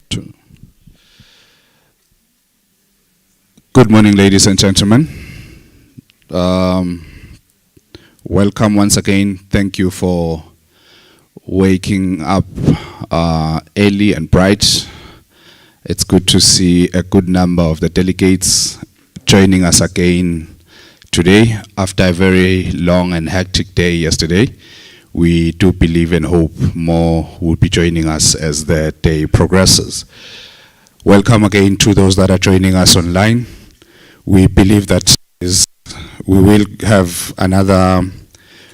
Two. Good morning, ladies and gentlemen. Welcome once again. Thank you for waking up early and bright. It's good to see a good number of the delegates joining us again today after a very long and hectic day yesterday. We do believe and hope more will be joining us as the day progresses. Welcome again to those that are joining us online. We believe that we will have another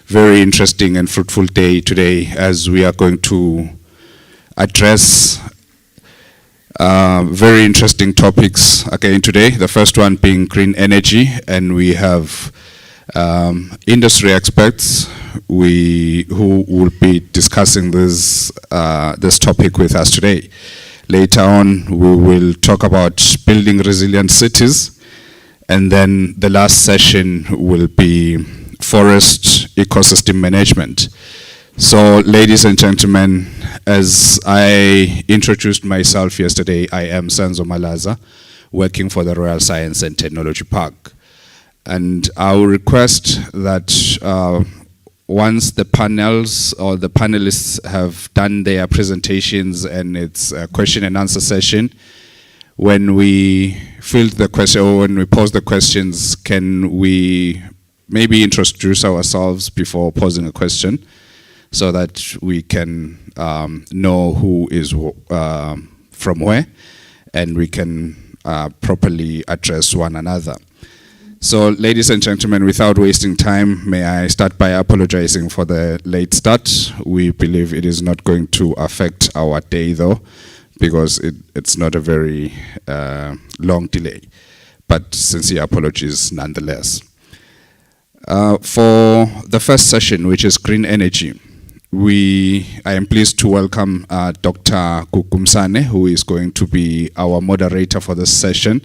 very interesting and fruitful day today as we are going to address very interesting topics again today. The first one being green energy, and we have industry experts who will be discussing this topic with us today. Later on, we will talk about building resilient cities, and then the last session will be forest ecosystem management. So, ladies and gentlemen, as I introduced myself yesterday, I am Sanzo Malaza, working for the Royal Science and Technology Park. And I will request that once the panels or the panelists have done their presentations and it's a question and answer session, when we field the question or when we pose the questions, can we maybe introduce ourselves before posing a question so that we can know who is from where and we can properly address one another. So, ladies and gentlemen, without wasting time, may I start by apologizing for the late start. We believe it is not going to affect our day, though, because it's not a very long delay. But sincere apologies nonetheless. For the first session, which is green energy, I am pleased to welcome Dr. Kukumsane, who is going to be our moderator for this session.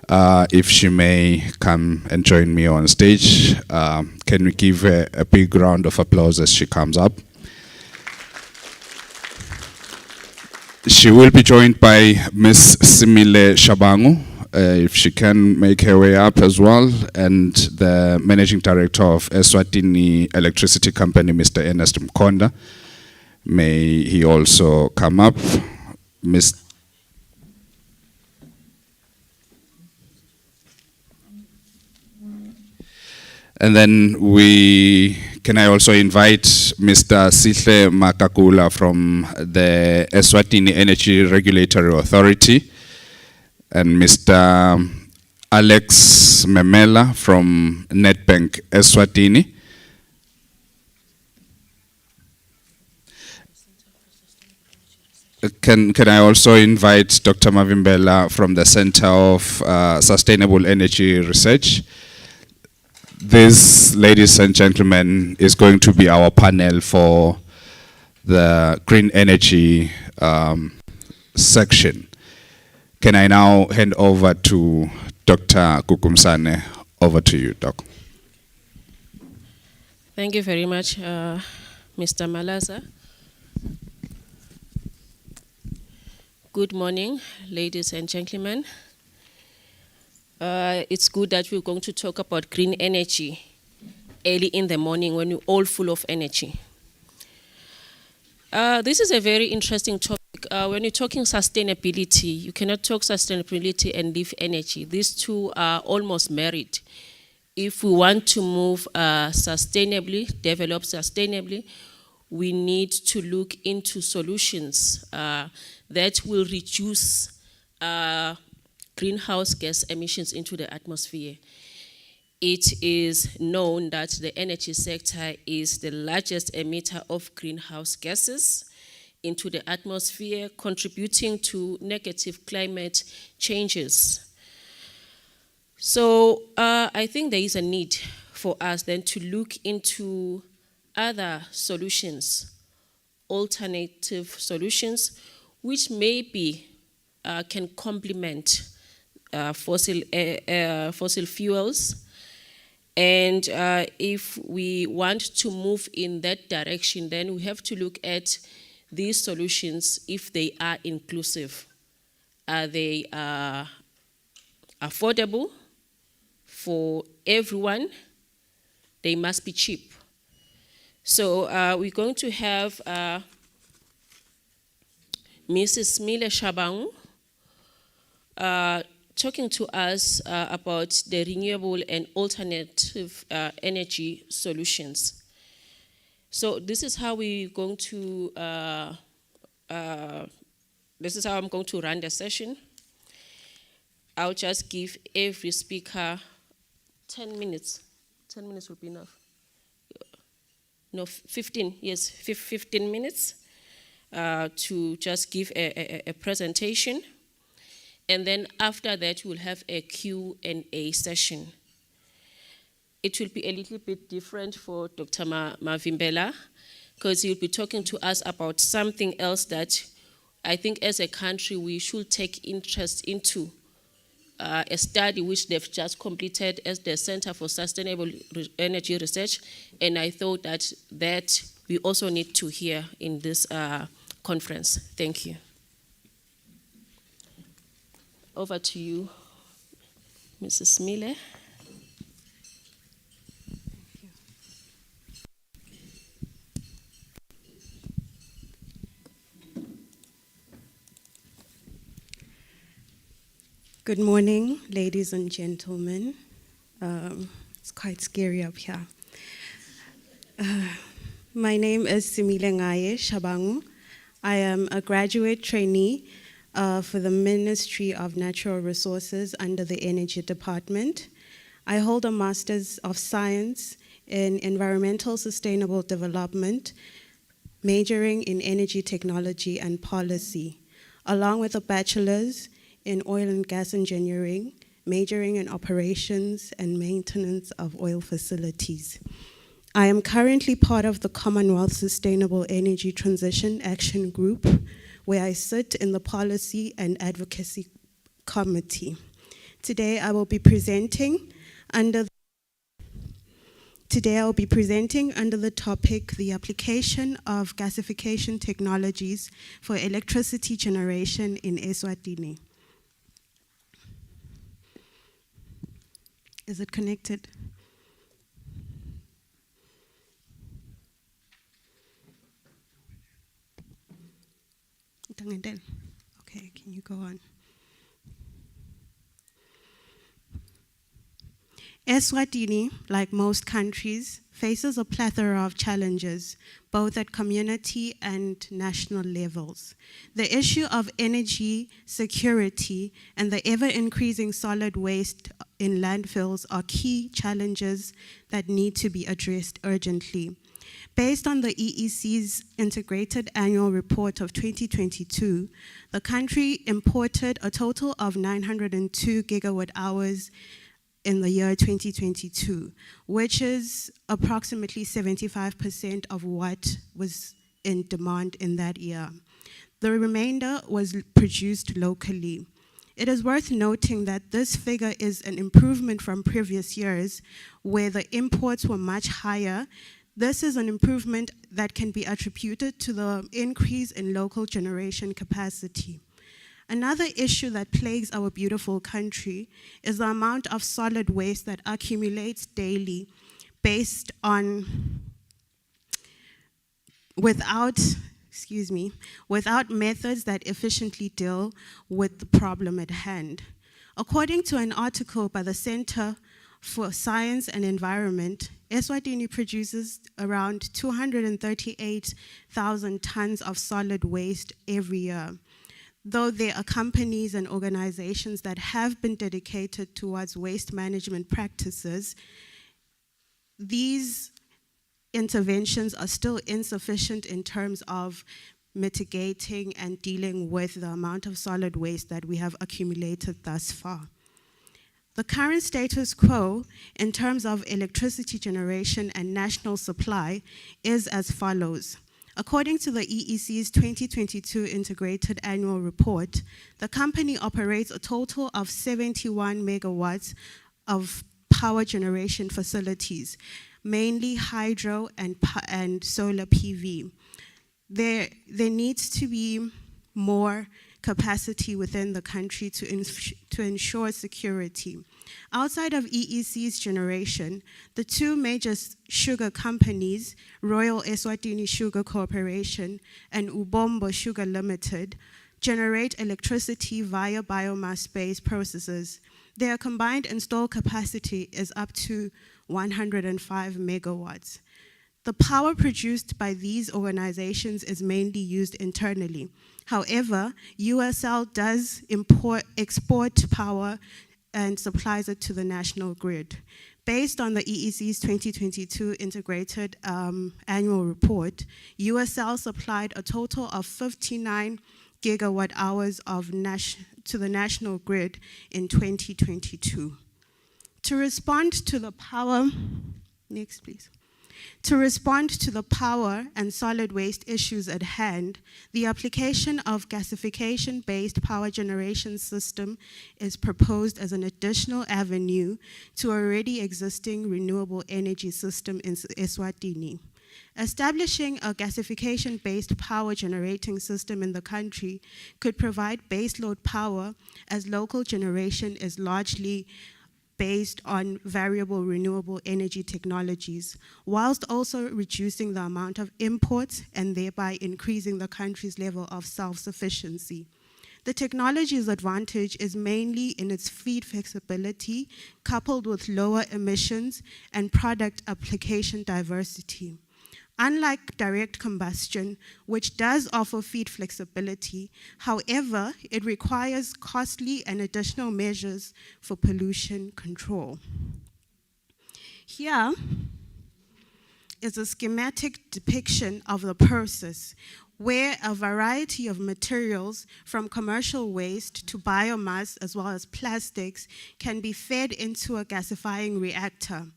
If she may come and join me on stage, can we give her a big round of applause as she comes up? She will be joined by Ms. Simile Shabangu, if she can make her way up as well, and the Managing Director of Eswatini Electricity Company, Mr. Ernest Mkonda. May he also come up. And then can I also invite Mr. Sihle Makakula from the Eswatini Energy Regulatory Authority and Mr. Alex Memela from Netbank Eswatini. Can I also invite Dr. Mavimbela from the Center of Sustainable Energy Research? This, ladies and gentlemen, is going to be our panel for the green energy section. Can I now hand over to Dr. Kukumsane? Over to you, Doc. Thank you very much, Mr. Malaza. Good morning, ladies and gentlemen. It's good that we're going to talk about green energy early in the morning when we're all full of energy. This is a very interesting topic. When you're talking sustainability, you cannot talk sustainability and leave energy. These two are almost married. If we want to move sustainably, develop sustainably, we need to look into solutions that will reduce greenhouse gas emissions into the atmosphere. It is known that the energy sector is the largest emitter of greenhouse gases into the atmosphere, contributing to negative climate changes. So I think there is a need for us then to look into other solutions, alternative solutions, which maybe can complement fossil fuels. And if we want to move in that direction, then we have to look at these solutions, if they are inclusive, are they affordable for everyone? They must be cheap. So we're going to have Mrs. Mile Shabang talking to us about the renewable and alternative energy solutions. So this is how we're going to, this is how I'm going to run the session. I'll just give every speaker 10 minutes. 10 minutes will be enough. No, 15, yes, 15 minutes to just give a presentation. And then after that, we'll have a Q&A session. It will be a little bit different for Dr. Mavimbela, because he'll be talking to us about something else that I think as a country we should take interest into. A study which they've just completed as the Center for Sustainable Energy Research, and I thought that we also need to hear in this conference. Thank you. Over to you, Mrs. Mile. Good morning, ladies and gentlemen. It's quite scary up here. My name is Simile Ngaye Shabangu. I am a graduate trainee for the Ministry of Natural Resources under the Energy Department. I hold a Master's of Science in Environmental Sustainable Development, majoring in Energy Technology and Policy, along with a Bachelor's in Oil and Gas Engineering, majoring in Operations and Maintenance of Oil Facilities. I am currently part of the Commonwealth Sustainable Energy Transition Action Group, where I sit in the Policy and Advocacy Committee. Today I will be presenting under the topic, the application of gasification technologies for electricity generation in Eswatini. Is it connected? Okay, can you go on? Eswatini, like most countries, faces a plethora of challenges, both at community and national levels. The issue of energy security and the ever-increasing solid waste in landfills are key challenges that need to be addressed urgently. Based on the EEC's Integrated Annual Report of 2022, the country imported a total of 902 gigawatt hours in the year 2022, which is approximately 75% of what was in demand in that year. The remainder was produced locally. It is worth noting that this figure is an improvement from previous years, where the imports were much higher. This is an improvement that can be attributed to the increase in local generation capacity. Another issue that plagues our beautiful country is the amount of solid waste that accumulates daily based on, without methods that efficiently deal with the problem at hand. According to an article by the Center for Science and Environment, Eswatini produces around 238,000 tons of solid waste every year. Though there are companies and organizations that have been dedicated towards waste management practices, these interventions are still insufficient in terms of mitigating and dealing with the amount of solid waste that we have accumulated thus far. The current status quo in terms of electricity generation and national supply is as follows. According to the EEC's 2022 Integrated Annual Report, the company operates a total of 71 megawatts of power generation facilities, mainly hydro and solar PV. there needs to be more capacity within the country to ensure security. Outside of EEC's generation, the two major sugar companies, Royal Eswatini Sugar Corporation and Ubombo Sugar Limited, generate electricity via biomass-based processes. Their combined installed capacity is up to 105 megawatts. The power produced by these organizations is mainly used internally. However, USL does export power and supplies it to the national grid. Based on the EEC's 2022 integrated annual report, USL supplied a total of 59 gigawatt hours to the national grid in 2022. To respond to the power, next please. To respond to the power and solid waste issues at hand, the application of gasification-based power generation system is proposed as an additional avenue to already existing renewable energy system in Eswatini. Establishing a gasification-based power generating system in the country could provide baseload power, as local generation is largely based on variable renewable energy technologies, whilst also reducing the amount of imports and thereby increasing the country's level of self-sufficiency. The technology's advantage is mainly in its feed flexibility, coupled with lower emissions and product application diversity. Unlike direct combustion, which does offer feed flexibility, however, it requires costly and additional measures for pollution control. Here is a schematic depiction of the process, where a variety of materials from commercial waste to biomass as well as plastics can be fed into a gasifying reactor.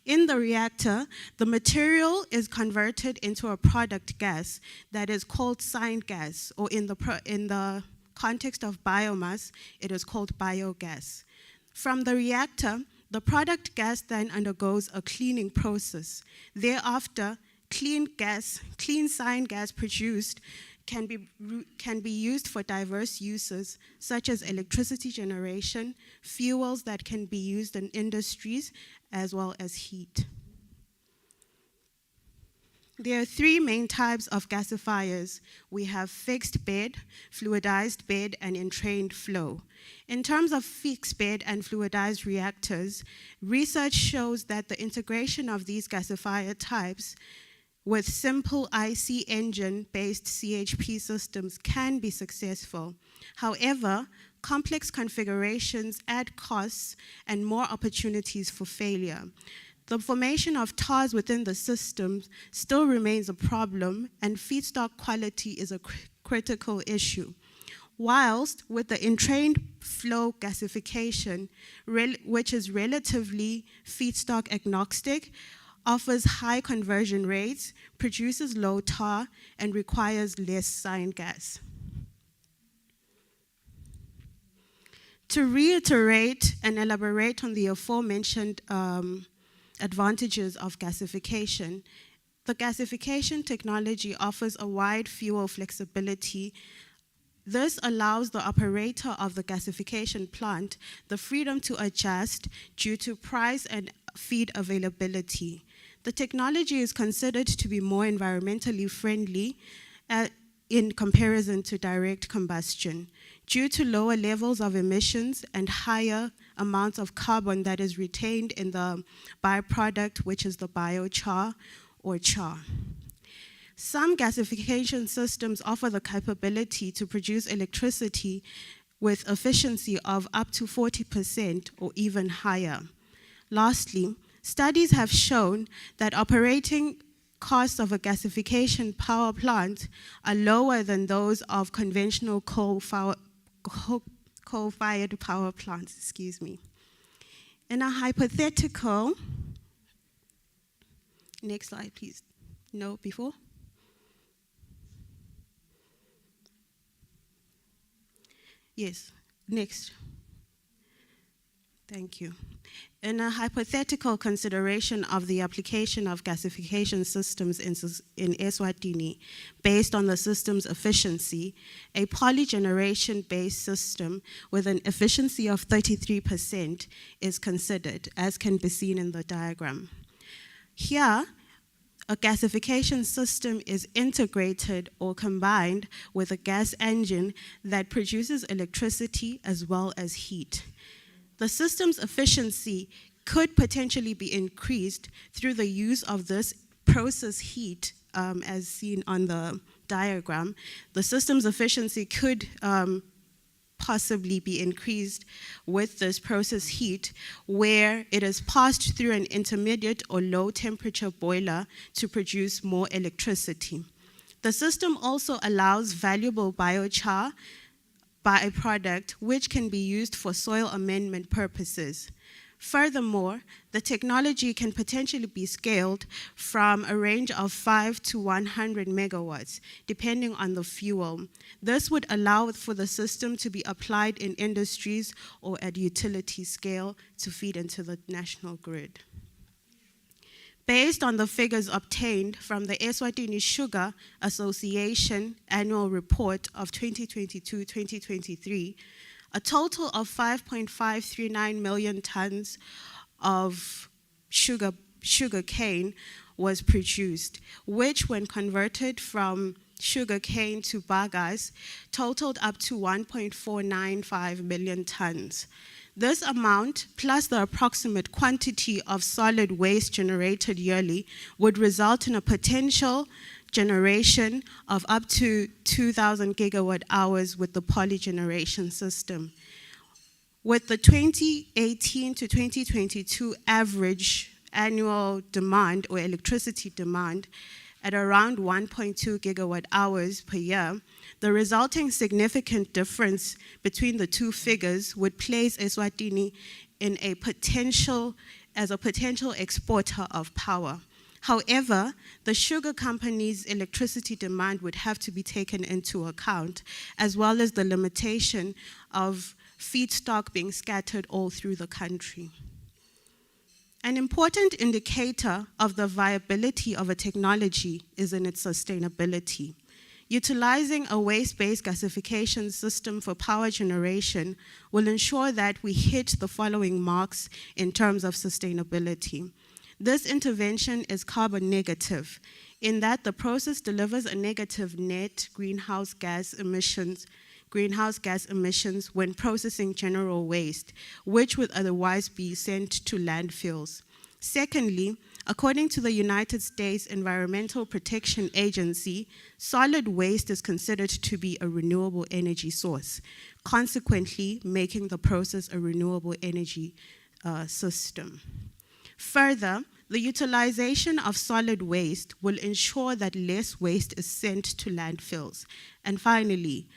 In the reactor, the material is converted into a product gas that is called syngas, or in the context of biomass, it is called biogas. From the reactor, the product gas then undergoes a cleaning process. Thereafter, clean syngas produced can be used for diverse uses, such as electricity generation, fuels that can be used in industries, as well as heat. There are three main types of gasifiers. We have fixed bed, fluidized bed, and entrained flow. In terms of fixed bed and fluidized reactors, research shows that the integration of these gasifier types with simple IC engine-based CHP systems can be successful. However, complex configurations add costs and more opportunities for failure. The formation of tars within the system still remains a problem, and feedstock quality is a critical issue. Whilst with the entrained flow gasification, which is relatively feedstock agnostic, offers high conversion rates, produces low tar, and requires less syngas. To reiterate and elaborate on the aforementioned advantages of gasification, the gasification technology offers a wide fuel flexibility. This allows the operator of the gasification plant the freedom to adjust due to price and feed availability. The technology is considered to be more environmentally friendly in comparison to direct combustion, due to lower levels of emissions and higher amounts of carbon that is retained in the byproduct, which is the biochar or char. Some gasification systems offer the capability to produce electricity with efficiency of up to 40% or even higher. Lastly, studies have shown that operating costs of a gasification power plant are lower than those of conventional coal-fired power plants, In a hypothetical, next slide please, no, before. Yes, next. Thank you. In a hypothetical consideration of the application of gasification systems in Eswatini based on the system's efficiency, a polygeneration-based system with an efficiency of 33% is considered, as can be seen in the diagram. Here, a gasification system is integrated or combined with a gas engine that produces electricity as well as heat. The system's efficiency could potentially be increased through the use of this process heat, as seen on the diagram. The system's efficiency could possibly be increased with this process heat, where it is passed through an intermediate or low temperature boiler to produce more electricity. The system also allows valuable biochar byproduct, which can be used for soil amendment purposes. Furthermore, the technology can potentially be scaled from a range of 5 to 100 megawatts, depending on the fuel. This would allow for the system to be applied in industries or at utility scale to feed into the national grid. Based on the figures obtained from the Eswatini Sugar Association annual report of 2022-2023, a total of 5.539 million tons of sugar cane was produced, which when converted from sugar cane to bagasse totaled up to 1.495 million tons. This amount, plus the approximate quantity of solid waste generated yearly, would result in a potential generation of up to 2,000 gigawatt hours with the polygeneration system. With the 2018 to 2022 average annual demand or electricity demand at around 1.2 gigawatt hours per year, the resulting significant difference between the two figures would place Eswatini in as a potential exporter of power. However, the sugar company's electricity demand would have to be taken into account, as well as the limitation of feedstock being scattered all through the country. An important indicator of the viability of a technology is in its sustainability. Utilizing a waste-based gasification system for power generation will ensure that we hit the following marks in terms of sustainability. This intervention is carbon negative, in that the process delivers a negative net greenhouse gas emissions when processing general waste, which would otherwise be sent to landfills. Secondly, according to the United States Environmental Protection Agency, solid waste is considered to be a renewable energy source, consequently making the process a renewable energy system. Further, the utilization of solid waste will ensure that less waste is sent to landfills. And finally,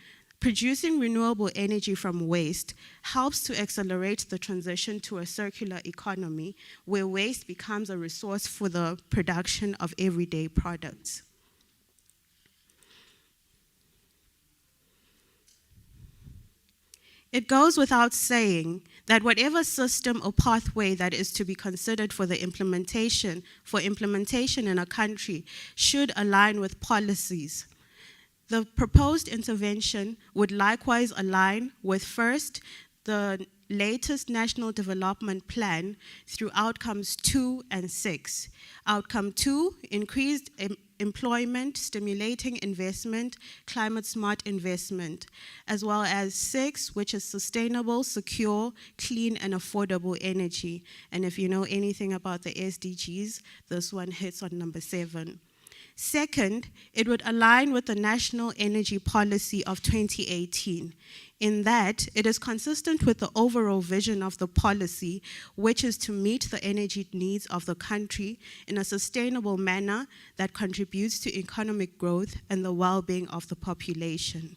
producing renewable energy from waste helps to accelerate the transition to a circular economy where waste becomes a resource for the production of everyday products. It goes without saying that whatever system or pathway that is to be considered for implementation in a country should align with policies. The proposed intervention would likewise align with, first, the latest National Development Plan through outcomes 2 and 6. Outcome 2, increased employment, stimulating investment, climate smart investment, as well as 6, which is sustainable, secure, clean, and affordable energy. And if you know anything about the SDGs, this one hits on number 7. Second, it would align with the National Energy Policy of 2018, in that it is consistent with the overall vision of the policy, which is to meet the energy needs of the country in a sustainable manner that contributes to economic growth and the well-being of the population.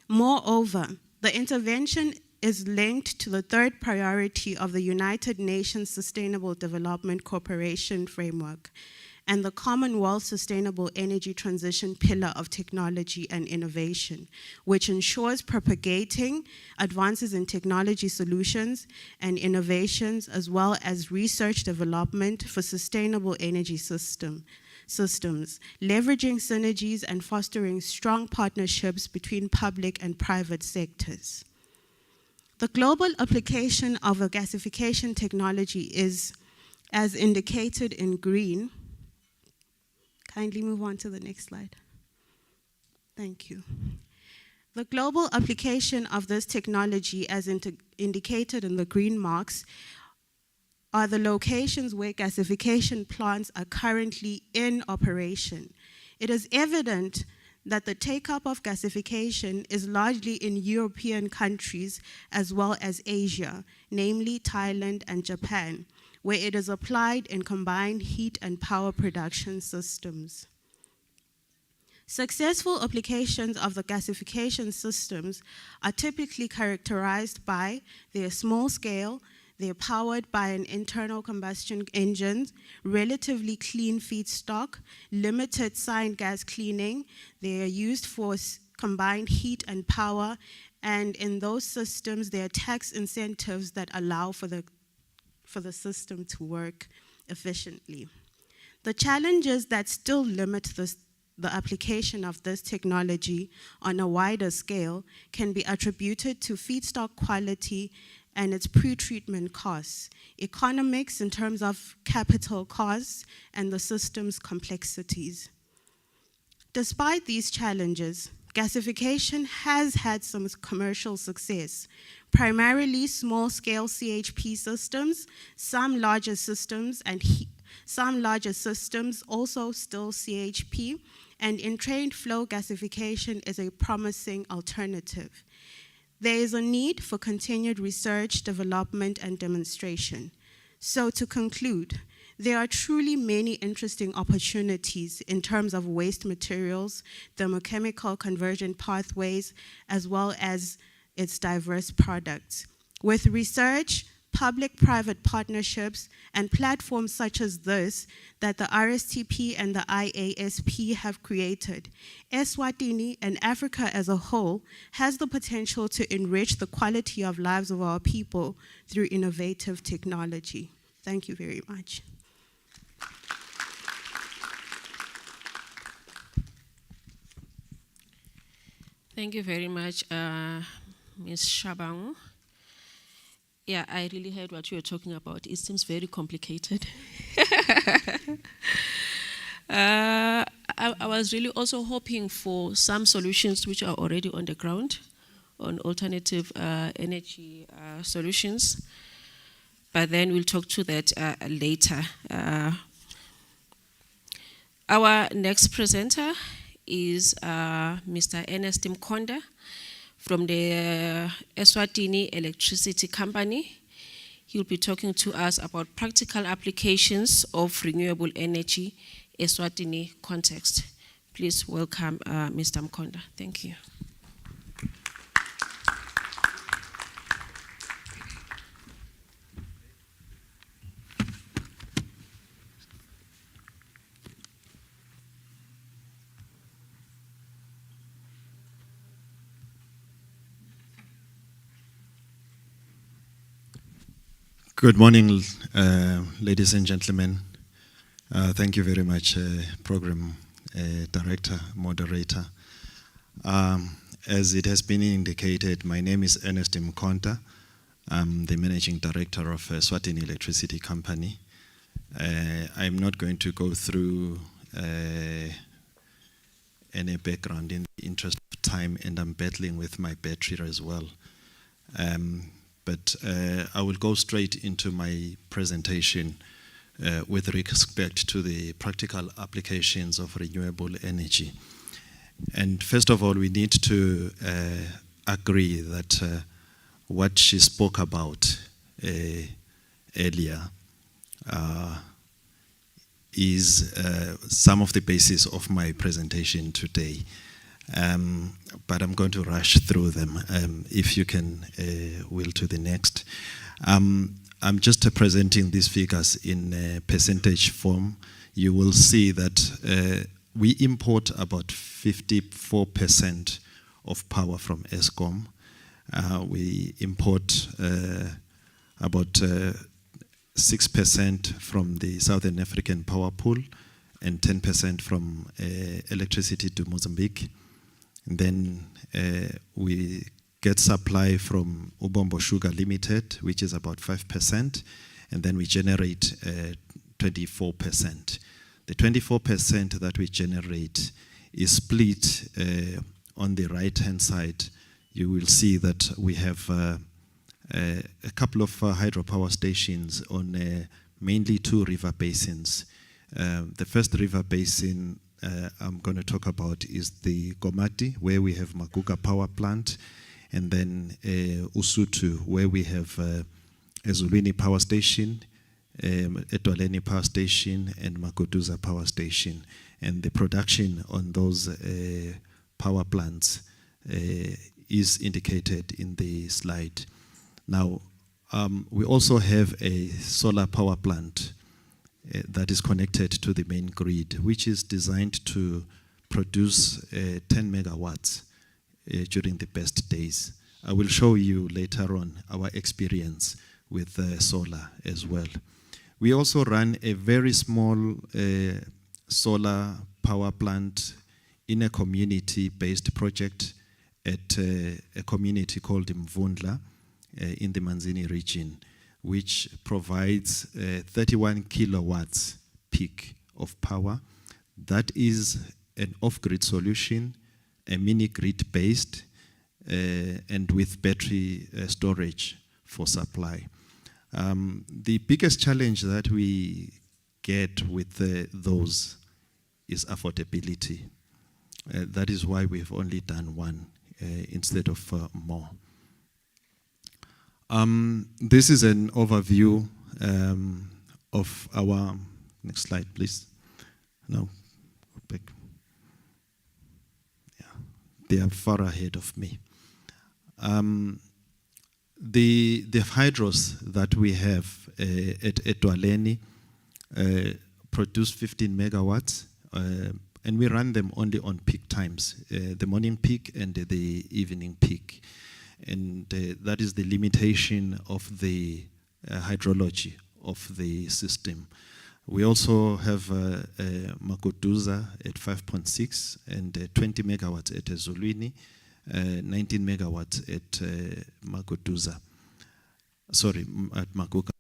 Moreover, the intervention is linked to the third priority of the United Nations Sustainable Development Cooperation Framework, and the Commonwealth Sustainable Energy Transition Pillar of Technology and Innovation, which ensures propagating advances in technology solutions and innovations, as well as research development for sustainable energy systems, leveraging synergies and fostering strong partnerships between public and private sectors. The global application of a gasification technology is, as indicated in green. Kindly move on to the next slide. Thank you. The global application of this technology, as indicated in the green marks, are the locations where gasification plants are currently in operation. It is evident that the take-up of gasification is largely in European countries as well as Asia, namely Thailand and Japan, where it is applied in combined heat and power production systems. Successful applications of the gasification systems are typically characterized by their small scale, they're powered by an internal combustion engine, relatively clean feedstock, limited sign gas cleaning. They are used for combined heat and power, and in those systems, there are tax incentives that allow for the system to work efficiently. The challenges that still limit the application of this technology on a wider scale can be attributed to feedstock quality and its pre-treatment costs, economics in terms of capital costs, and the system's complexities. Despite these challenges, gasification has had some commercial success, primarily small-scale CHP systems, some larger systems also still CHP, and entrained flow gasification is a promising alternative. There is a need for continued research, development, and demonstration. So to conclude, there are truly many interesting opportunities in terms of waste materials, thermochemical conversion pathways, as well as its diverse products. With research, public-private partnerships, and platforms such as this that the RSTP and the IASP have created, Eswatini and Africa as a whole has the potential to enrich the quality of lives of our people through innovative technology. Thank you very much. Thank you very much, Ms. Shabang. Yeah, I really heard what you were talking about. It seems very complicated. I was really also hoping for some solutions which are already on the ground on alternative energy solutions. But then we'll talk to that later. Our next presenter is Mr. Ernest Mkonda from the Eswatini Electricity Company. He'll be talking to us about practical applications of renewable energy Eswatini context. Please welcome Mr. Mkonda. Thank you. Good morning, ladies and gentlemen. Thank you very much, Program Director, Moderator. As it has been indicated, my name is Ernest Mkonda. I'm the Managing Director of Eswatini Electricity Company. I'm not going to go through any background in the interest of time, and I'm battling with my battery as well. But I will go straight into my presentation with respect to the practical applications of renewable energy. And first of all, we need to agree that what she spoke about earlier is some of the basis of my presentation today. But I'm going to rush through them. If you can wheel to the next. I'm just presenting these figures in percentage form you will see that we import about 54% of power from Eskom. We import about 6% from the Southern African Power Pool and 10% from electricity to Mozambique. And then we get supply from Ubombo Sugar Limited, which is about 5%, and then we generate 24%. The 24% that we generate is split on the right-hand side. You will see that we have a couple of hydropower stations on mainly two river basins. The first river basin I'm going to talk about is the Komati, where we have Maguga Power Plant, and then Usutu, where we have Ezulwini Power Station, Etwaleni Power Station, and Magoduza Power Station. And the production on those power plants is indicated in the slide. Now, we also have a solar power plant that is connected to the main grid, which is designed to produce 10 megawatts during the best days. I will show you later on our experience with solar as well. We also run a very small solar power plant in a community-based project at a community called Mvundla in the Manzini region, which provides 31 kilowatts peak of power. That is an off-grid solution, a mini-grid based, and with battery storage for supply. The biggest challenge that we get with those is affordability. That is why we've only done one instead of more. This is an overview of our, next slide please. No, go back. Yeah, they are far ahead of me. The hydros that we have at Etwaleni produce 15 megawatts, and we run them only on peak times, the morning peak and the evening peak. And that is the limitation of the hydrology of the system. We also have Magoduza at 5.6 and 20 megawatts at Ezulwini, 19 megawatts at Magoduza. Sorry, at Maguga.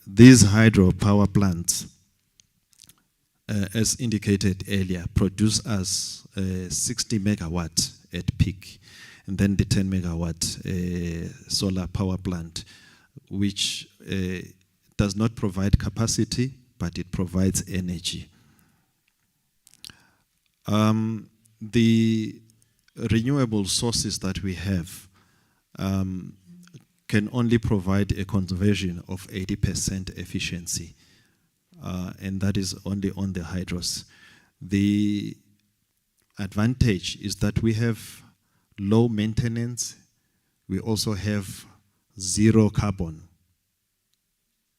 These hydro power plants, as indicated earlier, produce us 60 megawatts at peak. And then the 10 megawatt solar power plant, which does not provide capacity, but it provides energy. The renewable sources that we have can only provide a conversion of 80% efficiency, and that is only on the hydros. The advantage is that we have low maintenance. We also have zero carbon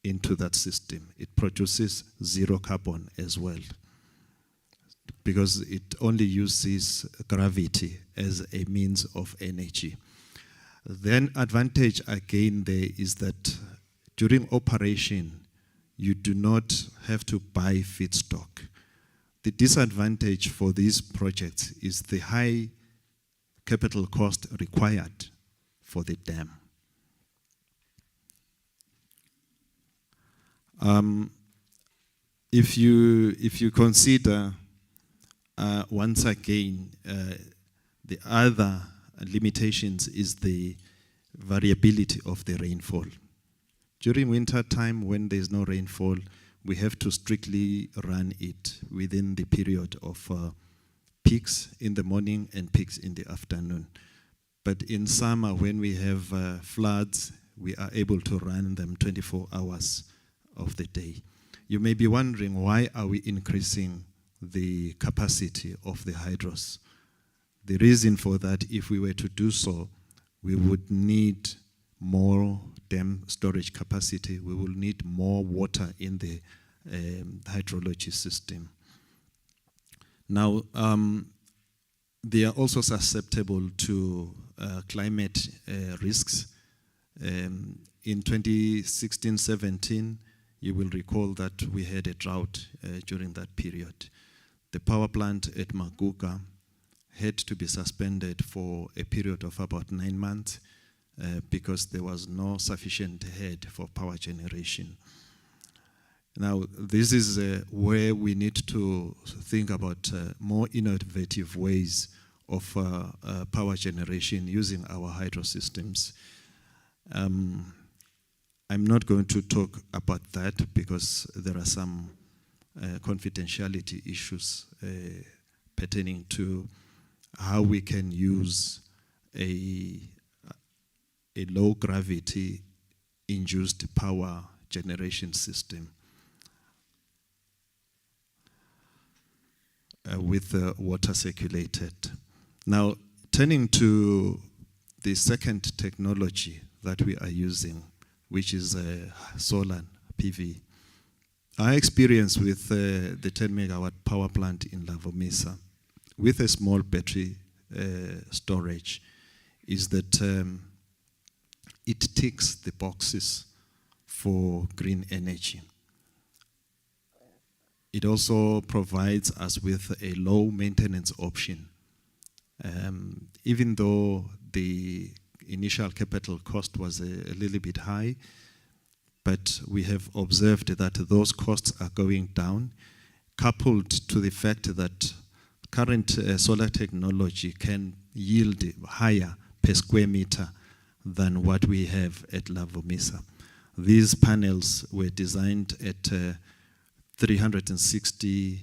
into that system. It produces zero carbon as well, because it only uses gravity as a means of energy. Then advantage again there is that during operation, you do not have to buy feedstock. The disadvantage for these projects is the high capital cost required for the dam. If you consider once again the other limitations is the variability of the rainfall. During winter time, when there's no rainfall, we have to strictly run it within the period of peaks in the morning and peaks in the afternoon. But in summer, when we have floods, we are able to run them 24 hours of the day. You may be wondering, why are we increasing the capacity of the hydros? The reason for that, if we were to do so, we would need more dam storage capacity. We will need more water in the hydrology system. Now, they are also susceptible to climate risks. In 2016-17, you will recall that we had a drought during that period. The power plant at Maguga had to be suspended for a period of about 9 months because there was no sufficient head for power generation. Now, this is where we need to think about more innovative ways of power generation using our hydro systems. I'm not going to talk about that because there are some confidentiality issues pertaining to how we can use a low gravity induced power generation system with water circulated. Now, turning to the second technology that we are using, which is solar PV. Our experience with the 10 megawatt power plant in Lavomisa with a small battery storage is that it ticks the boxes for green energy. It also provides us with a low maintenance option. Even though the initial capital cost was a little bit high, but we have observed that those costs are going down, coupled to the fact that current solar technology can yield higher per square meter than what we have at Lavomisa. These panels were designed at 360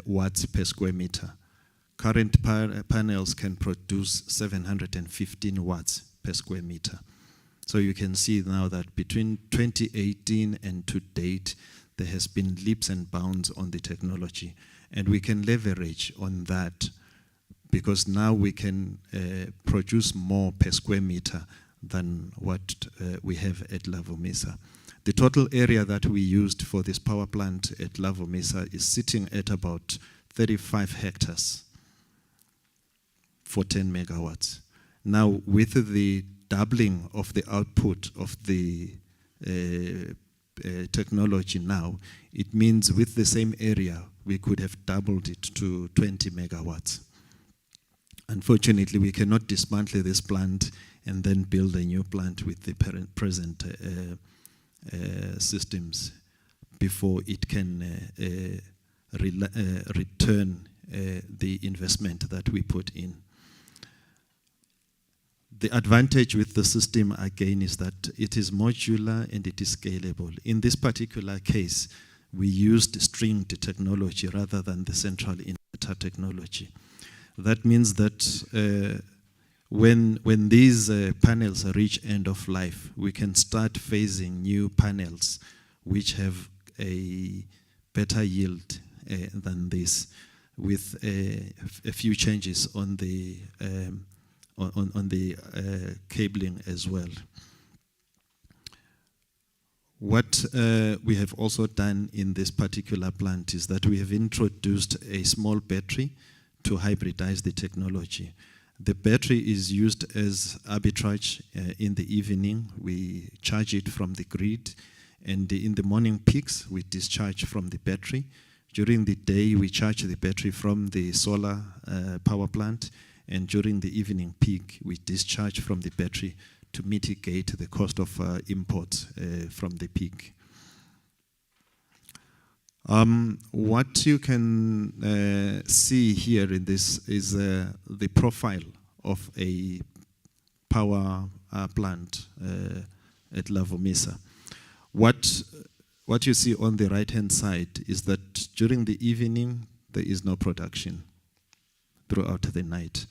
watts per square meter. Current panels can produce 715 watts per square meter. So you can see now that between 2018 and to date, there has been leaps and bounds on the technology. And we can leverage on that because now we can produce more per square meter than what we have at Lavomisa. The total area that we used for this power plant at Lavomisa is sitting at about 35 hectares for 10 megawatts. Now, with the doubling of the output of the technology now, it means with the same area, we could have doubled it to 20 megawatts. Unfortunately, we cannot dismantle this plant and then build a new plant with the present systems before it can return the investment that we put in. The advantage with the system, again, is that it is modular and it is scalable. In this particular case, we used stringed technology rather than the central inverter technology. That means that when these panels reach end of life, we can start phasing new panels which have a better yield than this, with a few changes on the cabling as well. What we have also done in this particular plant is that we have introduced a small battery to hybridize the technology. The battery is used as arbitrage in the evening. We charge it from the grid, and in the morning peaks, we discharge from the battery. During the day, we charge the battery from the solar power plant, and during the evening peak, we discharge from the battery to mitigate the cost of imports from the peak. What you can see here in this is the profile of a power plant at Lavomisa. What you see on the right-hand side is that during the evening, there is no production throughout the night.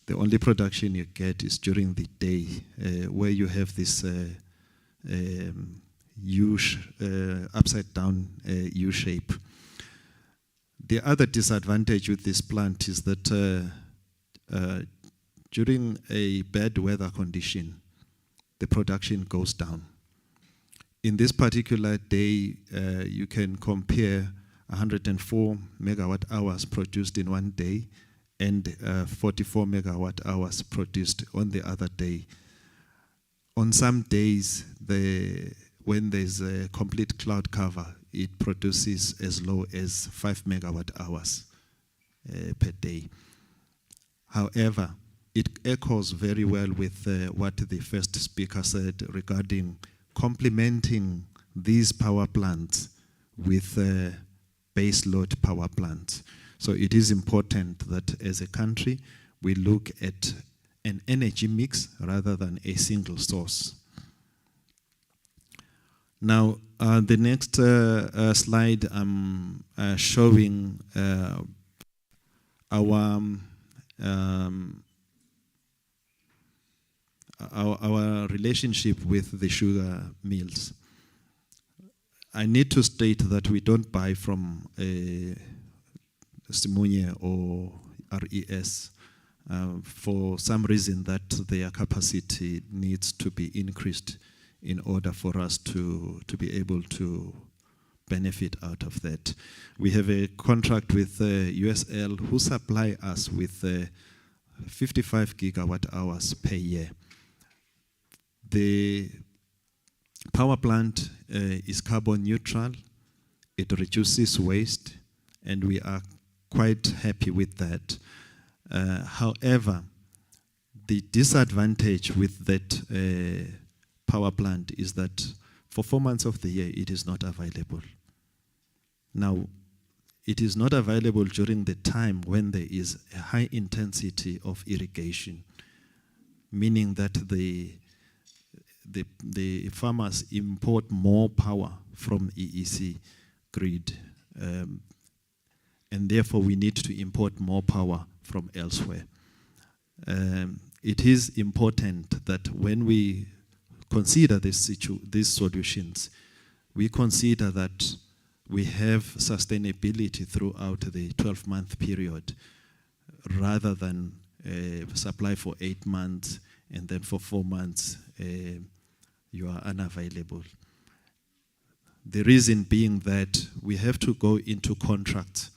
The only production you get is during the day, where you have this upside down U shape. The other disadvantage with this plant is that during a bad weather condition, the production goes down. in this particular day, you can compare 104 megawatt hours produced in one day and 44 megawatt hours produced on the other day. On some days, when there's a complete cloud cover, it produces as low as 5 megawatt hours per day. However, it echoes very well with what the first speaker said regarding complementing these power plants with base load power plants. So it is important that as a country, we look at an energy mix rather than a single source. Now, the next slide, I'm showing our relationship with the sugar mills. I need to state that we don't buy from Simunye or RES for some reason that their capacity needs to be increased in order for us to be able to benefit out of that. We have a contract with USL who supply us with 55 gigawatt hours per year. The power plant is carbon neutral, it reduces waste, and we are quite happy with that. However, the disadvantage with that power plant is that for 4 months of the year, it is not available. Now, it is not available during the time when there is a high intensity of irrigation, meaning that the farmers import more power from EEC grid, and therefore we need to import more power from elsewhere. It is important that when we consider these solutions, we consider that we have sustainability throughout the 12-month period rather than supply for 8 months and then for 4 months you are unavailable. The reason being that we have to go into contracts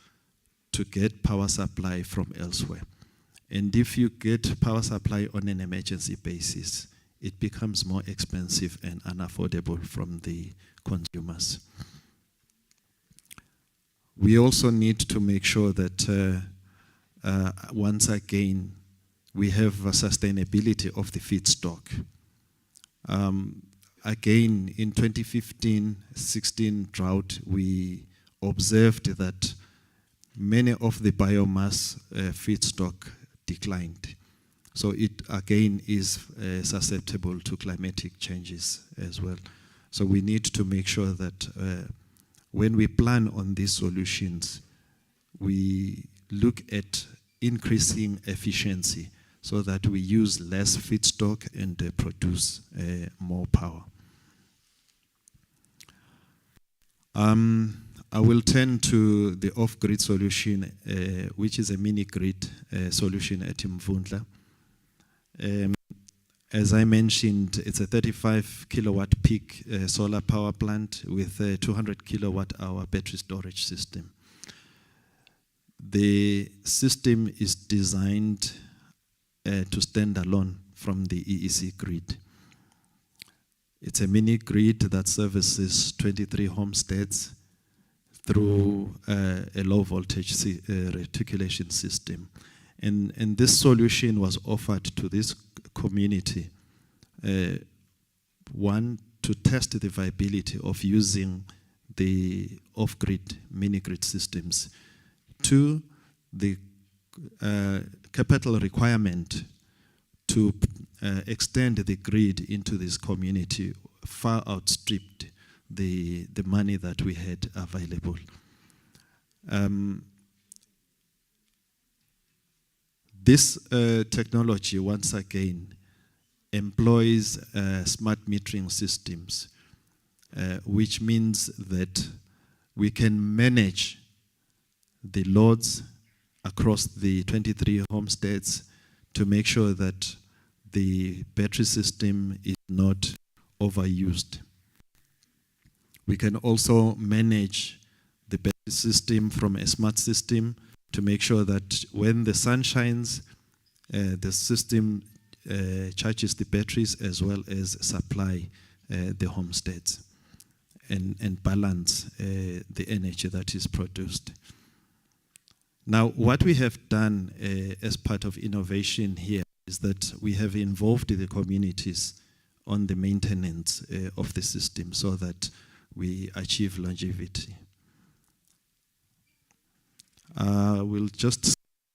to get power supply from elsewhere. And if you get power supply on an emergency basis, it becomes more expensive and unaffordable from the consumers. We also need to make sure that once again, we have a sustainability of the feedstock. Again, in 2015-16 drought, we observed that many of the biomass feedstock declined. So it again is susceptible to climatic changes as well. So we need to make sure that when we plan on these solutions, we look at increasing efficiency so that we use less feedstock and produce more power. I will turn to the off-grid solution, which is a mini-grid solution at Mvundla. As I mentioned, it's a 35 kilowatt peak solar power plant with a 200 kilowatt hour battery storage system. The system is designed to stand alone from the EEC grid. It's a mini grid that services 23 homesteads through a low voltage reticulation system. And this solution was offered to this community, one, to test the viability of using the off-grid mini-grid systems. Two, the capital requirement to extend the grid into this community far outstripped the money that we had available. This technology, once again, employs smart metering systems, which means that we can manage the loads across the 23 homesteads to make sure that the battery system is not overused. We can also manage the battery system from a smart system to make sure that when the sun shines, the system charges the batteries as well as supply the homesteads and balance the energy that is produced. Now, what we have done as part of innovation here is that we have involved the communities on the maintenance of the system so that we achieve longevity.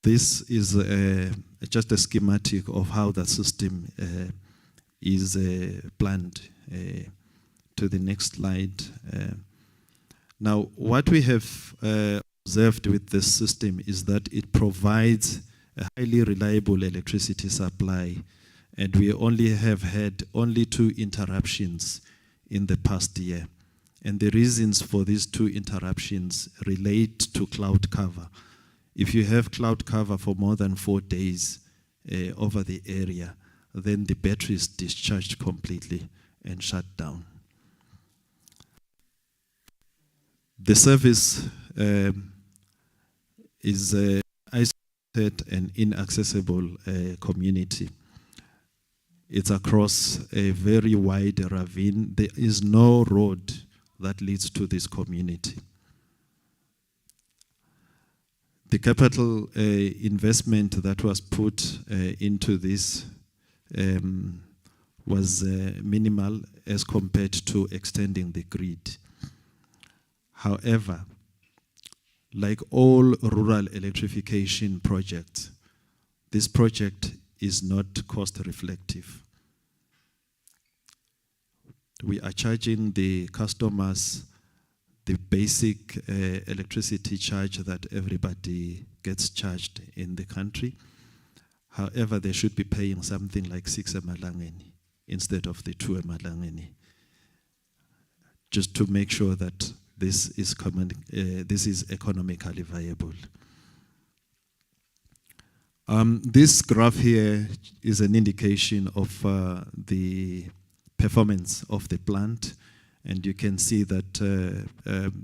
This is just a schematic of how the system is planned. To the next slide. Now, what we have observed with this system is that it provides a highly reliable electricity supply, and we only have had 2 interruptions in the past year. And the reasons for these 2 interruptions relate to cloud cover. If you have cloud cover for more than 4 days over the area, then the battery is discharged completely and shut down. The service is isolated and inaccessible community. It's across a very wide ravine. There is no road that leads to this community. The capital investment that was put into this was minimal as compared to extending the grid. However, like all rural electrification projects, this project is not cost reflective. We are charging the customers the basic electricity charge that everybody gets charged in the country. However, they should be paying something like 6 emalangeni instead of the 2 emalangeni, just to make sure that this is economically viable. This graph here is an indication of the performance of the plant, and you can see that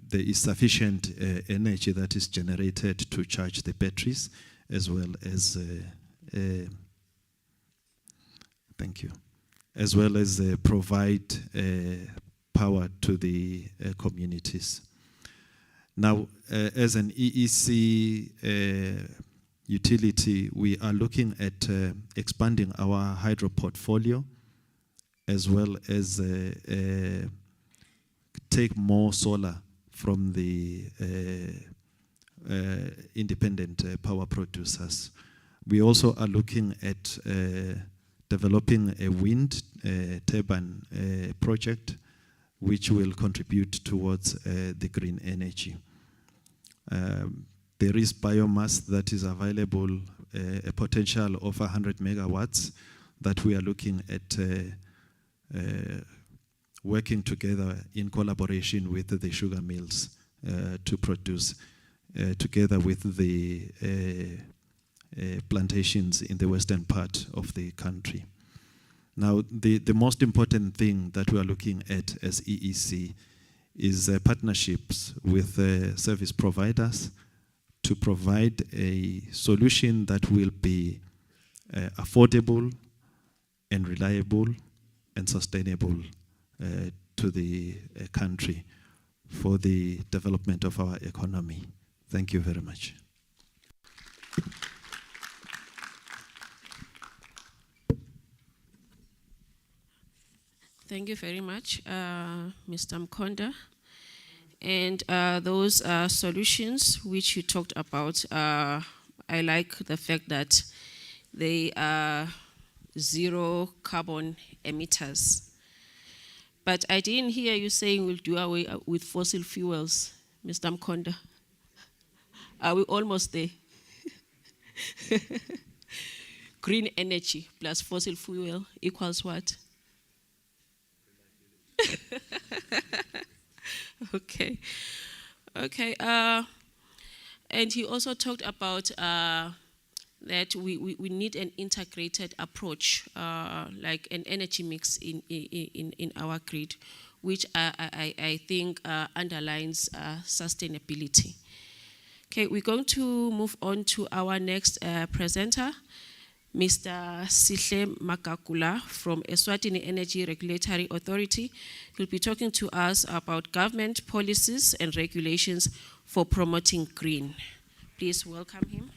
there is sufficient energy that is generated to charge the batteries as well as provide power to the communities. Now, as an EEC utility, we are looking at expanding our hydro portfolio as well as take more solar from the independent power producers. We also are looking at developing a wind turbine project which will contribute towards the green energy. There is biomass that is available, a potential of 100 megawatts that we are looking at working together in collaboration with the sugar mills to produce together with the plantations in the western part of the country. Now, the most important thing that we are looking at as EEC is partnerships with service providers to provide a solution that will be affordable and reliable and sustainable to the country for the development of our economy. Thank you very much. Thank you very much, Mr. Mkonda. And those solutions which you talked about, I like the fact that they are zero carbon emitters. But I didn't hear you saying we'll do away with fossil fuels, Mr. Mkonda. Are we almost there? Green energy plus fossil fuel equals what? Okay. And he also talked about that we need an integrated approach, like an energy mix in our grid. which I think underlines sustainability. Okay, we're going to move on to our next presenter, Mr. Iasp Matsapha from Eswatini Energy Regulatory Authority. He'll be talking to us about government policies and regulations for promoting green. Please welcome him.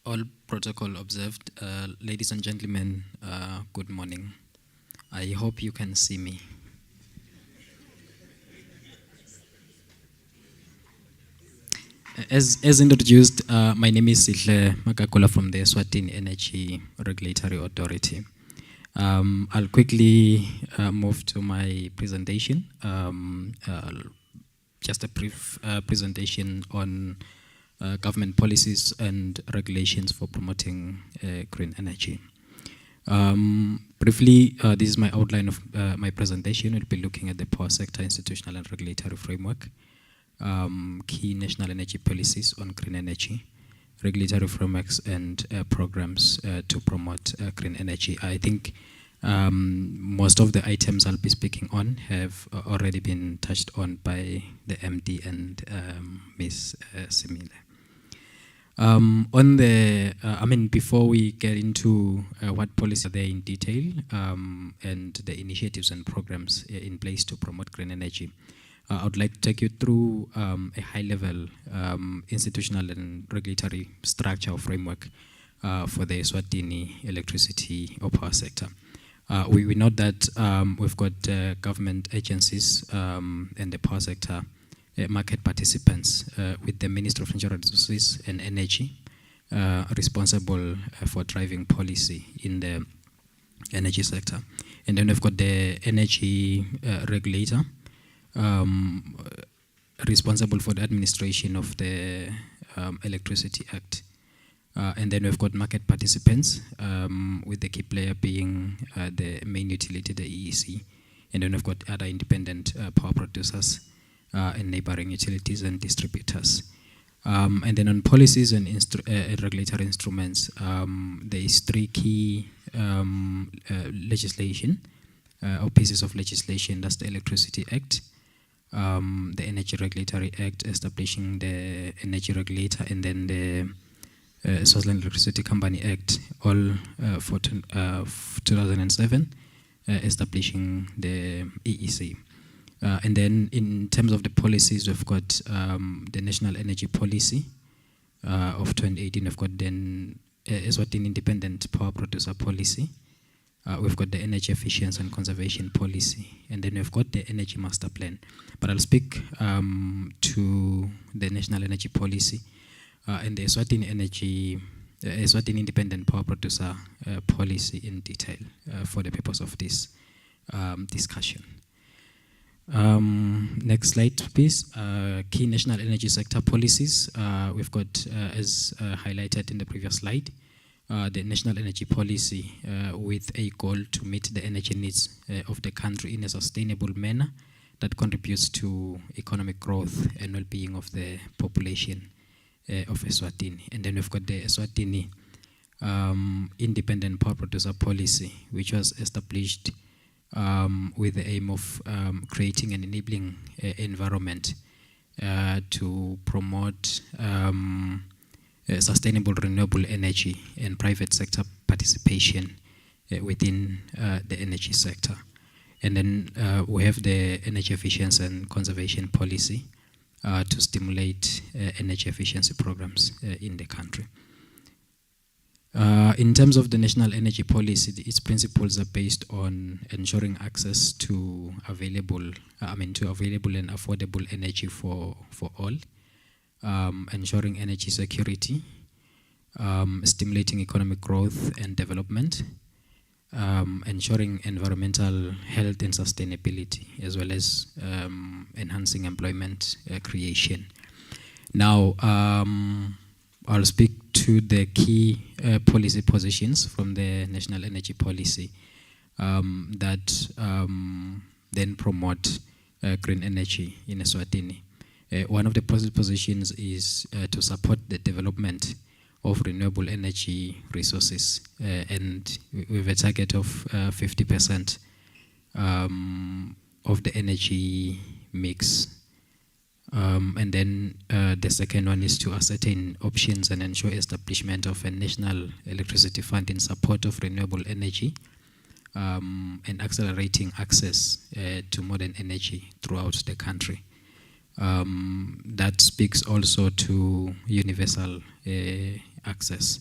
All protocol observed. Ladies and gentlemen, good morning. I hope you can see me. As introduced, my name is Iasp Matsapha from the Eswatini Energy Regulatory Authority. I'll quickly move to my presentation. Just a brief presentation on government policies and regulations for promoting green energy. Briefly, this is my outline of my presentation. We'll be looking at the power sector institutional and regulatory framework, key national energy policies on green energy, regulatory frameworks and programs to promote green energy. I think most of the items I'll be speaking on have already been touched on by the MD and Ms. Simile. Before we get into what policies are there in detail and the initiatives and programs in place to promote green energy, I would like to take you through a high-level institutional and regulatory structure or framework for the Eswatini electricity or power sector. We know that we've got government agencies and the power sector market participants with the Ministry of Natural Resources and Energy responsible for driving policy in the energy sector. And then we've got the energy regulator responsible for the administration of the Electricity Act. And then we've got market participants with the key player being the main utility, the EEC. And then we've got other independent power producers and neighboring utilities and distributors. And then on policies and regulatory instruments, there is three key legislation or pieces of legislation. That's the Electricity Act, the Energy Regulatory Act establishing the energy regulator, and then the Swaziland Electricity Company Act, all for 2007, establishing the EEC. And then in terms of the policies, we've got the National Energy Policy of 2018. We've got then Eswatini Independent Power Producer Policy. We've got the Energy Efficiency and Conservation Policy. And then we've got the Energy Master Plan. But I'll speak to the National Energy Policy and the Eswatini Independent Power Producer Policy in detail for the purpose of this discussion. Next slide, please. Key national energy sector policies. We've got, as highlighted in the previous slide, the National Energy Policy with a goal to meet the energy needs of the country in a sustainable manner that contributes to economic growth and well-being of the population of Eswatini. And then we've got the Eswatini Independent Power Producer Policy, which was established with the aim of creating an enabling environment to promote sustainable renewable energy and private sector participation within the energy sector. And then we have the Energy Efficiency and Conservation Policy to stimulate energy efficiency programs in the country. In terms of the National Energy Policy, its principles are based on ensuring access to available and affordable energy for all, ensuring energy security, stimulating economic growth and development, ensuring environmental health and sustainability, as well as enhancing employment creation. Now, I'll speak to the key policy positions from the National Energy Policy that then promote green energy in Eswatini. One of the positions is to support the development of renewable energy resources, and we have a target of 50% of the energy mix. And then the second one is to ascertain options and ensure establishment of a national electricity fund in support of renewable energy, and accelerating access to modern energy throughout the country. That speaks also to universal access.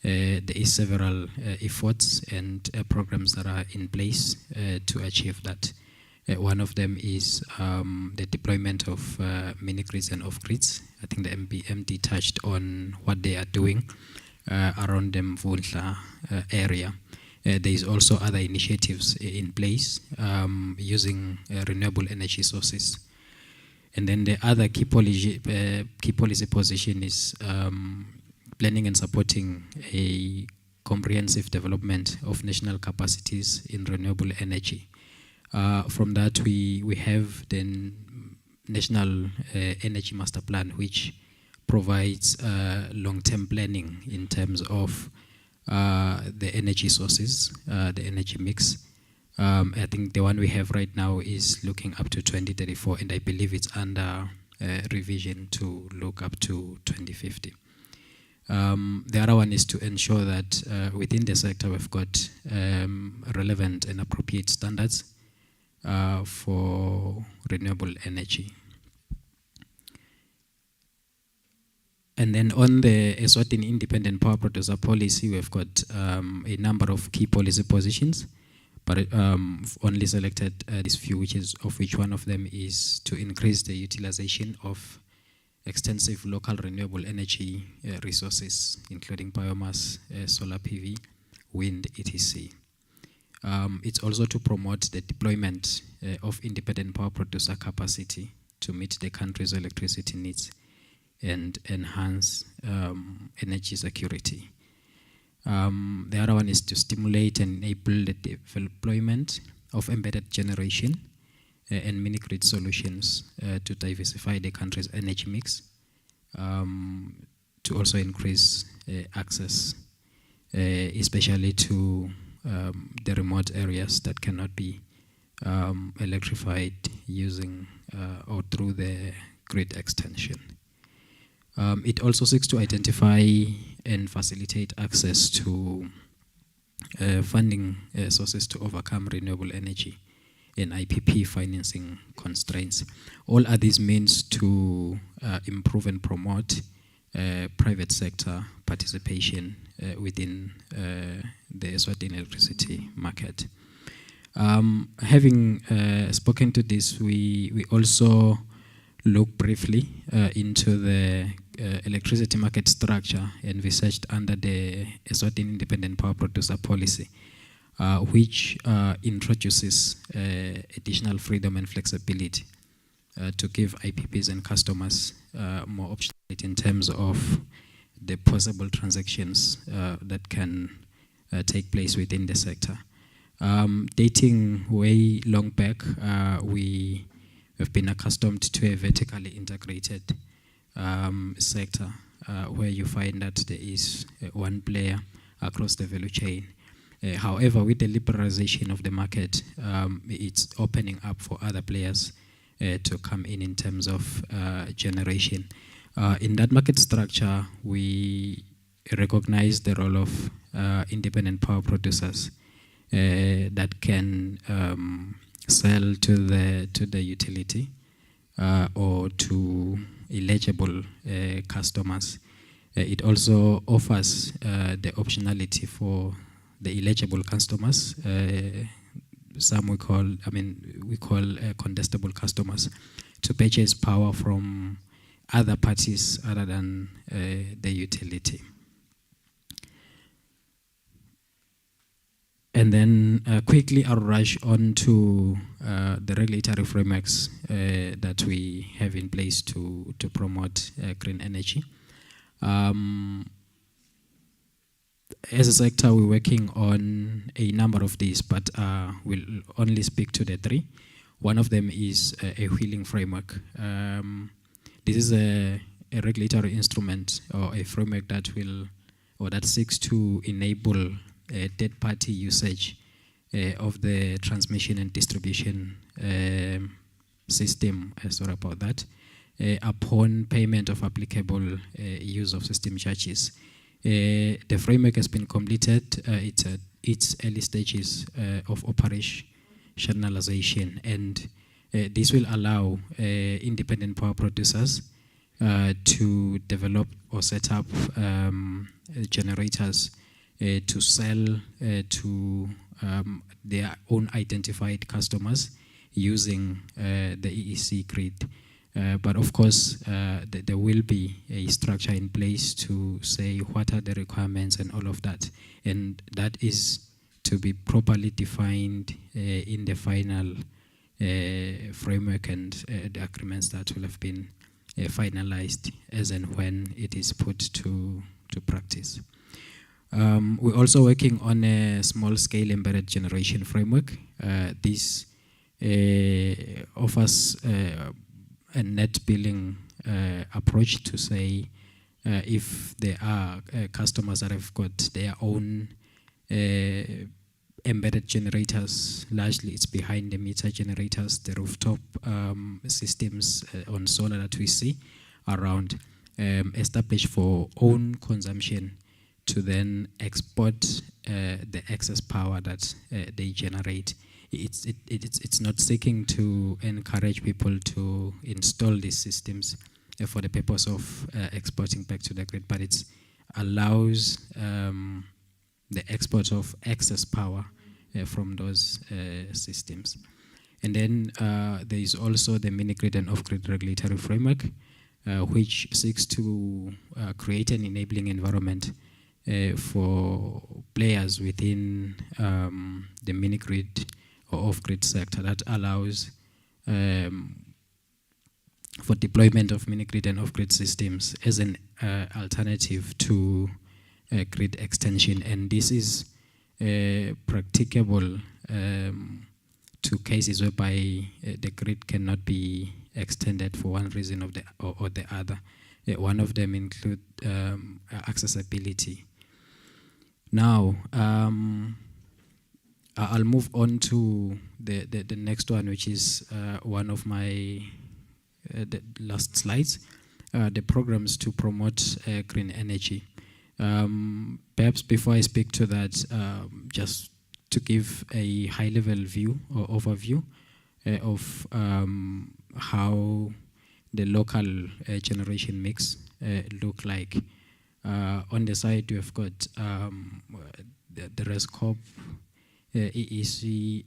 There is several efforts and programs that are in place to achieve that. One of them is the deployment of mini-grids and off-grids. I think the MD touched on what they are doing around the Mvundla area. There is also other initiatives in place using renewable energy sources. And then the other key policy position is planning and supporting a comprehensive development of national capacities in renewable energy. From that, we have the National Energy Master Plan, which provides long-term planning in terms of the energy sources, the energy mix. I think the one we have right now is looking up to 2034, and I believe it's under revision to look up to 2050. The other one is to ensure that within the sector we've got relevant and appropriate standards for renewable energy. And then on the Eswatini Independent Power Producer Policy, we've got a number of key policy positions, but only selected these few, of which one of them is to increase the utilization of extensive local renewable energy resources, including biomass, solar PV, wind, etc. It's also to promote the deployment of independent power producer capacity to meet the country's electricity needs and enhance energy security. The other one is to stimulate and enable the deployment of embedded generation and mini-grid solutions to diversify the country's energy mix, to also increase access, especially to the remote areas that cannot be electrified using or through the grid extension. It also seeks to identify and facilitate access to funding sources to overcome renewable energy and IPP financing constraints. All are these means to improve and promote private sector participation within the Eswatini electricity market. Having spoken to this, we also look briefly into the electricity market structure envisaged under the Eswatini Independent Power Producer Policy, which introduces additional freedom and flexibility to give IPPs and customers more optionality in terms of the possible transactions that can take place within the sector. Dating way long back, we have been accustomed to a vertically integrated sector where you find that there is one player across the value chain. However, with the liberalization of the market, it's opening up for other players to come in terms of generation. In that market structure, we recognize the role of independent power producers that can sell to the utility or to eligible customers. It also offers the optionality for the eligible customers. Some we call contestable customers, to purchase power from other parties other than the utility. And then quickly I'll rush on to the regulatory frameworks that we have in place to promote green energy. As a sector, we're working on a number of these, but we'll only speak to the three. One of them is a wheeling framework. this is a regulatory instrument or a framework that seeks to enable third-party usage of the transmission and distribution system. Sorry about that. Upon payment of applicable use of system charges. The framework has been completed. It's at its early stages of operationalization, and this will allow independent power producers to develop or set up generators to sell to their own identified customers using the EEC grid. But of course, there will be a structure in place to say what are the requirements and all of that. And that is to be properly defined in the final framework and the agreements that will have been finalized as and when it is put to practice. We're also working on a small-scale embedded generation framework. This offers a net billing approach to say if there are customers that have got their own embedded generators, largely it's behind the meter generators, the rooftop systems on solar that we see around, established for own consumption to then export the excess power that they generate. It's not seeking to encourage people to install these systems for the purpose of exporting back to the grid, but it allows the export of excess power from those systems. And then there is also the mini-grid and off-grid regulatory framework, which seeks to create an enabling environment for players within the mini-grid or off-grid sector that allows for deployment of mini-grid and off-grid systems as an alternative to grid extension. And this is practicable to cases whereby the grid cannot be extended for one reason or the other. One of them include accessibility. Now, I'll move on to the next one, which is one of my the last slides, the programs to promote green energy. Perhaps before I speak to that, just to give a high-level view or overview of how the local generation mix look like. On the side, we've got the RESCOP, EEC,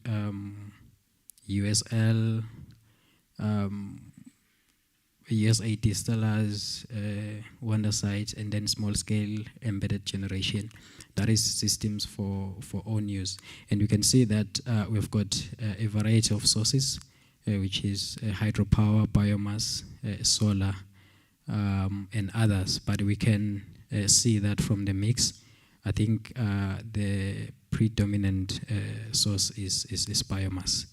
USL, USA distillers, Wonder sites, and then small-scale embedded generation. That is systems for own use. And you can see that we've got a variety of sources, which is hydropower, biomass, solar, and others. But we can see that from the mix, I think the predominant source is biomass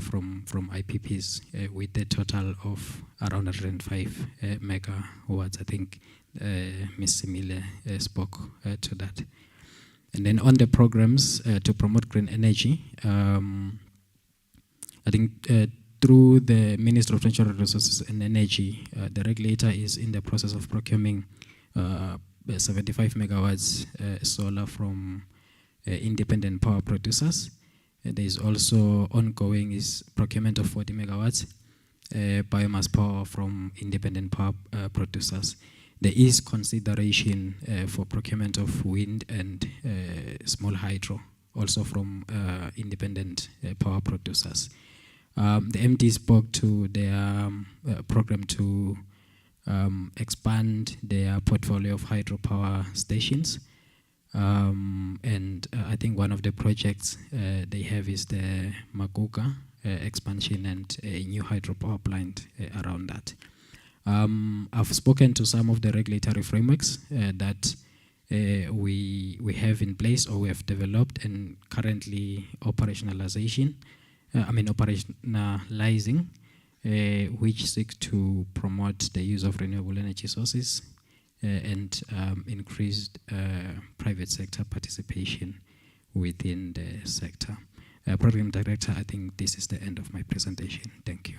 from IPPs with a total of around 105 megawatts. I think Ms. Simile spoke to that. And then on the programs to promote green energy, I think through the Ministry of Natural Resources and Energy, the regulator is in the process of procuring 75 megawatts solar from independent power producers. There is also ongoing is procurement of 40 megawatts biomass power from independent power producers. There is consideration for procurement of wind and small hydro, also from independent power producers. The MD spoke to their program to expand their portfolio of hydropower stations. And I think one of the projects they have is the Maguga expansion and a new hydropower plant around that. I've spoken to some of the regulatory frameworks that we have in place or we have developed and currently operationalizing. which seek to promote the use of renewable energy sources and increased private sector participation within the sector. Program Director, I think this is the end of my presentation. Thank you.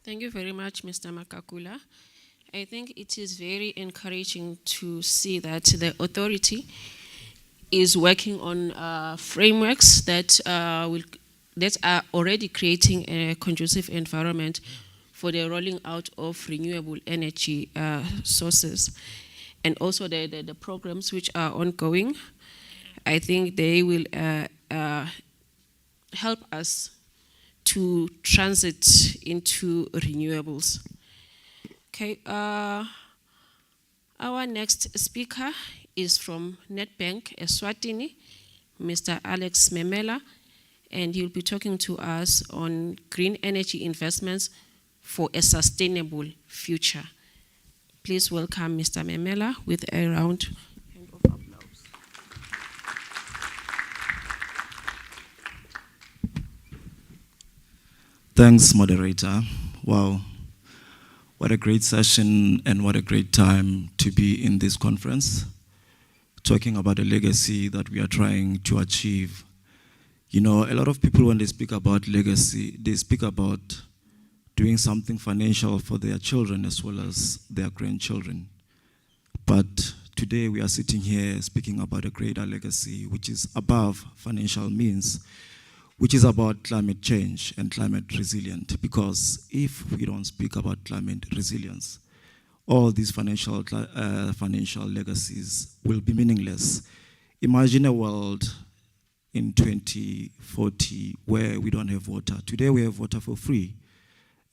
Thank you very much, Mr. Makakula. I think it is very encouraging to see that the authority is working on frameworks that are already creating a conducive environment for the rolling out of renewable energy sources, and also the programs which are ongoing. I think they will help us to transit into renewables. Okay, our next speaker is from Nedbank Eswatini, Mr. Alex Memela, and he'll be talking to us on green energy investments for a sustainable future. Please welcome Mr. Memela with a round of applause. Thanks, moderator. Wow, what a great session and what a great time to be in this conference, talking about a legacy that we are trying to achieve. You know, a lot of people, when they speak about legacy, they speak about doing something financial for their children as well as their grandchildren. But today we are sitting here speaking about a greater legacy, which is above financial means, which is about climate change and climate resilience. Because if we don't speak about climate resilience, all these financial legacies will be meaningless. Imagine a world in 2040 where we don't have water. Today we have water for free,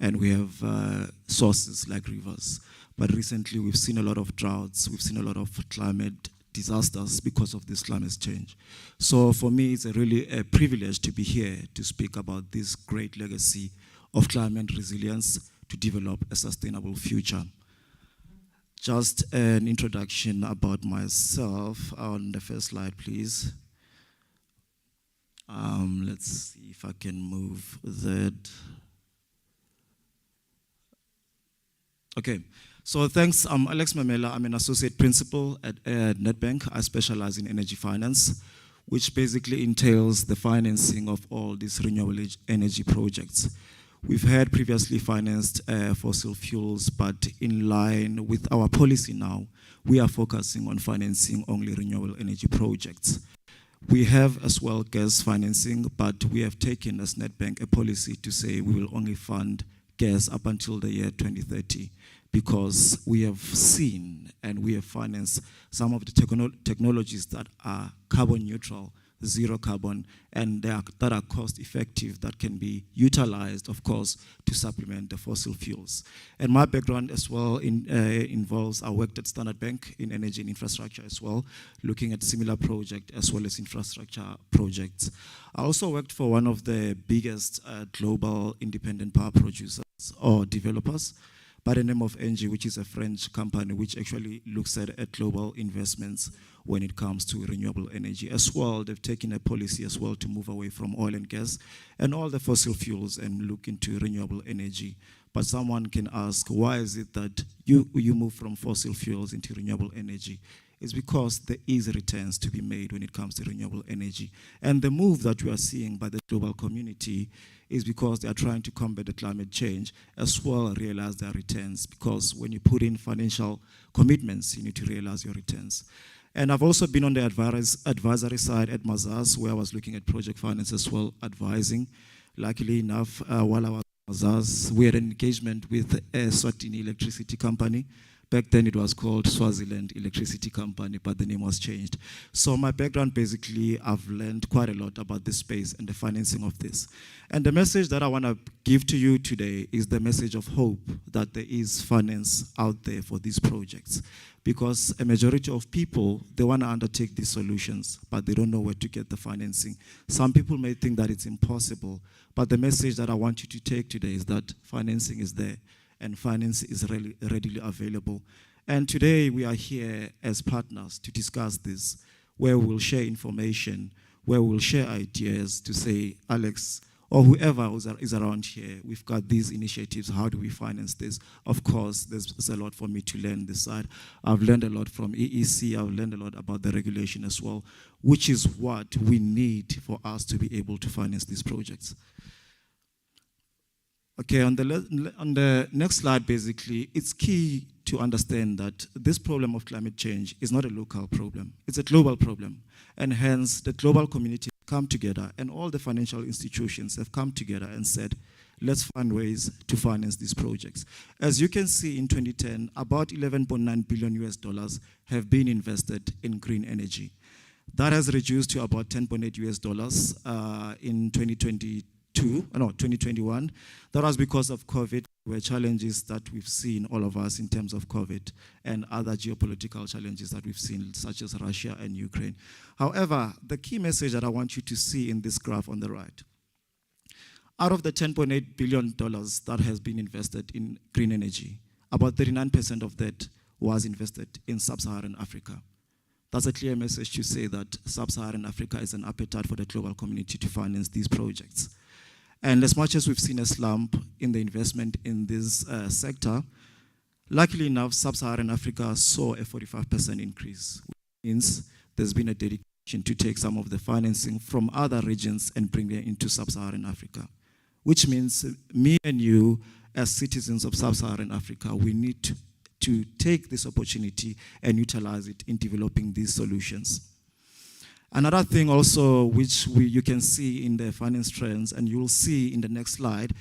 and we have sources like rivers. But recently we've seen a lot of droughts, we've seen a lot of climate disasters because of this climate change. So for me, it's really a privilege to be here to speak about this great legacy of climate resilience to develop a sustainable future. Just an introduction about myself on the first slide, please. Let's see if I can move that. Okay, so thanks. I'm Alex Memela. I'm an associate principal at Nedbank. I specialize in energy finance, which basically entails the financing of all these renewable energy projects. We've had previously financed fossil fuels, but in line with our policy now, we are focusing on financing only renewable energy projects. We have as well gas financing, but we have taken as Nedbank a policy to say we will only fund gas up until the year 2030, because we have seen and we have financed some of the technologies that are carbon neutral, zero carbon, and that are cost effective, that can be utilized, of course, to supplement the fossil fuels. And my background as well involves, I worked at Standard Bank in energy and infrastructure as well, looking at similar projects as well as infrastructure projects. I also worked for one of the biggest global independent power producers or developers by the name of ENGIE, which is a French company which actually looks at global investments when it comes to renewable energy. As well, they've taken a policy as well to move away from oil and gas and all the fossil fuels and look into renewable energy. But someone can ask, why is it that you move from fossil fuels into renewable energy? It's because there is returns to be made when it comes to renewable energy. And the move that we are seeing by the global community is because they are trying to combat the climate change, as well as realize their returns, because when you put in financial commitments, you need to realize your returns. And I've also been on the advisory side at Mazars, where I was looking at project finance as well, advising. Luckily enough, while I was at Mazars, we had an engagement with a Swatini electricity company. Back then it was called Swaziland Electricity Company, but the name was changed. So my background, basically, I've learned quite a lot about this space and the financing of this. And the message that I want to give to you today is the message of hope, that there is finance out there for these projects. Because a majority of people, they want to undertake these solutions, but they don't know where to get the financing. Some people may think that it's impossible, but the message that I want you to take today is that financing is there, and finance is readily available. And today we are here as partners to discuss this. where we'll share information, where we'll share ideas to say, Alex, or whoever is around here, we've got these initiatives, how do we finance this? Of course, there's a lot for me to learn this side. I've learned a lot from EEC, I've learned a lot about the regulation as well, which is what we need for us to be able to finance these projects. Okay, on the next slide, basically, it's key to understand that this problem of climate change is not a local problem. It's a global problem. And hence, the global community come together, and all the financial institutions have come together and said, let's find ways to finance these projects. As you can see in 2010, about 11.9 billion US dollars have been invested in green energy. That has reduced to about 10.8 US dollars in 2021. That was because of COVID, were challenges that we've seen, all of us, in terms of COVID and other geopolitical challenges that we've seen, such as Russia and Ukraine. However, the key message that I want you to see in this graph on the right, out of the $10.8 billion that has been invested in green energy, about 39% of that was invested in sub-Saharan Africa. That's a clear message to say that sub-Saharan Africa is an appetite for the global community to finance these projects. And as much as we've seen a slump in the investment in this sector, luckily enough, sub-Saharan Africa saw a 45% increase, which means there's been a dedication to take some of the financing from other regions and bring it into sub-Saharan Africa, which means me and you, as citizens of sub-Saharan Africa, we need to take this opportunity and utilize it in developing these solutions. Another thing also, which you can see in the finance trends, and you'll see in the next slide,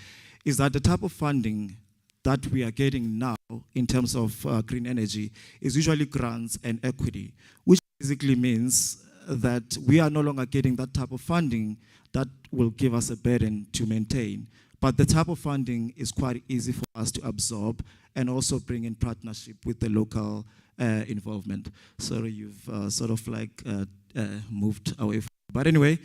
is that the type of funding that we are getting now in terms of green energy is usually grants and equity, which basically means that we are no longer getting that type of funding that will give us a burden to maintain. But the type of funding is quite easy for us to absorb and also bring in partnership with the local involvement. Sorry, you've sort of like moved away from. But anyway,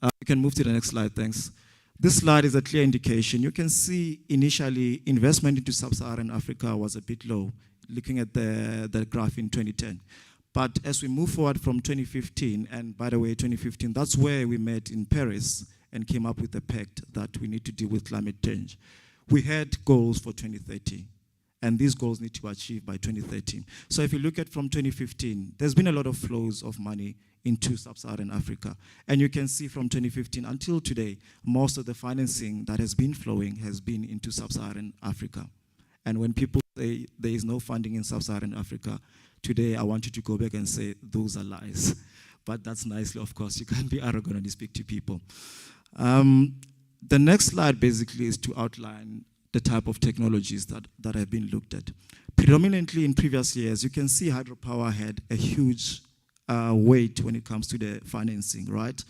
we can move to the next slide, thanks. This slide is a clear indication. You can see initially investment into sub-Saharan Africa was a bit low, looking at the graph in 2010. But as we move forward from 2015, and by the way, 2015, that's where we met in Paris and came up with a pact that we need to deal with climate change. We had goals for 2030. And these goals need to be achieved by 2030. So if you look at from 2015, there's been a lot of flows of money into sub-Saharan Africa. And you can see from 2015 until today, most of the financing that has been flowing has been into sub-Saharan Africa. And when people say there is no funding in sub-Saharan Africa, today I want you to go back and say, those are lies. But that's nicely, of course. You can't be arrogant and speak to people. The next slide basically is to outline the type of technologies that have been looked at. Predominantly in previous years, you can see hydropower had a huge weight when it comes to the financing, right?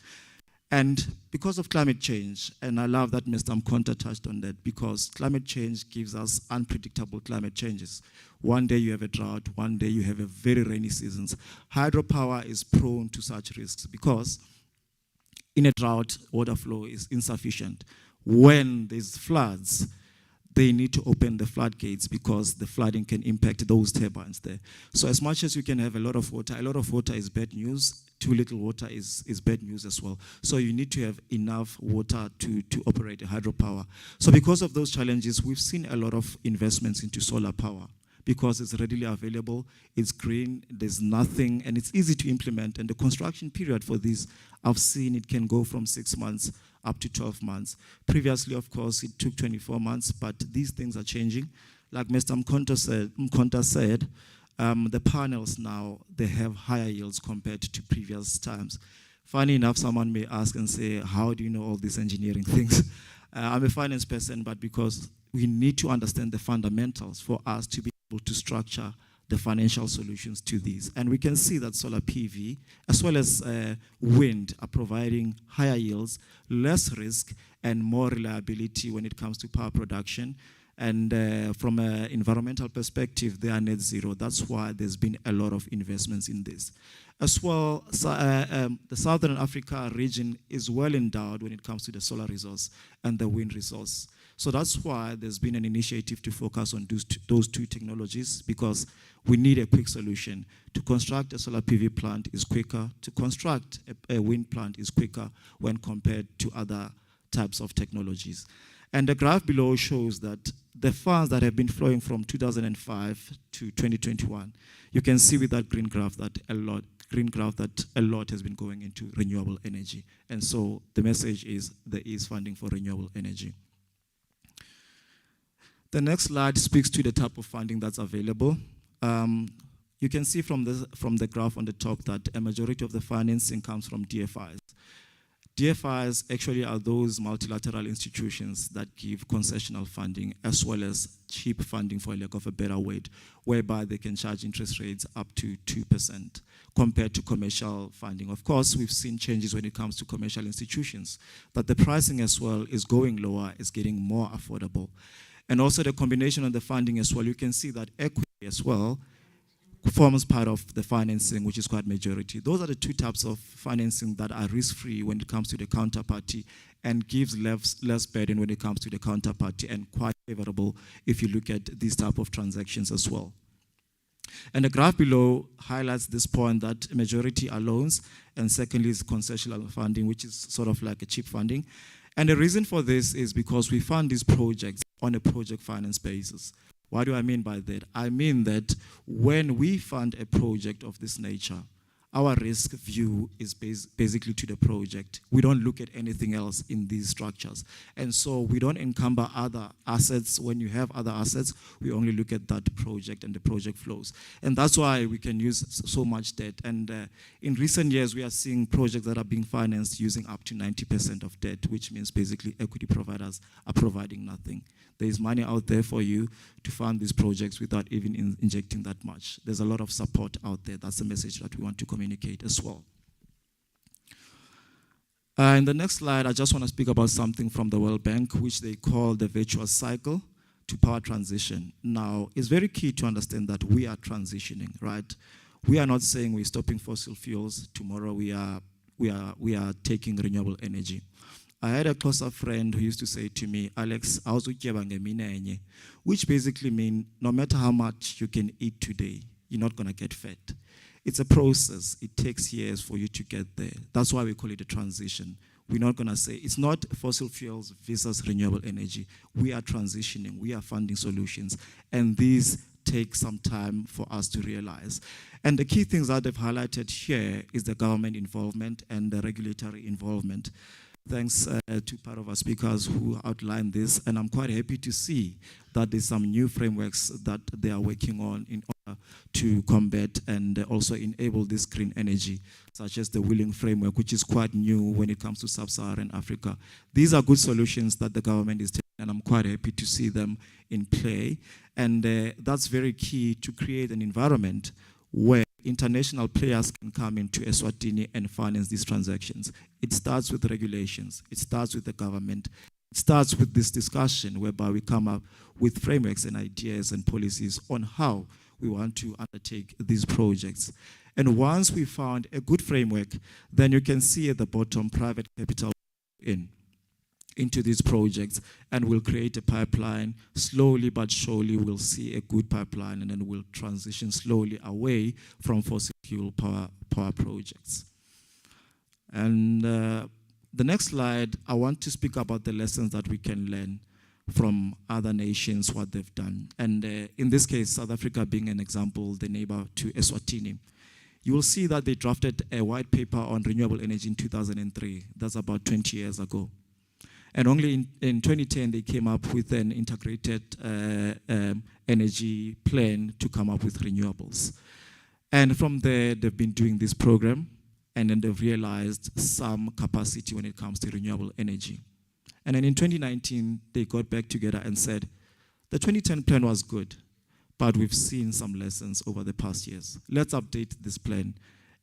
And because of climate change, and I love that Mr. Mkonta touched on that, because climate change gives us unpredictable climate changes. One day you have a drought, one day you have a very rainy seasons. Hydropower is prone to such risks because in a drought, water flow is insufficient. When there's floods, they need to open the floodgates because the flooding can impact those turbines there. So as much as you can have a lot of water is bad news. Too little water is bad news as well. So you need to have enough water to operate a hydropower. So because of those challenges, we've seen a lot of investments into solar power because it's readily available, it's green, there's nothing, and it's easy to implement. And the construction period for this, I've seen it can go from 6 months up to 12 months. Previously, of course, it took 24 months, but these things are changing. Like Mr. Mkonta said, the panels now, they have higher yields compared to previous times. Funny enough, someone may ask and say, how do you know all these engineering things? I'm a finance person, but because we need to understand the fundamentals for us to be able to structure the financial solutions to these. And we can see that solar PV, as well as wind, are providing higher yields, less risk, and more reliability when it comes to power production. And from an environmental perspective, they are net zero. That's why there's been a lot of investments in this. As well, the Southern Africa region is well endowed when it comes to the solar resource and the wind resource. So that's why there's been an initiative to focus on those two technologies, because we need a quick solution. To construct a solar PV plant is quicker. To construct a wind plant is quicker when compared to other types of technologies. And the graph below shows that the funds that have been flowing from 2005 to 2021, you can see with that green graph that a lot has been going into renewable energy. And so the message is there is funding for renewable energy. The next slide speaks to the type of funding that's available. You can see from the graph on the top that a majority of the financing comes from DFIs. DFIs actually are those multilateral institutions that give concessional funding as well as cheap funding, for lack of a better word, whereby they can charge interest rates up to 2% compared to commercial funding. Of course, we've seen changes when it comes to commercial institutions, but the pricing as well is going lower, is getting more affordable. And also the combination of the funding as well, you can see that equity as well forms part of the financing, which is quite majority. Those are the two types of financing that are risk-free when it comes to the counterparty and gives less burden when it comes to the counterparty, and quite favorable if you look at these type of transactions as well. And the graph below highlights this point that majority are loans, and secondly is concessional funding, which is sort of like a cheap funding. And the reason for this is because we fund these projects on a project finance basis. What do I mean by that? I mean that when we fund a project of this nature, our risk view is basically to the project. We don't look at anything else in these structures. And so we don't encumber other assets. When you have other assets, we only look at that project and the project flows. And that's why we can use so much debt. And in recent years, we are seeing projects that are being financed using up to 90% of debt, which means basically equity providers are providing nothing. There is money out there for you to fund these projects without even injecting that much. There's a lot of support out there. That's the message that we want to communicate as well. In the next slide, I just want to speak about something from the World Bank, which they call the virtuous cycle to power transition. Now, it's very key to understand that we are transitioning, right? We are not saying we're stopping fossil fuels. Tomorrow we are taking renewable energy. I had a closer friend who used to say to me, Alex, which basically means no matter how much you can eat today, you're not going to get fat. It's a process. It takes years for you to get there. That's why we call it a transition. We're not going to say, it's not fossil fuels versus renewable energy. We are transitioning. We are finding solutions. And these take some time for us to realize. And the key things that they've highlighted here is the government involvement and the regulatory involvement. Thanks to part of our speakers who outlined this, and I'm quite happy to see that there's some new frameworks that they are working on in order to combat and also enable this green energy, such as the Wheeling framework, which is quite new when it comes to sub-Saharan Africa. These are good solutions that the government is taking, and I'm quite happy to see them in play. And that's very key to create an environment where international players can come into Eswatini and finance these transactions. It starts with regulations. It starts with the government. It starts with this discussion whereby we come up with frameworks and ideas and policies on how we want to undertake these projects. And once we found a good framework, then you can see at the bottom private capital into these projects, and we'll create a pipeline. Slowly but surely we'll see a good pipeline, and then we'll transition slowly away from fossil fuel power projects. And the next slide, I want to speak about the lessons that we can learn from other nations, what they've done. And in this case, South Africa being an example, the neighbor to Eswatini. You will see that they drafted a white paper on renewable energy in 2003. That's about 20 years ago. And only in 2010, they came up with an integrated energy plan to come up with renewables. And from there, they've been doing this program, and then they've realized some capacity when it comes to renewable energy. And then in 2019, they got back together and said, the 2010 plan was good, but we've seen some lessons over the past years. Let's update this plan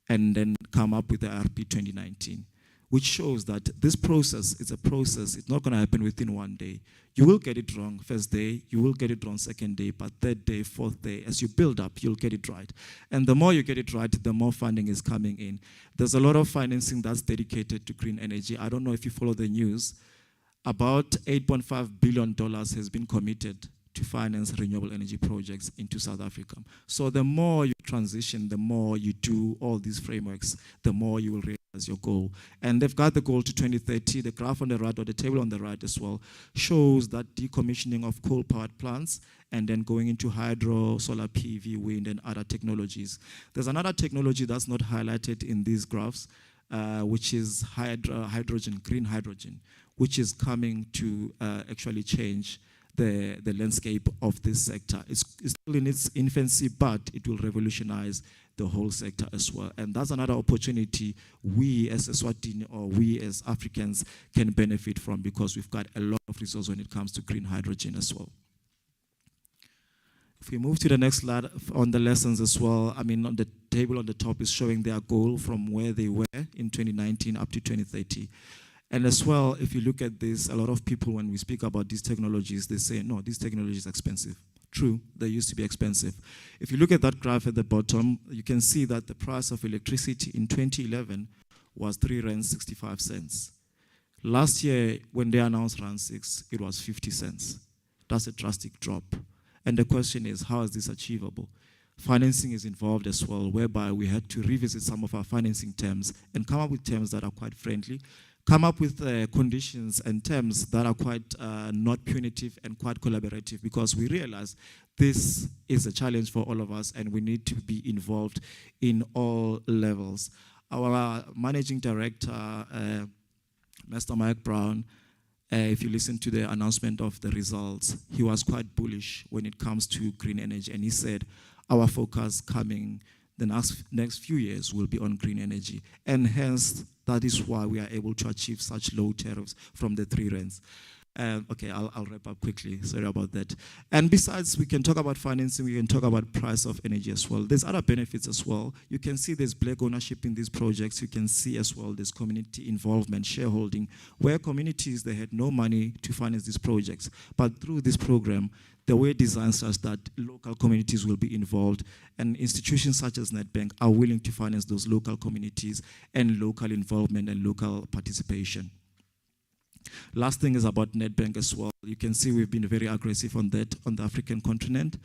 and then come up with the RP 2019. Which shows that this process is a process. It's not going to happen within one day. You will get it wrong first day, you will get it wrong second day, but third day, fourth day, as you build up, you'll get it right. And the more you get it right, the more funding is coming in. There's a lot of financing that's dedicated to green energy. I don't know if you follow the news. about $8.5 billion has been committed to finance renewable energy projects into South Africa. So the more you transition, the more you do all these frameworks, the more you will realize your goal. And they've got the goal to 2030. The graph on the right, or the table on the right as well, shows that decommissioning of coal-powered plants and then going into hydro, solar PV, wind, and other technologies. There's another technology that's not highlighted in these graphs, which is hydrogen, green hydrogen, which is coming to actually change the landscape of this sector. It's still in its infancy, but it will revolutionize the whole sector as well. And that's another opportunity we as Eswatini, or we as Africans, can benefit from, because we've got a lot of resources when it comes to green hydrogen as well. If we move to the next slide on the lessons as well, I mean, on the table on the top is showing their goal from where they were in 2019 up to 2030. And as well, if you look at this, a lot of people, when we speak about these technologies, they say, no, this technology is expensive. True, they used to be expensive. If you look at that graph at the bottom, you can see that the price of electricity in 2011 was 3 rand 65 cents. Last year, when they announced Rand 6, it was 50 cents. That's a drastic drop. And the question is, how is this achievable? Financing is involved as well, whereby we had to revisit some of our financing terms and come up with terms that are quite friendly, come up with conditions and terms that are quite not punitive and quite collaborative, because we realize this is a challenge for all of us and we need to be involved in all levels. Our managing director, Mr. Mike Brown, if you listen to the announcement of the results, he was quite bullish when it comes to green energy, and he said our focus coming the next few years will be on green energy, and hence that is why we are able to achieve such low tariffs from the 3 rands. Okay, I'll wrap up quickly. Sorry about that. And besides, we can talk about financing, we can talk about price of energy as well. There's other benefits as well. You can see there's black ownership in these projects. You can see as well there's community involvement, shareholding, where communities, they had no money to finance these projects. But through this program, the way designed such that local communities will be involved, and institutions such as Nedbank are willing to finance those local communities and local involvement and local participation. Last thing is about Nedbank as well. You can see we've been very aggressive on that on the African continent,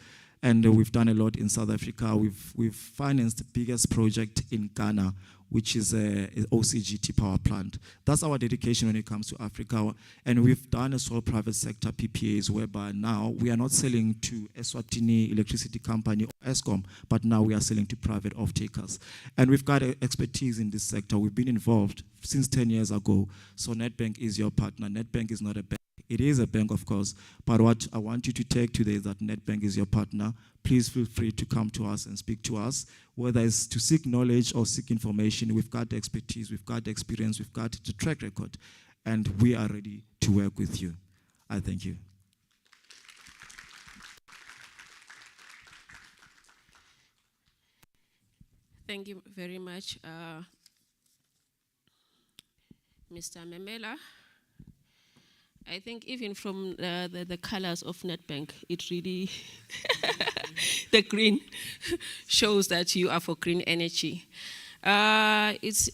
and we've done a lot in South Africa. We've financed the biggest project in Ghana, which is a OCGT power plant. That's our dedication when it comes to Africa. And we've done as well private sector PPAs, whereby now we are not selling to Eswatini Electricity Company or Eskom, but now we are selling to private off-takers. And we've got expertise in this sector. We've been involved since 10 years ago. So Nedbank is your partner. Nedbank is not a bank. It is a bank, of course, but what I want you to take today is that Nedbank is your partner. Please feel free to come to us and speak to us, whether it's to seek knowledge or seek information. We've got the expertise, we've got the experience, we've got the track record, and we are ready to work with you. I thank you. Thank you very much, Mr. Memela. I think even from the colors of Nedbank, it really, the green shows that you are for green energy. It's,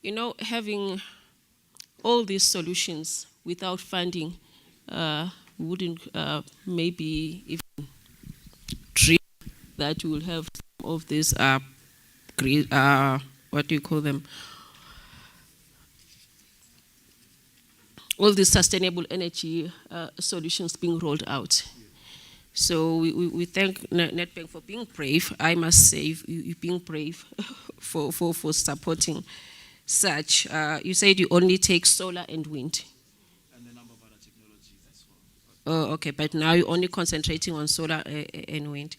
you know, having all these solutions without funding wouldn't maybe even dream that you will have some of these green, what do you call them? All these sustainable energy solutions being rolled out. So we thank Nedbank for being brave. I must say, you being brave for supporting such. You said you only take solar and wind. And a number of other technologies as well. Oh, okay, but now you're only concentrating on solar and wind.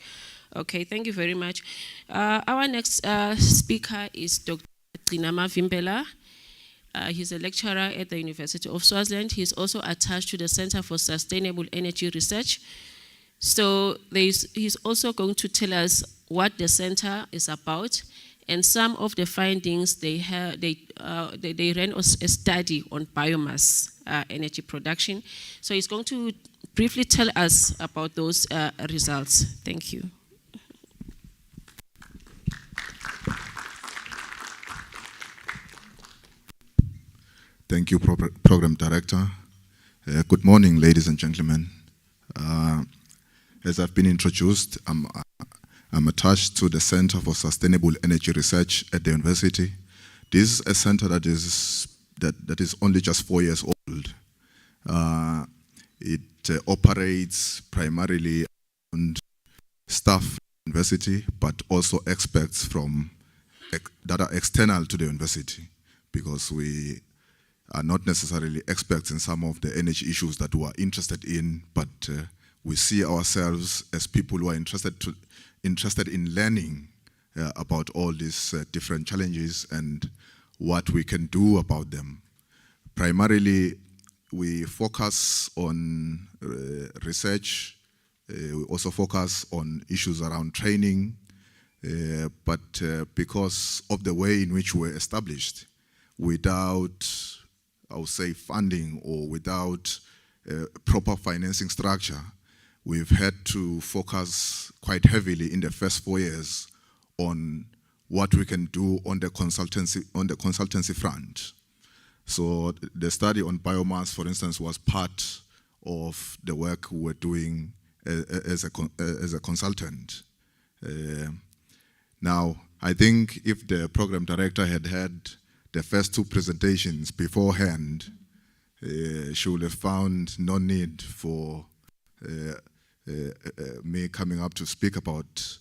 Okay, thank you very much. Our next speaker is Dr. Trinama Vimbela. He's a lecturer at the University of Swaziland. He's also attached to the Center for Sustainable Energy Research. So he's also going to tell us what the center is about and some of the findings they ran a study on biomass energy production. So he's going to briefly tell us about those results. Thank you. Thank you, Program Director. Good morning, ladies and gentlemen. As I've been introduced, I'm attached to the Center for Sustainable Energy Research at the university. This is a center that is only just 4 years old. It operates primarily on staff at the university, but also experts that are external to the university, because we are not necessarily experts in some of the energy issues that we are interested in, but we see ourselves as people who are interested in learning about all these different challenges and what we can do about them. Primarily, we focus on research. We also focus on issues around training, but because of the way in which we're established, without, I would say, funding or without proper financing structure, we've had to focus quite heavily in the first 4 years on what we can do on the consultancy front. So the study on biomass, for instance, was part of the work we were doing as a consultant. Now, I think if the program director had the first 2 presentations beforehand, she would have found no need for me coming up to speak about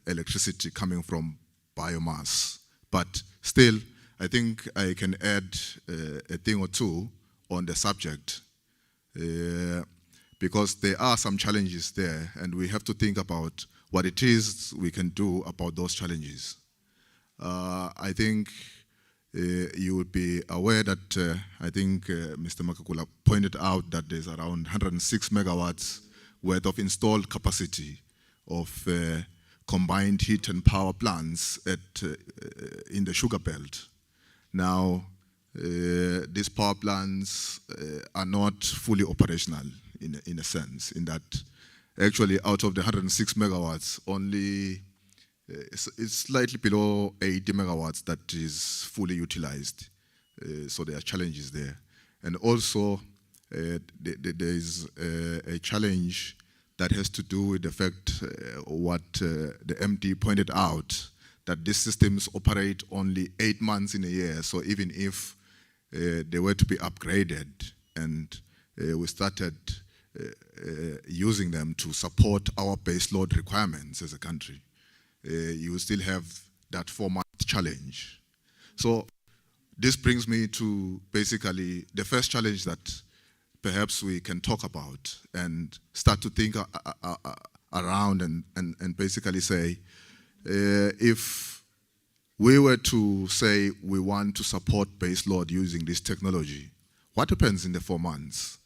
electricity coming from biomass. But still, I think I can add a thing or two on the subject, because there are some challenges there, and we have to think about what it is we can do about those challenges. I think you would be aware that I think Mr. Makakula pointed out that there's around 106 megawatts worth of installed capacity of combined heat and power plants in the sugar belt. Now, these power plants are not fully operational in a sense, in that actually out of the 106 megawatts, only it's slightly below 80 megawatts that is fully utilized. So there are challenges there. And also, there is a challenge that has to do with the fact what the MD pointed out, that these systems operate only 8 months in a year. So even if they were to be upgraded and we started using them to support our base load requirements as a country, you still have that 4-month challenge. So this brings me to basically the first challenge that perhaps we can talk about and start to think around and basically say, if we were to say we want to support base load using this technology, what happens in the 4 months?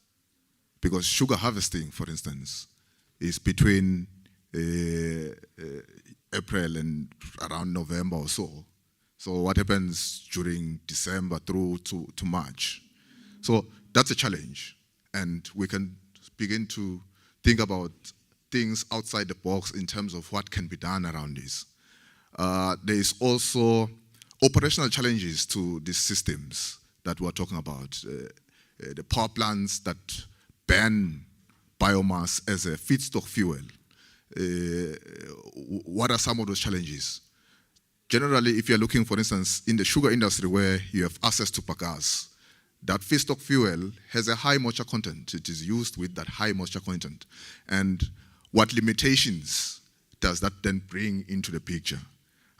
Because sugar harvesting, for instance, is between April and around November or so. So what happens during December through to March? So that's a challenge. And we can begin to think about things outside the box in terms of what can be done around this. There is also operational challenges to these systems that we're talking about. The power plants that ban biomass as a feedstock fuel. What are some of those challenges? Generally, if you're looking, for instance, in the sugar industry where you have access to bagasse, that feedstock fuel has a high moisture content. It is used with that high moisture content. And what limitations does that then bring into the picture?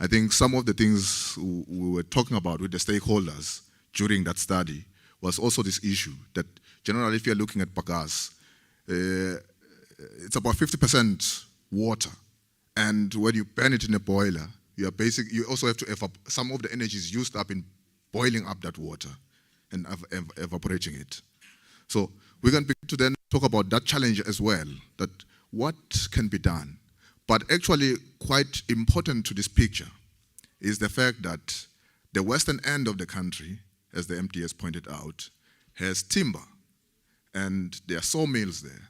I think some of the things we were talking about with the stakeholders during that study was also this issue that generally if you're looking at bagasse, it's about 50% water. And when you burn it in a boiler, you also have to some of the energy is used up in boiling up that water and evaporating it. So we're going to begin to then talk about that challenge as well, that what can be done. But actually quite important to this picture is the fact that the western end of the country, as the MD has pointed out, has timber. And there are sawmills there,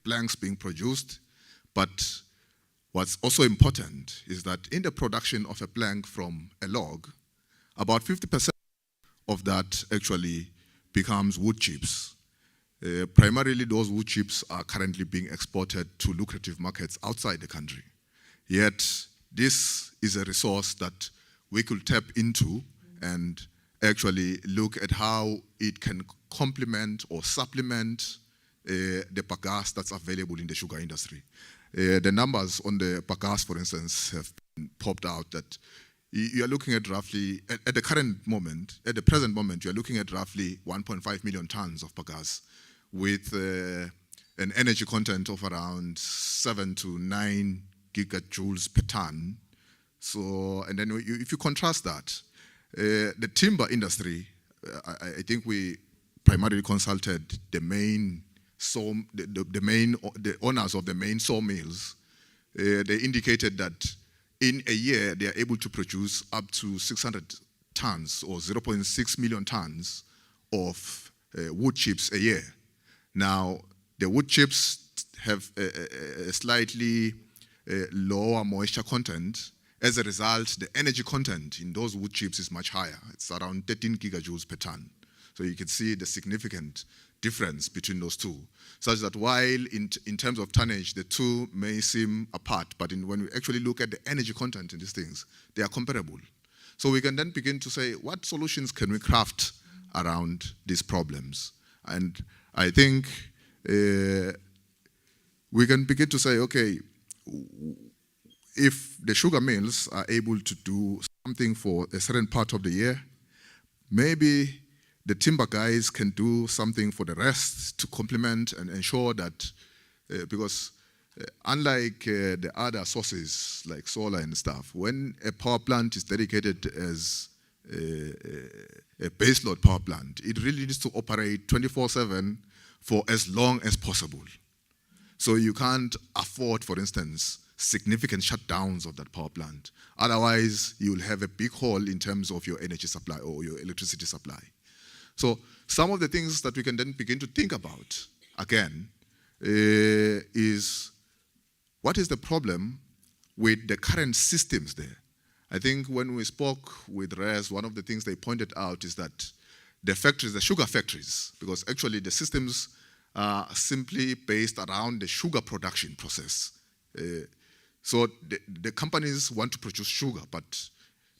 planks being produced. But what's also important is that in the production of a plank from a log, about 50% of that actually becomes wood chips. Primarily, those wood chips are currently being exported to lucrative markets outside the country. Yet, this is a resource that we could tap into and actually look at how it can complement or supplement the bagasse that's available in the sugar industry. The numbers on the bagasse, for instance, have been popped out that you are looking at roughly, at the present moment, you are looking at roughly 1.5 million tons of bagasse with an energy content of around 7 to 9 gigajoules per ton. So, and then if you contrast that, the timber industry, I think we primarily consulted the owners of the main sawmills. They indicated that in a year they are able to produce up to 600 tons or 0.6 million tons of wood chips a year. Now, the wood chips have a slightly lower moisture content. As a result, the energy content in those wood chips is much higher. It's around 13 gigajoules per ton. So you can see the significant difference between those two, such that while in terms of tonnage, the two may seem apart, but when we actually look at the energy content in these things, they are comparable. So we can then begin to say, what solutions can we craft around these problems? And I think we can begin to say, okay, if the sugar mills are able to do something for a certain part of the year, maybe the timber guys can do something for the rest to complement and ensure that, because unlike the other sources like solar and stuff, when a power plant is dedicated as a baseload power plant, it really needs to operate 24/7 for as long as possible. So you can't afford, for instance, significant shutdowns of that power plant. Otherwise, you'll have a big hole in terms of your energy supply or your electricity supply. So some of the things that we can then begin to think about, again, is what is the problem with the current systems there? I think when we spoke with RES, one of the things they pointed out is that the factories, the sugar factories, because actually the systems are simply based around the sugar production process. So the companies want to produce sugar, but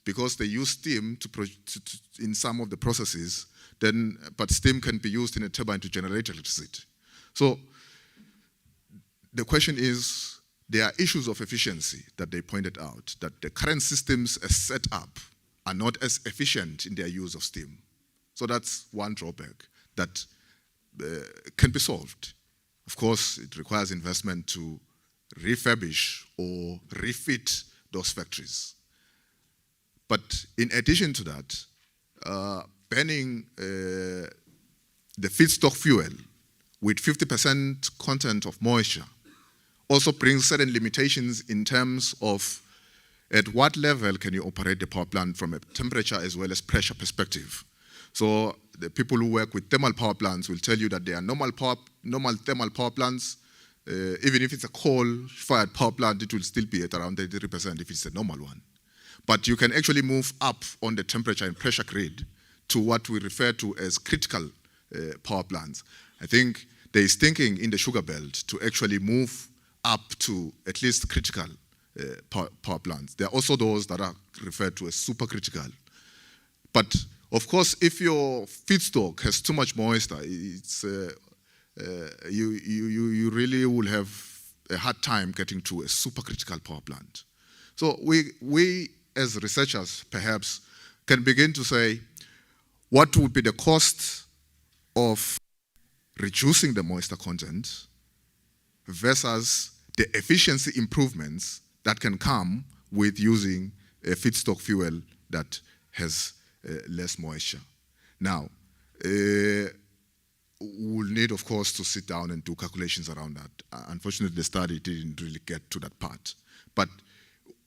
because they use steam in some of the processes, but steam can be used in a turbine to generate electricity. So the question is, there are issues of efficiency that they pointed out, that the current systems as set up are not as efficient in their use of steam. So that's one drawback that can be solved. Of course, it requires investment to refurbish or refit those factories. But in addition to that, banning the feedstock fuel with 50% content of moisture also brings certain limitations in terms of at what level can you operate the power plant from a temperature as well as pressure perspective. So the people who work with thermal power plants will tell you that there are normal thermal power plants. Even if it's a coal-fired power plant, it will still be at around 33% if it's a normal one. But you can actually move up on the temperature and pressure grid to what we refer to as critical power plants. I think there is thinking in the sugar belt to actually move up to at least critical power plants. There are also those that are referred to as supercritical. But of course, if your feedstock has too much moisture, it's you really will have a hard time getting to a supercritical power plant. So we as researchers perhaps can begin to say, what would be the cost of reducing the moisture content versus the efficiency improvements that can come with using a feedstock fuel that has less moisture. Now, we'll need, of course, to sit down and do calculations around that. Unfortunately, the study didn't really get to that part. But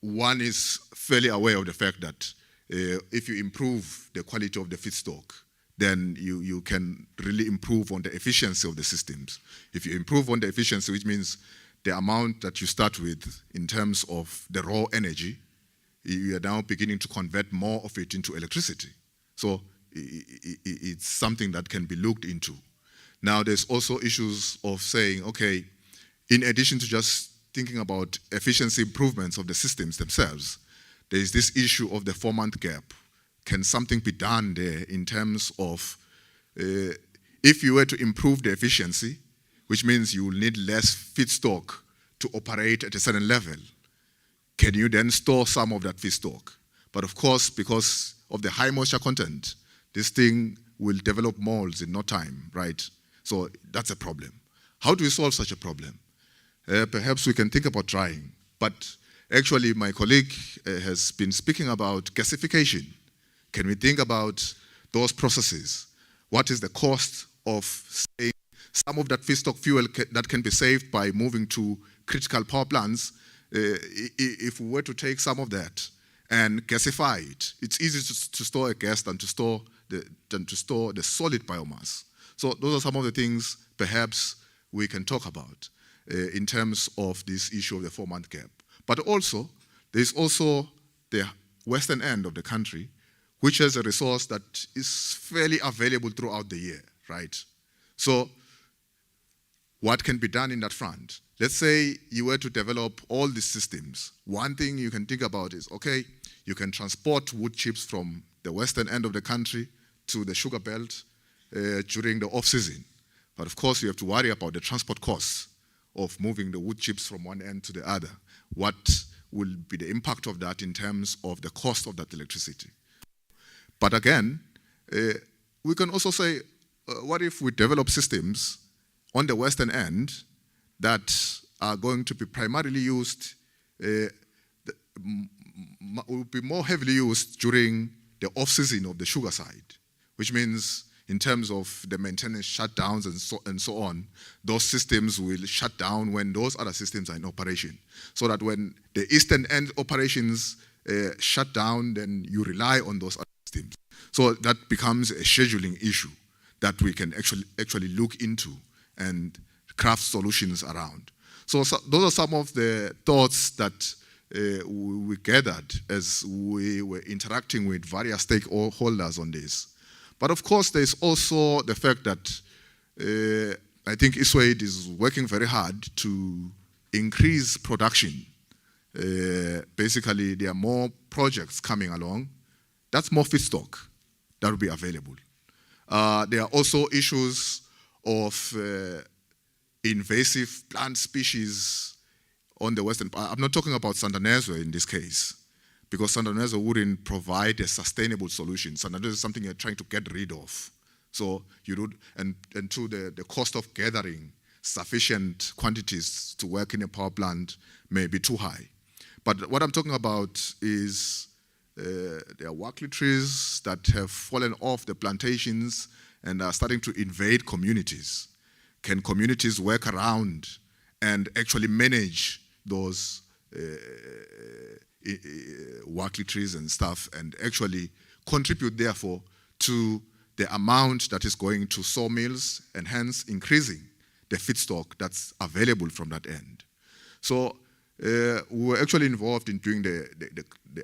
one is fairly aware of the fact that if you improve the quality of the feedstock, then you can really improve on the efficiency of the systems. If you improve on the efficiency, which means the amount that you start with in terms of the raw energy, you are now beginning to convert more of it into electricity. So it's something that can be looked into. Now, there's also issues of saying, okay, in addition to just thinking about efficiency improvements of the systems themselves, there is this issue of the 4-month gap. Can something be done there in terms of, if you were to improve the efficiency, which means you will need less feedstock to operate at a certain level, can you then store some of that feedstock? But of course, because of the high moisture content, this thing will develop molds in no time, right? So that's a problem. How do we solve such a problem? Perhaps we can think about drying, but actually my colleague has been speaking about gasification. Can we think about those processes? What is the cost of saying some of that feedstock fuel that can be saved by moving to critical power plants? If we were to take some of that and gasify it, it's easier to store a gas than to store the solid biomass. So those are some of the things perhaps we can talk about in terms of this issue of the 4-month gap. But also, there's also the western end of the country, which has a resource that is fairly available throughout the year, right? So what can be done in that front? Let's say you were to develop all these systems. One thing you can think about is, okay, you can transport wood chips from the western end of the country to the sugar belt during the off-season. But of course, you have to worry about the transport costs of moving the wood chips from one end to the other. What will be the impact of that in terms of the cost of that electricity? But again, we can also say, what if we develop systems on the western end that are going to be primarily used, will be more heavily used during the off-season of the sugar side, which means in terms of the maintenance shutdowns and so on, those systems will shut down when those other systems are in operation. So that when the eastern end operations shut down, then you rely on those other systems. So that becomes a scheduling issue that we can actually look into and craft solutions around. So those are some of the thoughts that we gathered as we were interacting with various stakeholders on this. But of course, there's also the fact that I think ISWADE is working very hard to increase production. Basically, there are more projects coming along. That's more feedstock that will be available. There are also issues of invasive plant species on the western part. I'm not talking about Sandanezo in this case, because Sandanezo wouldn't provide a sustainable solution. Sandanezo is something you're trying to get rid of. So you do, and to the cost of gathering sufficient quantities to work in a power plant may be too high. But what I'm talking about is there are Wakli trees that have fallen off the plantations and are starting to invade communities. Can communities work around and actually manage those Wakli trees and stuff and actually contribute, therefore, to the amount that is going to sawmills and hence increasing the feedstock that's available from that end? So we were actually involved in doing the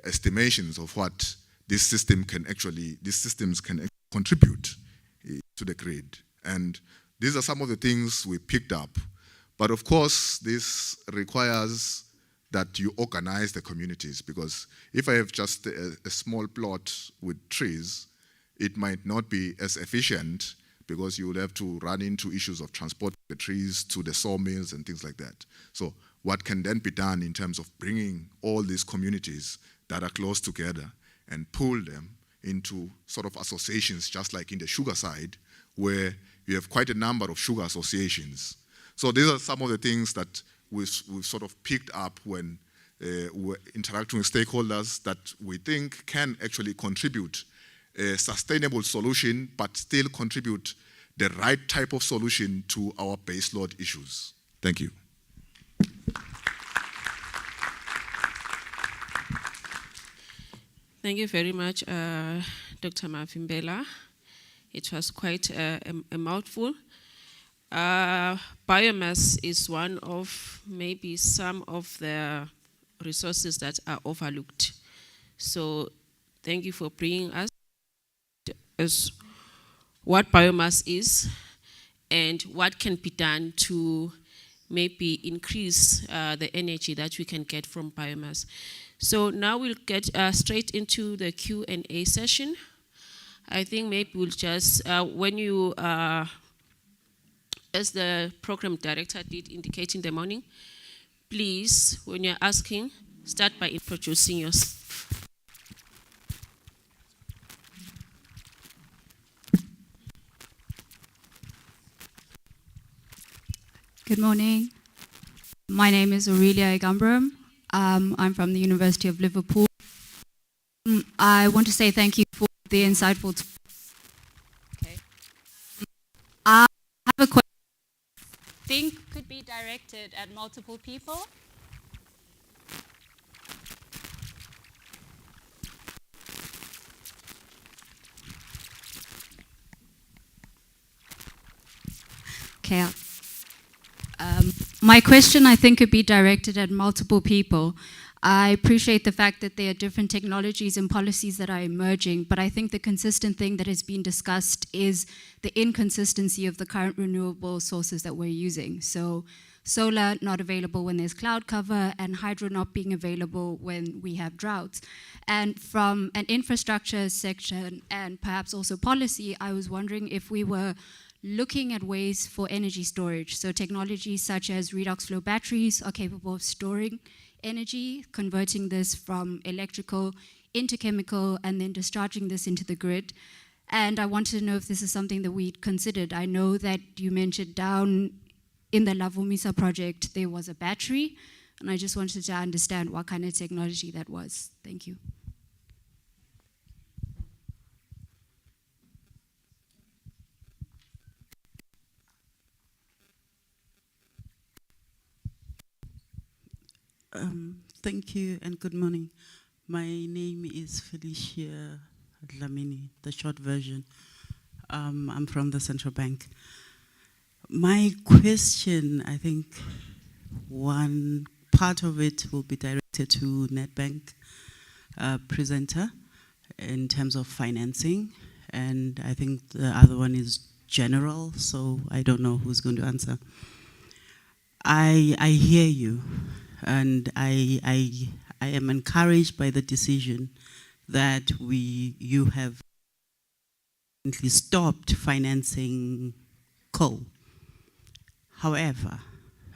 estimations of what these systems can actually contribute to the grid. And these are some of the things we picked up. But of course, this requires that you organize the communities, because if I have just a small plot with trees, it might not be as efficient because you will have to run into issues of transporting the trees to the sawmills and things like that. So what can then be done in terms of bringing all these communities that are close together and pull them into sort of associations, just like in the sugar side, where you have quite a number of sugar associations. So these are some of the things that we've sort of picked up when we're interacting with stakeholders that we think can actually contribute a sustainable solution, but still contribute the right type of solution to our baseload issues. Thank you. Thank you very much, Dr. Mavimbela. It was quite a mouthful. Biomass is one of maybe some of the resources that are overlooked. So thank you for bringing us as what biomass is and what can be done to maybe increase the energy that we can get from biomass. So now we'll get straight into the Q&A session. I think maybe we'll just, when you, as the program director did indicate in the morning, please, when you're asking, start by introducing yourself. Good morning. My name is Aurelia Egambram. I'm from the University of Liverpool. I want to say thank you for the insightful talk. Okay. I have a question I think could be directed at multiple people. Okay. My question, I think, could be directed at multiple people. I appreciate the fact that there are different technologies and policies that are emerging, but I think the consistent thing that has been discussed is the inconsistency of the current renewable sources that we're using. So solar not available when there's cloud cover, and hydro not being available when we have droughts. And from an infrastructure section and perhaps also policy, I was wondering if we were looking at ways for energy storage. So technologies such as redox flow batteries are capable of storing energy, converting this from electrical into chemical, and then discharging this into the grid. And I wanted to know if this is something that we'd considered. I know that you mentioned down in the Lavumisa project, there was a battery, and I just wanted to understand what kind of technology that was. Thank you. Thank you and good morning. My name is Felicia Dlamini, the short version. I'm from the Central Bank. My question, I think one part of it will be directed to Nedbank presenter in terms of financing, and I think the other one is general, so I don't know who's going to answer. I hear you. And I am encouraged by the decision that you have stopped financing coal. However,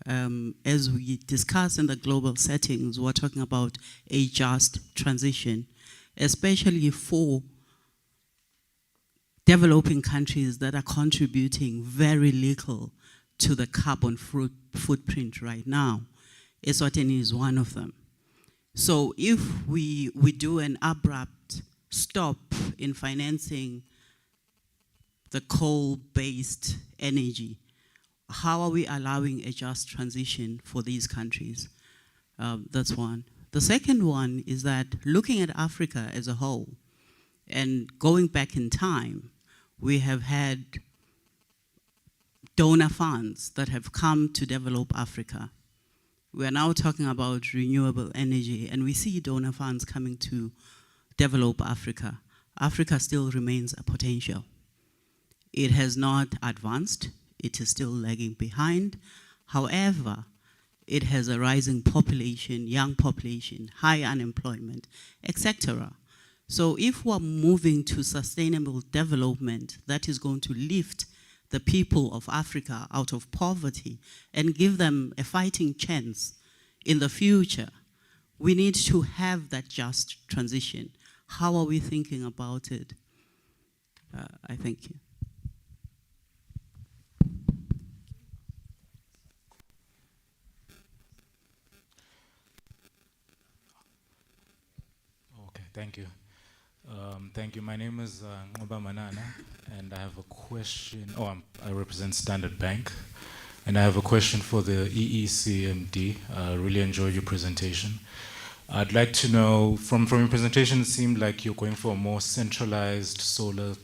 as we discuss in the global settings, we're talking about a just transition, especially for developing countries that are contributing very little to the carbon footprint right now. Eswatini is one of them. So if we do an abrupt stop in financing the coal-based energy, how are we allowing a just transition for these countries? That's one. The second one is that looking at Africa as a whole and going back in time, we have had donor funds that have come to develop Africa. We are now talking about renewable energy, and we see donor funds coming to develop Africa. Africa still remains a potential. It has not advanced. It is still lagging behind. However, it has a rising population, young population, high unemployment, etc. So if we're moving to sustainable development that is going to lift the people of Africa out of poverty and give them a fighting chance in the future, we need to have that just transition. How are we thinking about it? I thank you. Okay, thank you. Thank you. My name is Ngoba Manana, and I have a question. I represent Standard Bank, and I have a question for the EECMD. I really enjoyed your presentation. I'd like to know, from your presentation, it seemed like you're going for a more centralized solar,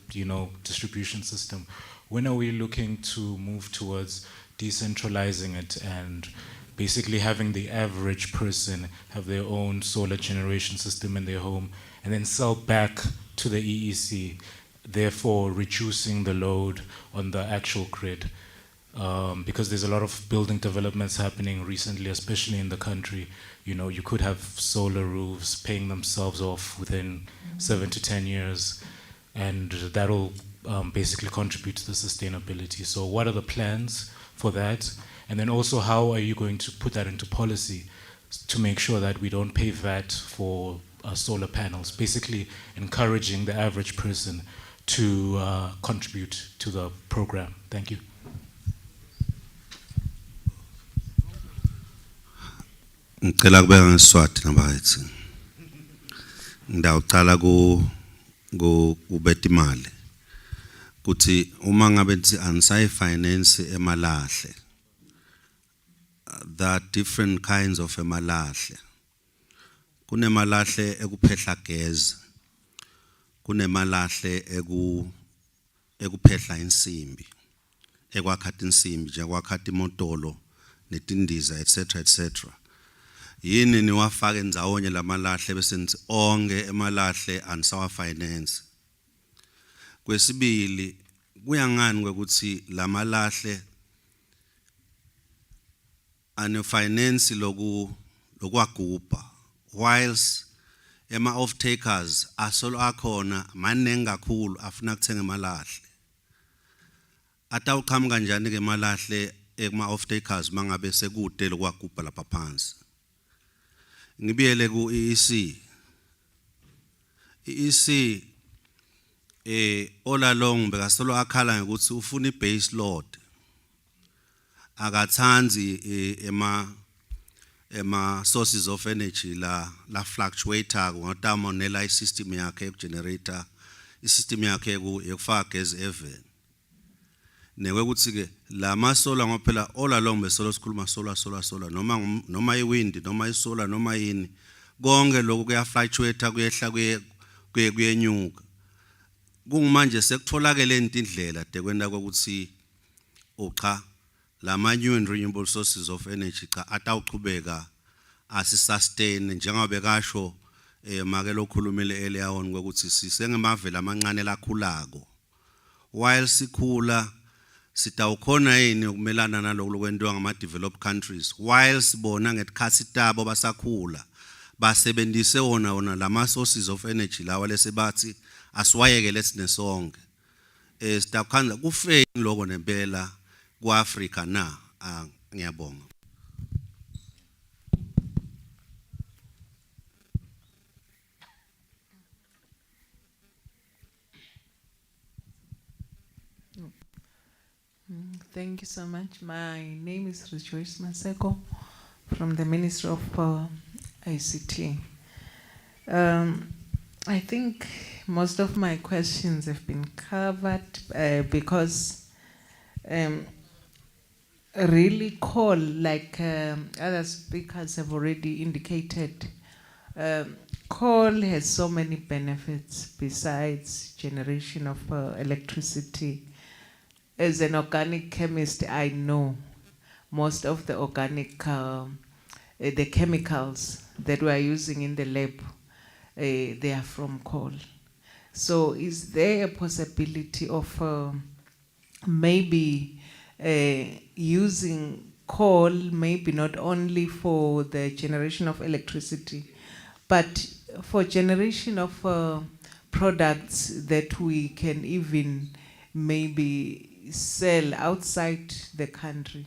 distribution system. When are we looking to move towards decentralizing it and basically having the average person have their own solar generation system in their home and then sell back to the EEC? therefore reducing the load on the actual grid. Because there's a lot of building developments happening recently, especially in the country. You know, you could have solar roofs paying themselves off within 7 to 10 years, and that'll basically contribute to the sustainability. So what are the plans for that? And then also, how are you going to put that into policy to make sure that we don't pay VAT for solar panels, basically encouraging the average person to contribute to the program? Thank you. Ngicela kubeka ngeSiswati nabayithi. Ndawucala ubeta imali. Kuthi uma ngabe nthi ansayifinance emalahle. There are different kinds of emalahle. Kunemalahle ekuphehla gezi. Kunemalahle ekuphehla insimbi. Ekwakhatha insimbi, njengokwakhatha imotolo, netindiza, etc. Yini niwafaka ndzawonye lamalahle bese nithi onke emalahle ansawa finance. Kwesibili kuyangani ukuthi lamalahle ane finance lokwagubha whilst ema off takers asolo akhona maningi kakhulu afuna ukuthenga emalahle. Atawuqhamuka kanjani ke emalahle ekuma off takers mangabe sekude lokwagubha lapha phansi. Ngibiyele ku EEC. EEC all along bekasolo akhala ukuthi ufuna i-base load. Akathanzi ema sources of energy la fluctuator ngotama nela i-system yakhe generator, i-system yakhe yokufaka gezi even. Nekwekuthi ke lama solar ngophela all along besolo sikhuluma solar noma i-wind noma i-solar noma yini konke lokho kuya fluctuate kuyehla kuyenyuka. Kungumanje sekutholakele intindlela dekwenda ukuthi ucha lama new and renewable sources of energy cha atawuqhubeka asi-sustain njengoba kasho make lokhulumile earlier on ukuthi sisengemavela amancane lakhulako. While sikhula sitawukhona yini ukumelana naloko lokwentiwa ngama-developed countries while sibona ngetikhathi tabo basakhula basebenzise wona lama sources of energy lawa lesebathi asiwayekele sinesonke. Sitakhanza kufeni lokho nempela ku-Afrika na. Ngiyabonga. Thank you so much. My name is Iasp Matsapha from the Ministry of ICT. I think most of my questions have been covered because really coal, like other speakers have already indicated, coal has so many benefits besides generation of electricity. As an organic chemist, I know most of the organic, the chemicals that we are using in the lab, they are from coal. So is there a possibility of maybe using coal, maybe not only for the generation of electricity, but for generation of products that we can even maybe sell outside the country?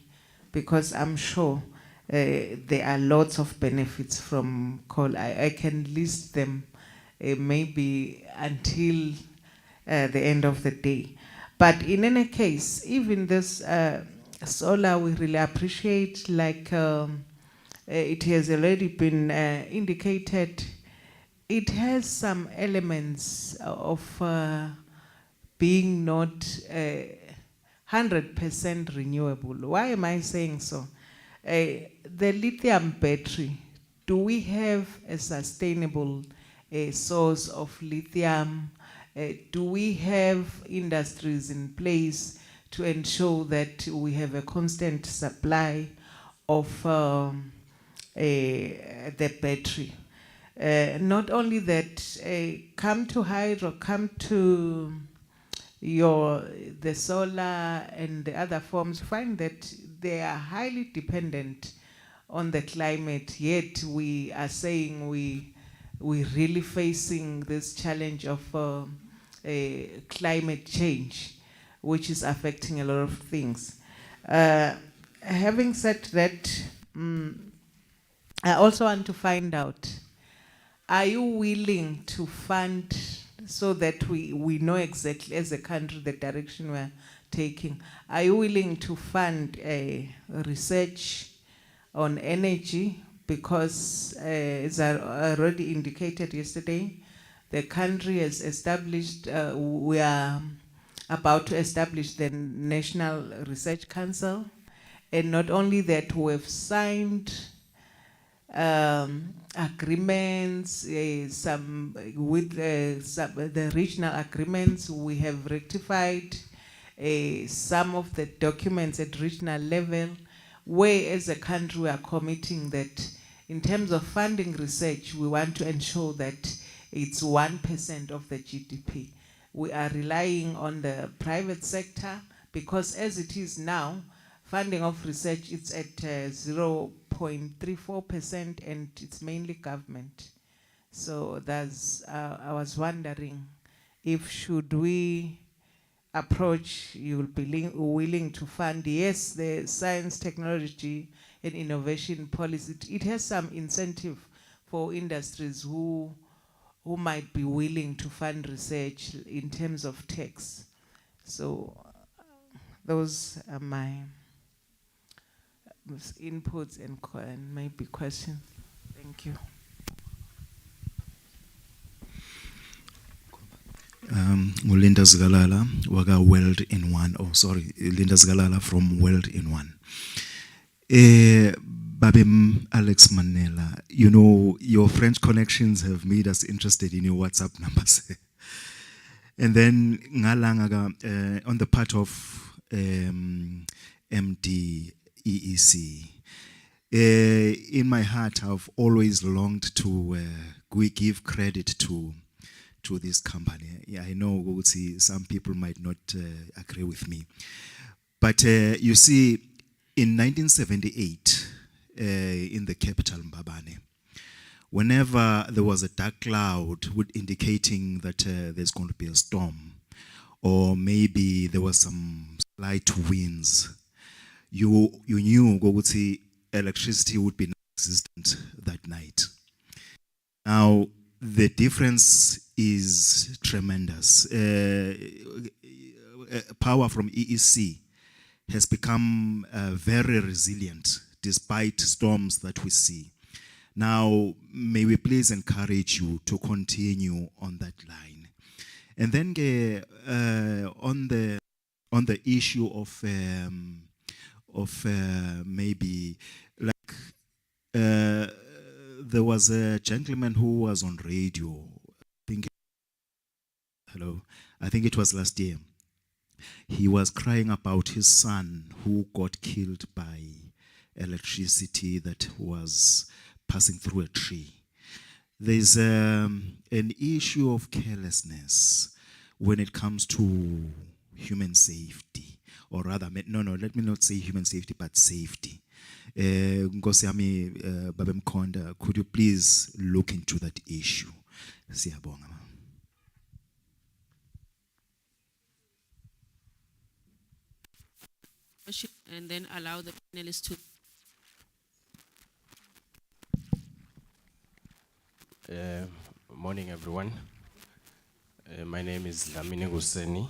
Because I'm sure there are lots of benefits from coal. I can list them maybe until the end of the day. But in any case, even this solar, we really appreciate, like it has already been indicated, it has some elements of being not 100% renewable. Why am I saying so? The lithium battery, do we have a sustainable source of lithium? Do we have industries in place to ensure that we have a constant supply of the battery? Not only that, come to hydro, come to the solar and the other forms, find that they are highly dependent on the climate, yet we are saying we're really facing this challenge of climate change, which is affecting a lot of things. Having said that, I also want to find out, are you willing to fund so that we know exactly as a country the direction we're taking? Are you willing to fund a research on energy? Because as I already indicated yesterday, the country has established, we are about to establish the National Research Council. And not only that, we have signed agreements, some with the regional agreements. We have rectified some of the documents at regional level, where as a country we are committing that in terms of funding research, we want to ensure that it's 1% of the GDP. We are relying on the private sector because as it is now, funding of research is at 0.34% and it's mainly government. So that's, I was wondering if should we approach, you will be willing to fund, yes, the science, technology and innovation policy. It has some incentive for industries who might be willing to fund research in terms of tax. So those are my inputs and maybe questions. Thank you. Linda Zgalala, waga World in One. Oh, sorry, Linda Zgalala from World in One. Babem Alex Manela, you know, your French connections have made us interested in your WhatsApp numbers. And then, ngalangaga, on the part of MD EEC, in my heart, I've always longed to give credit to this company. Yeah, I know some people might not agree with me. But you see, in 1978, in the capital, Mbabane, whenever there was a dark cloud indicating that there's going to be a storm, or maybe there was some light winds, you knew electricity would be non-existent that night. Now, the difference is tremendous. Power from EEC has become very resilient despite storms that we see. Now, may we please encourage you to continue on that line. And then on the issue of maybe like there was a gentleman who was on radio. I think it was last year. He was crying about his son who got killed by electricity that was passing through a tree. There's an issue of carelessness when it comes to human safety, or rather, no, let me not say human safety, but safety. Nkosi yami, Babem Konda, could you please look into that issue? Siyabonga. And then allow the panelists to. Morning, everyone. My name is Lamine Guseni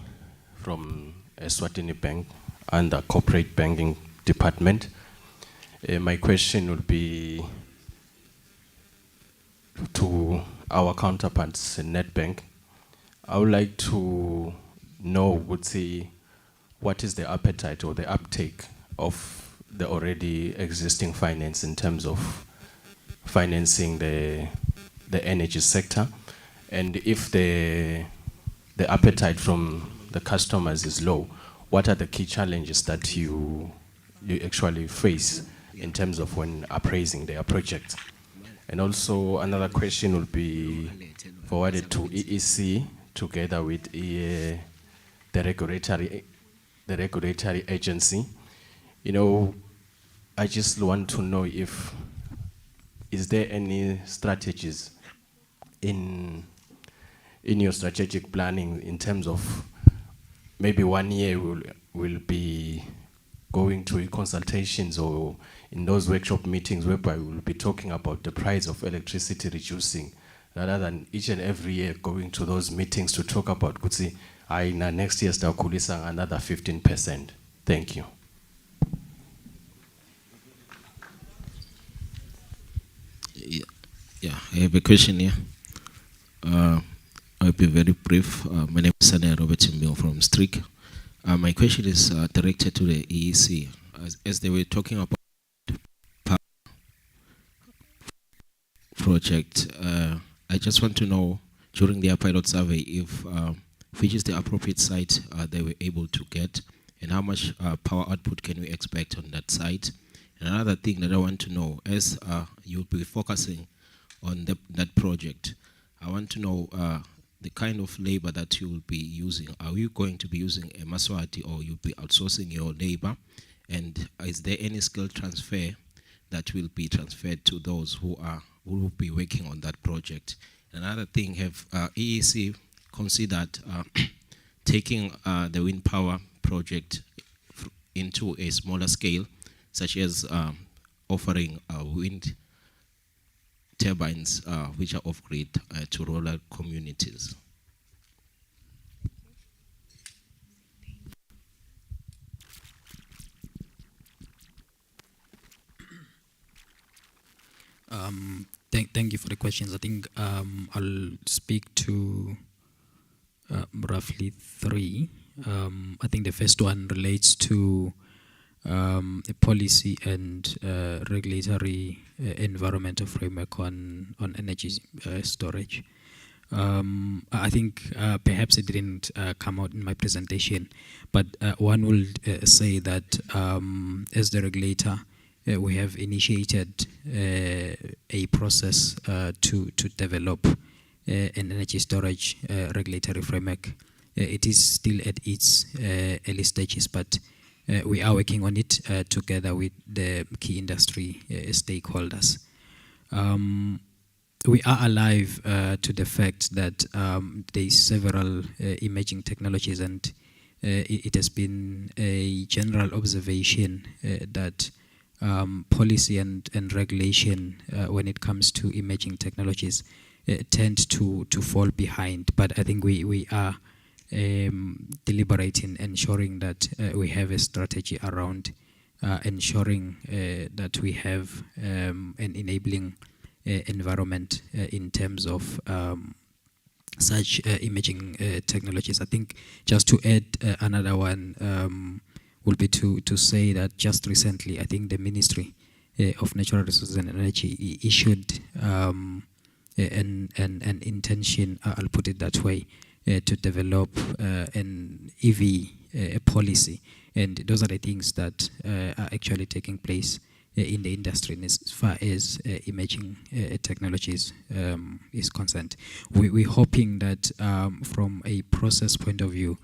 from Eswatini Bank under Corporate Banking Department. My question would be to our counterparts in NetBank. I would like to know, what is the appetite or the uptake of the already existing finance in terms of financing the energy sector, and if the appetite from the customers is low, what are the key challenges that you actually face in terms of when appraising their project? And also another question would be forwarded to EEC together with the regulatory agency. You know, I just want to know if is there any strategies in your strategic planning in terms of maybe 1 year will be going to consultations or in those workshop meetings whereby we'll be talking about the price of electricity reducing, rather than each and every year going to those meetings to talk about kutsi next year stakulisa another 15%. Thank you. Yeah, I have a question here. I'll be very brief. My name is Sane Robert Mbion from Strick. My question is directed to the EEC. As they were talking about power project, I just want to know during their pilot survey if which is the appropriate site they were able to get, and how much power output can we expect on that site. And another thing that I want to know, as you'll be focusing on that project, I want to know the kind of labor that you will be using. Are you going to be using a Maswati, or you'll be outsourcing your labor? And is there any skill transfer that will be transferred to those who will be working on that project? Another thing, have EEC considered taking the wind power project into a smaller scale, such as offering wind turbines which are off-grid to rural communities? Thank you for the questions. I think I'll speak to roughly three. I think the first one relates to a policy and regulatory environmental framework on energy storage. I think perhaps it didn't come out in my presentation, but one will say that as the regulator, we have initiated a process to develop an energy storage regulatory framework. It is still at its early stages, but we are working on it together with the key industry stakeholders. We are alive to the fact that there is several emerging technologies, and it has been a general observation that policy and regulation when it comes to emerging technologies tend to fall behind. But I think we are deliberating, ensuring that we have a strategy around ensuring that we have an enabling environment in terms of such emerging technologies. I think just to add another one will be to say that just recently, I think the Ministry of Natural Resources and Energy issued an intention, I'll put it that way, to develop an EV policy. And those are the things that are actually taking place in the industry as far as emerging technologies is concerned. We're hoping that from a process point of view,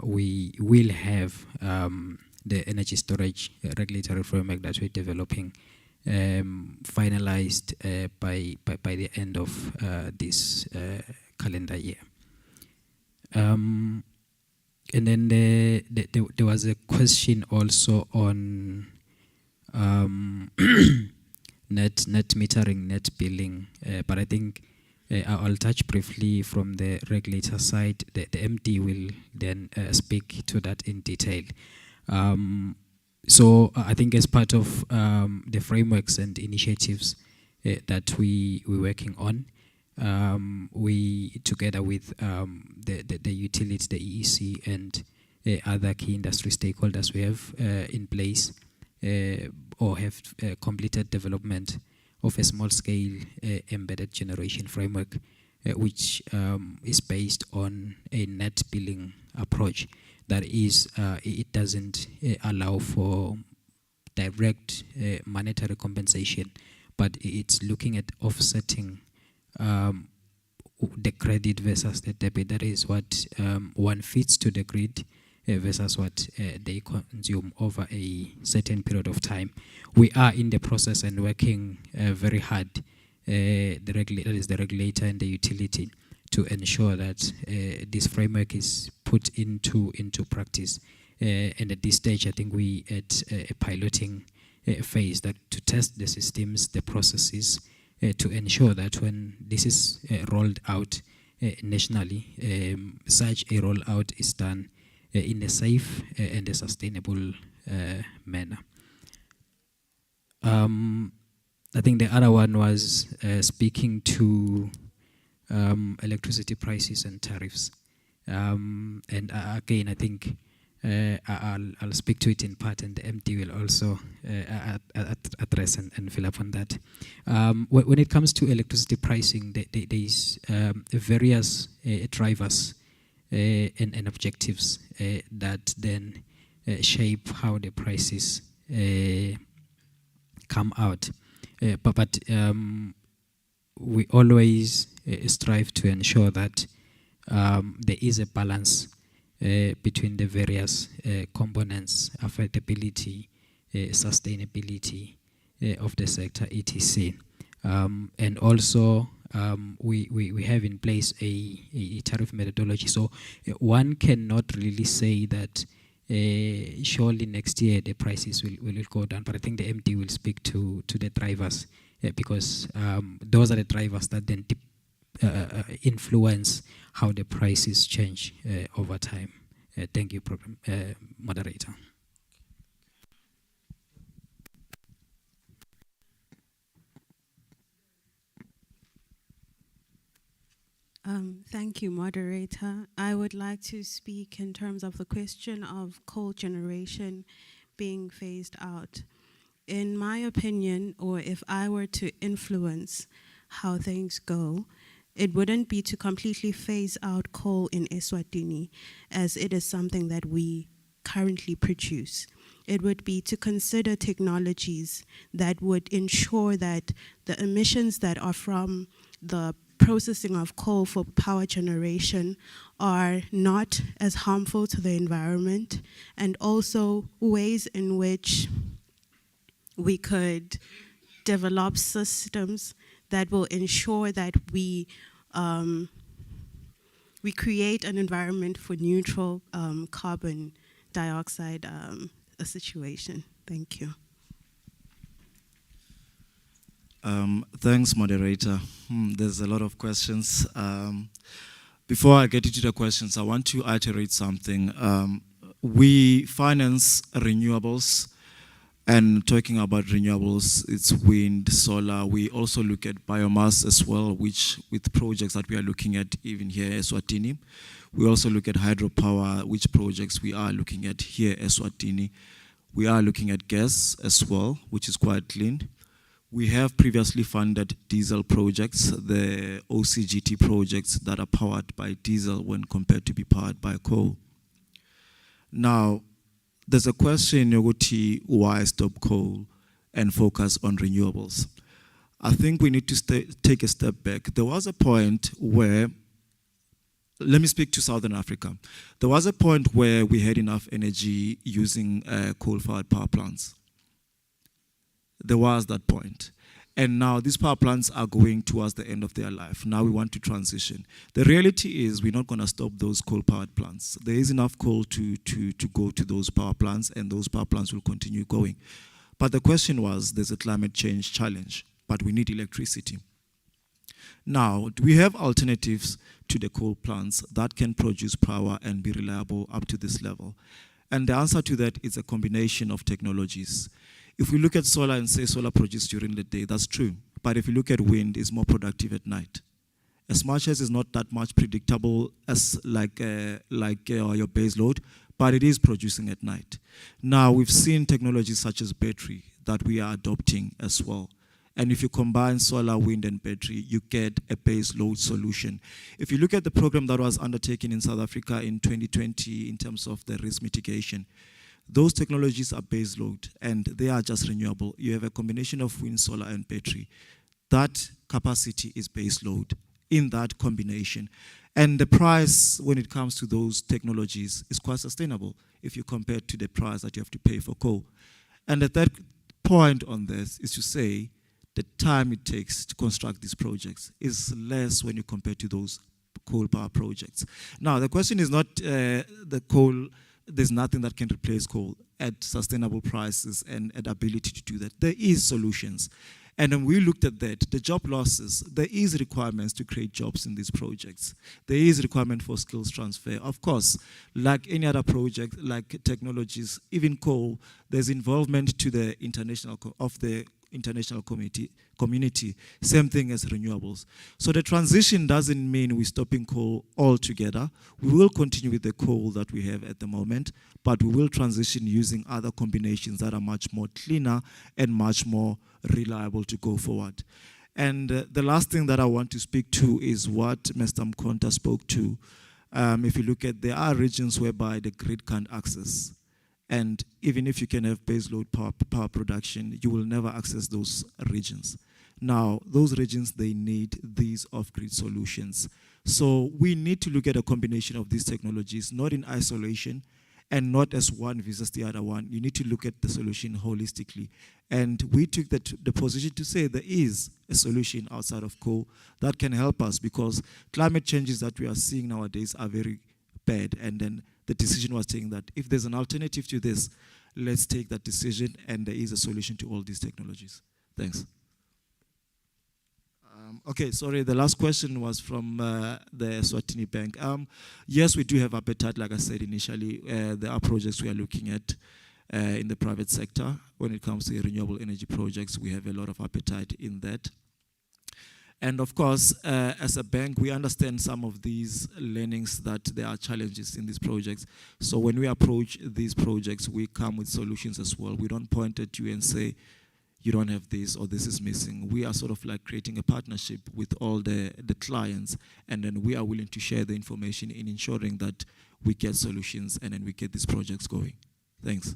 we will have the energy storage regulatory framework that we're developing finalized by the end of this calendar year. And then there was a question also on net metering, net billing, but I think I'll touch briefly from the regulator side. The MD will then speak to that in detail. So I think as part of the frameworks and initiatives that we're working on, we together with the utilities, the EEC, and other key industry stakeholders, we have in place or have completed development of a small-scale embedded generation framework, which is based on a net billing approach. That is, it doesn't allow for direct monetary compensation, but it's looking at offsetting the credit versus the debit. That is what one feeds to the grid versus what they consume over a certain period of time. We are in the process and working very hard, that is the regulator and the utility, to ensure that this framework is put into practice. And at this stage, I think we at a piloting phase that to test the systems, the processes, to ensure that when this is rolled out nationally, such a rollout is done in a safe and a sustainable manner. I think the other one was speaking to electricity prices and tariffs. And again, I think I'll speak to it in part, and the MD will also address and fill up on that. When it comes to electricity pricing, there is various drivers and objectives that then shape how the prices come out. But we always strive to ensure that there is a balance between the various components, affordability, sustainability of the sector, etc. And also, we have in place a tariff methodology. So one cannot really say that surely next year the prices will go down. But I think the MD will speak to the drivers because those are the drivers that then influence how the prices change over time. Thank you, program moderator. Thank you, moderator. I would like to speak in terms of the question of coal generation being phased out. In my opinion, or if I were to influence how things go, it wouldn't be to completely phase out coal in Eswatini, as it is something that we currently produce. It would be to consider technologies that would ensure that the emissions that are from the processing of coal for power generation are not as harmful to the environment, and also ways in which we could develop systems that will ensure that we create an environment for neutral carbon dioxide situation. Thank you. Thanks, moderator. There's a lot of questions. Before I get into the questions, I want to iterate something. We finance renewables, and talking about renewables, it's wind, solar. We also look at biomass as well, which with projects that we are looking at even here in Eswatini. We also look at hydropower, which projects we are looking at here in Eswatini. We are looking at gas as well, which is quite clean. We have previously funded diesel projects, the OCGT projects that are powered by diesel when compared to be powered by coal. Now, there's a question, Yogoti, why stop coal and focus on renewables? I think we need to take a step back. There was a point where, let me speak to Southern Africa. There was a point where we had enough energy using coal-fired power plants. There was that point. And now these power plants are going towards the end of their life. Now we want to transition. The reality is we're not going to stop those coal-powered plants. There is enough coal to go to those power plants, and those power plants will continue going. But the question was, there's a climate change challenge, but we need electricity. Now, do we have alternatives to the coal plants that can produce power and be reliable up to this level? And the answer to that is a combination of technologies. If we look at solar and say solar produces during the day, that's true. But if you look at wind, it's more productive at night. As much as it's not that much predictable as like your base load, but it is producing at night. Now, we've seen technologies such as battery that we are adopting as well. And if you combine solar, wind, and battery, you get a base load solution. If you look at the program that was undertaken in South Africa in 2020 in terms of the risk mitigation, those technologies are base load and they are just renewable. You have a combination of wind, solar, and battery. That capacity is base load in that combination. And the price when it comes to those technologies is quite sustainable if you compare to the price that you have to pay for coal. And the third point on this is to say the time it takes to construct these projects is less when you compare to those coal power projects. Now, the question is not the coal, there's nothing that can replace coal at sustainable prices and at ability to do that. There is solutions. And when we looked at that, the job losses, there is requirements to create jobs in these projects. There is requirement for skills transfer. Of course, like any other project, like technologies, even coal, there's involvement to the international community, same thing as renewables. So the transition doesn't mean we're stopping coal altogether. We will continue with the coal that we have at the moment, but we will transition using other combinations that are much more cleaner and much more reliable to go forward. And the last thing that I want to speak to is what Mr. Mkonta spoke to. If you look at, there are regions whereby the grid can't access. And even if you can have baseload power production, you will never access those regions. Now, those regions, they need these off-grid solutions. So we need to look at a combination of these technologies, not in isolation and not as one versus the other one. You need to look at the solution holistically. And we took the position to say there is a solution outside of coal that can help us, because climate changes that we are seeing nowadays are very bad. And then the decision was taken that if there's an alternative to this, let's take that decision, and there is a solution to all these technologies. Thanks. Okay, sorry, the last question was from the Swatini Bank. Yes, we do have appetite, like I said initially. There are projects we are looking at in the private sector. When it comes to renewable energy projects, we have a lot of appetite in that. And of course, as a bank, we understand some of these learnings, that there are challenges in these projects. So when we approach these projects, we come with solutions as well. We don't point at you and say, you don't have this or this is missing. We are sort of like creating a partnership with all the clients, and then we are willing to share the information in ensuring that we get solutions and then we get these projects going. Thanks.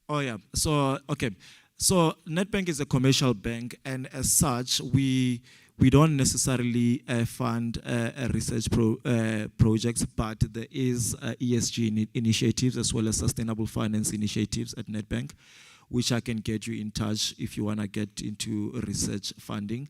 Oh yeah, so, okay. So Nedbank is a commercial bank, and as such, we don't necessarily fund research projects, but there is ESG initiatives as well as sustainable finance initiatives at Nedbank, which I can get you in touch if you want to get into research funding.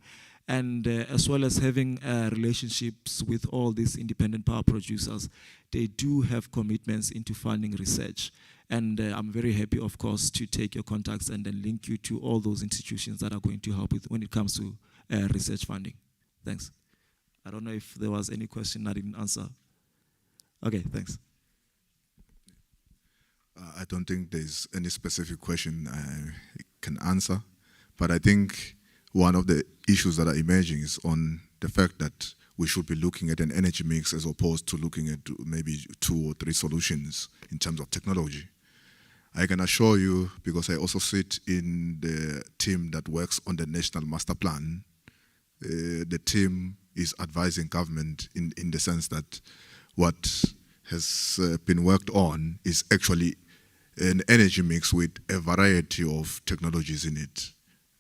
And as well as having relationships with all these independent power producers, they do have commitments into funding research. And I'm very happy, of course, to take your contacts and then link you to all those institutions that are going to help with when it comes to research funding. Thanks. I don't know if there was any question I didn't answer. Okay, thanks. I don't think there's any specific question I can answer, but I think one of the issues that are emerging is on the fact that we should be looking at an energy mix as opposed to looking at maybe 2 or 3 solutions in terms of technology. I can assure you, because I also sit in the team that works on the National Master Plan, the team is advising government in the sense that what has been worked on is actually an energy mix with a variety of technologies in it.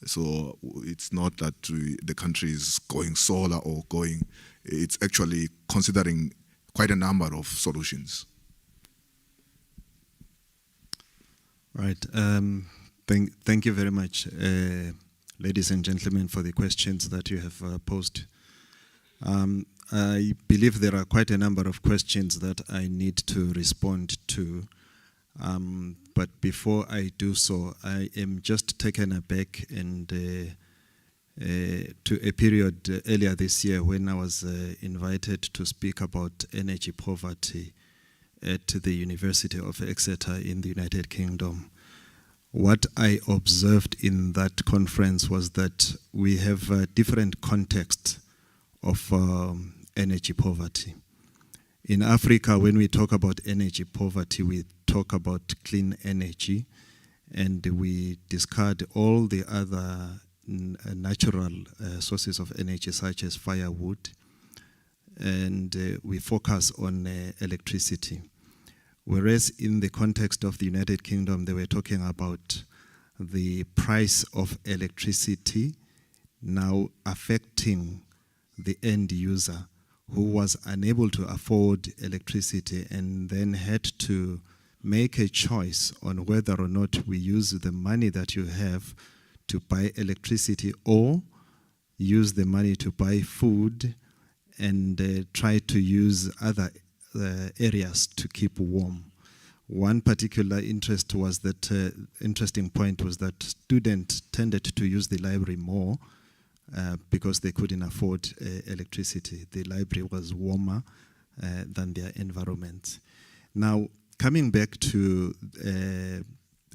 So it's not that the country is going solar or going, it's actually considering quite a number of solutions. Right. Thank you very much, ladies and gentlemen, for the questions that you have posed. I believe there are quite a number of questions that I need to respond to. But before I do so, I am just taken aback and to a period earlier this year when I was invited to speak about energy poverty at the University of Exeter in the United Kingdom. What I observed in that conference was that we have a different context of energy poverty. In Africa, when we talk about energy poverty, we talk about clean energy, and we discard all the other natural sources of energy, such as firewood, and we focus on electricity. Whereas in the context of the United Kingdom, they were talking about the price of electricity now affecting the end user who was unable to afford electricity and then had to make a choice on whether or not we use the money that you have to buy electricity or use the money to buy food and try to use other areas to keep warm. One particular interesting point was that students tended to use the library more because they couldn't afford electricity. The library was warmer than their environment. Now, coming back to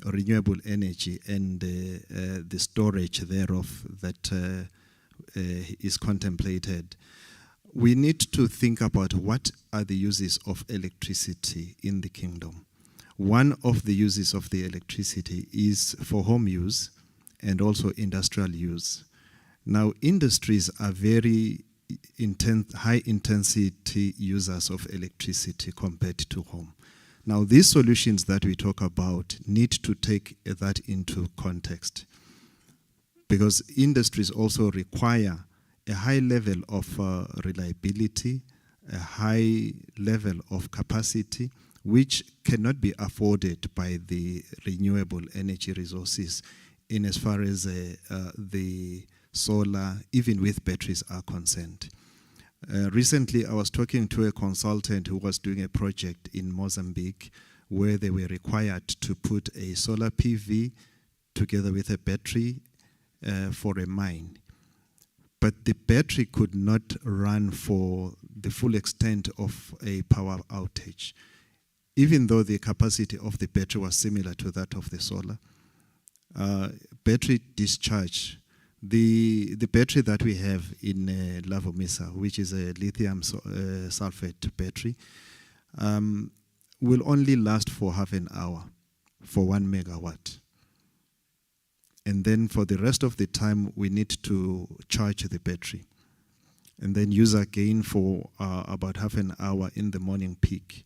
renewable energy and the storage thereof that is contemplated, we need to think about what are the uses of electricity in the kingdom. One of the uses of the electricity is for home use and also industrial use. Now, industries are very high intensity users of electricity compared to home. Now, these solutions that we talk about need to take that into context, because industries also require a high level of reliability, a high level of capacity, which cannot be afforded by the renewable energy resources in as far as the solar, even with batteries, are concerned. Recently, I was talking to a consultant who was doing a project in Mozambique where they were required to put a solar PV together with a battery for a mine. But the battery could not run for the full extent of a power outage, even though the capacity of the battery was similar to that of the solar. Battery discharge. The battery that we have in Lavomisa, which is a lithium sulfate battery, will only last for half an hour for 1 megawatt. And then for the rest of the time, we need to charge the battery and then use again for about half an hour in the morning peak.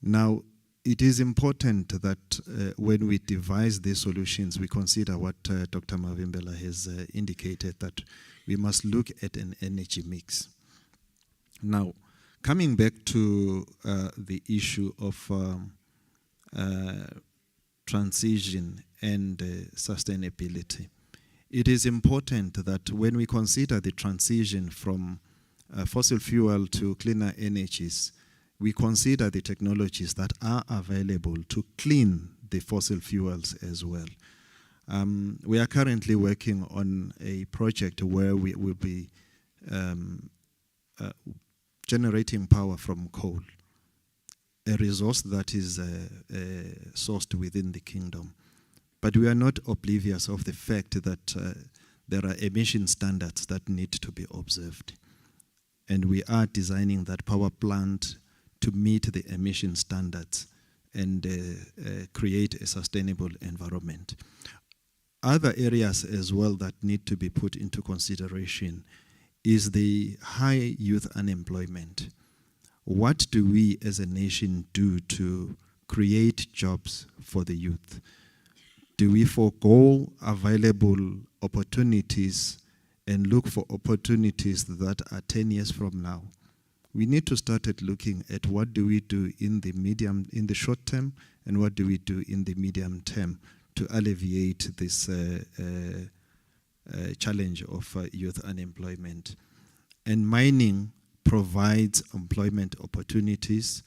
Now, it is important that when we devise these solutions, we consider what Dr. Mavimbela has indicated, that we must look at an energy mix. Now, coming back to the issue of transition and sustainability, it is important that when we consider the transition from fossil fuel to cleaner energies, we consider the technologies that are available to clean the fossil fuels as well. We are currently working on a project where we will be generating power from coal, a resource that is sourced within the kingdom. But we are not oblivious of the fact that there are emission standards that need to be observed. And we are designing that power plant to meet the emission standards and create a sustainable environment. Other areas as well that need to be put into consideration is the high youth unemployment. What do we as a nation do to create jobs for the youth? Do we forego available opportunities and look for opportunities that are 10 years from now? We need to start at looking at what do we do in the short term and what do we do in the medium term to alleviate this challenge of youth unemployment. And mining provides employment opportunities.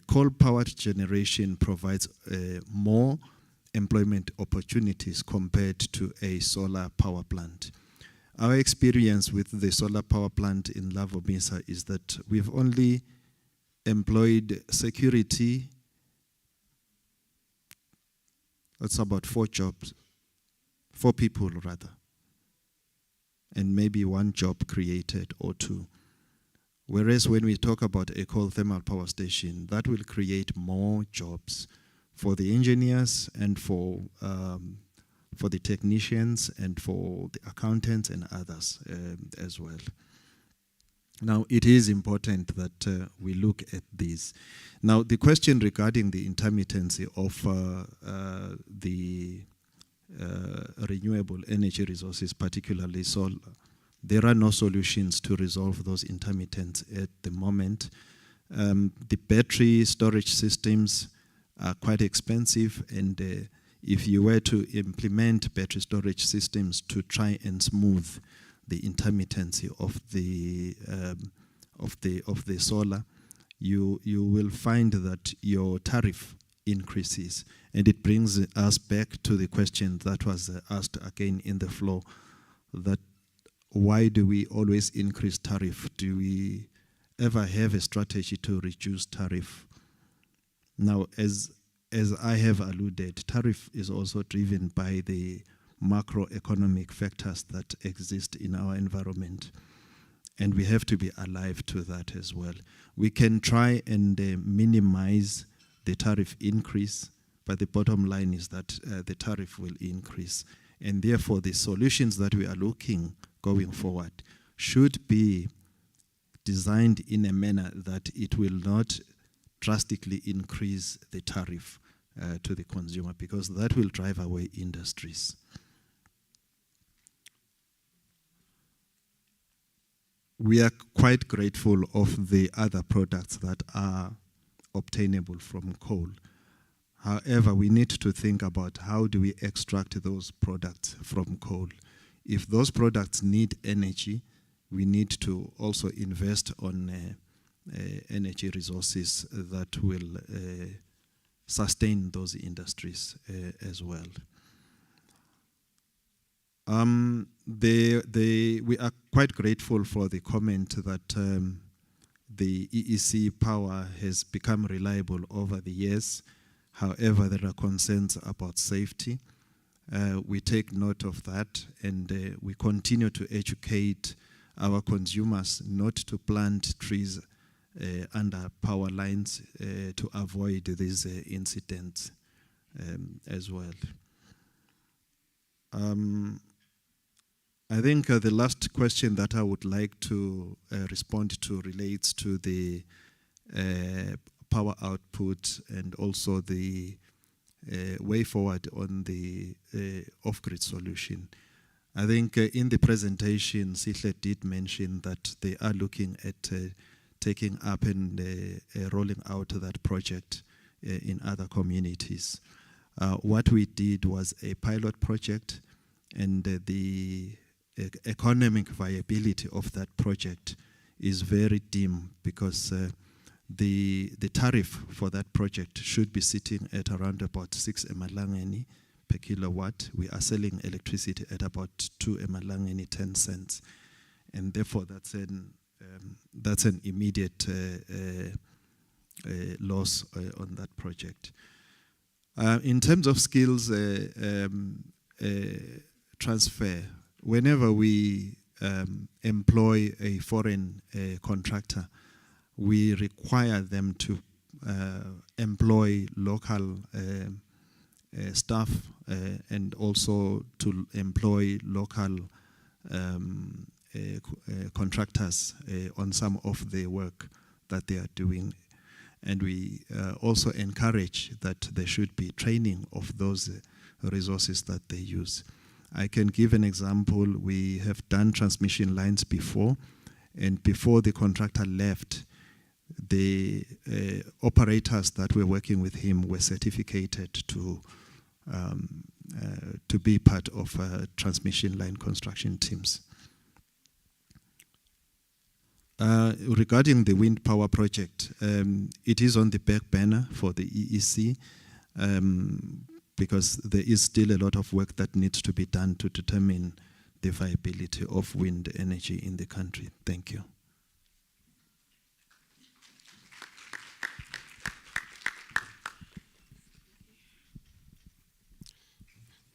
Coal-powered generation provides more employment opportunities compared to a solar power plant. Our experience with the solar power plant in Lavomisa is that we've only employed security. That's about 4 jobs, 4 people rather, and maybe 1 job created or 2. Whereas when we talk about a coal thermal power station, that will create more jobs for the engineers and for the technicians and for the accountants and others as well. Now, it is important that we look at this. Now, the question regarding the intermittency of the renewable energy resources, particularly solar. There are no solutions to resolve those intermittents at the moment. The battery storage systems are quite expensive, and if you were to implement battery storage systems to try and smooth the intermittency of the solar, you will find that your tariff increases. And it brings us back to the question that was asked again in the floor, that why do we always increase tariff? Do we ever have a strategy to reduce tariff? Now, as I have alluded, tariff is also driven by the macroeconomic factors that exist in our environment. And we have to be alive to that as well. We can try and minimize the tariff increase, but the bottom line is that the tariff will increase. And therefore, the solutions that we are looking going forward should be designed in a manner that it will not drastically increase the tariff to the consumer, because that will drive away industries. We are quite grateful of the other products that are obtainable from coal. However, we need to think about how do we extract those products from coal. If those products need energy, we need to also invest on energy resources that will sustain those industries as well. We are quite grateful for the comment that the EEC power has become reliable over the years. However, there are concerns about safety. We take note of that, and we continue to educate our consumers not to plant trees under power lines to avoid these incidents as well. I think the last question that I would like to respond to relates to the power output and also the way forward on the off-grid solution. I think in the presentation, Sihle did mention that they are looking at taking up and rolling out that project in other communities. What we did was a pilot project, and the economic viability of that project is very dim, because the tariff for that project should be sitting at around about 6 emalangeni per kilowatt. We are selling electricity at about 2 emalangeni 10 cents, and therefore that's an immediate loss on that project. In terms of skills transfer, whenever we employ a foreign contractor, we require them to employ local staff and also to employ local contractors on some of the work that they are doing. And we also encourage that there should be training of those resources that they use. I can give an example. We have done transmission lines before, and before the contractor left, the operators that were working with him were certificated to be part of transmission line construction teams. Regarding the wind power project, it is on the back burner for the EEC because there is still a lot of work that needs to be done to determine the viability of wind energy in the country. Thank you.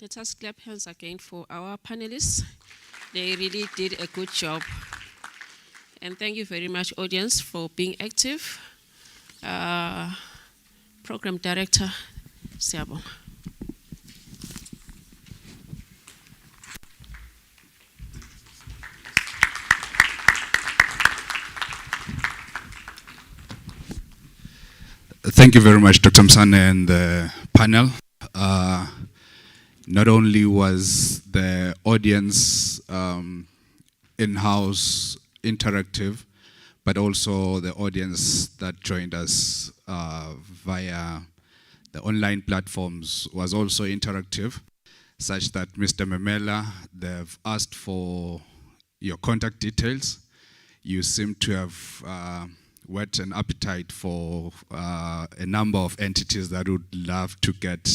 Let us clap hands again for our panelists. They really did a good job. And thank you very much, audience, for being active. Program Director, Siabo. Thank you very much, Dr. Msane and the panel. not only was the audience in-house interactive, but also the audience that joined us via the online platforms was also interactive, such that Mr. Memela, they've asked for your contact details. You seem to have whet an appetite for a number of entities that would love to get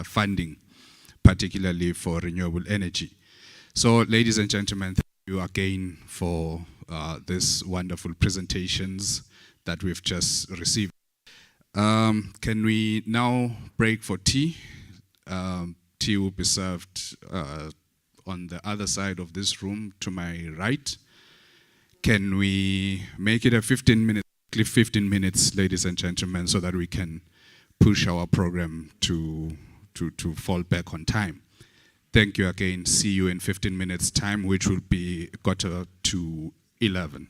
funding, particularly for renewable energy. So, ladies and gentlemen, thank you again for these wonderful presentations that we've just received. Can we now break for tea? Tea will be served on the other side of this room to my right. Can we make it a 15 minutes, ladies and gentlemen, so that we can push our program to fall back on time? Thank you again. See you in 15 minutes time, which will be 11:15.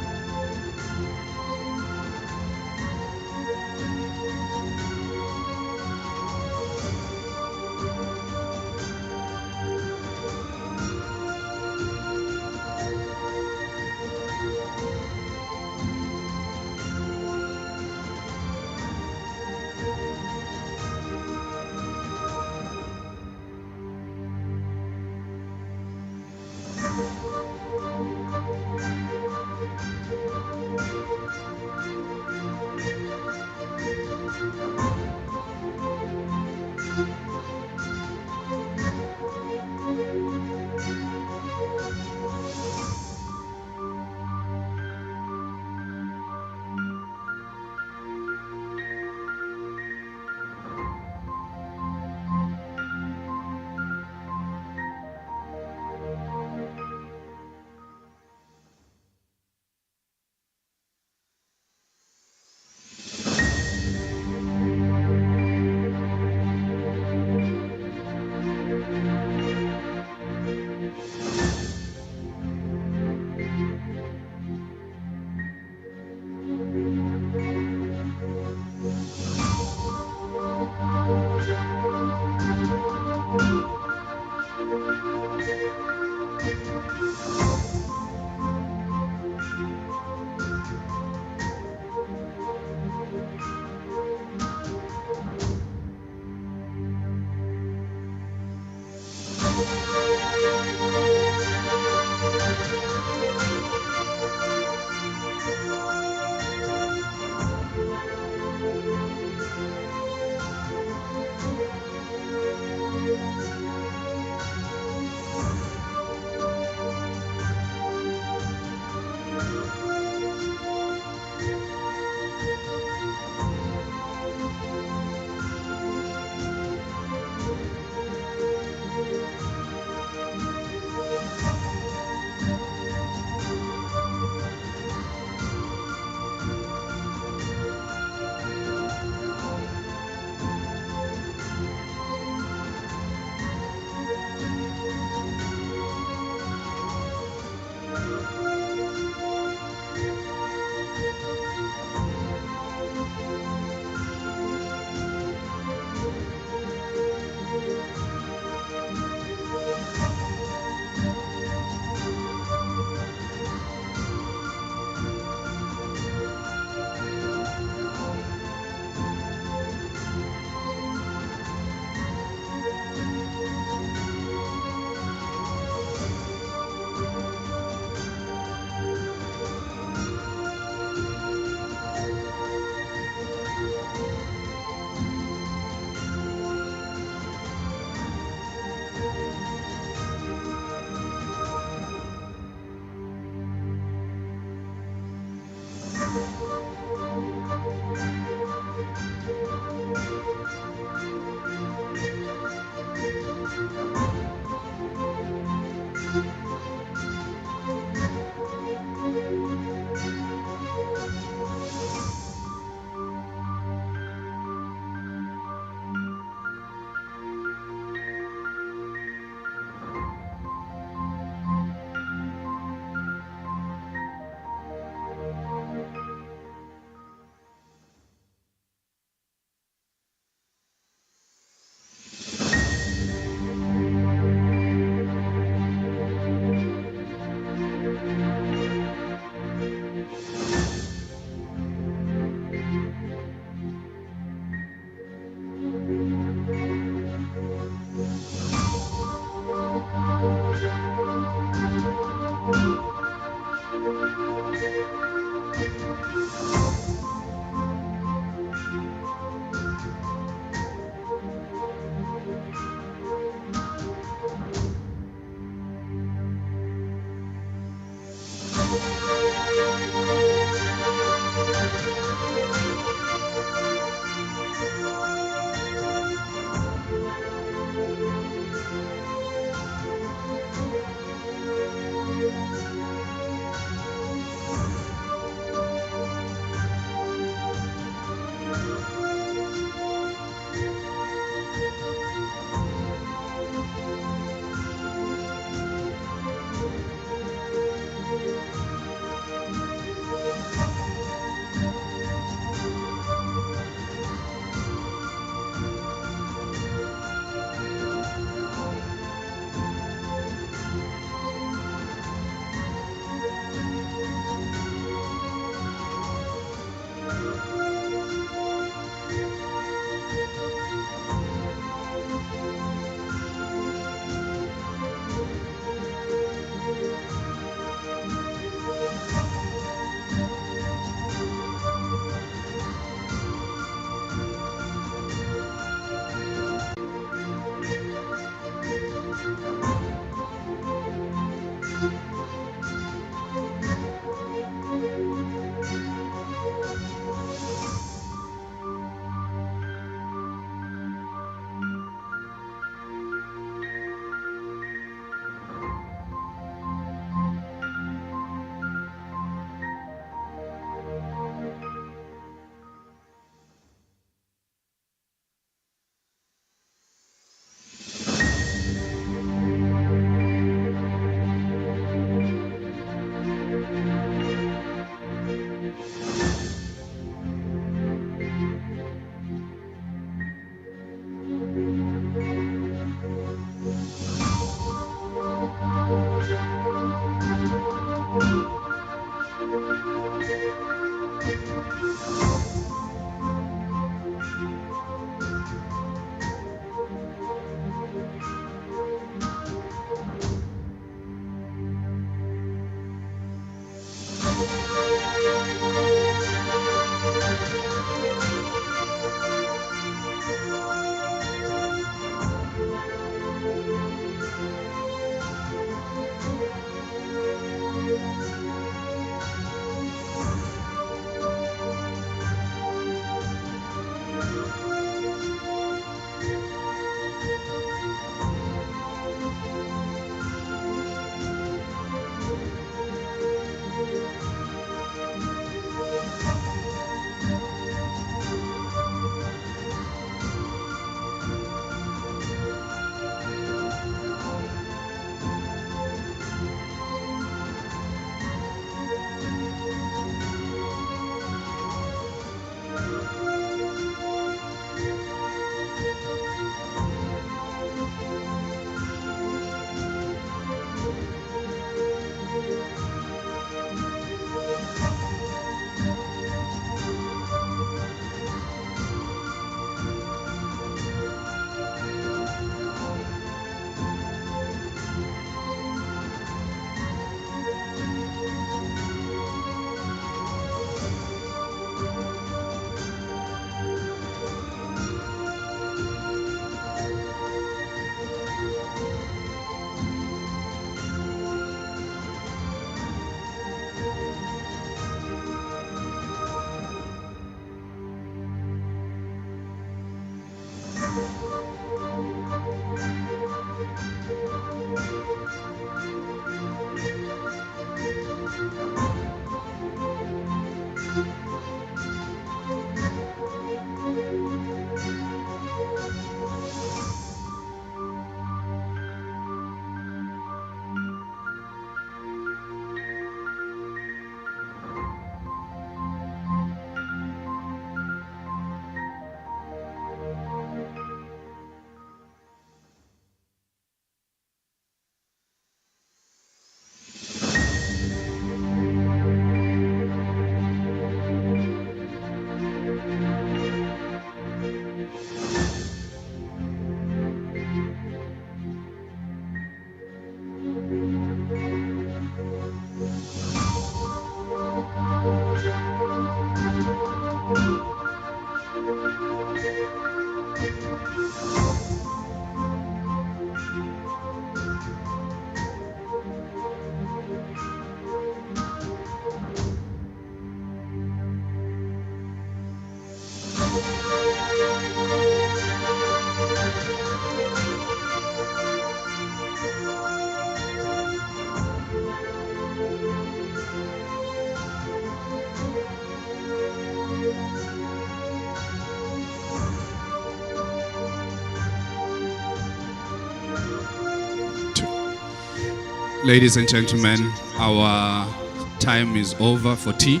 Ladies and gentlemen, our time is over for tea.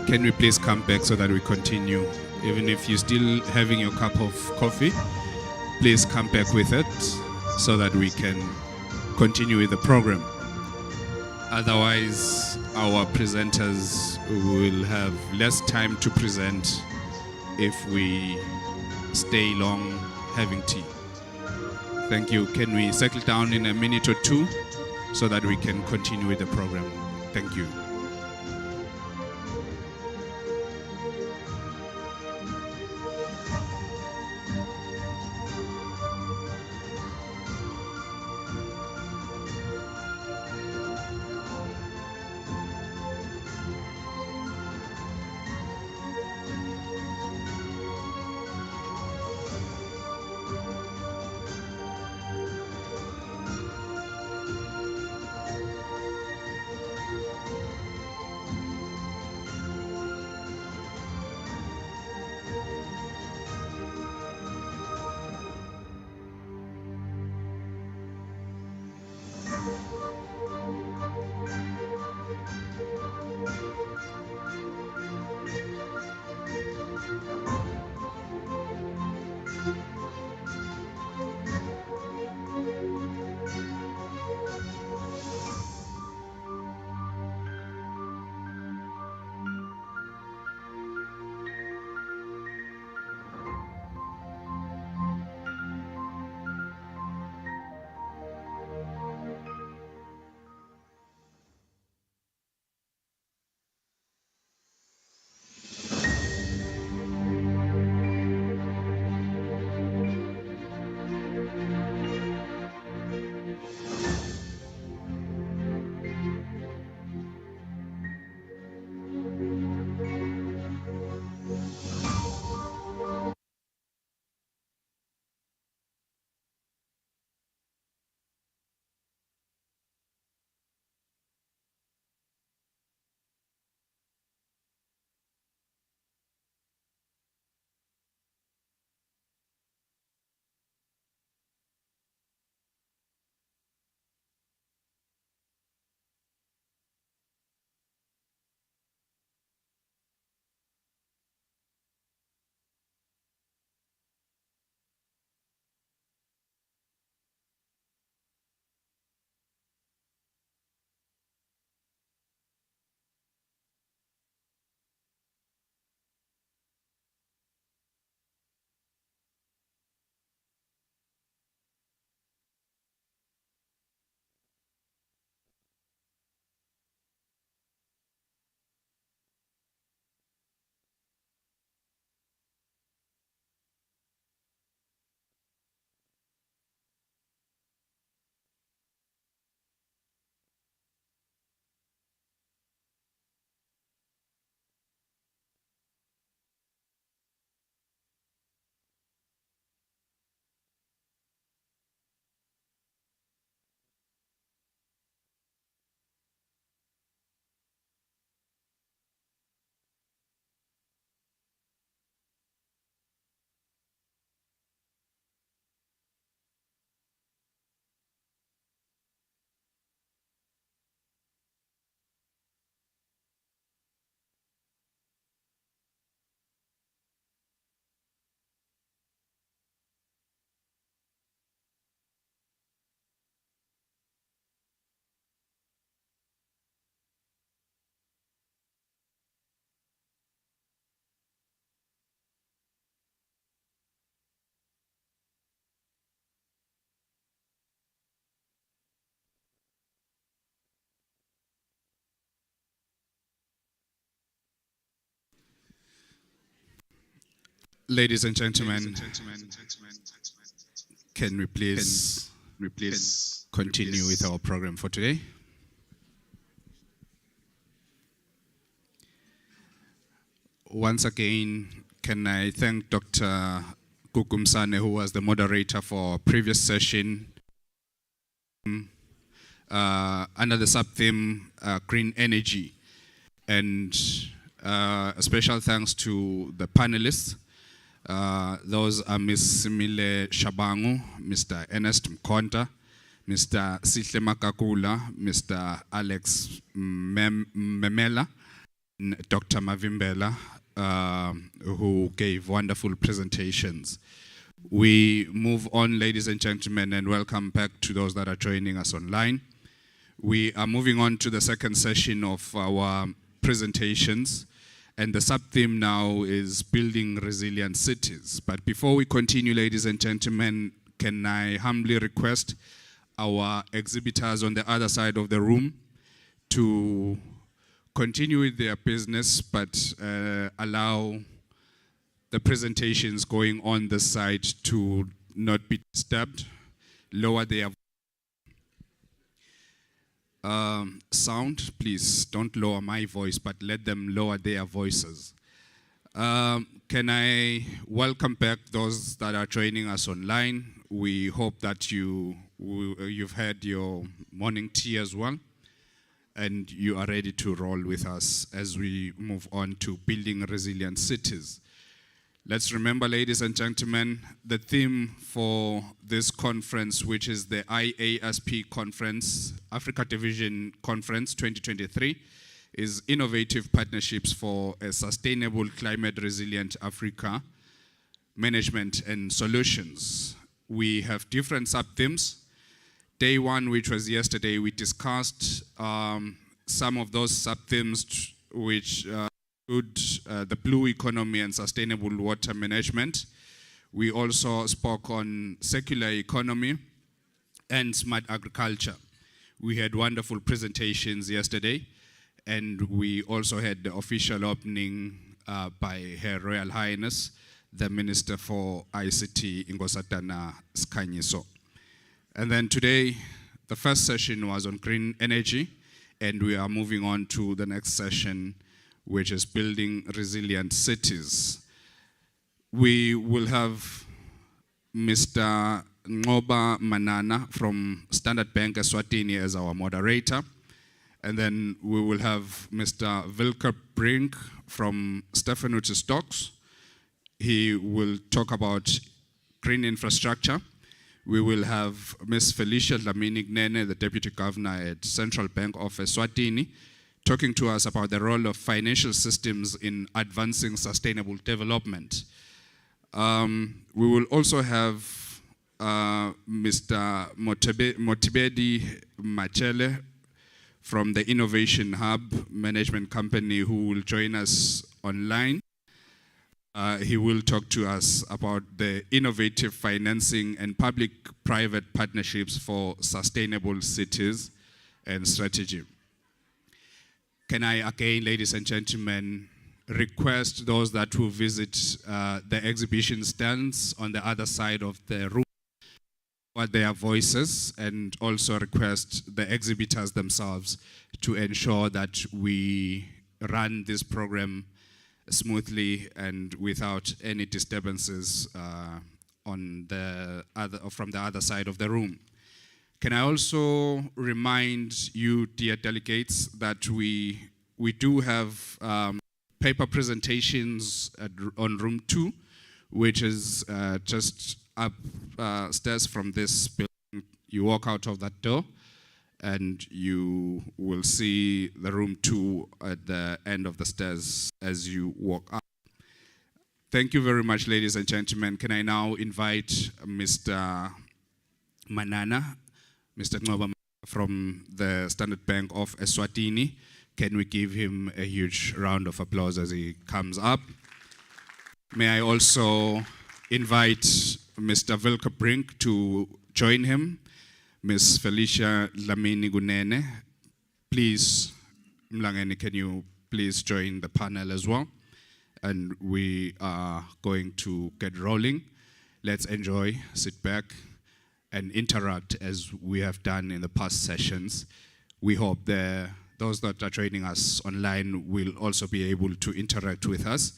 Can we please come back so that we continue? Even if you're still having your cup of coffee, please come back with it so that we can continue with the program. Otherwise, our presenters will have less time to present if we stay long having tea. Thank you. Can we settle down in a minute or two so that we can continue with the program? Thank you. Ladies and gentlemen, can we please continue with our program for today? Once again, can I thank Dr. Kukumsane, who was the moderator for our previous session, under the sub-theme Green Energy. And a special thanks to the panelists. Those are Ms. Simile Shabangu, Mr. Ernest Mkonta, Mr. Sihle Makakula, Mr. Alex Memela, and Dr. Mavimbela, who gave wonderful presentations. We move on, ladies and gentlemen, and welcome back to those that are joining us online. We are moving on to the second session of our presentations, and the sub-theme now is building resilient cities. But before we continue, ladies and gentlemen, can I humbly request our exhibitors on the other side of the room to continue with their business, but allow the presentations going on the side to not be disturbed, lower their sound, please don't lower my voice, but let them lower their voices. Can I welcome back those that are joining us online? We hope that you've had your morning tea as well, and you are ready to roll with us as we move on to building resilient cities. Let's remember, ladies and gentlemen, the theme for this conference, which is the Iasp Conference, Africa Division Conference 2023, is Innovative Partnerships for a Sustainable Climate Resilient Africa, Management and Solutions. We have different sub-themes. Day one, which was yesterday, we discussed some of those sub-themes which the blue economy and sustainable water management. We also spoke on circular economy and smart agriculture. We had wonderful presentations yesterday, and we also had the official opening by Her Royal Highness, the Minister for ICT, Ngosatana Skanyiso. And then today, the first session was on green energy, and we are moving on to the next session, which is building resilient cities. We will have Mr. Ngoba Manana from Standard Bank Eswatini as our moderator. And then we will have Mr. Wilke Brink from Stefanuti Stocks. He will talk about green infrastructure. We will have Ms. Felicia Dlamini Gnene, the Deputy Governor at Central Bank of Eswatini, talking to us about the role of financial systems in advancing sustainable development. We will also have Mr. Motibedi Machele from the Innovation Hub Management Company, who will join us online. He will talk to us about the innovative financing and public-private partnerships for sustainable cities and strategy. Can I again, ladies and gentlemen, request those that will visit the exhibition stands on the other side of the room for their voices, and also request the exhibitors themselves to ensure that we run this program smoothly and without any disturbances from the other side of the room. Can I also remind you, dear delegates, that we do have paper presentations on room 2, which is just upstairs from this building. You walk out of that door and you will see the room 2 at the end of the stairs as you walk up. Thank you very much, ladies and gentlemen. Can I now invite Mr. Manana, Mr. Ngoba from the Standard Bank of Eswatini. Can we give him a huge round of applause as he comes up? May I also invite Mr. Wilke Brink to join him. Ms. Felicia Dlamini Gunene, please, Mlangeni, can you please join the panel as well? and we are going to get rolling. Let's enjoy, sit back, and interact as we have done in the past sessions. We hope that those that are joining us online will also be able to interact with us.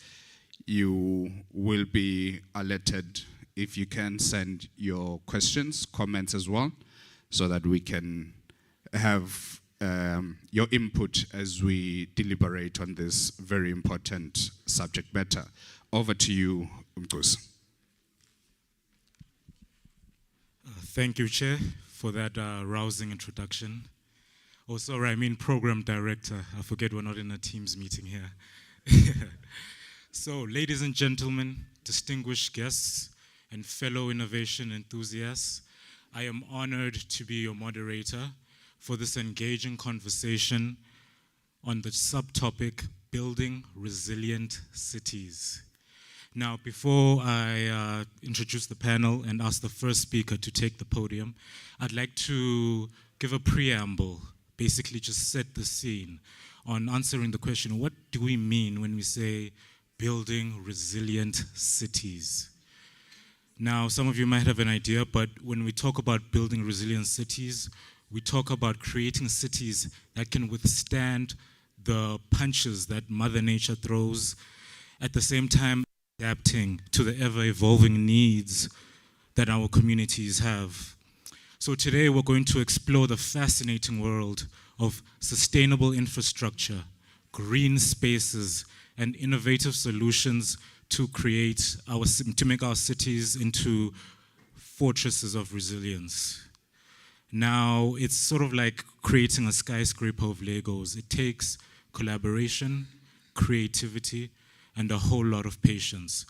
You will be alerted if you can send your questions, comments as well, so that we can have your input as we deliberate on this very important subject matter. Over to you, Umkos. Thank you, Chair, for that rousing introduction. Also, I mean Program Director. I forget we're not in a Teams meeting here. So, ladies and gentlemen, distinguished guests, and fellow innovation enthusiasts, I am honored to be your moderator for this engaging conversation on the subtopic, Building Resilient Cities. Now, before I introduce the panel and ask the first speaker to take the podium, I'd like to give a preamble, basically just set the scene on answering the question, what do we mean when we say building resilient cities? Now, some of you might have an idea, but when we talk about building resilient cities, we talk about creating cities that can withstand the punches that Mother Nature throws, at the same time adapting to the ever-evolving needs that our communities have. So today we're going to explore the fascinating world of sustainable infrastructure, green spaces, and innovative solutions to make our cities into fortresses of resilience. Now, it's sort of like creating a skyscraper of Legos. It takes collaboration, creativity, and a whole lot of patience.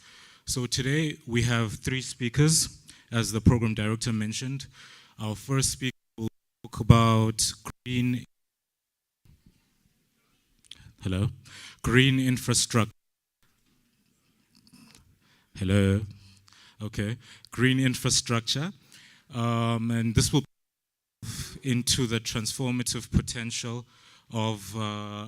So today we have 3 speakers, as the program director mentioned. Our first speaker will talk about green infrastructure. Hello. Okay. Green infrastructure. And this will into the transformative potential of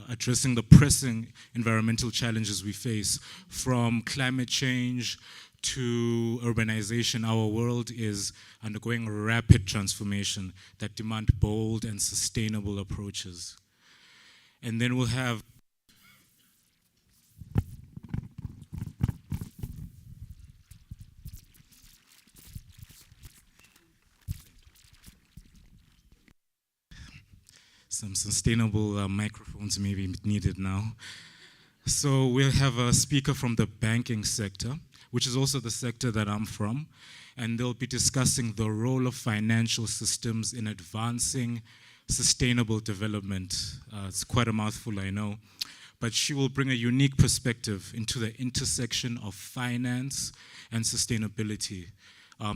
addressing the pressing environmental challenges we face. From climate change to urbanization, our world is undergoing a rapid transformation that demand bold and sustainable approaches. And then we'll have some sustainable microphones may be needed now. So we'll have a speaker from the banking sector, which is also the sector that I'm from, and they'll be discussing the role of financial systems in advancing sustainable development. It's quite a mouthful, I know, but she will bring a unique perspective into the intersection of finance and sustainability.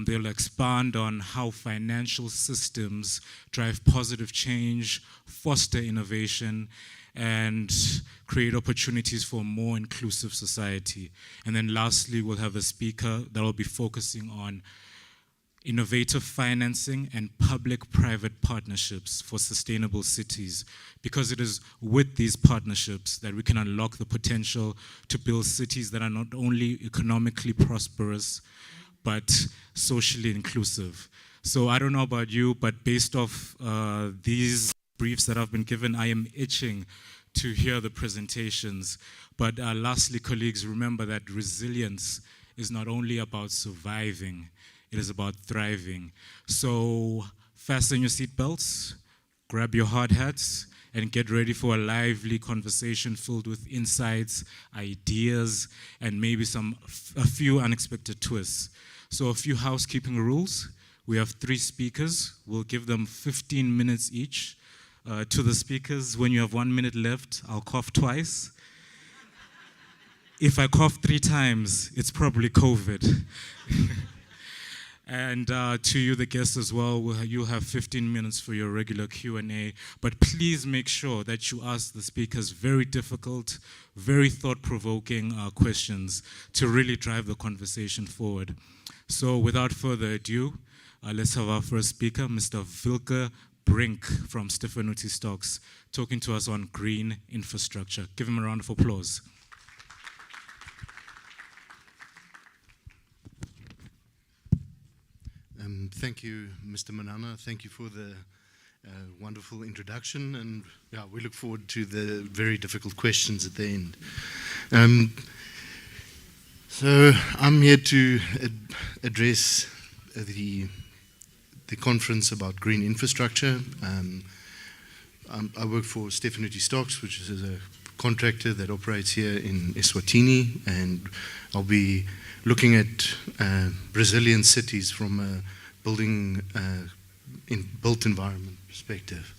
They'll expand on how financial systems drive positive change, foster innovation, and create opportunities for a more inclusive society. And then lastly, we'll have a speaker that will be focusing on innovative financing and public-private partnerships for sustainable cities, because it is with these partnerships that we can unlock the potential to build cities that are not only economically prosperous, but socially inclusive. So I don't know about you, but based off these briefs that I've been given, I am itching to hear the presentations. But lastly, colleagues, remember that resilience is not only about surviving, it is about thriving. So fasten your seatbelts, grab your hard hats, and get ready for a lively conversation filled with insights, ideas, and maybe a few unexpected twists. So a few housekeeping rules. We have 3 speakers. We'll give them 15 minutes each. To the speakers, when you have 1 minute left, I'll cough twice. If I cough 3 times, it's probably COVID. And to you, the guests as well, you'll have 15 minutes for your regular Q&A. But please make sure that you ask the speakers very difficult, very thought-provoking questions to really drive the conversation forward. So without further ado, let's have our first speaker, Mr. Wilke Brink from Stefanuti Stocks, talking to us on green infrastructure. Give him a round of applause. Thank you, Mr. Manana. Thank you for the wonderful introduction, and yeah, we look forward to the very difficult questions at the end. So I'm here to address the conference about green infrastructure. I work for Stefanuti Stocks, which is a contractor that operates here in Eswatini, and I'll be looking at resilient cities from a built environment perspective.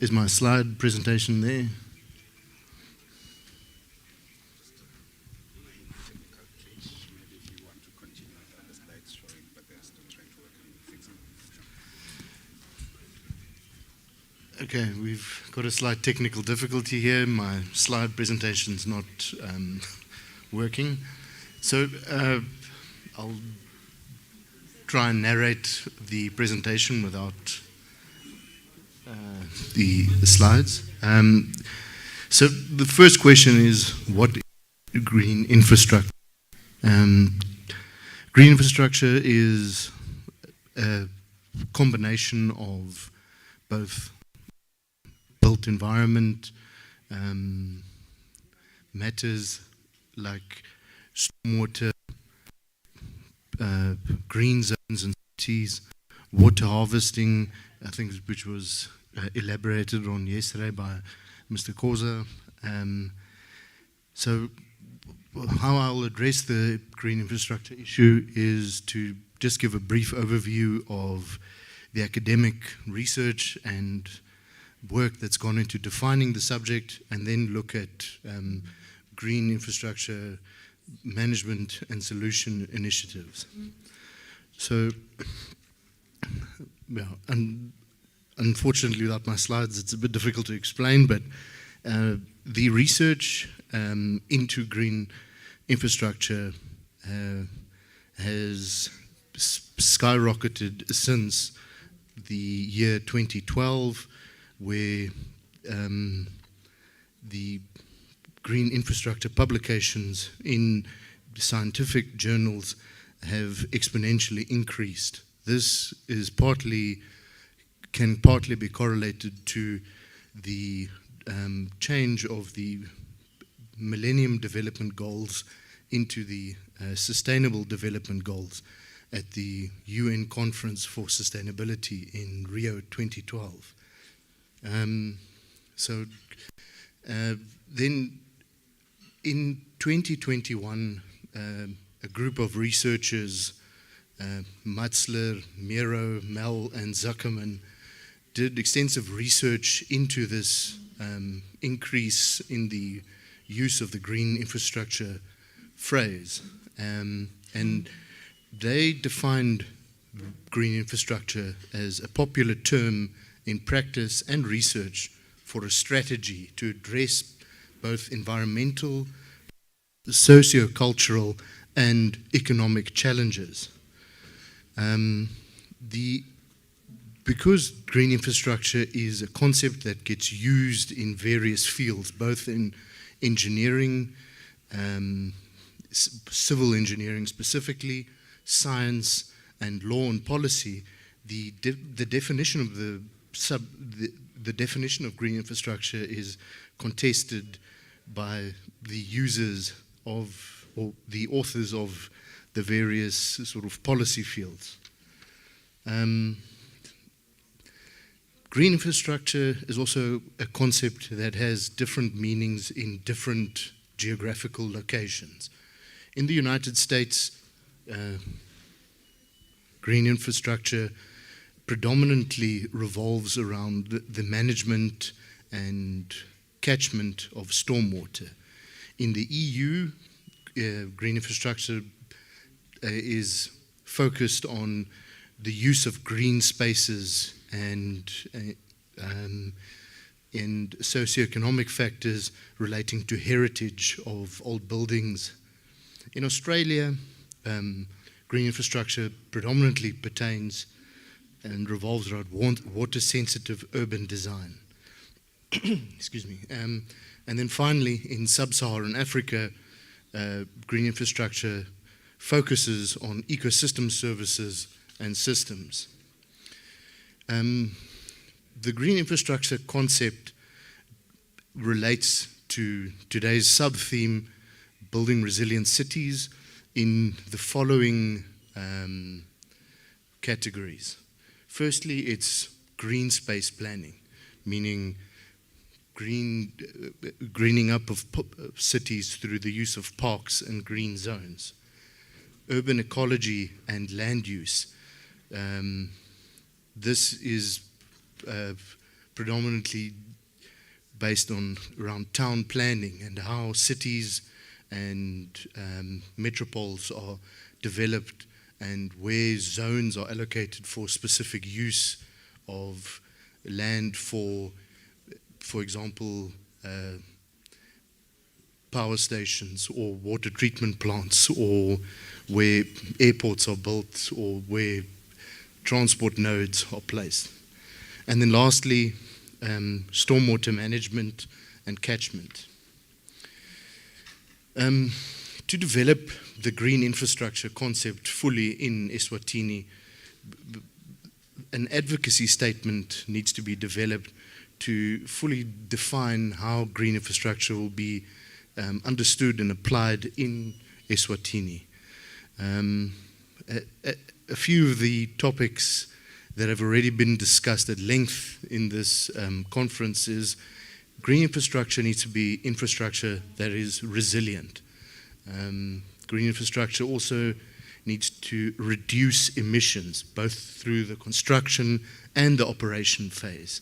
Is my slide presentation there? Okay, we've got a slight technical difficulty here. My slide presentation's not working. So I'll try and narrate the presentation without the slides. So the first question is, what is green infrastructure? Green infrastructure is a combination of both built environment matters like stormwater, green zones and cities, water harvesting, I think, which was elaborated on yesterday by Mr. Koza. So how I'll address the green infrastructure issue is to just give a brief overview of the academic research and work that's gone into defining the subject, and then look at green infrastructure management and solution initiatives. So, yeah, and unfortunately without my slides it's a bit difficult to explain, but the research into green infrastructure has skyrocketed since the year 2012, where the green infrastructure publications in scientific journals have exponentially increased. This is can partly be correlated to the change of the Millennium Development Goals into the Sustainable Development Goals at the UN Conference for Sustainability in Rio 2012. Then in 2021, a group of researchers, Matsler, Miro, Mel, and Zuckerman, did extensive research into this increase in the use of the green infrastructure phrase. And they defined green infrastructure as a popular term in practice and research for a strategy to address both environmental, socio-cultural, and economic challenges. Because green infrastructure is a concept that gets used in various fields, both in engineering, civil engineering specifically, science, and law and policy, the definition of the definition of green infrastructure is contested by the users of, or the authors of, the various sort of policy fields. Green infrastructure is also a concept that has different meanings in different geographical locations. In the United States, green infrastructure predominantly revolves around the management and catchment of stormwater. In the EU, green infrastructure is focused on the use of green spaces and socioeconomic factors relating to heritage of old buildings. In Australia, green infrastructure predominantly pertains and revolves around water-sensitive urban design. Excuse me. And then finally, in sub-Saharan Africa, green infrastructure focuses on ecosystem services and systems. The green infrastructure concept relates to today's sub-theme, building resilient cities, in the following categories. Firstly, it's green space planning, meaning greening up of cities through the use of parks and green zones. Urban ecology and land use. This is predominantly based on around town planning and how cities and metropoles are developed and where zones are allocated for specific use of land for example, power stations or water treatment plants, or where airports are built, or where transport nodes are placed. And then lastly, stormwater management and catchment. To develop the green infrastructure concept fully in Eswatini, an advocacy statement needs to be developed to fully define how green infrastructure will be understood and applied in Eswatini. A few of the topics that have already been discussed at length in this conference is green infrastructure needs to be infrastructure that is resilient. Green infrastructure also needs to reduce emissions, both through the construction and the operation phase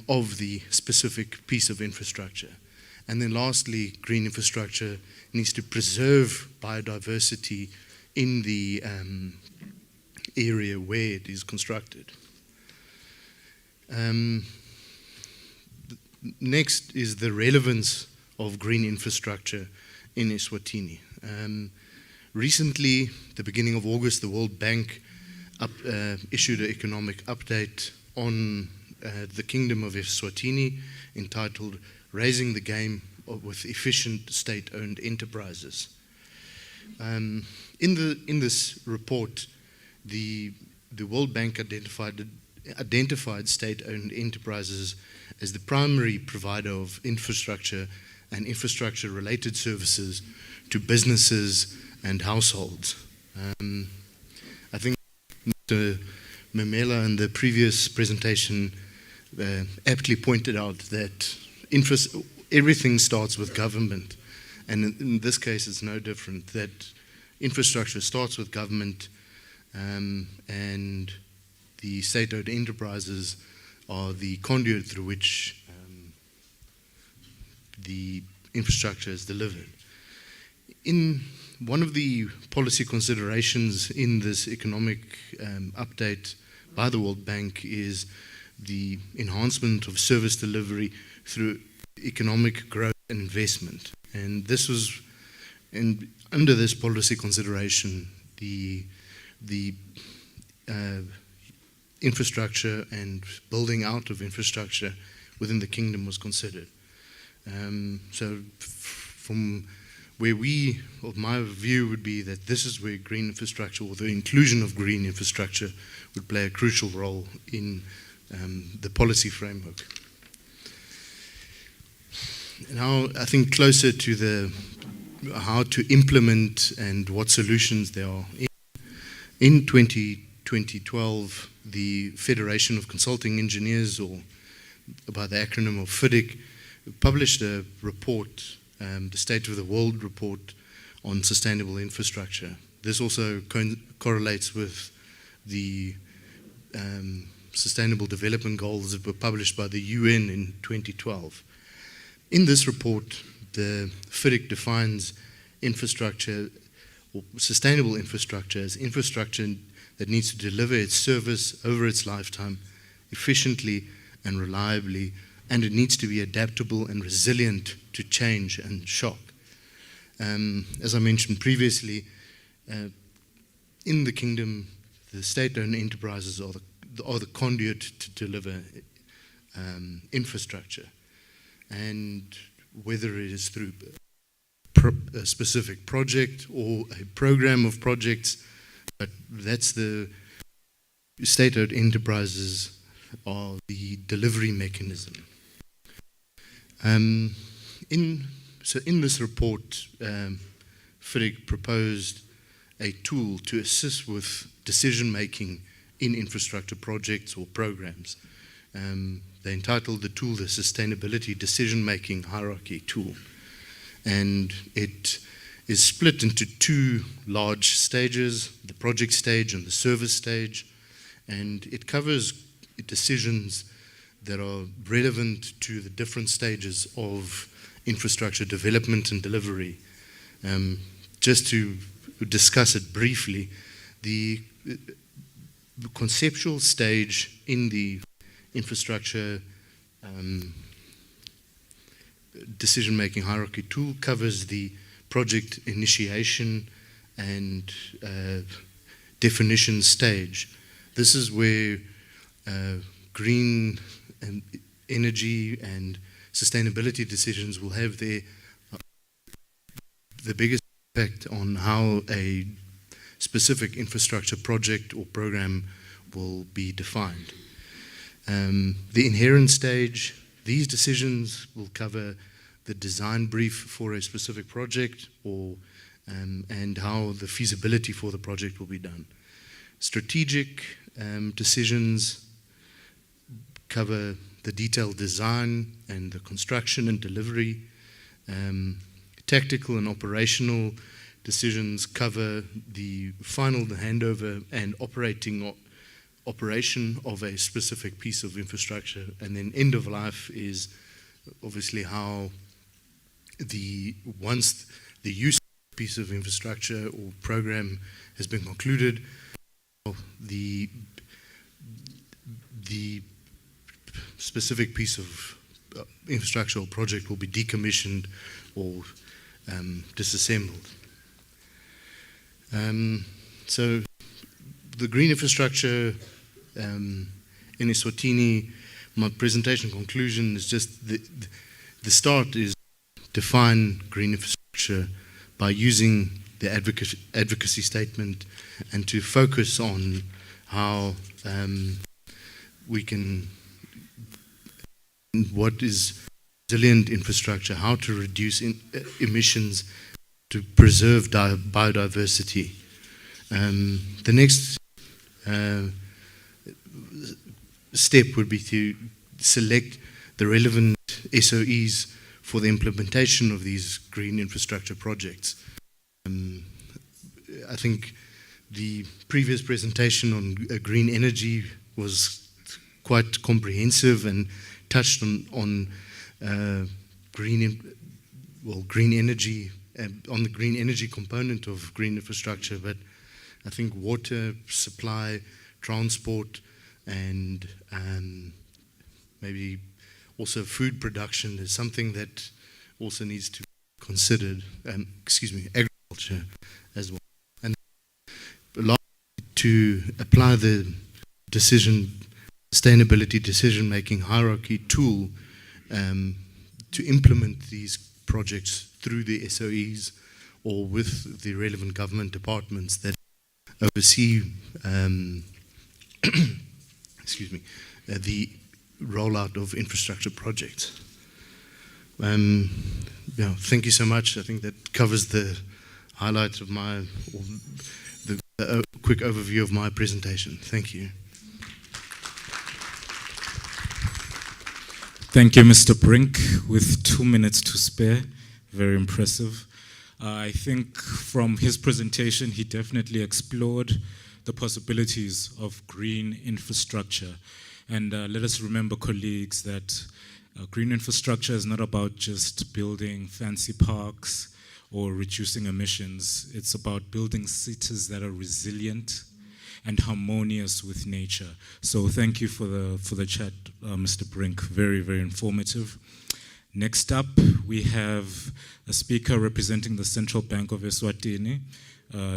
of the specific piece of infrastructure. And then lastly, green infrastructure needs to preserve biodiversity in the area where it is constructed. Next is the relevance of green infrastructure in Eswatini. Recently, the beginning of August, the World Bank issued an economic update on the Kingdom of Eswatini entitled Raising the Game with Efficient State-Owned Enterprises. In this report, the World Bank identified state-owned enterprises as the primary provider of infrastructure and infrastructure-related services to businesses and households. I think Mr. Mamela in the previous presentation aptly pointed out that everything starts with government, and in this case it's no different, that infrastructure starts with government, and the state-owned enterprises are the conduit through which the infrastructure is delivered. In one of the policy considerations in this economic update by the World Bank is the enhancement of service delivery through economic growth and investment. And this was, under this policy consideration, the infrastructure and building out of infrastructure within the kingdom was considered. So from where my view would be that this is where green infrastructure, or the inclusion of green infrastructure, would play a crucial role in the policy framework. Now, I think closer to how to implement and what solutions there are. In 2012, the Federation of Consulting Engineers, or by the acronym of FIDIC, published a report, the State of the World report on sustainable infrastructure. This also correlates with the Sustainable Development Goals that were published by the UN in 2012. In this report, the FIDIC defines infrastructure, or sustainable infrastructure, as infrastructure that needs to deliver its service over its lifetime efficiently and reliably, and it needs to be adaptable and resilient to change and shock. As I mentioned previously, in the kingdom, the state-owned enterprises are the conduit to deliver infrastructure. And whether it is through a specific project or a program of projects, but that's the state-owned enterprises are the delivery mechanism. So in this report, FIDIC proposed a tool to assist with decision-making in infrastructure projects or programs. They entitled the tool the Sustainability Decision-Making Hierarchy Tool. And it is split into two large stages, the project stage and the service stage. And it covers decisions that are relevant to the different stages of infrastructure development and delivery. Just to discuss it briefly, the conceptual stage in the infrastructure decision-making hierarchy tool covers the project initiation and definition stage. This is where green energy and sustainability decisions will have the biggest impact on how a specific infrastructure project or program will be defined. The inherent stage, these decisions will cover the design brief for a specific project or and how the feasibility for the project will be done. Strategic decisions cover the detailed design and the construction and delivery. Tactical and operational decisions cover the final handover and operation of a specific piece of infrastructure. And then end of life is obviously how once the use of a piece of infrastructure or program has been concluded, the specific piece of infrastructure or project will be decommissioned or disassembled. So the green infrastructure in Eswatini, my presentation conclusion is just the start is define green infrastructure by using the advocacy statement and to focus on how we can, what is resilient infrastructure, how to reduce emissions, to preserve biodiversity. The next step would be to select the relevant SOEs for the implementation of these green infrastructure projects. I think the previous presentation on green energy was quite comprehensive and touched on green energy, on the green energy component of green infrastructure, but I think water supply, transport, and maybe also food production is something that also needs to be considered. Agriculture as well. And to apply the sustainability decision-making hierarchy tool to implement these projects through the SOEs or with the relevant government departments that oversee the rollout of infrastructure projects. Thank you so much. I think that covers the highlights of the quick overview of my presentation. Thank you. Thank you, Mr. Brink, with 2 minutes to spare. Very impressive. I think from his presentation, he definitely explored the possibilities of green infrastructure. And let us remember, colleagues, that green infrastructure is not about just building fancy parks or reducing emissions. It's about building cities that are resilient and harmonious with nature. So thank you for the chat, Mr. Brink. Very, very informative. Next up, we have a speaker representing the Central Bank of Eswatini.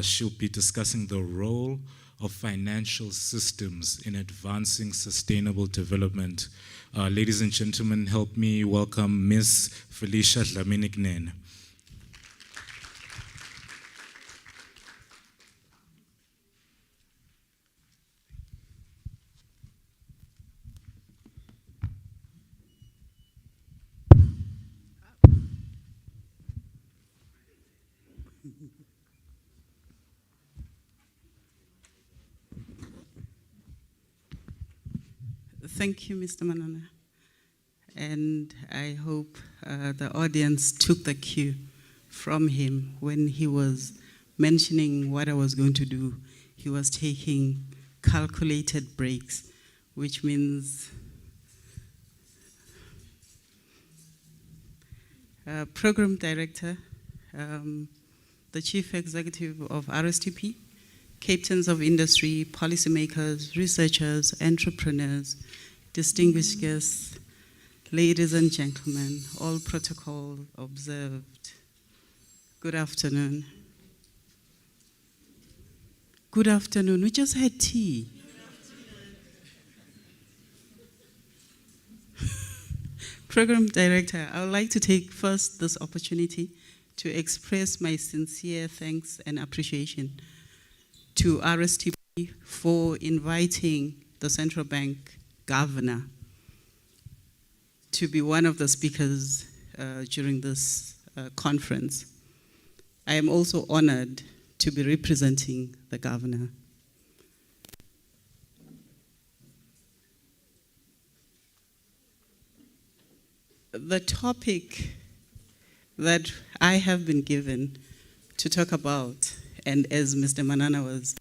She'll be discussing the role of financial systems in advancing sustainable development. Ladies and gentlemen, help me welcome Ms. Felicia Dlamini-Gnene. Thank you, Mr. Manana. And I hope the audience took the cue from him when he was mentioning what I was going to do. He was taking calculated breaks, which means program director, the chief executive of RSTP, captains of industry, policymakers, researchers, entrepreneurs, distinguished guests, ladies and gentlemen, all protocol observed. Good afternoon. Good afternoon. We just had tea. Program Director, I would like to take first this opportunity to express my sincere thanks and appreciation to RSTP for inviting the Central Bank Governor to be one of the speakers during this conference. I am also honored to be representing the Governor. The topic that I have been given to talk about, and as Mr. Manana was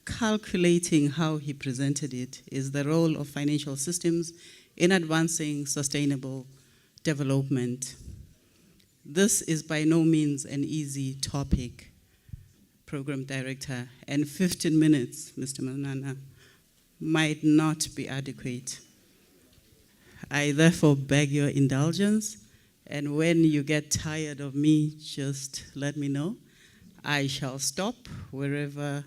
calculating how he presented it, is the role of financial systems in advancing sustainable development. This is by no means an easy topic, Program Director, and 15 minutes, Mr. Manana, might not be adequate. I therefore beg your indulgence, and when you get tired of me, just let me know. I shall stop wherever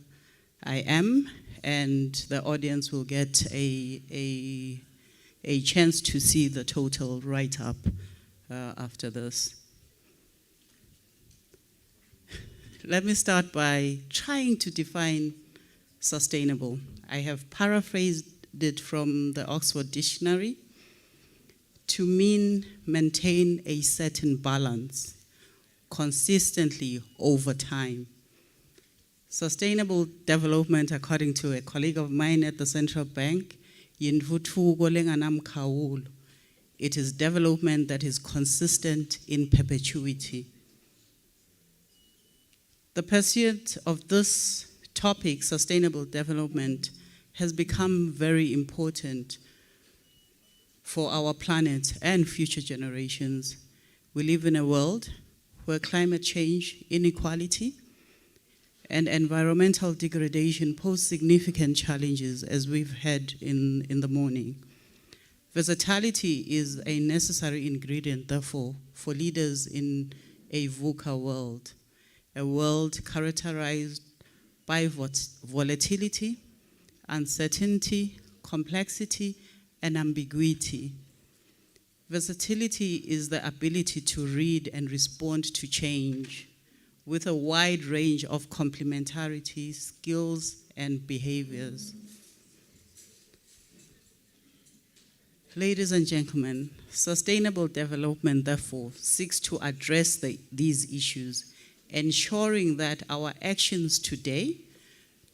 I am, and the audience will get a chance to see the total write-up after this. Let me start by trying to define sustainable. I have paraphrased it from the Oxford Dictionary to mean maintain a certain balance consistently over time. Sustainable development, according to a colleague of mine at the Central Bank, it is development that is consistent in perpetuity. The pursuit of this topic, sustainable development, has become very important for our planet and future generations. We live in a world where climate change, inequality, and environmental degradation pose significant challenges, as we've heard in the morning. Versatility is a necessary ingredient, therefore, for leaders in a VUCA world, a world characterized by volatility, uncertainty, complexity, and ambiguity. Versatility is the ability to read and respond to change with a wide range of complementarity, skills, and behaviors. Ladies and gentlemen, sustainable development, therefore, seeks to address these issues, ensuring that our actions today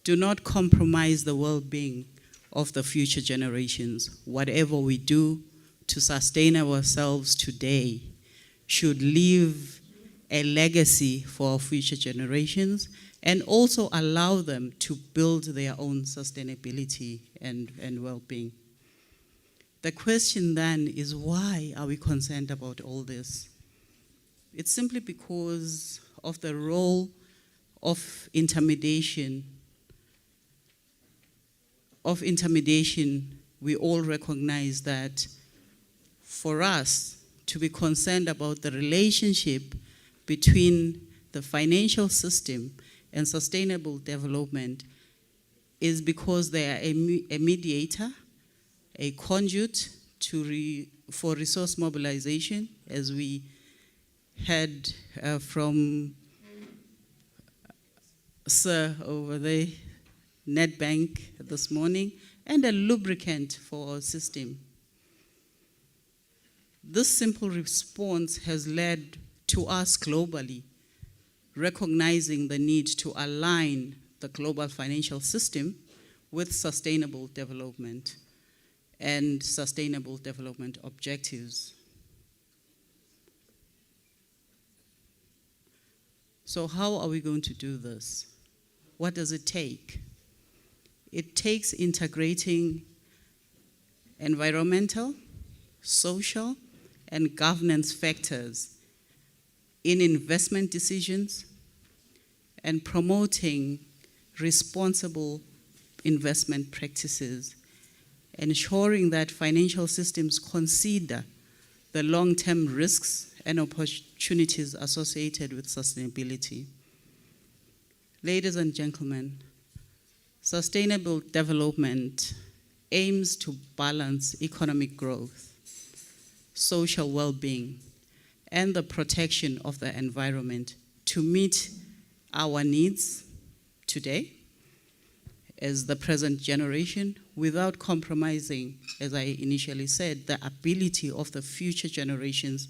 do not compromise the well-being of the future generations. Whatever we do to sustain ourselves today should leave a legacy for our future generations and also allow them to build their own sustainability and well-being. The question then is, why are we concerned about all this? It's simply because of the role of intermediation. We all recognize that for us to be concerned about the relationship between the financial system and sustainable development is because they are a mediator, a conduit for resource mobilization, as we heard from Sir over there, Nedbank this morning, and a lubricant for our system. This simple response has led to us globally recognizing the need to align the global financial system with sustainable development and sustainable development objectives. So how are we going to do this? What does it take? It takes integrating environmental, social, and governance factors in investment decisions and promoting responsible investment practices, ensuring that financial systems consider the long-term risks and opportunities associated with sustainability. Ladies and gentlemen, sustainable development aims to balance economic growth, social well-being, and the protection of the environment to meet our needs today as the present generation without compromising, as I initially said, the ability of the future generations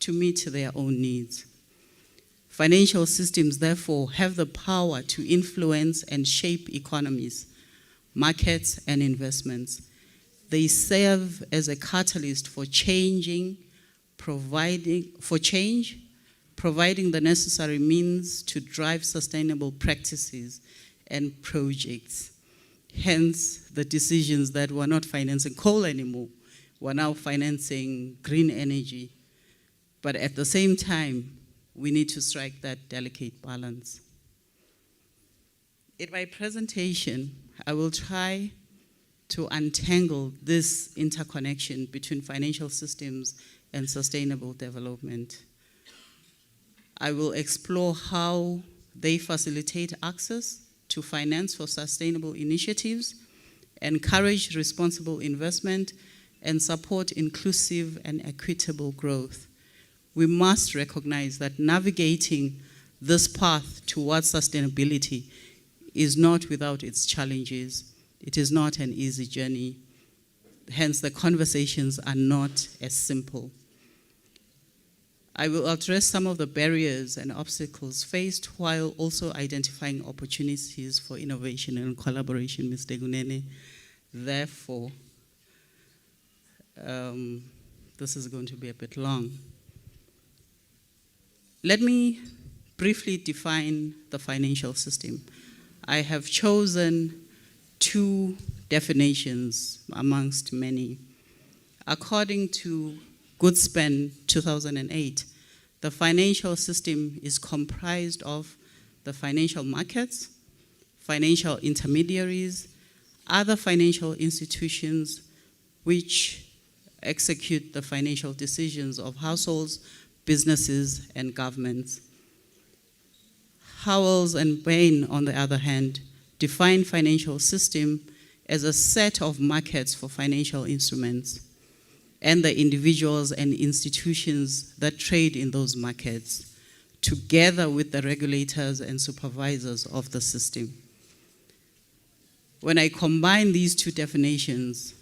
to meet their own needs. Financial systems, therefore, have the power to influence and shape economies, markets, and investments. They serve as a catalyst for providing the necessary means to drive sustainable practices and projects. Hence, the decisions that we're not financing coal anymore, we're now financing green energy. But at the same time, we need to strike that delicate balance. In my presentation, I will try to untangle this interconnection between financial systems and sustainable development. I will explore how they facilitate access to finance for sustainable initiatives, encourage responsible investment, and support inclusive and equitable growth. We must recognize that navigating this path towards sustainability is not without its challenges. It is not an easy journey. Hence, the conversations are not as simple. I will address some of the barriers and obstacles faced while also identifying opportunities for innovation and collaboration, Mr. Gunene. Therefore, this is going to be a bit long. Let me briefly define the financial system. I have chosen two definitions amongst many. According to Goodspan 2008, the financial system is comprised of the financial markets, financial intermediaries, other financial institutions which execute the financial decisions of households, businesses, and governments. Howells and Bain, on the other hand, define financial system as a set of markets for financial instruments and the individuals and institutions that trade in those markets, together with the regulators and supervisors of the system. When I combine these two definitions,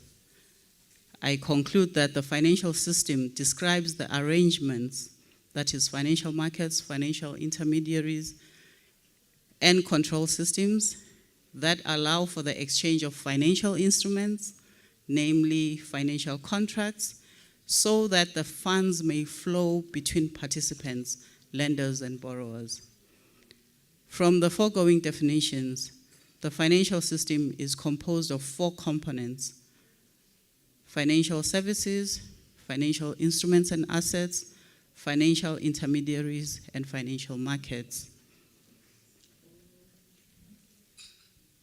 I conclude that the financial system describes the arrangements, that is, financial markets, financial intermediaries, and control systems that allow for the exchange of financial instruments, namely financial contracts, so that the funds may flow between participants, lenders, and borrowers. From the foregoing definitions, the financial system is composed of four components: financial services, financial instruments and assets, financial intermediaries, and financial markets.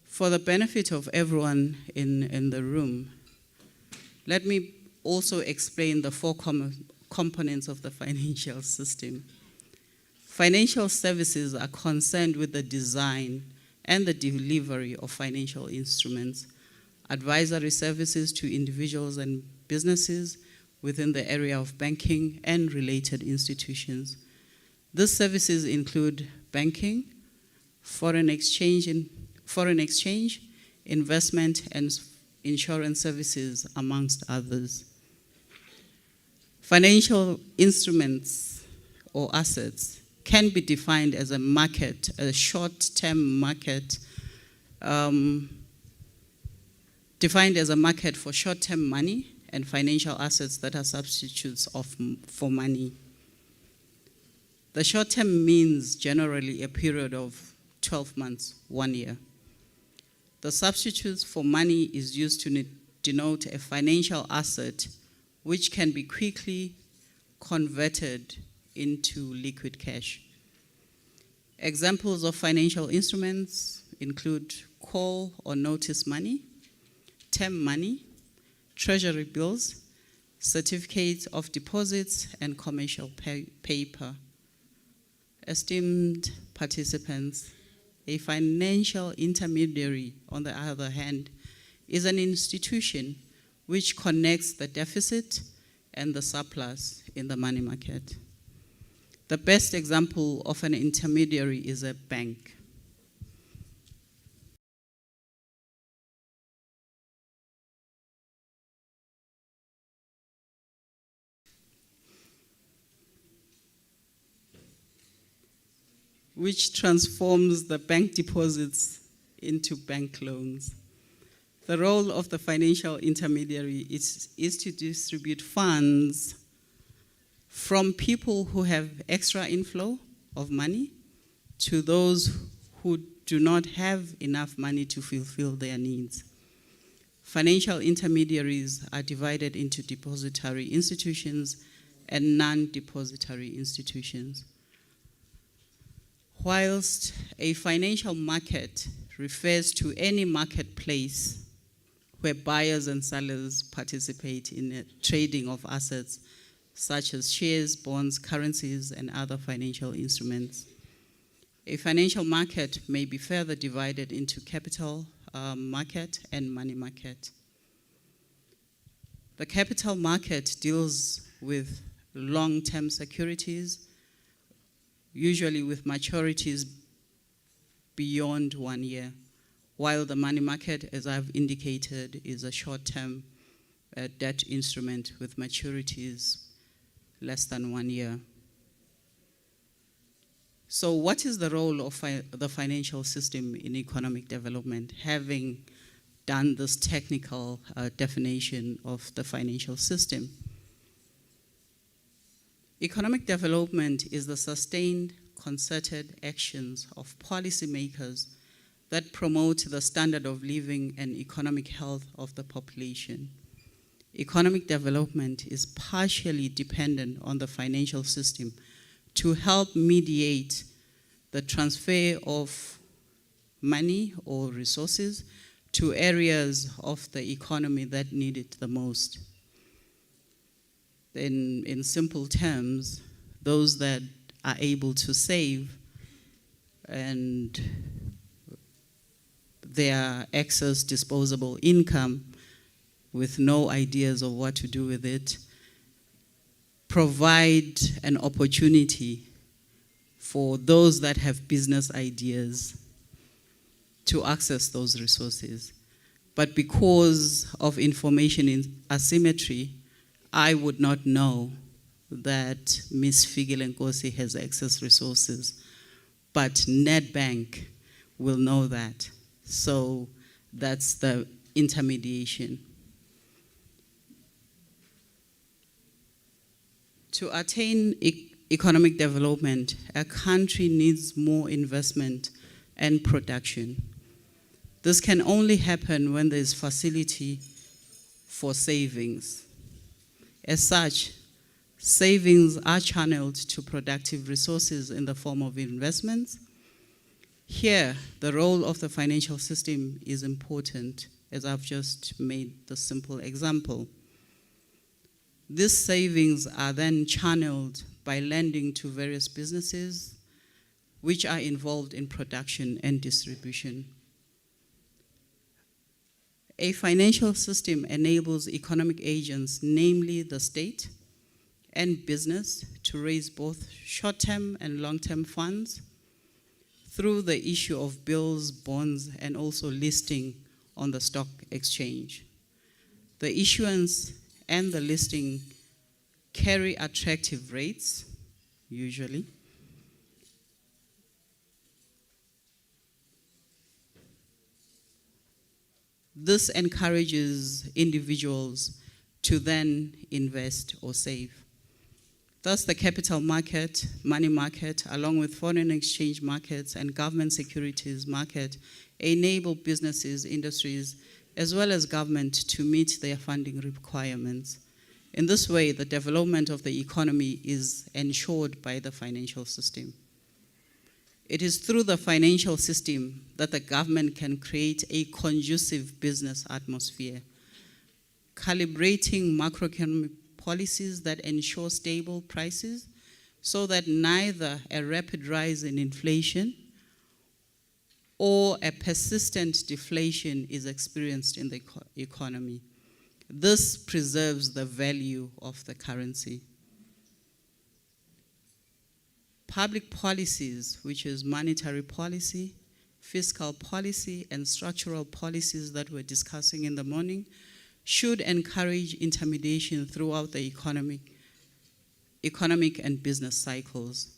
For the benefit of everyone in the room, let me also explain the four components of the financial system. Financial services are concerned with the design and the delivery of financial instruments, advisory services to individuals and businesses within the area of banking and related institutions. These services include banking, foreign exchange, investment, and insurance services, amongst others. Financial instruments or assets can be defined as a market, a short-term market, defined as a market for short-term money and financial assets that are substitutes for money. The short term means generally a period of 12 months, 1 year. The substitutes for money is used to denote a financial asset which can be quickly converted into liquid cash. Examples of financial instruments include call or notice money, term money, treasury bills, certificates of deposits, and commercial paper. Esteemed participants, a financial intermediary, on the other hand, is an institution which connects the deficit and the surplus in the money market. The best example of an intermediary is a bank. Which transforms the bank deposits into bank loans. The role of the financial intermediary is to distribute funds from people who have extra inflow of money to those who do not have enough money to fulfill their needs. Financial intermediaries are divided into depository institutions and non-depository institutions. Whilst a financial market refers to any marketplace where buyers and sellers participate in the trading of assets such as shares, bonds, currencies, and other financial instruments. A financial market may be further divided into capital market and money market. The capital market deals with long-term securities, usually with maturities beyond 1 year, while the money market, as I've indicated, is a short-term debt instrument with maturities less than 1 year. So what is the role of the financial system in economic development, having done this technical definition of the financial system? Economic development is the sustained, concerted actions of policymakers that promote the standard of living and economic health of the population. Economic development is partially dependent on the financial system to help mediate the transfer of money or resources to areas of the economy that need it the most. In simple terms, those that are able to save and their excess disposable income with no ideas of what to do with it, provide an opportunity for those that have business ideas to access those resources. But because of information asymmetry, I would not know that Ms. Figile Nkosi has excess resources, but Nedbank will know that. So that's the intermediation. To attain economic development, a country needs more investment and production. This can only happen when there is facility for savings. As such, savings are channeled to productive resources in the form of investments. Here, the role of the financial system is important, as I've just made the simple example. These savings are then channeled by lending to various businesses which are involved in production and distribution. A financial system enables economic agents, namely the state and business, to raise both short-term and long-term funds through the issue of bills, bonds, and also listing on the stock exchange. The issuance and the listing carry attractive rates, usually, This encourages individuals to then invest or save. Thus, the capital market, money market, along with foreign exchange markets and government securities market, enable businesses, industries, as well as government to meet their funding requirements. In this way, the development of the economy is ensured by the financial system. It is through the financial system that the government can create a conducive business atmosphere, calibrating macroeconomic policies that ensure stable prices so that neither a rapid rise in inflation or a persistent deflation is experienced in the economy. This preserves the value of the currency. Public policies, which is monetary policy, fiscal policy, and structural policies that we're discussing in the morning, should encourage intermediation throughout the economic and business cycles.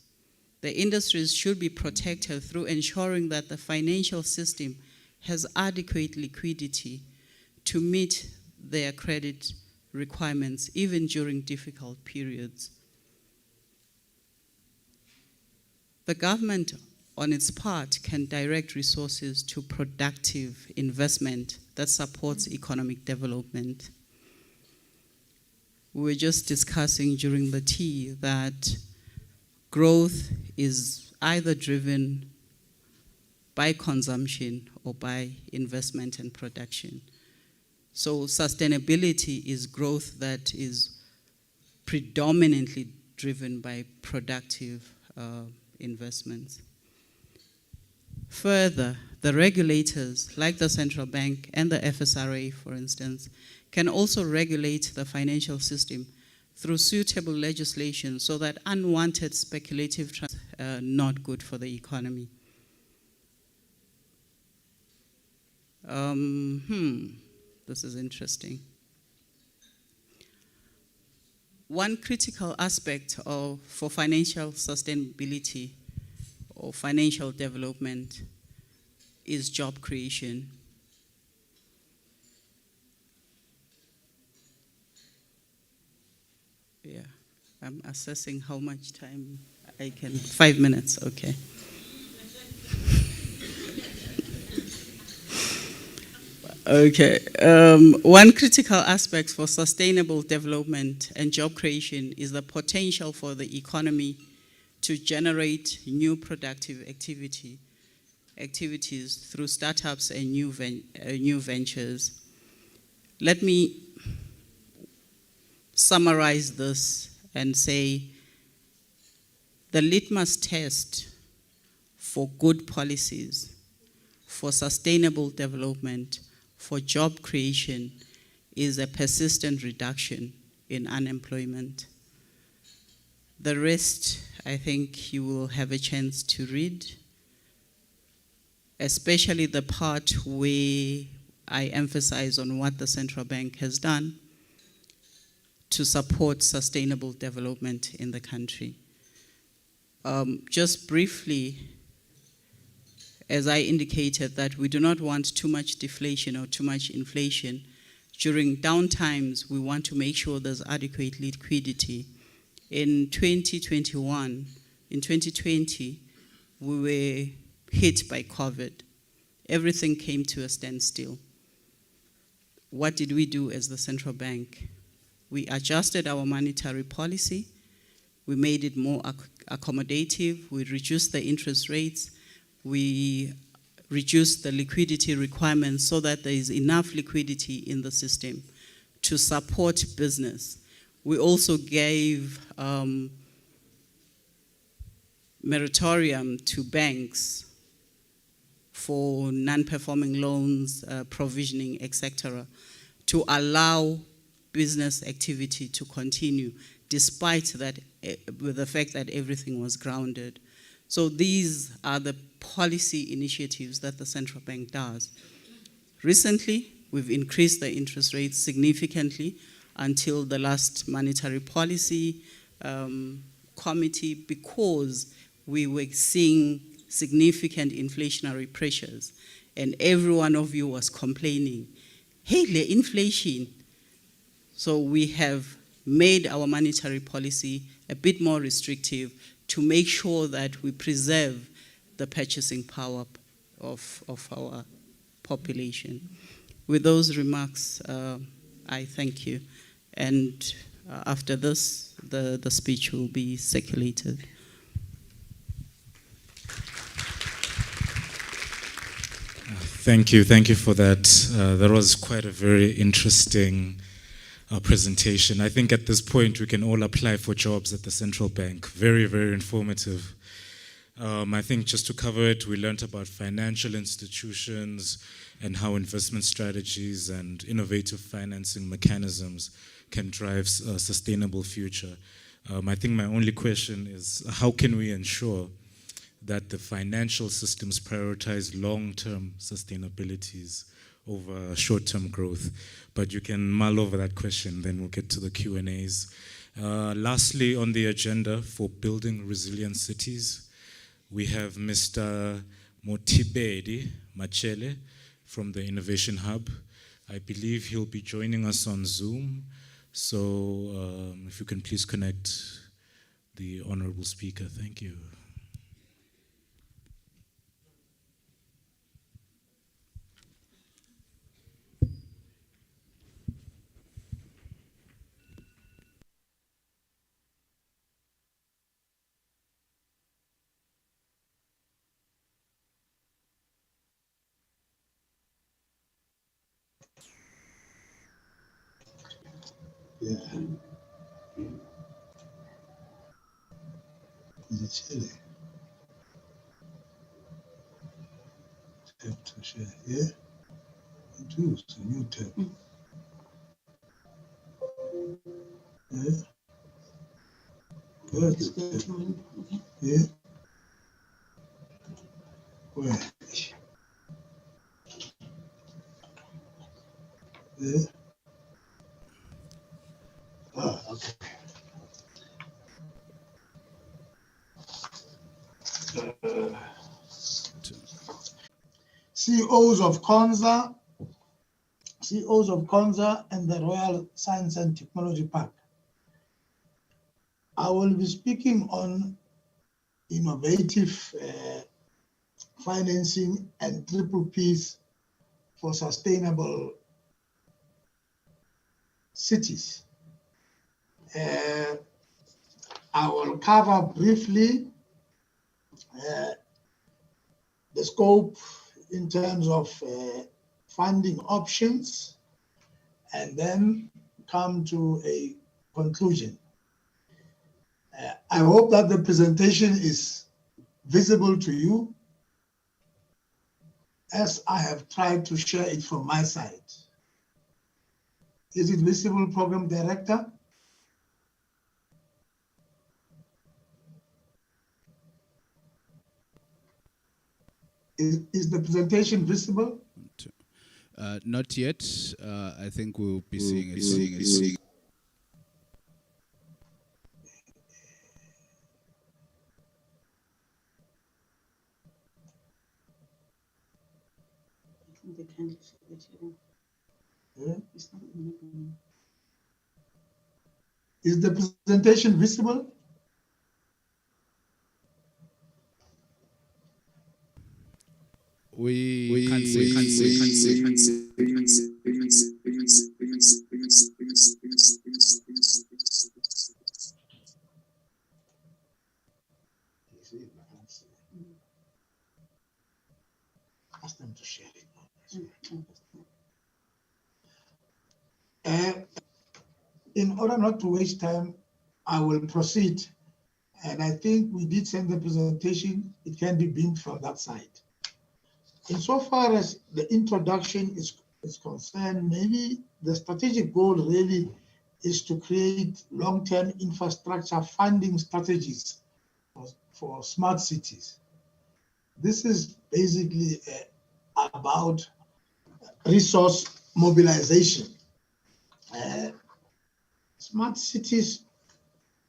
The industries should be protected through ensuring that the financial system has adequate liquidity to meet their credit requirements, even during difficult periods. The government, on its part, can direct resources to productive investment that supports economic development. We were just discussing during the tea that growth is either driven by consumption or by investment and production. So sustainability is growth that is predominantly driven by productive investments. Further, the regulators, like the central bank and the FSRA, for instance, can also regulate the financial system through suitable legislation so that unwanted speculative transactions are not good for the economy. This is interesting. One critical aspect for financial sustainability or financial development is job creation. Yeah, I'm assessing how much time I can. 5 minutes, okay. Okay, one critical aspect for sustainable development and job creation is the potential for the economy to generate new productive activities through startups and new ventures. Let me summarize this and say the litmus test for good policies, for sustainable development, for job creation is a persistent reduction in unemployment. The rest, I think you will have a chance to read, especially the part where I emphasize on what the central bank has done to support sustainable development in the country. Just briefly, as I indicated, that we do not want too much deflation or too much inflation. During downtimes, we want to make sure there's adequate liquidity. In 2021, in 2020, we were hit by COVID. Everything came to a standstill. What did we do as the central bank? We adjusted our monetary policy. We made it more accommodative. We reduced the interest rates. We reduced the liquidity requirements so that there is enough liquidity in the system to support business. We also gave moratorium to banks for non-performing loans, provisioning, etc., to allow business activity to continue, despite that, with the fact that everything was grounded. So these are the policy initiatives that the central bank does. Recently, we've increased the interest rates significantly until the last monetary policy committee because we were seeing significant inflationary pressures and every one of you was complaining. hey, the inflation. So we have made our monetary policy a bit more restrictive to make sure that we preserve the purchasing power of our population. With those remarks, I thank you. And after this, the speech will be circulated. Thank you for that. That was quite a very interesting presentation. I think at this point we can all apply for jobs at the central bank. Very, very informative. I think just to cover it, we learned about financial institutions and how investment strategies and innovative financing mechanisms can drive a sustainable future. I think my only question is, how can we ensure that the financial systems prioritize long-term sustainabilities over short-term growth? But you can mull over that question, then we'll get to the Q&As. Lastly, on the agenda for building resilient cities, we have Mr. Motibedi Machele from the Innovation Hub. I believe he'll be joining us on Zoom. So if you can please connect the honorable speaker. Thank you. Yeah. Is it chilly? Tap to share. Yeah? You do. It's a new tap. Yeah? Good. Yeah? Where? Yeah? Ah, okay. CEOs of CONSA, and the Royal Science and Technology Park. I will be speaking on innovative financing and triple Ps for sustainable cities. I will cover briefly the scope in terms of funding options, and then come to a conclusion. I hope that the presentation is visible to you, as I have tried to share it from my side. Is it visible, Program Director? Is the presentation visible? Not yet. I think we'll be seeing it. Is the presentation visible? We can't see. Ask them to share it. In order not to waste time, I will proceed. And I think we did send the presentation. It can be beamed from that side. Insofar as the introduction is concerned, maybe the strategic goal really is to create long-term infrastructure funding strategies for smart cities. This is basically about resource mobilization. Smart cities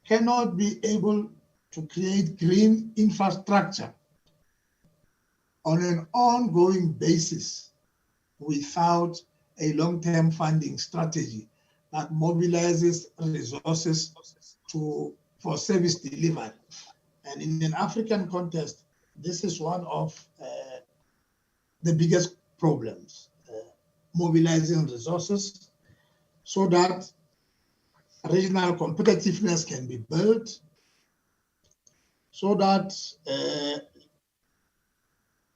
cannot be able to create green infrastructure on an ongoing basis without a long-term funding strategy that mobilizes resources for service delivery. And in an African context, this is one of the biggest problems, mobilizing resources so that regional competitiveness can be built, so that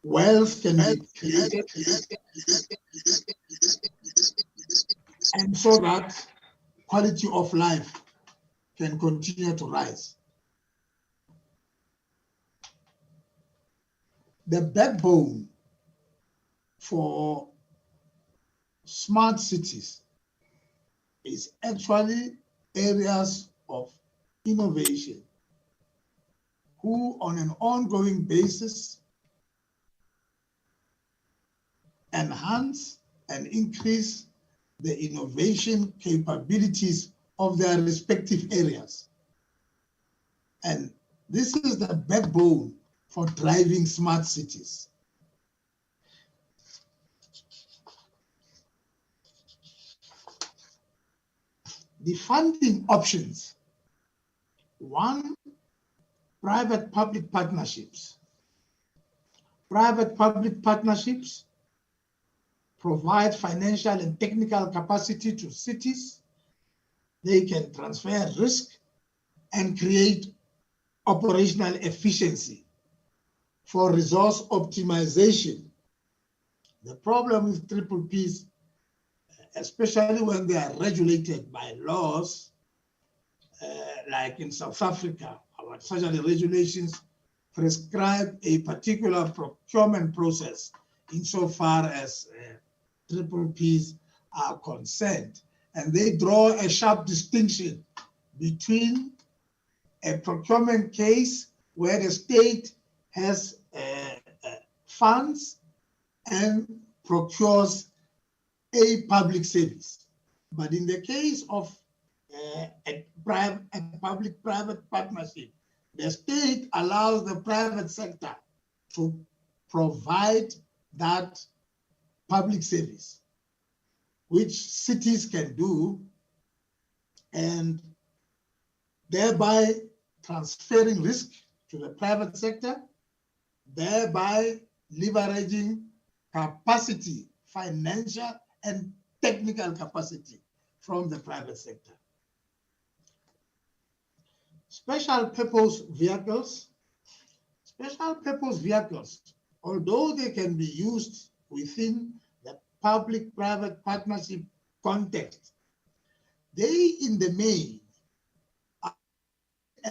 wealth can be created, and so that quality of life can continue to rise. The backbone for smart cities is actually areas of innovation who on an ongoing basis enhance and increase the innovation capabilities of their respective areas. And this is the backbone for driving smart cities. The funding options: one, private-public partnerships. Private-public partnerships provide financial and technical capacity to cities. They can transfer risk and create operational efficiency for resource optimization. The problem with triple Ps, especially when they are regulated by laws, like in South Africa, our treasury regulations prescribe a particular procurement process insofar as triple Ps are concerned. And they draw a sharp distinction between a procurement case where the state has funds and procures a public service. But in the case of a public-private partnership, the state allows the private sector to provide that public service, which cities can do, and thereby transferring risk to the private sector, thereby leveraging capacity, financial and technical capacity from the private sector. Special purpose vehicles. Special purpose vehicles, although they can be used within the public-private partnership context, they in the main are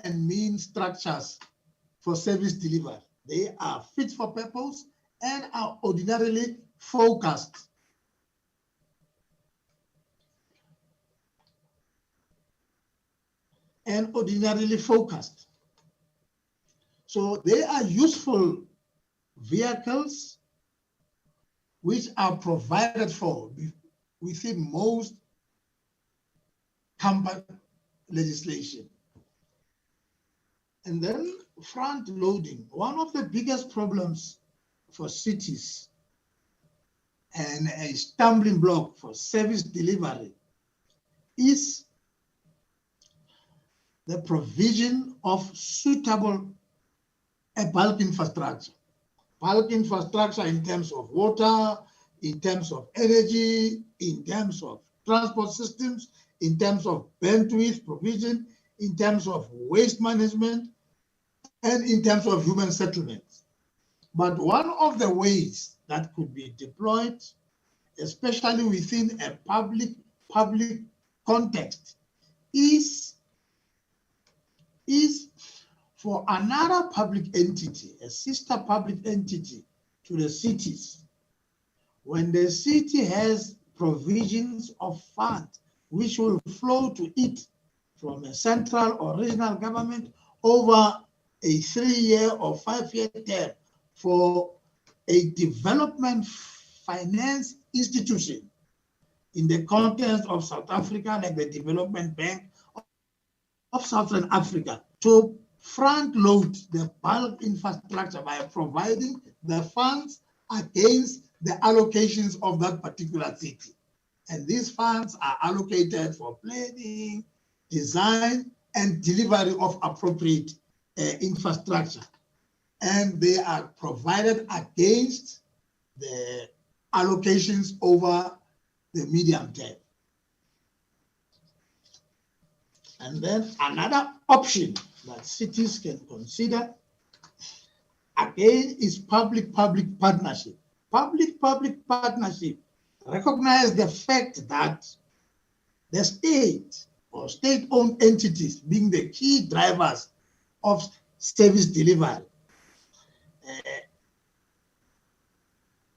and mean structures for service delivery. They are fit for purpose and are ordinarily focused. So they are useful vehicles which are provided for within most company legislation. And then front loading. One of the biggest problems for cities and a stumbling block for service delivery is the provision of suitable bulk infrastructure. Bulk infrastructure in terms of water, in terms of energy, in terms of transport systems, in terms of bandwidth provision, in terms of waste management, and in terms of human settlements. But one of the ways that could be deployed, especially within a public context, is for another public entity, a sister public entity to the cities, when the city has provisions of funds which will flow to it from a central or regional government over a 3-year or 5-year term for a development finance institution in the context of South Africa, like the Development Bank of Southern Africa, to front load the bulk infrastructure by providing the funds against the allocations of that particular city. And these funds are allocated for planning, design, and delivery of appropriate infrastructure. And they are provided against the allocations over the medium term. And then another option that cities can consider, again, is public-public partnership. Public-public partnership recognize the fact that the state or state-owned entities, being the key drivers of service delivery,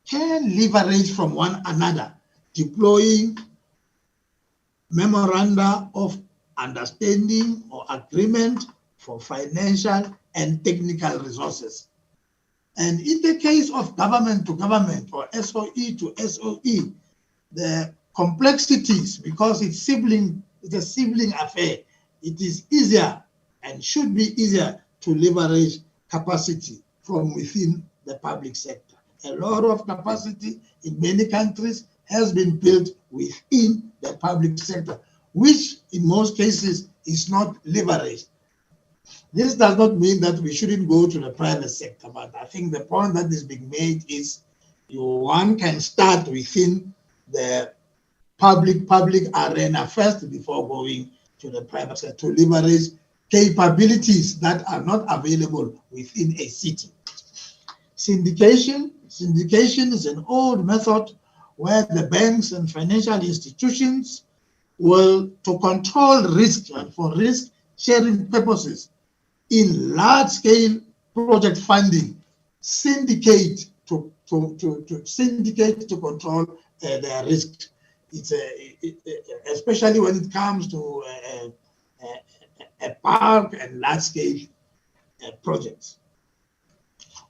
can leverage from one another, deploying memoranda of understanding or agreement for financial and technical resources. And in the case of government to government or SOE to SOE, the complexities, because it's a sibling affair, it is easier and should be easier to leverage capacity from within the public sector. A lot of capacity in many countries has been built within the public sector, which in most cases is not leveraged. This does not mean that we shouldn't go to the private sector, but I think the point that is being made is one can start within the public arena first before going to the private sector to leverage capabilities that are not available within a city. Syndication is an old method where the banks and financial institutions will, to control risk and for risk sharing purposes, in large-scale project funding, syndicate to control their risk. It's especially when it comes to a bulk and large-scale projects.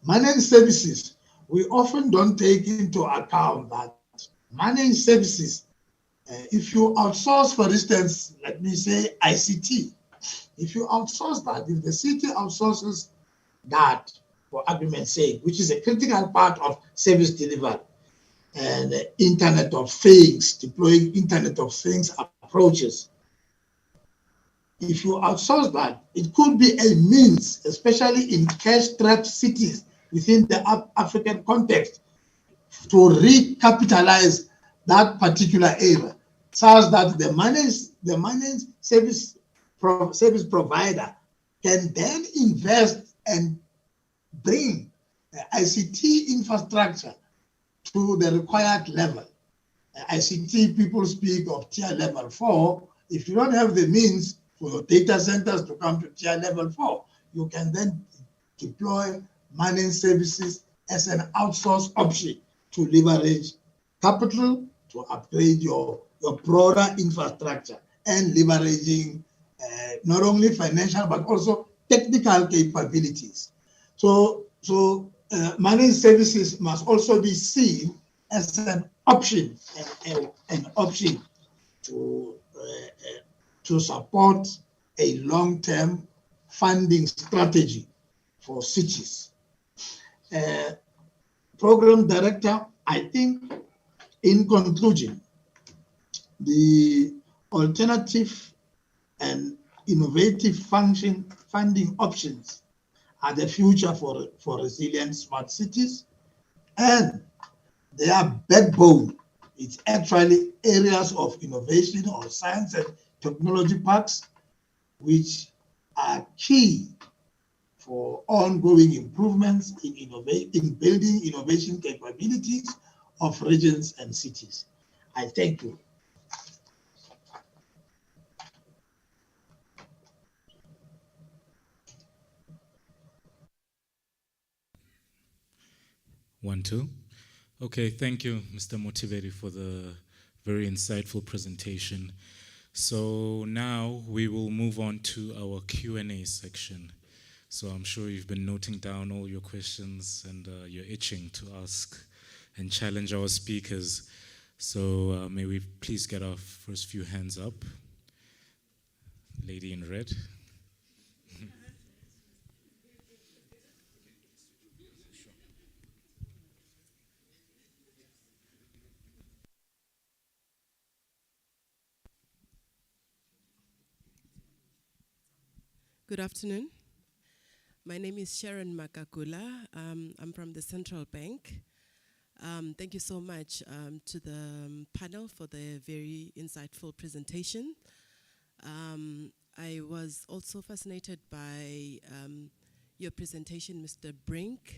Managed services, we often don't take into account that managed services, if you outsource, for instance, let me say ICT, if you outsource that, if the city outsources that, for argument's sake, which is a critical part of service delivery, and Internet of Things, deploying Internet of Things approaches, if you outsource that, it could be a means, especially in cash-strapped cities within the African context, to recapitalize that particular area, such that the managed service provider can then invest and bring ICT infrastructure to the required level. ICT, people speak of tier level 4. If you don't have the means for your data centers to come to tier level 4, you can then deploy managed services as an outsource option to leverage capital to upgrade your broader infrastructure and leveraging not only financial but also technical capabilities. So managed services must also be seen as an option, to support a long-term funding strategy for cities. Program director, I think, in conclusion, the alternative and innovative funding options are the future for resilient smart cities, and their backbone is actually areas of innovation or science and technology parks, which are key for ongoing improvements in building innovation capabilities of regions and cities. I thank you. One, two. Okay, thank you, Mr. Motiveri, for the very insightful presentation. So now we will move on to our Q&A section. So I'm sure you've been noting down all your questions and you're itching to ask and challenge our speakers. So may we please get our first few hands up. Lady in red. Good afternoon. My name is Sharon Makakula. I'm from the Central Bank. Thank you so much to the panel for the very insightful presentation. I was also fascinated by your presentation, Mr. Brink.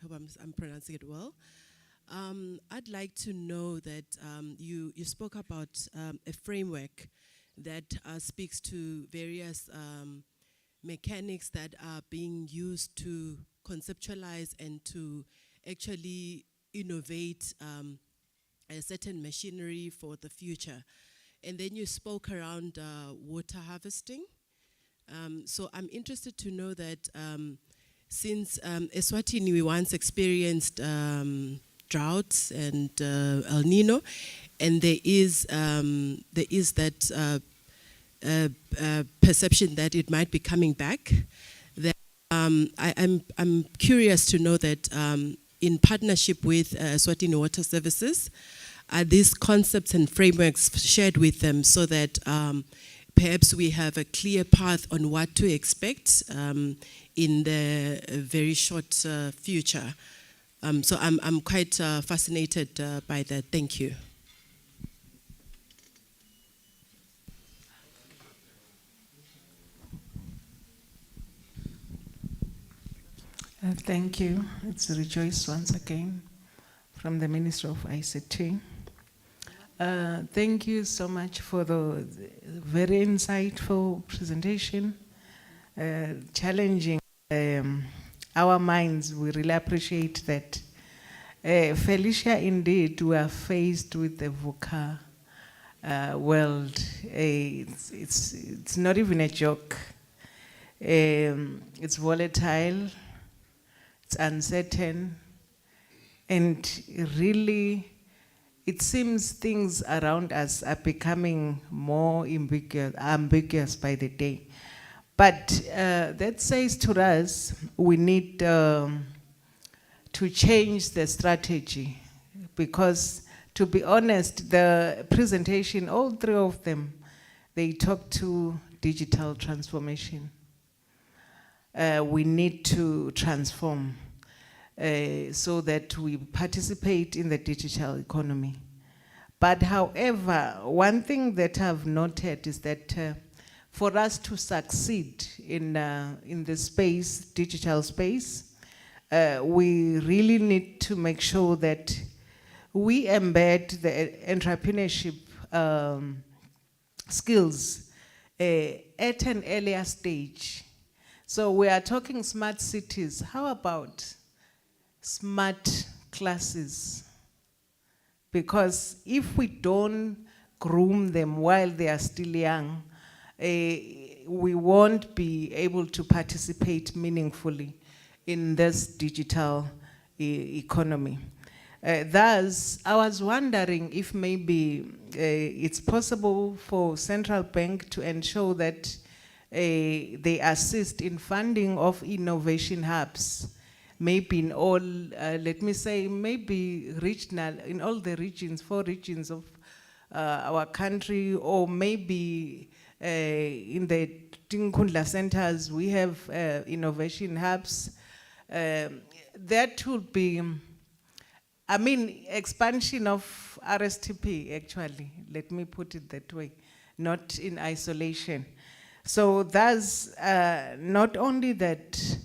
Hope I'm pronouncing it well. I'd like to know that you spoke about a framework that speaks to various mechanics that are being used to conceptualize and to actually innovate a certain machinery for the future. And then you spoke around water harvesting. So I'm interested to know that since Eswatini, we once experienced droughts and El Nino, and there is that perception that it might be coming back. That I'm curious to know that in partnership with Eswatini Water Services, are these concepts and frameworks shared with them so that perhaps we have a clear path on what to expect in the very short future. So I'm quite fascinated by that. Thank you. Thank you. It's Rejoice once again from the Ministry of ICT. Thank you so much for the very insightful presentation, challenging our minds. We really appreciate that. Felicia, indeed, we are faced with the VUCA world. It's not even a joke. It's volatile. It's uncertain, and really, it seems things around us are becoming more ambiguous by the day. But that says to us, we need to change the strategy, because to be honest, the presentation, all three of them, they talk to digital transformation. We need to transform so that we participate in the digital economy. But however, one thing that I've noted is that for us to succeed in the space, digital space, we really need to make sure that we embed the entrepreneurship skills at an earlier stage. So we are talking smart cities. How about smart classes? Because if we don't groom them while they are still young, we won't be able to participate meaningfully in this digital economy. Thus, I was wondering if maybe it's possible for Central Bank to ensure that they assist in funding of innovation hubs, maybe in all, let me say, maybe regional, in all the regions, 4 regions of our country, or maybe in the Tinkundla centers, we have innovation hubs. That would be, I mean, expansion of RSTP, actually, let me put it that way, not in isolation. So that's not only that,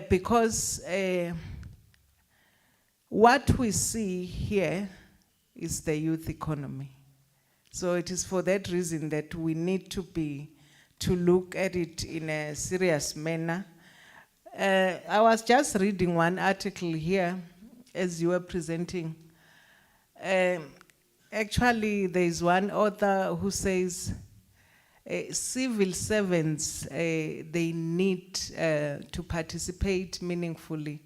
because what we see here is the youth economy. So it is for that reason that we need to look at it in a serious manner. I was just reading one article here as you were presenting. Actually, there is one author who says, civil servants, they need to participate meaningfully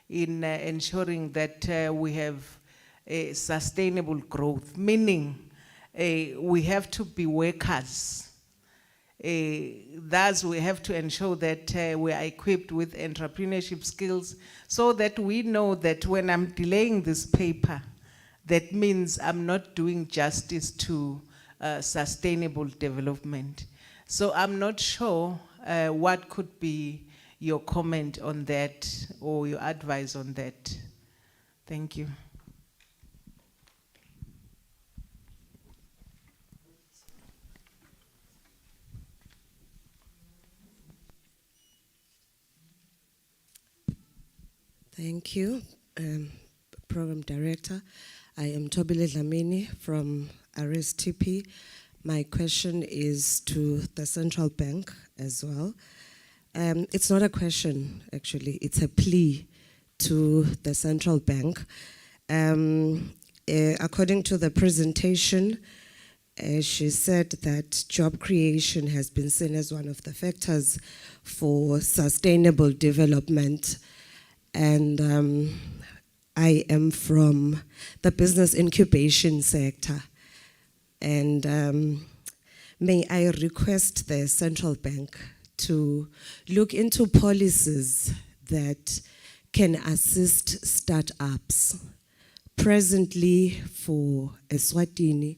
in ensuring that we have sustainable growth, meaning we have to be workers. Thus, we have to ensure that we are equipped with entrepreneurship skills so that we know that when I'm delaying this paper, that means I'm not doing justice to sustainable development. So I'm not sure What could be your comment on that or your advice on that? Thank you. Thank you, Program Director. I am Tobile Dlamini from RSTP. My question is to the Central Bank as well. It's not a question, actually. It's a plea to the Central Bank. According to the presentation, she said that job creation has been seen as one of the factors for sustainable development. And I am from the business incubation sector. And may I request the Central Bank to look into policies that can assist startups. Presently, for Eswatini,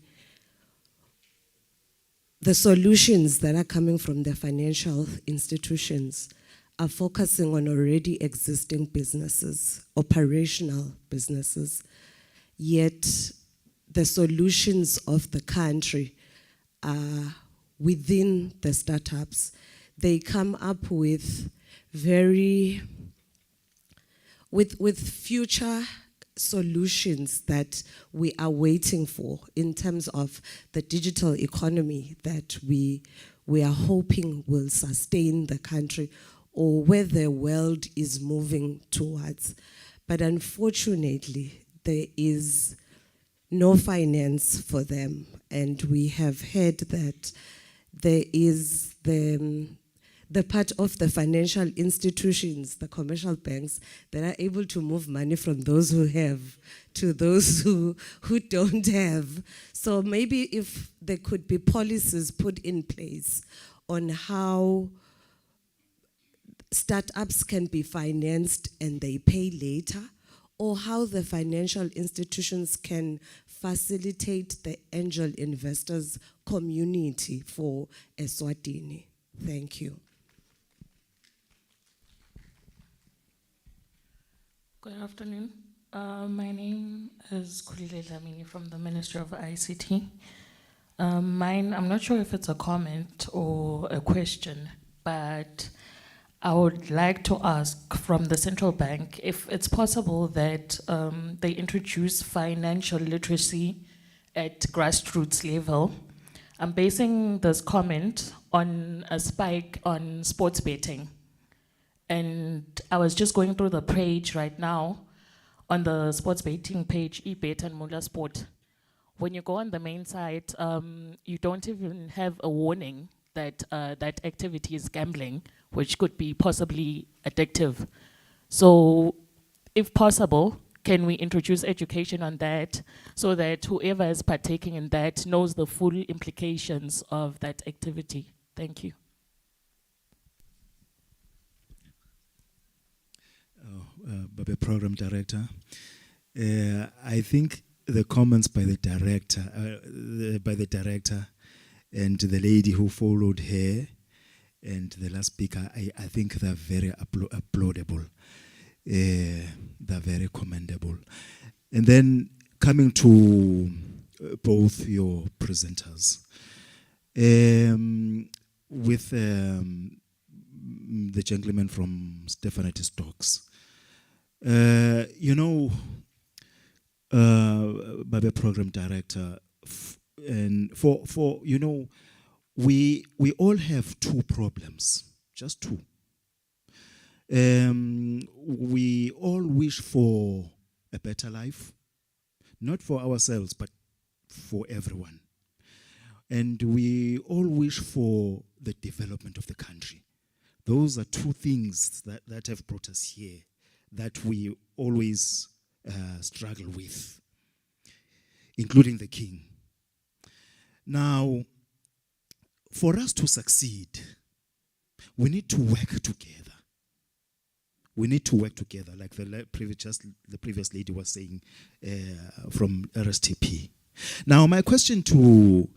the solutions that are coming from the financial institutions are focusing on already existing businesses, operational businesses, yet the solutions of the country are within the startups. They come up with with future solutions that we are waiting for in terms of the digital economy that we are hoping will sustain the country, or where the world is moving towards. But unfortunately, there is no finance for them. And we have heard that there is the part of the financial institutions, the commercial banks, that are able to move money from those who have to those who don't have. So maybe if there could be policies put in place on how startups can be financed and they pay later, or how the financial institutions can facilitate the angel investors community for Eswatini. Thank you. Good afternoon. My name is Kulile Dlamini from the Ministry of ICT. I'm not sure if it's a comment or a question, but I would like to ask from the Central Bank if it's possible that they introduce financial literacy at grassroots level. I'm basing this comment on a spike on sports betting. And I was just going through the page right now on the sports betting page, eBet and Mula Sport. When you go on the main site, you don't even have a warning that that activity is gambling, which could be possibly addictive. So if possible, can we introduce education on that so that whoever is partaking in that knows the full implications of that activity? Thank you. Babe Program Director, I think the comments by the director and the lady who followed her and the last speaker, I think they're very applaudable. They're very commendable. And then coming to both your presenters, with the gentleman from Stefanati Stocks, Babe Program Director, and for we all have two problems, just two. We all wish for a better life, not for ourselves, but for everyone. And we all wish for the development of the country. Those are two things that have brought us here, that we always struggle with, including the king. Now, for us to succeed, we need to work together. We need to work together, like the previous lady was saying from RSTP. Now, my question to,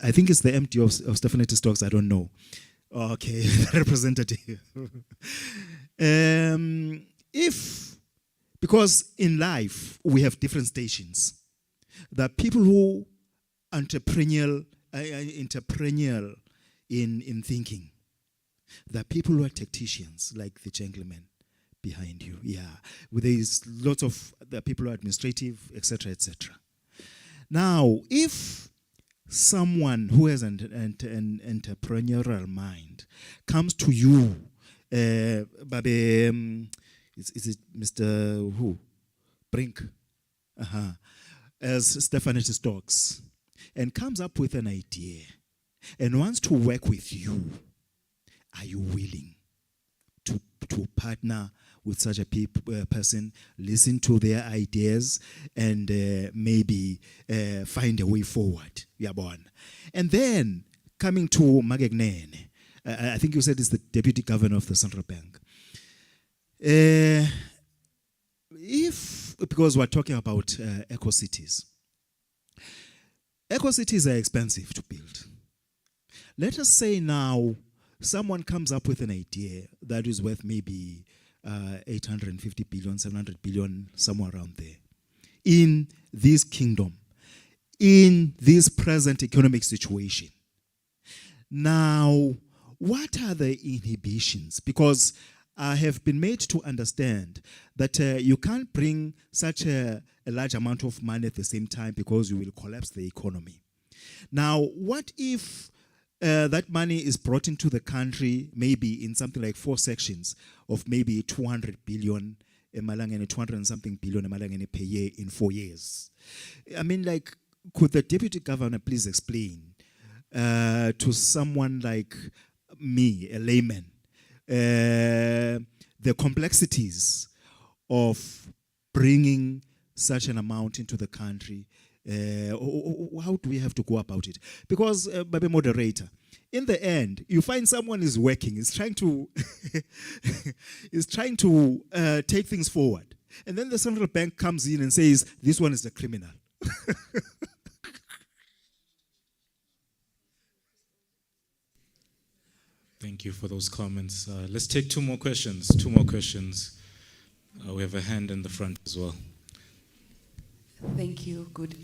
I think it's the MD of Stefanati Stocks, I don't know, Okay, the representative. Because in life we have different stations. There are people who entrepreneurial in thinking. There are people who are tacticians, like the gentleman behind you. Yeah, there is lots of the people who are administrative, etc., etc. Now, if someone who has an entrepreneurial mind comes to you, Babe, is it Mr. Who? Brink, as Stephanus talks, and comes up with an idea and wants to work with you, are you willing to partner with such a person, listen to their ideas, and maybe find a way forward? And then coming to Magegnene, I think you said it's the Deputy Governor of the Central Bank. Because we're talking about eco-cities. Eco-cities are expensive to build. Let us say now someone comes up with an idea that is worth maybe 850 billion, 700 billion, somewhere around there. In this kingdom, in this present economic situation. Now, what are the inhibitions? Because I have been made to understand that you can't bring such a large amount of money at the same time because you will collapse the economy. Now, what if that money is brought into the country maybe in something like 4 sections of maybe 200 billion, 200 and something billion per year in 4 years? I mean, like, could the Deputy Governor please explain to someone like me, a layman, the complexities of bringing such an amount into the country? How do we have to go about it? Because, Babe Moderator, in the end, you find someone is working, is trying to take things forward, and then the central bank comes in and says, "This one is a criminal." Thank you for those comments. Let's take 2 more questions. We have a hand in the front as well. Thank you. Good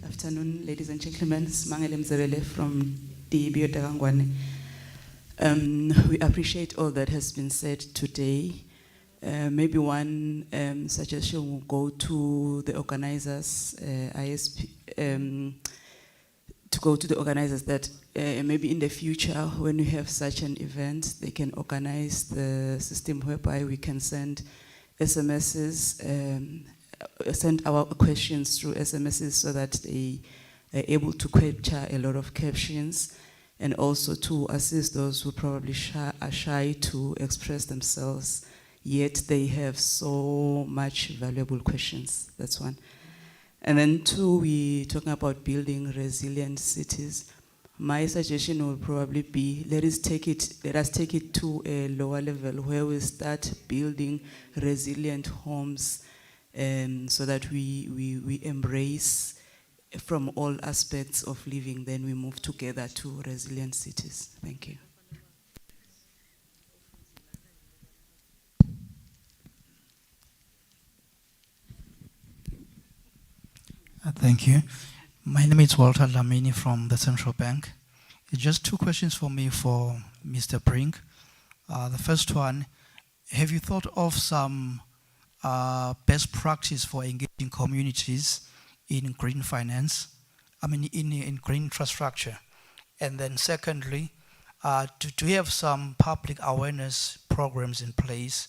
afternoon, ladies and gentlemen. Smangele Mzebele from the Biotagangwane. We appreciate all that has been said today. Maybe one suggestion will go to the organizers, Iasp, to go to the organizers that maybe in the future, when we have such an event, they can organize the system whereby we can send SMSs, send our questions through SMSs so that they are able to capture a lot of captions, and also to assist those who probably are shy to express themselves, yet they have so much valuable questions. That's one. And then 2, we're talking about building resilient cities. My suggestion will probably be, let us take it to a lower level where we start building resilient homes, so that we embrace from all aspects of living, then we move together to resilient cities. Thank you. Thank you. My name is Walter Lamini from the Central Bank. Just 2 questions for me for Mr. Brink. The first one, have you thought of some best practice for engaging communities in green finance, in green infrastructure? And then secondly, do you have some public awareness programs in place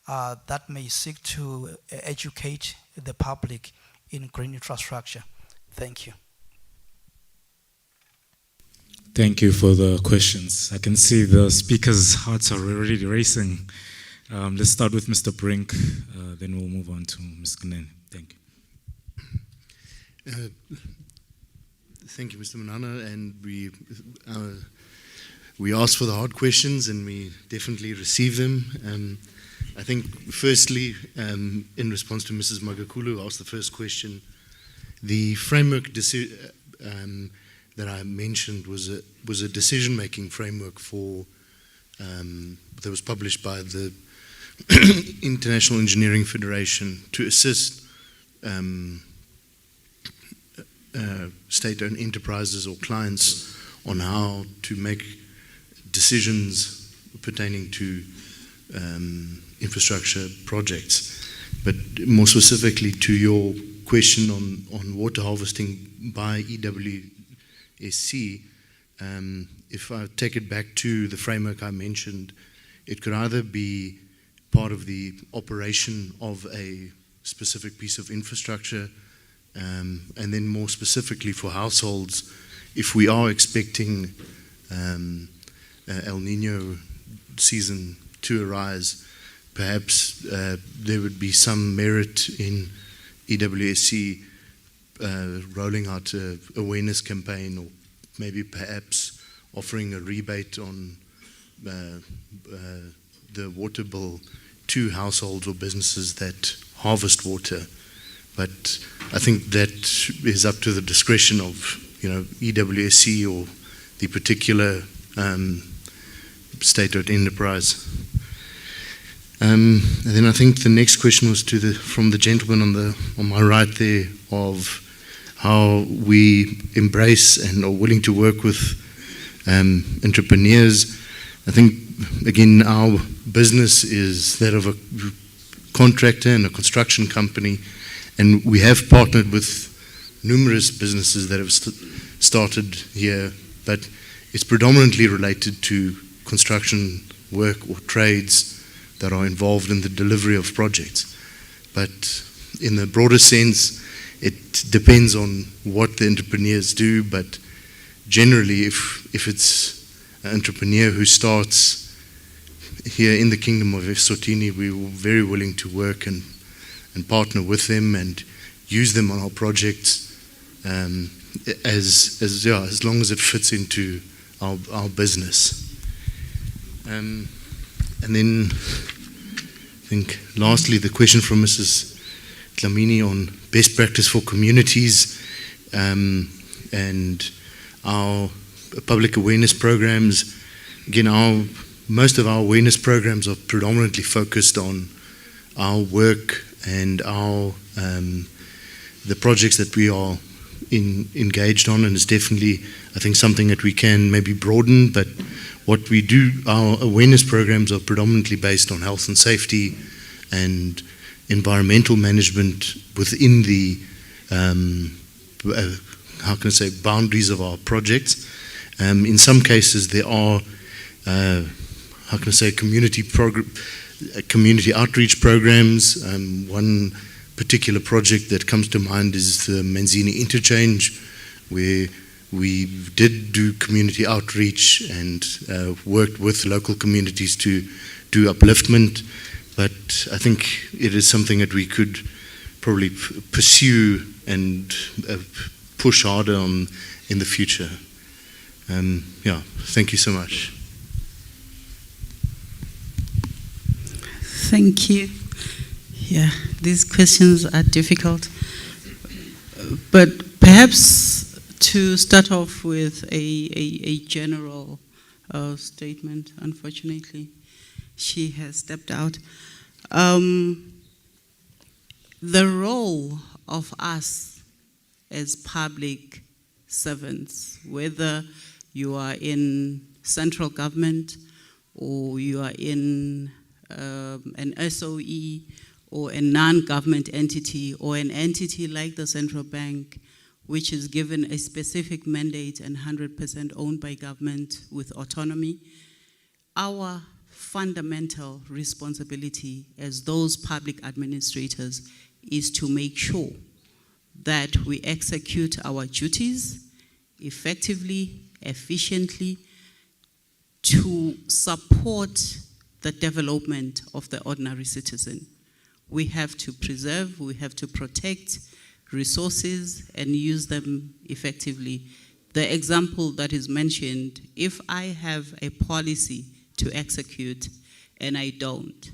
that may seek to educate the public in green infrastructure? Thank you. Thank you for the questions. I can see the speakers' hearts are already racing. Let's start with Mr. Brink, then we'll move on to Ms. Gnene. Thank you. Thank you, Mr. Manana. And we ask for the hard questions, and we definitely receive them. I think, firstly, in response to Mrs. Magakulu, who asked the first question, the framework that I mentioned was a decision-making framework for that was published by the International Engineering Federation to assist state-owned enterprises or clients on how to make decisions pertaining to infrastructure projects. But more specifically to your question on water harvesting by EWSC, if I take it back to the framework I mentioned, it could either be part of the operation of a specific piece of infrastructure, and then more specifically for households, if we are expecting El Nino season to arise, perhaps there would be some merit in EWSC rolling out an awareness campaign, or maybe perhaps offering a rebate on the water bill to households or businesses that harvest water. But I think that is up to the discretion of EWSC or the particular state-owned enterprise. And then I think the next question was from the gentleman on my right there, of how we embrace and are willing to work with entrepreneurs. I think, again, our business is that of a contractor and a construction company, and we have partnered with numerous businesses that have started here, but it's predominantly related to construction work or trades that are involved in the delivery of projects. But in the broader sense, it depends on what the entrepreneurs do, but generally if it's an entrepreneur who starts here in the Kingdom of Eswatini, we were very willing to work and partner with them and use them on our projects as long as it fits into our business. And then I think lastly, the question from Mrs. Dlamini on best practice for communities and our public awareness programs. Again, most of our awareness programs are predominantly focused on our work and the projects that we are engaged on, and it's definitely, I think, something that we can maybe broaden. But what we do, our awareness programs are predominantly based on health and safety and environmental management within the boundaries of our projects. In some cases, there are community outreach programs. One particular project that comes to mind is the Manzini Interchange, where we did do community outreach and worked with local communities to do upliftment. But I think it is something that we could probably pursue and push harder on in the future. Thank you so much. Thank you. Yeah, these questions are difficult. But perhaps to start off with a general statement, unfortunately, she has stepped out. The role of us as public servants, whether you are in central government or you are in an SOE or a non-government entity or an entity like the central bank, which is given a specific mandate and 100% owned by government with autonomy, our fundamental responsibility as those public administrators is to make sure that we execute our duties effectively, efficiently, to support the development of the ordinary citizen. We have to preserve, we have to protect resources and use them effectively. The example that is mentioned, if I have a policy to execute and I don't,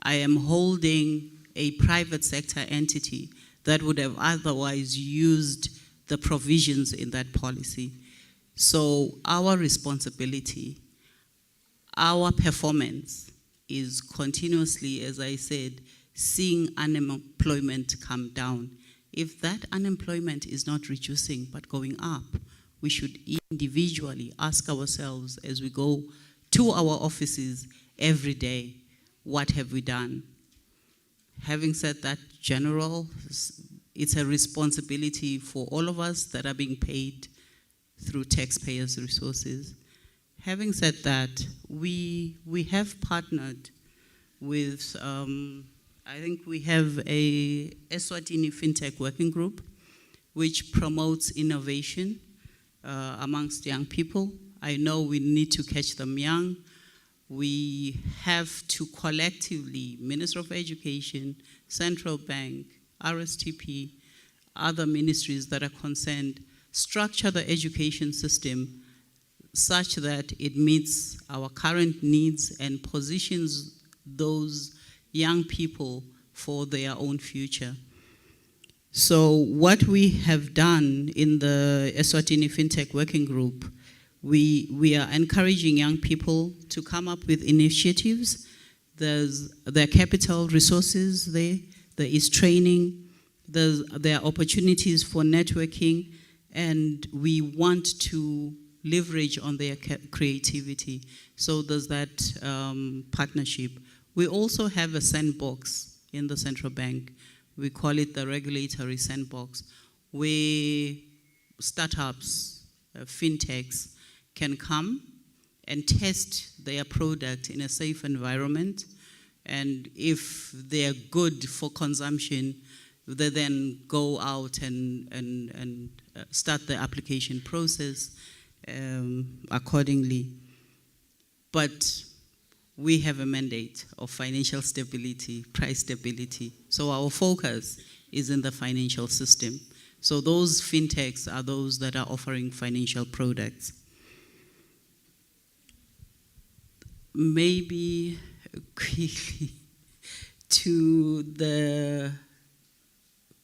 I am holding a private sector entity that would have otherwise used the provisions in that policy. So our responsibility, our performance is continuously, as I said, seeing unemployment come down. If that unemployment is not reducing but going up, we should individually ask ourselves as we go to our offices every day, what have we done? Having said that, General, it's a responsibility for all of us that are being paid through taxpayers' resources. Having said that, we have partnered with, I think we have a Eswatini FinTech Working Group, which promotes innovation amongst young people. I know we need to catch them young. We have to collectively, Minister of Education, Central Bank, RSTP, other ministries that are concerned, structure the education system such that it meets our current needs and positions those young people for their own future. So what we have done in the Eswatini FinTech Working Group, we are encouraging young people to come up with initiatives. There are capital resources there is training, there are opportunities for networking, and we want to leverage on their creativity. So there's that partnership. We also have a sandbox in the central bank. We call it the regulatory sandbox, where startups, fintechs, can come and test their product in a safe environment. And if they're good for consumption, they then go out and start the application process accordingly. But we have a mandate of financial stability, price stability. So our focus is in the financial system. So those fintechs are those that are offering financial products. Maybe quickly to the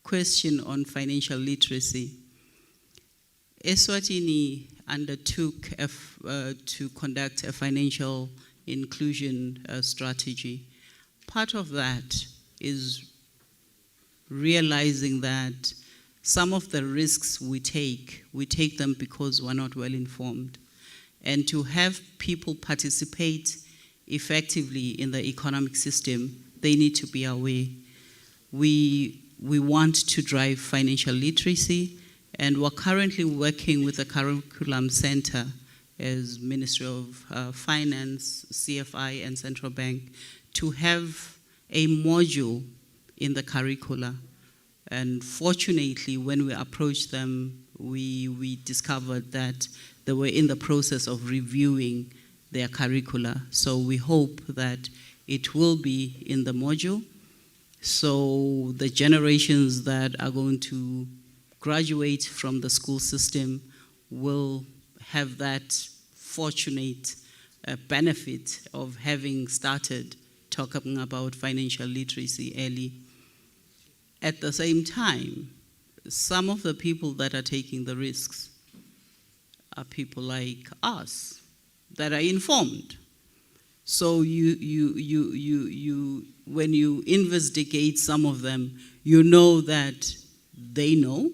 question on financial literacy. Eswatini undertook to conduct a financial inclusion strategy. Part of that is realizing that some of the risks we take them because we're not well informed. And to have people participate effectively in the economic system, they need to be aware. We want to drive financial literacy, and we're currently working with the Curriculum Center as Ministry of Finance, CFI, and Central Bank to have a module in the curricula. And fortunately, when we approached them, we discovered that they were in the process of reviewing their curricula. So we hope that it will be in the module. So the generations that are going to graduate from the school system will have that fortunate benefit of having started talking about financial literacy early. At the same time, some of the people that are taking the risks are people like us that are informed. So when you investigate some of them, you know that they know,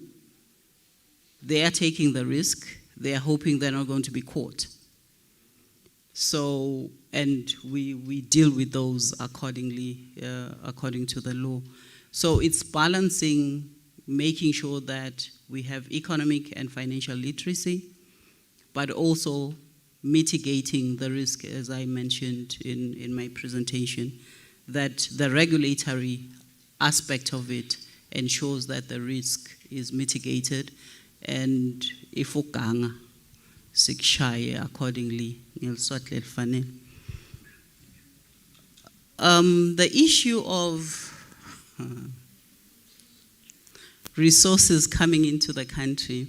they are taking the risk, they are hoping they're not going to be caught. So, and we deal with those accordingly, according to the law. So it's balancing, making sure that we have economic and financial literacy, but also mitigating the risk, as I mentioned in my presentation, that the regulatory aspect of it ensures that the risk is mitigated, and if ukanga sikshaye accordingly. The issue of resources coming into the country.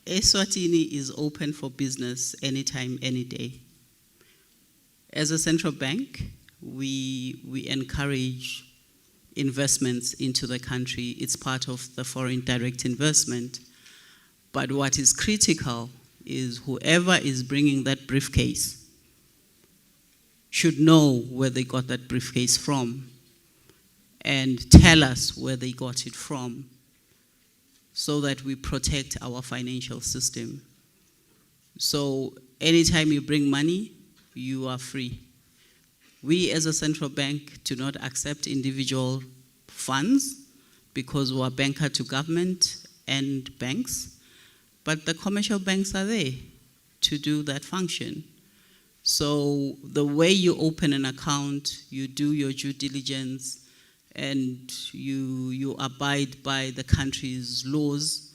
Eswatini is open for business anytime, any day. As a central bank, we encourage investments into the country. It's part of the foreign direct investment. But what is critical is whoever is bringing that briefcase should know where they got that briefcase from and tell us where they got it from so that we protect our financial system. So anytime you bring money, you are free. We as a central bank do not accept individual funds because we are banker to government and banks, but the commercial banks are there to do that function. So the way you open an account, you do your due diligence, and you abide by the country's laws,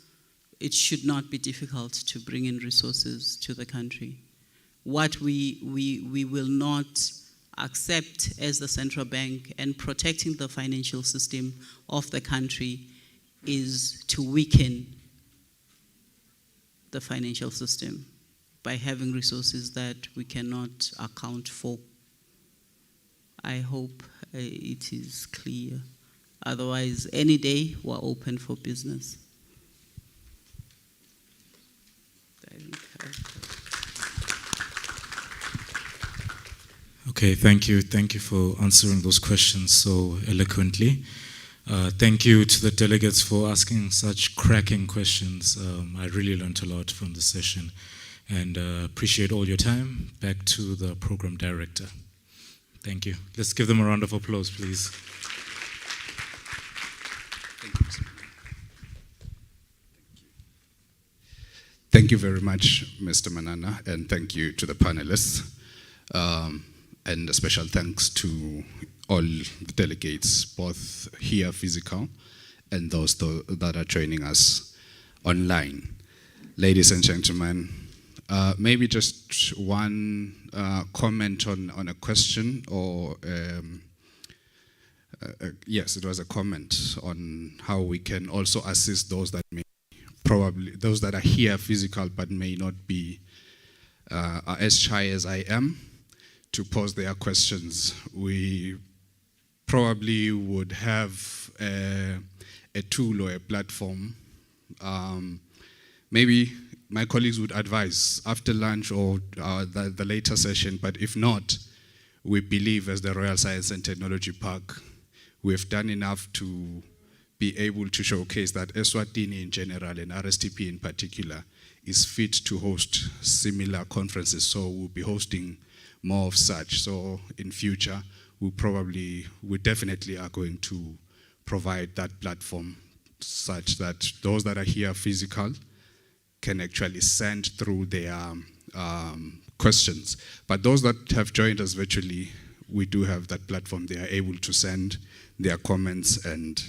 it should not be difficult to bring in resources to the country. What we will not accept as the central bank and protecting the financial system of the country is to weaken the financial system by having resources that we cannot account for. I hope it is clear. Otherwise, any day we're open for business. Okay, thank you. Thank you for answering those questions so eloquently. Thank you to the delegates for asking such cracking questions. I really learned a lot from the session and appreciate all your time. Back to the program director. Thank you. Let's give them a round of applause, please. Thank you very much, Mr. Manana, and thank you to the panelists. And a special thanks to all the delegates, both here physical and those that are joining us online. Ladies and gentlemen, maybe just one comment on a question, or yes, it was a comment on how we can also assist those that are here physical but may not be as shy as I am to pose their questions. We probably would have a tool or a platform. Maybe my colleagues would advise after lunch or the later session, but if not, we believe as the Royal Science and Technology Park, we've done enough to be able to showcase that Eswatini in general and RSTP in particular is fit to host similar conferences. So we'll be hosting more of such. So in future, we definitely are going to provide that platform such that those that are here physical can actually send through their questions. But those that have joined us virtually, we do have that platform. They are able to send their comments and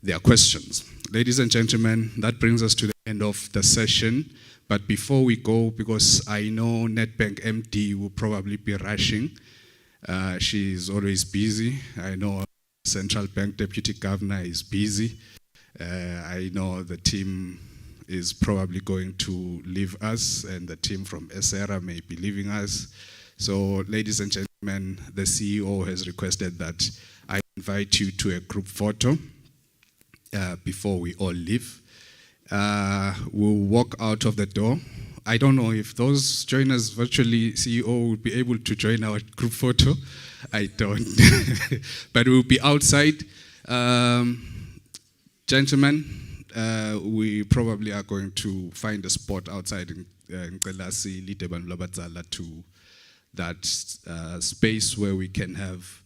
their questions. Ladies and gentlemen, that brings us to the end of the session. But before we go, because I know Nedbank MD will probably be rushing, she's always busy. I know Central Bank Deputy Governor is busy. I know the team is probably going to leave us, and the team from SERA may be leaving us. So, ladies and gentlemen, the CEO has requested that I invite you to a group photo before we all leave. We'll walk out of the door. I don't know if those joiners virtually, CEO will be able to join our group photo. I don't. But we'll be outside. Gentlemen, we probably are going to find a spot outside in Ngelasi, Liteban Lobatzala, to that space where we can have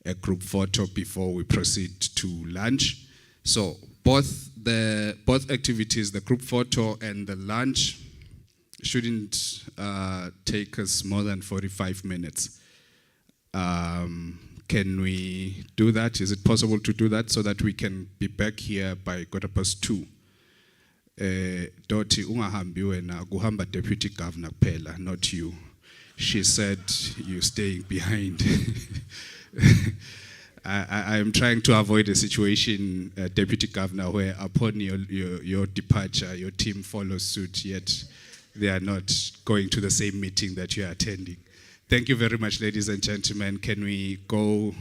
a group photo before we proceed to lunch. So both activities, the group photo and the lunch, shouldn't take us more than 45 minutes. Can we do that? Is it possible to do that so that we can be back here by 2:15? Doti ungahambi wena kuhamba Deputy Governor kuphela, not you. She said you're staying behind. I am trying to avoid a situation, Deputy Governor, where upon your departure, your team follows suit, yet they are not going to the same meeting that you are attending. Thank you very much, ladies and gentlemen. Can we go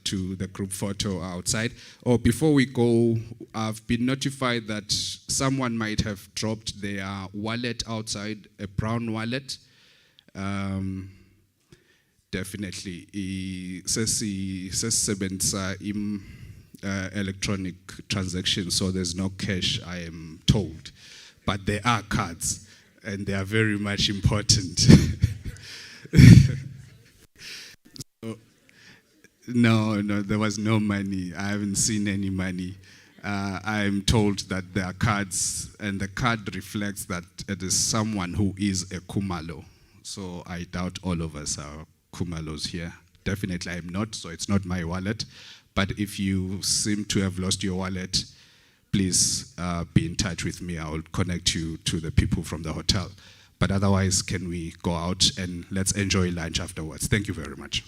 to the group photo outside? Oh, before we go, I've been notified that someone might have dropped their wallet outside, a brown wallet. Definitely. Sesebenzisa electronic transactions, so there's no cash, I am told. But there are cards, and they are very much important. So, no, there was no money. I haven't seen any money. I'm told that there are cards, and the card reflects that it is someone who is a Kumalo. So I doubt all of us are Kumalos here. Definitely I'm not, so it's not my wallet. But if you seem to have lost your wallet, please be in touch with me. I will connect you to the people from the hotel. But otherwise, can we go out and let's enjoy lunch afterwards? Thank you very much.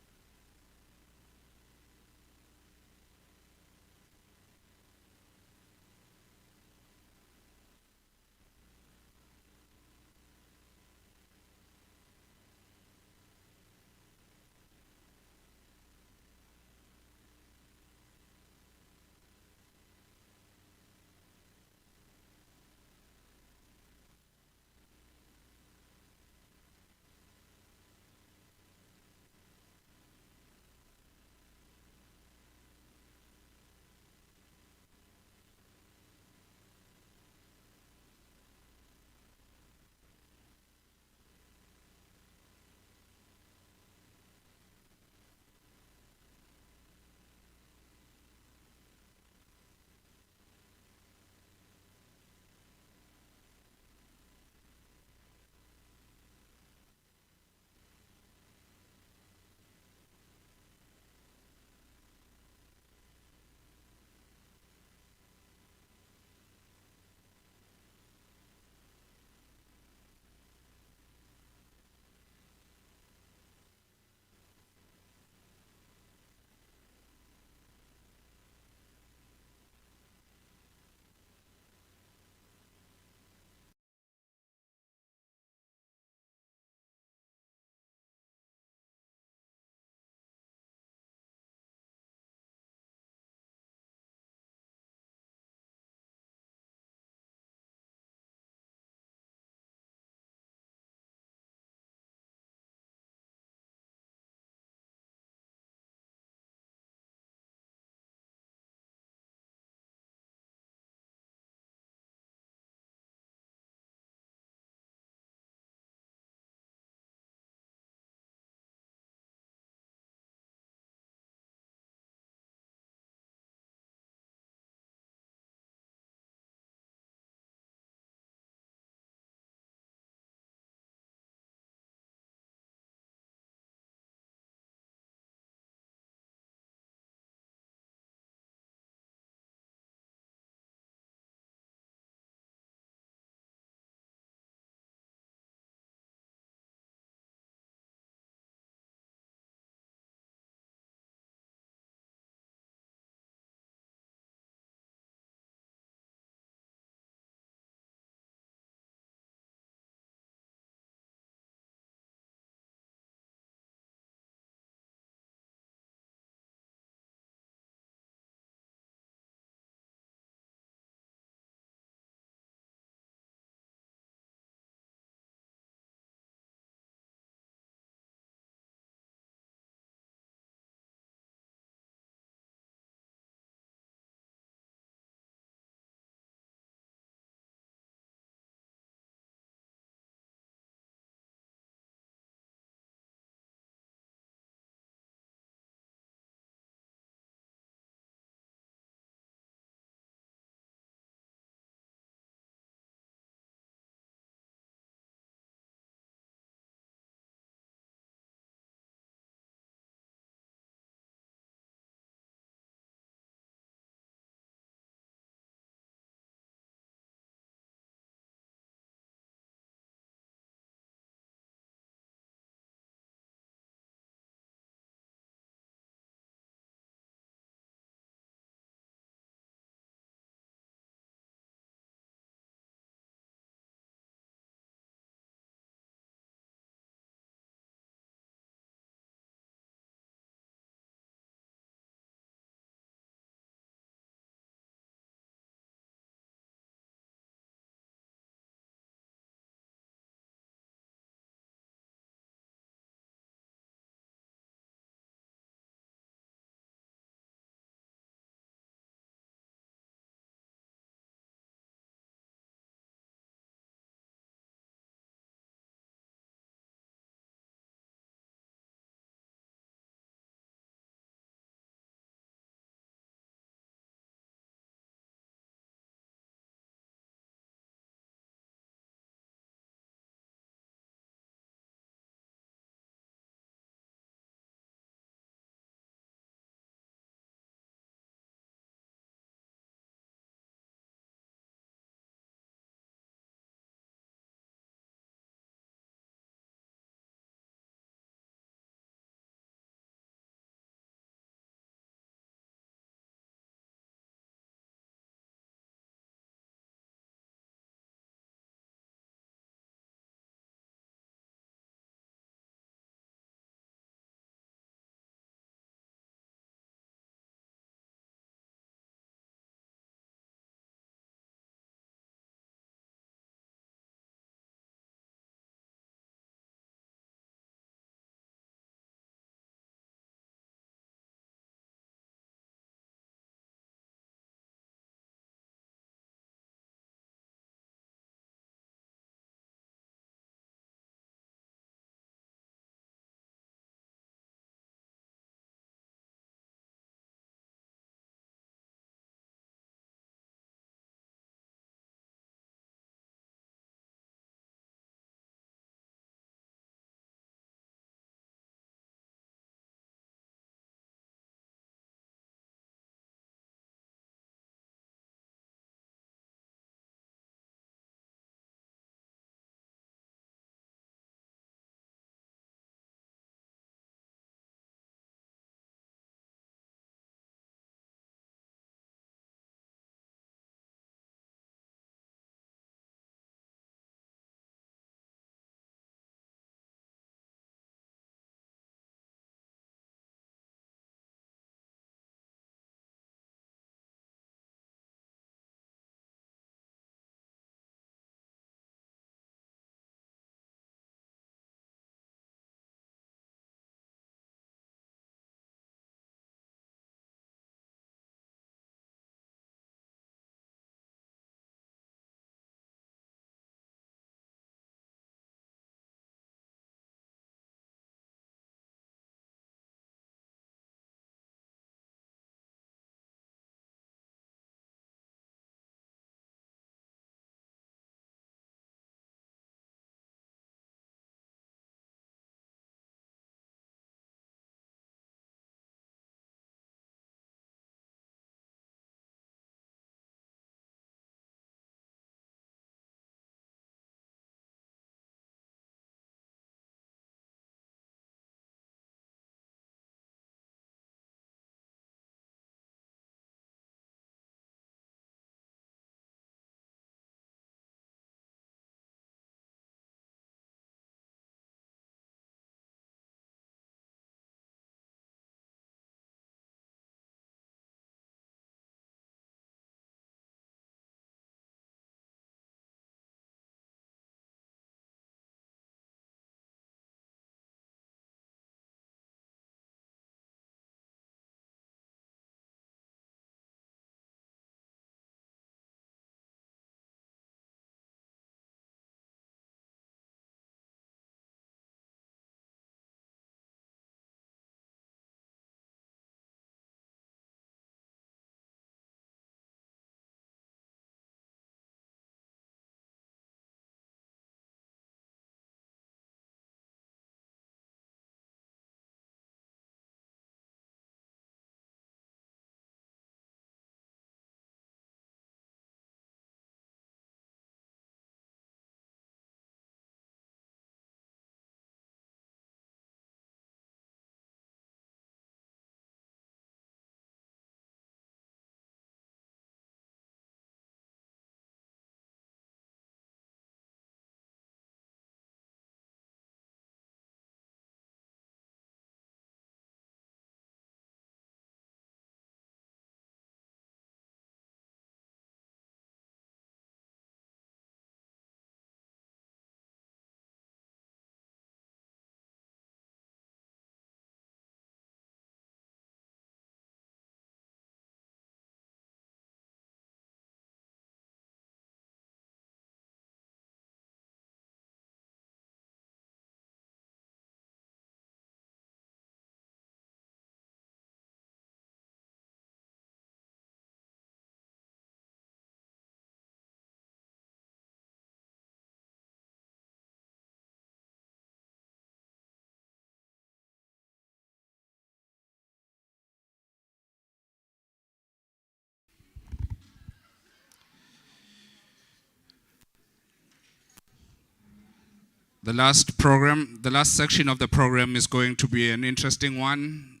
The last section of the program is going to be an interesting one,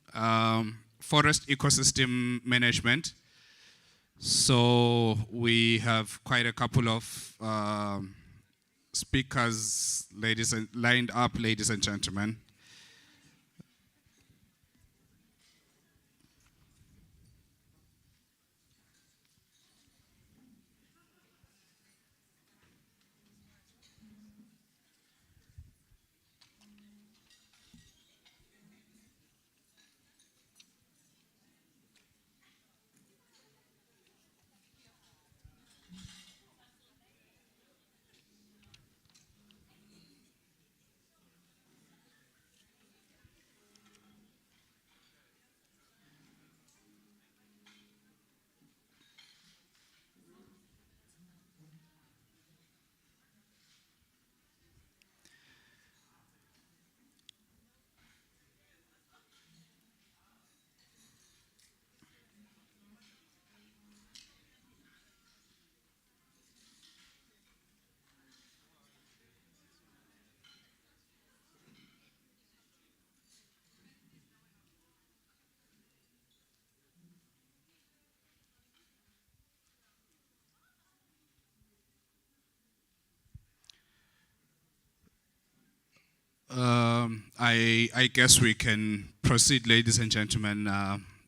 forest ecosystem management. So we have quite a couple of speakers, lined up, ladies and gentlemen. I guess we can proceed, ladies and gentlemen.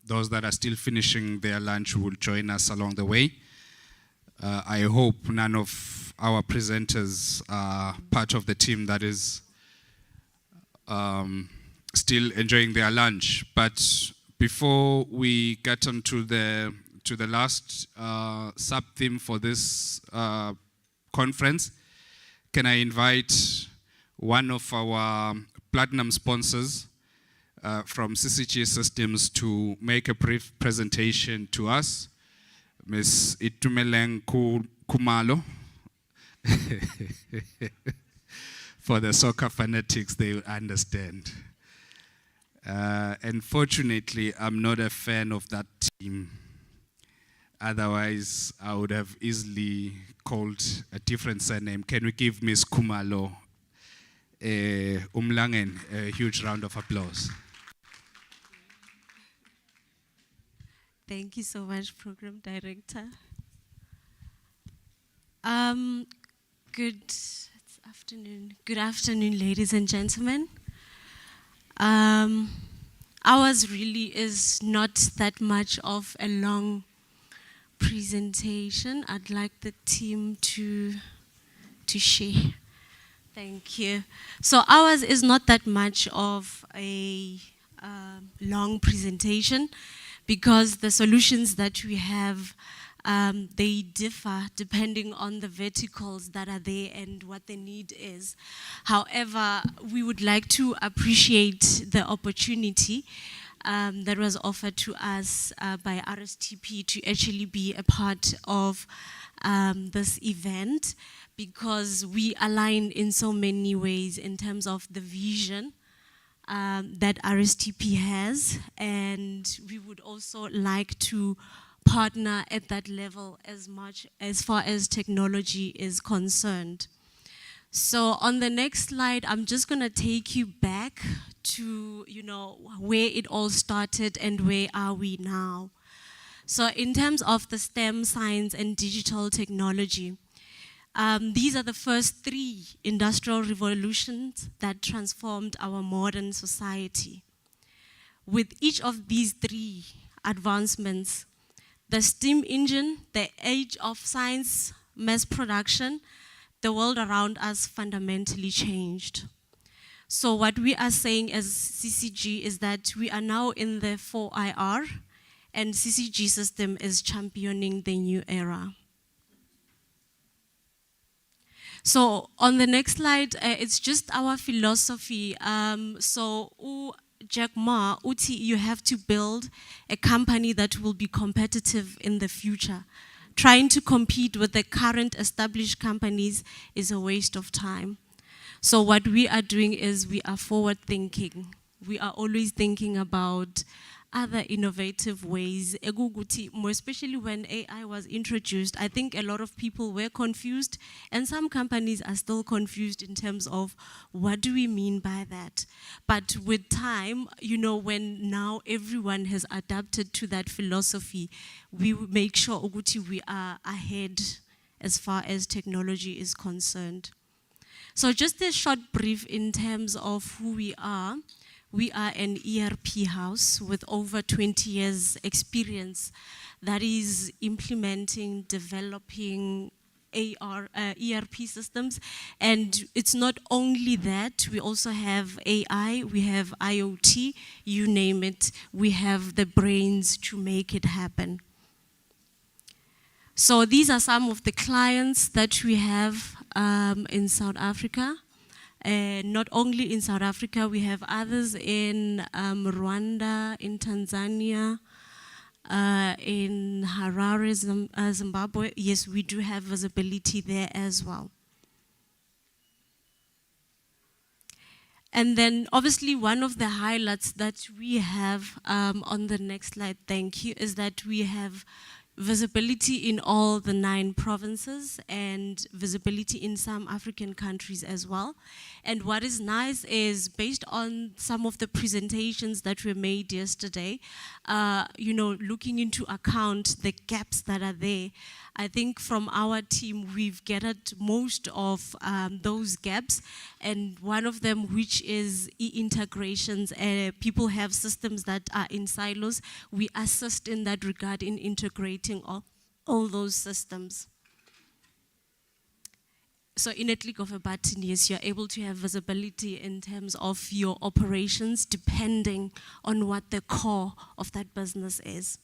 Those that are still finishing their lunch will join us along the way. I hope none of our presenters are part of the team that is still enjoying their lunch. But before we get on to the last sub-theme for this conference, can I invite one of our platinum sponsors from CCG Systems to make a brief presentation to us, Ms. Itumeleng Kumalo. For the soccer fanatics, they will understand. Unfortunately, I'm not a fan of that team. Otherwise, I would have easily called a different surname. Can we give Ms. Kumalo Umlangen a huge round of applause? Thank you so much, Program Director. Good afternoon. Good afternoon, ladies and gentlemen. Ours really is not that much of a long presentation. I'd like the team to share. Thank you. So ours is not that much of a long presentation because the solutions that we have, they differ depending on the verticals that are there and what the need is. However, we would like to appreciate the opportunity that was offered to us by RSTP to actually be a part of this event, because we align in so many ways in terms of the vision that RSTP has, and we would also like to partner at that level as much as far as technology is concerned. So on the next slide, I'm just going to take you back to, where it all started and where are we now. So in terms of the STEM, science and digital technology, these are the first 3 industrial revolutions that transformed our modern society. With each of these 3 advancements, the steam engine, the age of science, mass production, the world around us fundamentally changed. So what we are saying as CCG is that we are now in the 4IR, and CCG System is championing the new era. So on the next slide, it's just our philosophy. Jack Ma, Uti, you have to build a company that will be competitive in the future. Trying to compete with the current established companies is a waste of time. So what we are doing is we are forward thinking. We are always thinking about other innovative ways, more especially when AI was introduced. I think a lot of people were confused, and some companies are still confused in terms of what do we mean by that. But with time, you know, when now everyone has adapted to that philosophy, we make sure we are ahead as far as technology is concerned. So just a short brief in terms of who we are. We are an ERP house with over 20 years experience that is implementing, developing ERP systems. And it's not only that, we also have AI, we have IoT, you name it, we have the brains to make it happen. So these are some of the clients that we have in South Africa. Not only in South Africa, we have others in Rwanda, in Tanzania, in Harare, Zimbabwe. Yes, we do have visibility there as well. And then obviously one of the highlights that we have on the next slide, thank you, is that we have visibility in all the 9 provinces and visibility in some African countries as well. And what is nice is, based on some of the presentations that were made yesterday, you know, looking into account the gaps that are there, I think from our team, we've gathered most of those gaps, and one of them, which is e-integrations. People have systems that are in silos. We assist in that regard in integrating all those systems. So in a click of a button, yes, you're able to have visibility in terms of your operations, depending on what the core of that business is.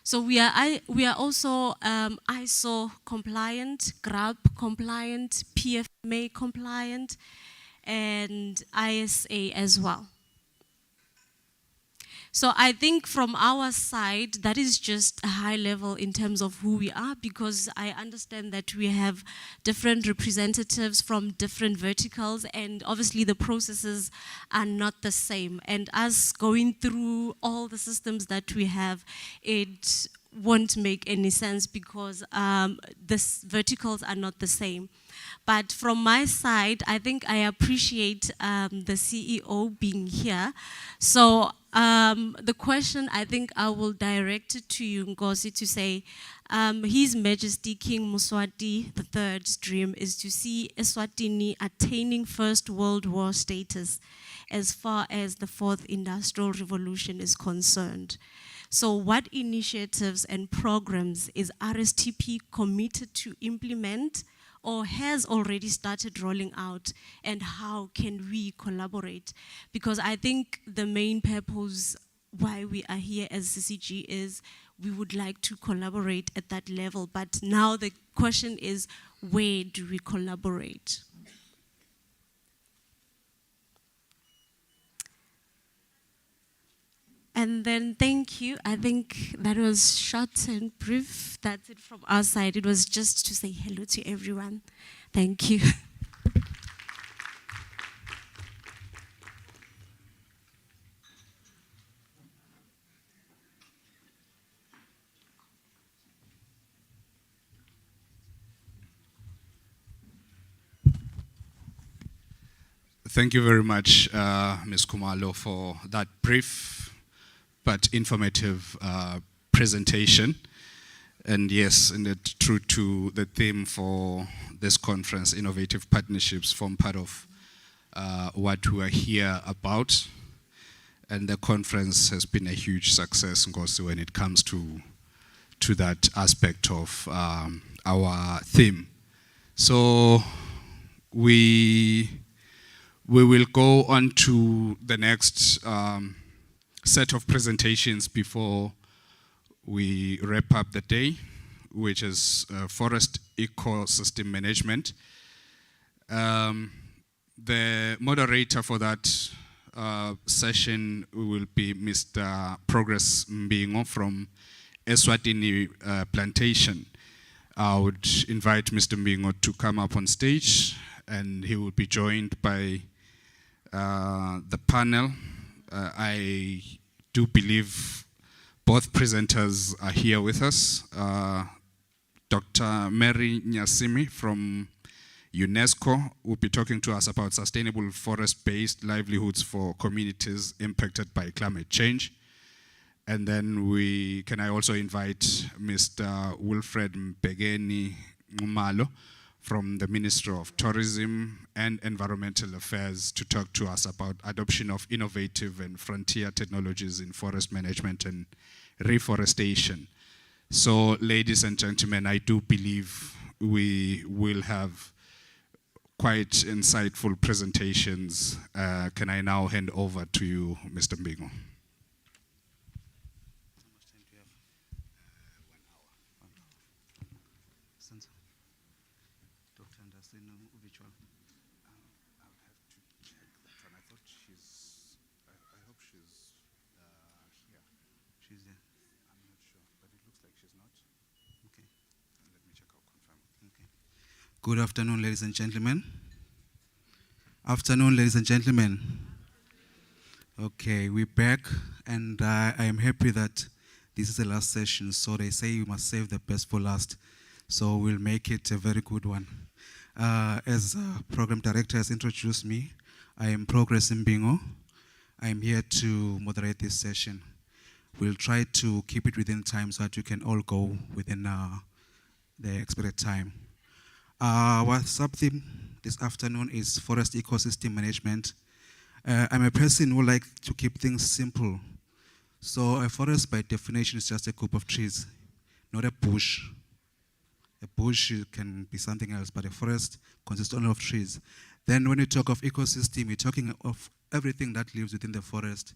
So we are also ISO compliant, GRAB compliant, PFMA compliant, and ISA as well. So I think from our side, that is just a high level in terms of who we are, because I understand that we have different representatives from different verticals, and obviously the processes are not the same. And us going through all the systems that we have, it won't make any sense because the verticals are not the same. But from my side, I think I appreciate the CEO being here. So the question, I think I will direct it to you, Ngozi, to say, His Majesty King Mswati III's dream is to see Eswatini attaining First World War status as far as the 4th Industrial Revolution is concerned. So what initiatives and programs is RSTP committed to implement or has already started rolling out, and how can we collaborate? Because I think the main purpose why we are here as CCG is we would like to collaborate at that level, but now the question is, where do we collaborate? And then thank you. I think that was short and brief. That's it from our side. It was just to say hello to everyone. Thank you. Thank you very much, Ms. Kumalo, for that brief but informative presentation. And yes, true to the theme for this conference, innovative partnerships form part of what we are here about. And the conference has been a huge success, Ngozi, when it comes to that aspect of our theme. So we will go on to the next set of presentations before we wrap up the day, which is forest ecosystem management. The moderator for that session will be Mr. Progress Mbingo from Eswatini Plantation. I would invite Mr. Mbingo to come up on stage, and he will be joined by the panel. I do believe both presenters are here with us. Dr. Mary Nyasimi from UNESCO will be talking to us about sustainable forest-based livelihoods for communities impacted by climate change. And then can I also invite Mr. Wilfred Mbegeni Ngumalo from the Ministry of Tourism and Environmental Affairs to talk to us about adoption of innovative and frontier technologies in forest management and reforestation. So, ladies and gentlemen, I do believe we will have quite insightful presentations. Can I now hand over to you, Mr. Mbingo? Good afternoon, ladies and gentlemen. Afternoon, ladies and gentlemen. Okay, we're back, and I am happy that this is the last session. So they say you must save the best for last. So we'll make it a very good one. As program director has introduced me, I am Progress Mbingo. I am here to moderate this session. We'll try to keep it within time so that you can all go within the expected time. Our sub-theme this afternoon is forest ecosystem management. I'm a person who likes to keep things simple. So a forest by definition is just a group of trees, not a bush. A bush can be something else, but a forest consists only of trees. Then when you talk of ecosystem, you're talking of everything that lives within the forest.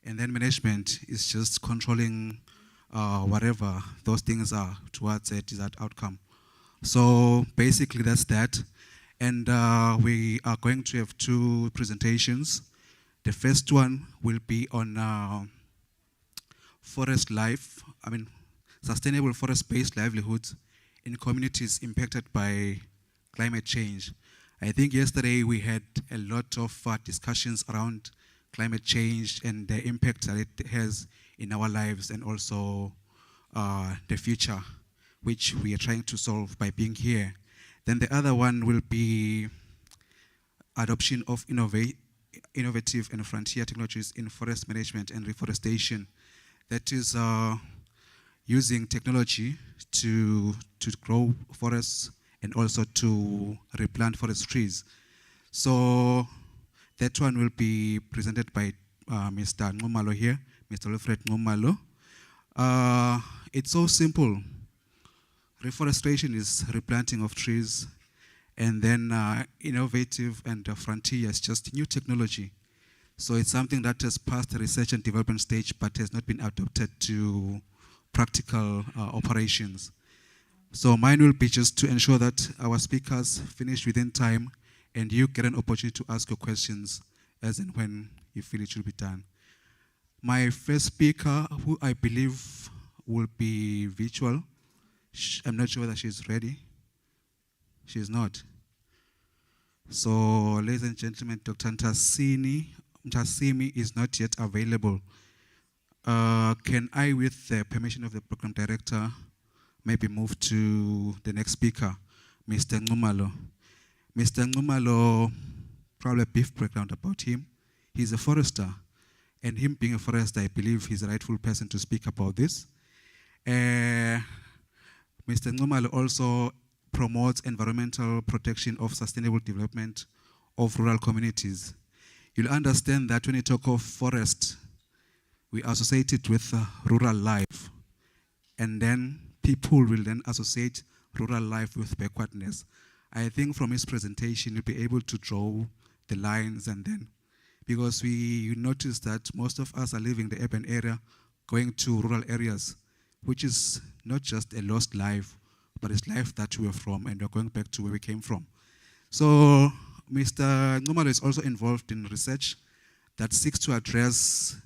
And then management is just controlling whatever those things are towards a desired outcome. So basically that's that. And we are going to have two presentations. The first one will be on forest life, sustainable forest-based livelihoods in communities impacted by climate change. I think yesterday we had a lot of discussions around climate change and the impact that it has in our lives and also the future, which we are trying to solve by being here. Then the other one will be adoption of innovative and frontier technologies in forest management and reforestation. That is using technology to grow forests and also to replant forest trees. So that one will be presented by Mr. Ngumalo here, Mr. Wilfred Ngumalo. It's so simple. Reforestation is replanting of trees, and then innovative and frontier is just new technology. So it's something that has passed the research and development stage but has not been adopted to practical operations. So mine will be just to ensure that our speakers finish within time and you get an opportunity to ask your questions as and when you feel it should be done. My first speaker, who I believe will be virtual, I'm not sure whether she's ready. She's not. So, ladies and gentlemen, Dr. Ntasimi is not yet available. Can I, with the permission of the program director, maybe move to the next speaker, Mr. Ngumalo? Mr. Ngumalo, probably a brief background about him. He's a forester, and him being a forester, I believe he's the rightful person to speak about this. Mr. Ngumalo also promotes environmental protection of sustainable development of rural communities. You'll understand that when you talk of forest, we associate it with rural life. And then people will then associate rural life with backwardness. I think from his presentation, you'll be able to draw the lines and then, because we notice that most of us are leaving the urban area, going to rural areas, which is not just a lost life, but it's life that we are from, and we're going back to where we came from. So Mr. Ngumalo is also involved in research that seeks to address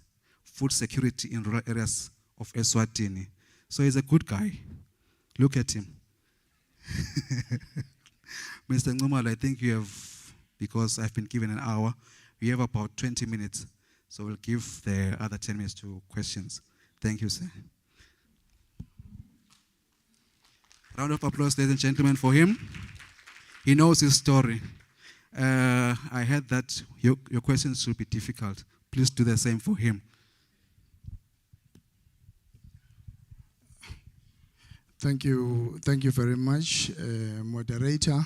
food security in rural areas of Eswatini. So he's a good guy. Look at him. Mr. Ngumalo, I think you have, because I've been given an hour, we have about 20 minutes. So we'll give the other 10 minutes to questions. Thank you, sir. Round of applause, ladies and gentlemen, for him. He knows his story. I heard that your questions should be difficult. Please do the same for him. Thank you very much, moderator.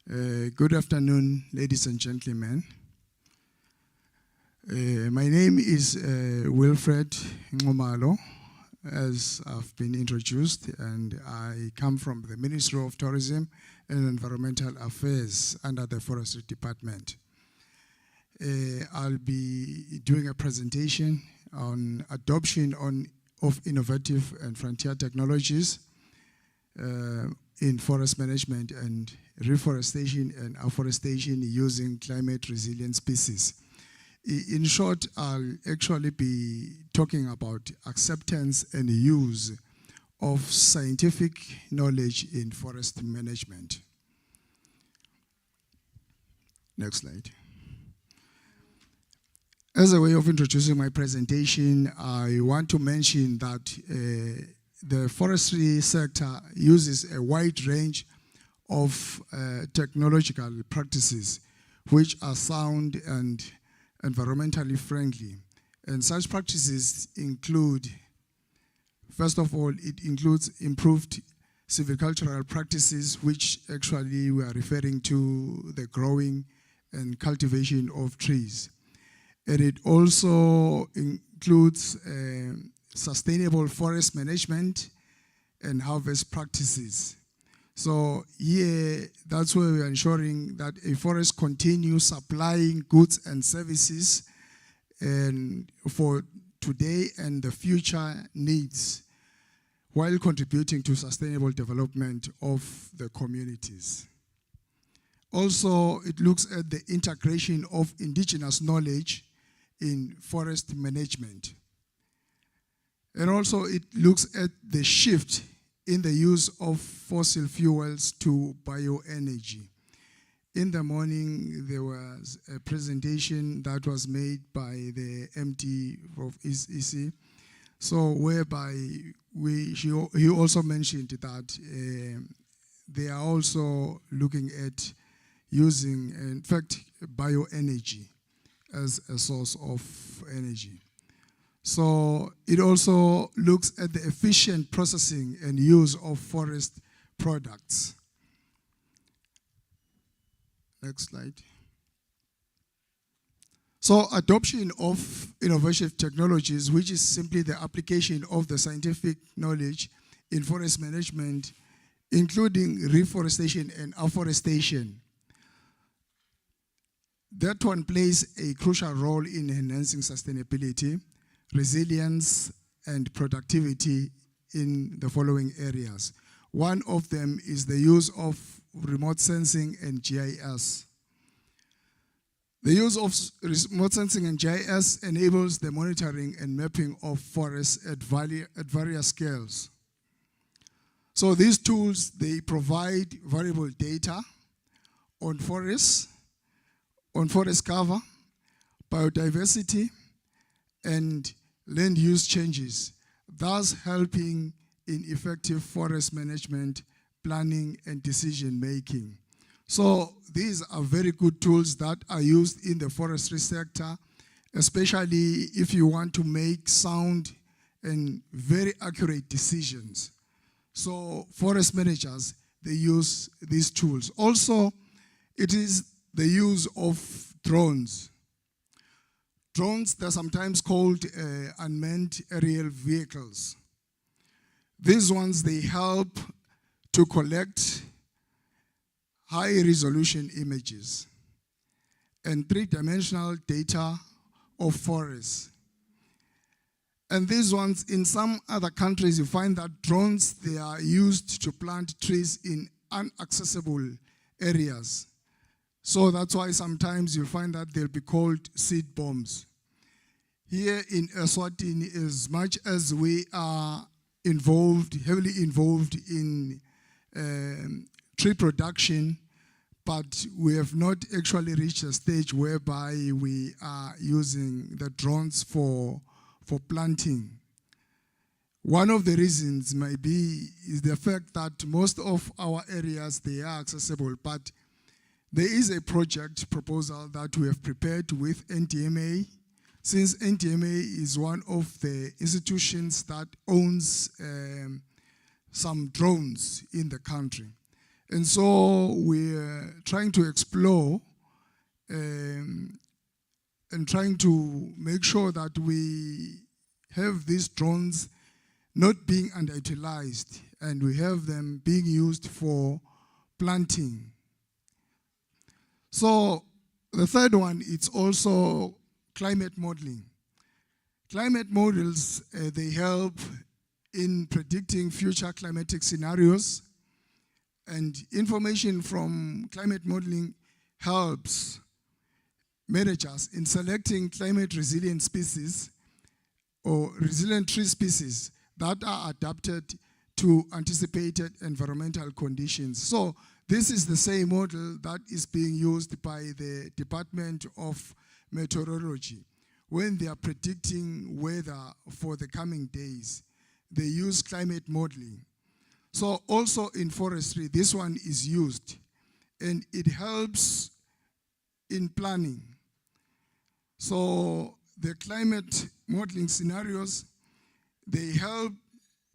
Good afternoon, ladies and gentlemen. My name is Wilfred Ngomalo, as I've been introduced, and I come from the Ministry of Tourism and Environmental Affairs under the Forestry Department. I'll be doing a presentation on adoption of innovative and frontier technologies in forest management and reforestation and afforestation using climate resilient species. In short, I'll actually be talking about acceptance and use of scientific knowledge in forest management. Next slide. As a way of introducing my presentation, I want to mention that the forestry sector uses a wide range of technological practices which are sound and environmentally friendly. And such practices include, first of all, it includes improved silvicultural practices, which actually we are referring to the growing and cultivation of trees. And it also includes sustainable forest management and harvest practices. So here, that's where we are ensuring that a forest continues supplying goods and services and for today and the future needs, while contributing to sustainable development of the communities. Also, it looks at the integration of indigenous knowledge in forest management. And also it looks at the shift in the use of fossil fuels to bioenergy. In the morning, there was a presentation that was made by the MD of EC, so whereby he also mentioned that they are also looking at using, in fact, bioenergy as a source of energy. So it also looks at the efficient processing and use of forest products. Next slide. So adoption of innovative technologies, which is simply the application of the scientific knowledge in forest management, including reforestation and afforestation. That one plays a crucial role in enhancing sustainability, resilience, and productivity in the following areas. One of them is the use of remote sensing and GIS. The use of remote sensing and GIS enables the monitoring and mapping of forests at various scales. So these tools, they provide variable data on forests, on forest cover, biodiversity, and land use changes, thus helping in effective forest management, planning, and decision making. So these are very good tools that are used in the forestry sector, especially if you want to make sound and very accurate decisions. So forest managers, they use these tools. Also, it is the use of drones. Drones, they're sometimes called unmanned aerial vehicles. These ones, they help to collect high-resolution images and three-dimensional data of forests. And these ones, in some other countries, you find that drones, they are used to plant trees in inaccessible areas. So that's why sometimes you'll find that they'll be called seed bombs. Here in Eswatini, as much as we are heavily involved in tree production, but we have not actually reached a stage whereby we are using the drones for planting. One of the reasons might be is the fact that most of our areas, they are accessible, but there is a project proposal that we have prepared with NTMA, since NTMA is one of the institutions that owns some drones in the country. And so we're trying to explore and trying to make sure that we have these drones not being underutilized, and we have them being used for planting. So the third one, it's also climate modeling. Climate models, they help in predicting future climatic scenarios, and information from climate modeling helps managers in selecting climate resilient species or resilient tree species that are adapted to anticipated environmental conditions. So this is the same model that is being used by the Department of Meteorology. When they are predicting weather for the coming days, they use climate modeling. So also in forestry, this one is used, and it helps in planning. So the climate modeling scenarios, they help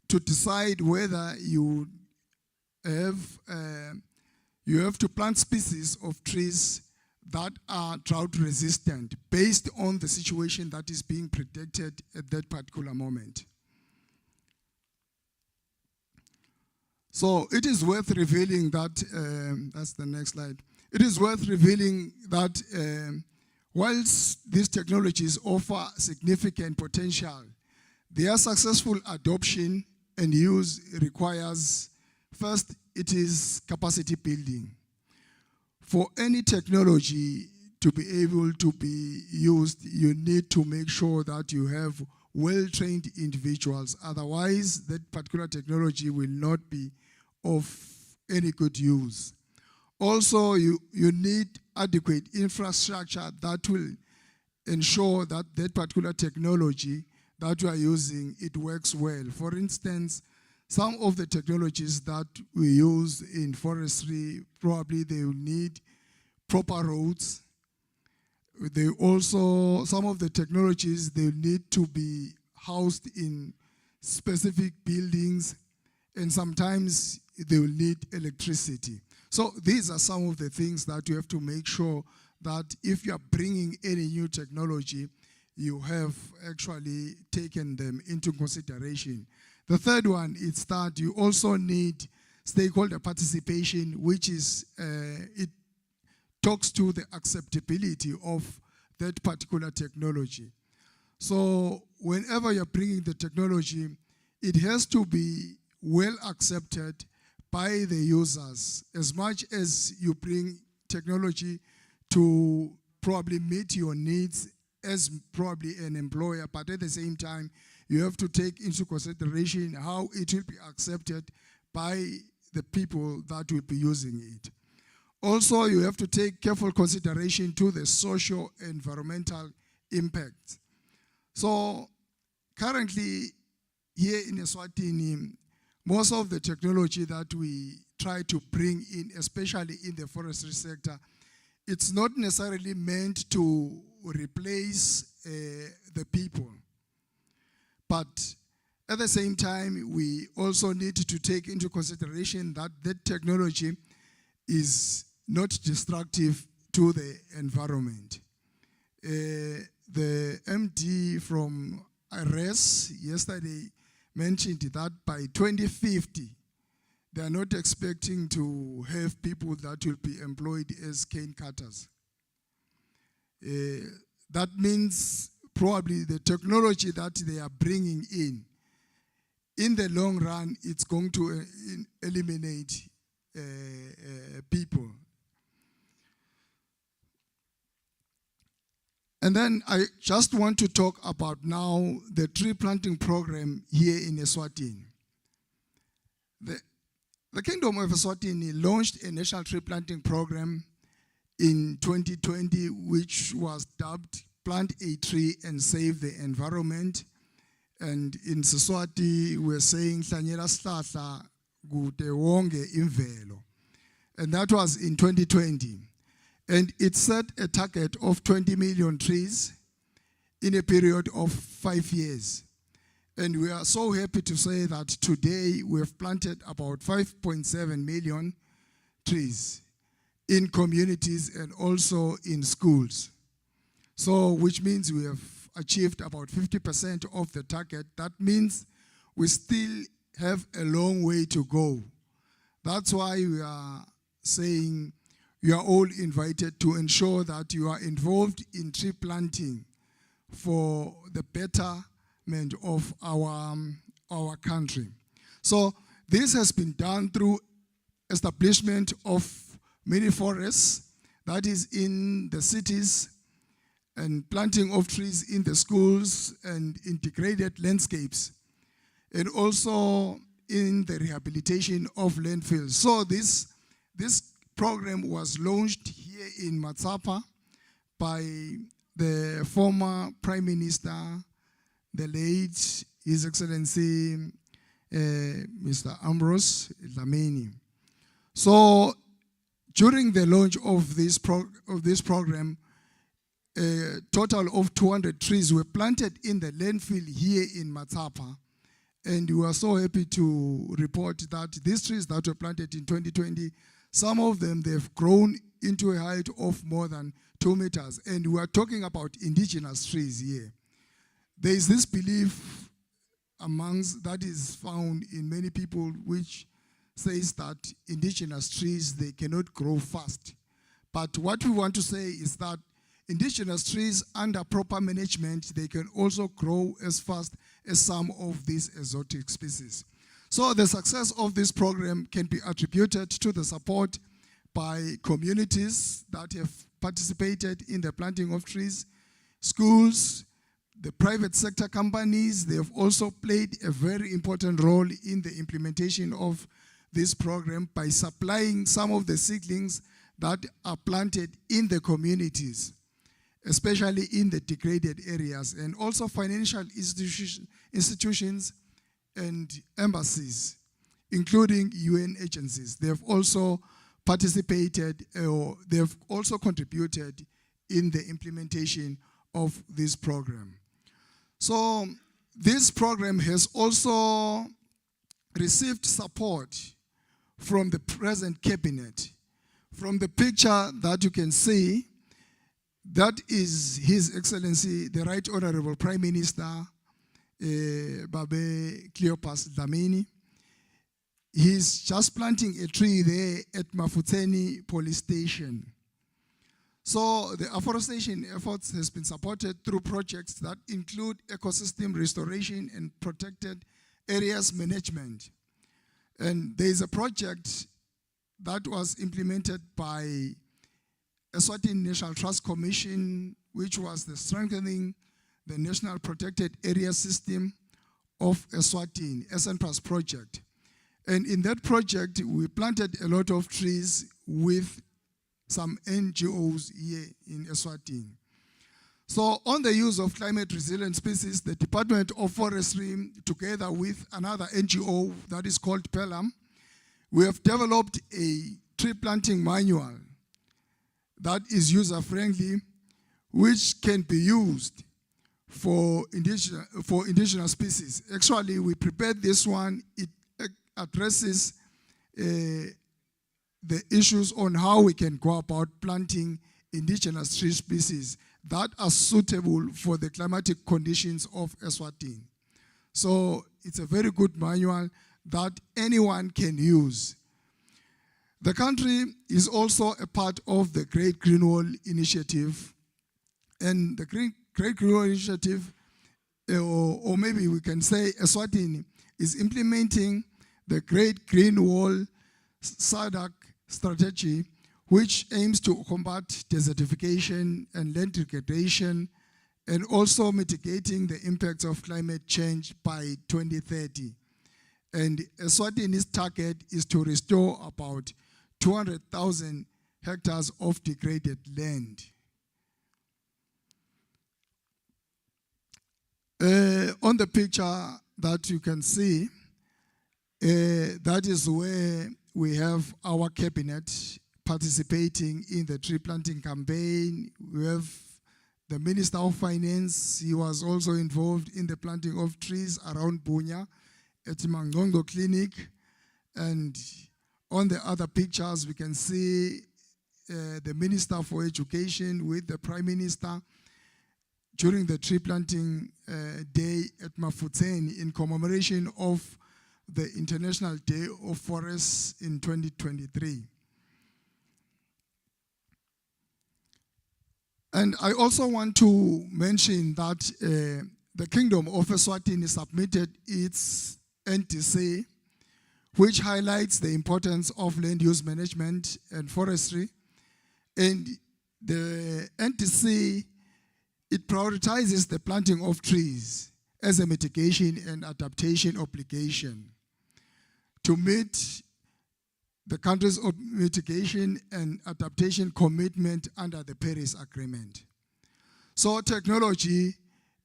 to decide whether you have to plant species of trees that are drought resistant based on the situation that is being predicted at that particular moment. So it is worth revealing that, that's the next slide. It is worth revealing that whilst these technologies offer significant potential, their successful adoption and use requires, first, it is capacity building. For any technology to be able to be used, you need to make sure that you have well-trained individuals. Otherwise, that particular technology will not be of any good use. Also, you need adequate infrastructure that will ensure that that particular technology that you are using, it works well. For instance, some of the technologies that we use in forestry, probably they will need proper roads. They also, some of the technologies, they need to be housed in specific buildings, and sometimes they will need electricity. So these are some of the things that you have to make sure that if you are bringing any new technology, you have actually taken them into consideration. The third one is that you also need stakeholder participation, which is, it talks to the acceptability of that particular technology. So whenever you're bringing the technology, it has to be well accepted by the users. As much as you bring technology to probably meet your needs as probably an employer, but at the same time, you have to take into consideration how it will be accepted by the people that will be using it. Also, you have to take careful consideration to the social environmental impact. So currently here in Eswatini, most of the technology that we try to bring in, especially in the forestry sector, it's not necessarily meant to replace the people. But at the same time, we also need to take into consideration that that technology is not destructive to the environment. The MD from IRES yesterday mentioned that by 2050, they are not expecting to have people that will be employed as cane cutters. That means probably the technology that they are bringing in the long run, it's going to eliminate people. And then I just want to talk about now the tree planting program here in Eswatini. The Kingdom of Eswatini launched a national tree planting program in 2020, which was dubbed Plant a Tree and Save the Environment. And in Siswati, we're saying Hlanyela sihlahla kude wonge imvelo. And that was in 2020. And it set a target of 20 million trees in a period of 5 years. And we are so happy to say that today we have planted about 5.7 million trees in communities and also in schools. So, which means we have achieved about 50% of the target. That means we still have a long way to go. That's why we are saying you are all invited to ensure that you are involved in tree planting for the betterment of our country. So this has been done through establishment of mini forests, that is in the cities, and planting of trees in the schools and integrated landscapes, and also in the rehabilitation of landfills. So this program was launched here in Matsapha by the former Prime Minister, the late His Excellency Mr. Ambrose Dlamini. So during the launch of this program, a total of 200 trees were planted in the landfill here in Matsapha. And we are so happy to report that these trees that were planted in 2020, some of them, they've grown into a height of more than 2 meters. And we are talking about indigenous trees here. There is this belief that is found in many people, which says that indigenous trees, they cannot grow fast. But what we want to say is that indigenous trees, under proper management, they can also grow as fast as some of these exotic species. So the success of this program can be attributed to the support by communities that have participated in the planting of trees, schools, the private sector companies. They have also played a very important role in the implementation of this program by supplying some of the seedlings that are planted in the communities, especially in the degraded areas, and also financial institutions and embassies, including UN agencies. They have also participated, or they have also contributed in the implementation of this program. So this program has also received support from the present cabinet. From the picture that you can see, that is His Excellency, the Right Honorable Prime Minister, Babe Cleopas Dlamini. He's just planting a tree there at Mafuteni Police Station. So the afforestation efforts has been supported through projects that include ecosystem restoration and protected areas management. And there is a project that was implemented by Eswatini National Trust Commission, which was the strengthening the National Protected Area System of Eswatini, SNPRAS project. And in that project, we planted a lot of trees with some NGOs here in Eswatini. So on the use of climate resilient species, the Department of Forestry, together with another NGO that is called PELAM, we have developed a tree planting manual that is user-friendly, which can be used for indigenous species. Actually, we prepared this one. It addresses the issues on how we can go about planting indigenous tree species that are suitable for the climatic conditions of Eswatini. So it's a very good manual that anyone can use. The country is also a part of the Great Green Wall Initiative. And the Great Green Wall Initiative, or maybe we can say Eswatini, is implementing the Great Green Wall SADC strategy, which aims to combat desertification and land degradation, and also mitigating the impacts of climate change by 2030. And Eswatini's target is to restore about 200,000 hectares of degraded land. On the picture that you can see, that is where we have our cabinet participating in the tree planting campaign. We have the Minister of Finance. He was also involved in the planting of trees around Bunya at Mangongo Clinic. And on the other pictures, we can see the Minister for Education with the Prime Minister during the tree planting day at Mafuteni in commemoration of the International Day of Forests in 2023. And I also want to mention that the Kingdom of Eswatini submitted its NTC, which highlights the importance of land use management and forestry. And the NTC, it prioritizes the planting of trees as a mitigation and adaptation obligation to meet the country's mitigation and adaptation commitment under the Paris Agreement. So technology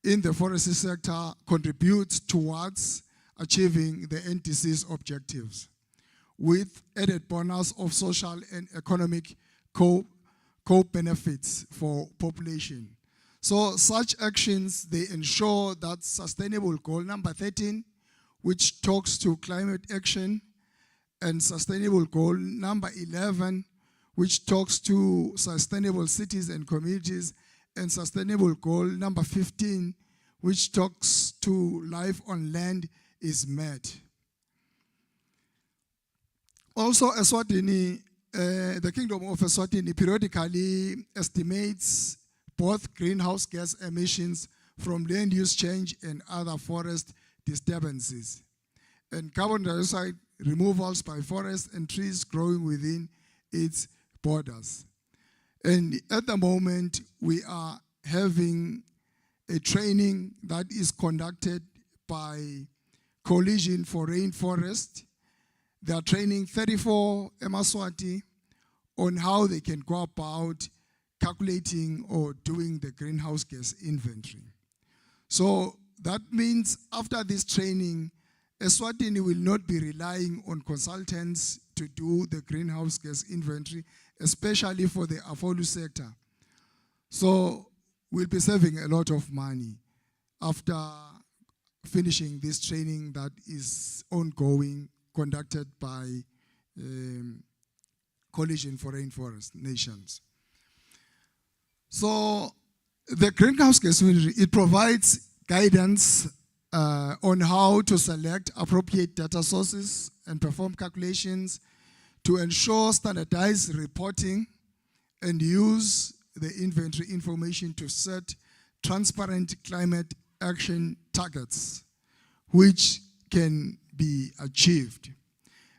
in the forestry sector contributes towards achieving the NTC's objectives with added bonus of social and economic co-benefits for population. So such actions, they ensure that sustainable goal number 13, which talks to climate action, and sustainable goal number 11, which talks to sustainable cities and communities, and sustainable goal number 15, which talks to life on land, is met. Also, Eswatini, the Kingdom of Eswatini periodically estimates both greenhouse gas emissions from land use change and other forest disturbances, and carbon dioxide removals by forests and trees growing within its borders. And at the moment, we are having a training that is conducted by Coalition for Rainforest. They are training 34 Emaswati on how they can go about calculating or doing the greenhouse gas inventory. So that means after this training, Eswatini will not be relying on consultants to do the greenhouse gas inventory, especially for the Afolu sector. So we'll be saving a lot of money after finishing this training that is ongoing, conducted by Coalition for Rainforest Nations. So the greenhouse gas inventory, it provides guidance on how to select appropriate data sources and perform calculations to ensure standardized reporting and use the inventory information to set transparent climate action targets which can be achieved.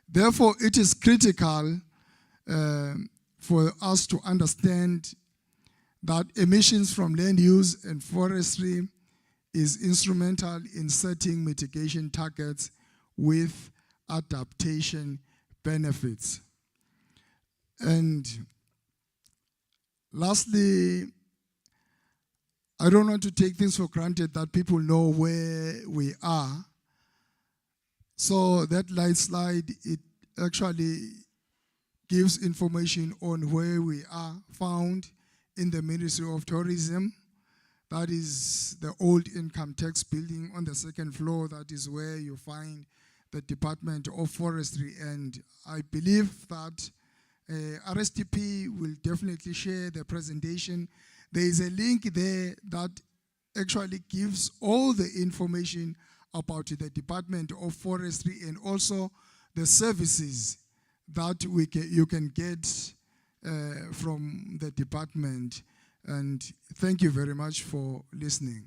Therefore, it is critical for us to understand that emissions from land use and forestry is instrumental in setting mitigation targets with adaptation benefits. And lastly, I don't want to take things for granted that people know where we are. So that light slide, it actually gives information on where we are found in the Ministry of Tourism. That is the old income tax building on the second floor. That is where you find the Department of Forestry. And I believe that RSTP will definitely share the presentation. There is a link there that actually gives all the information about the Department of Forestry and also the services that you can get from the department. And thank you very much for listening.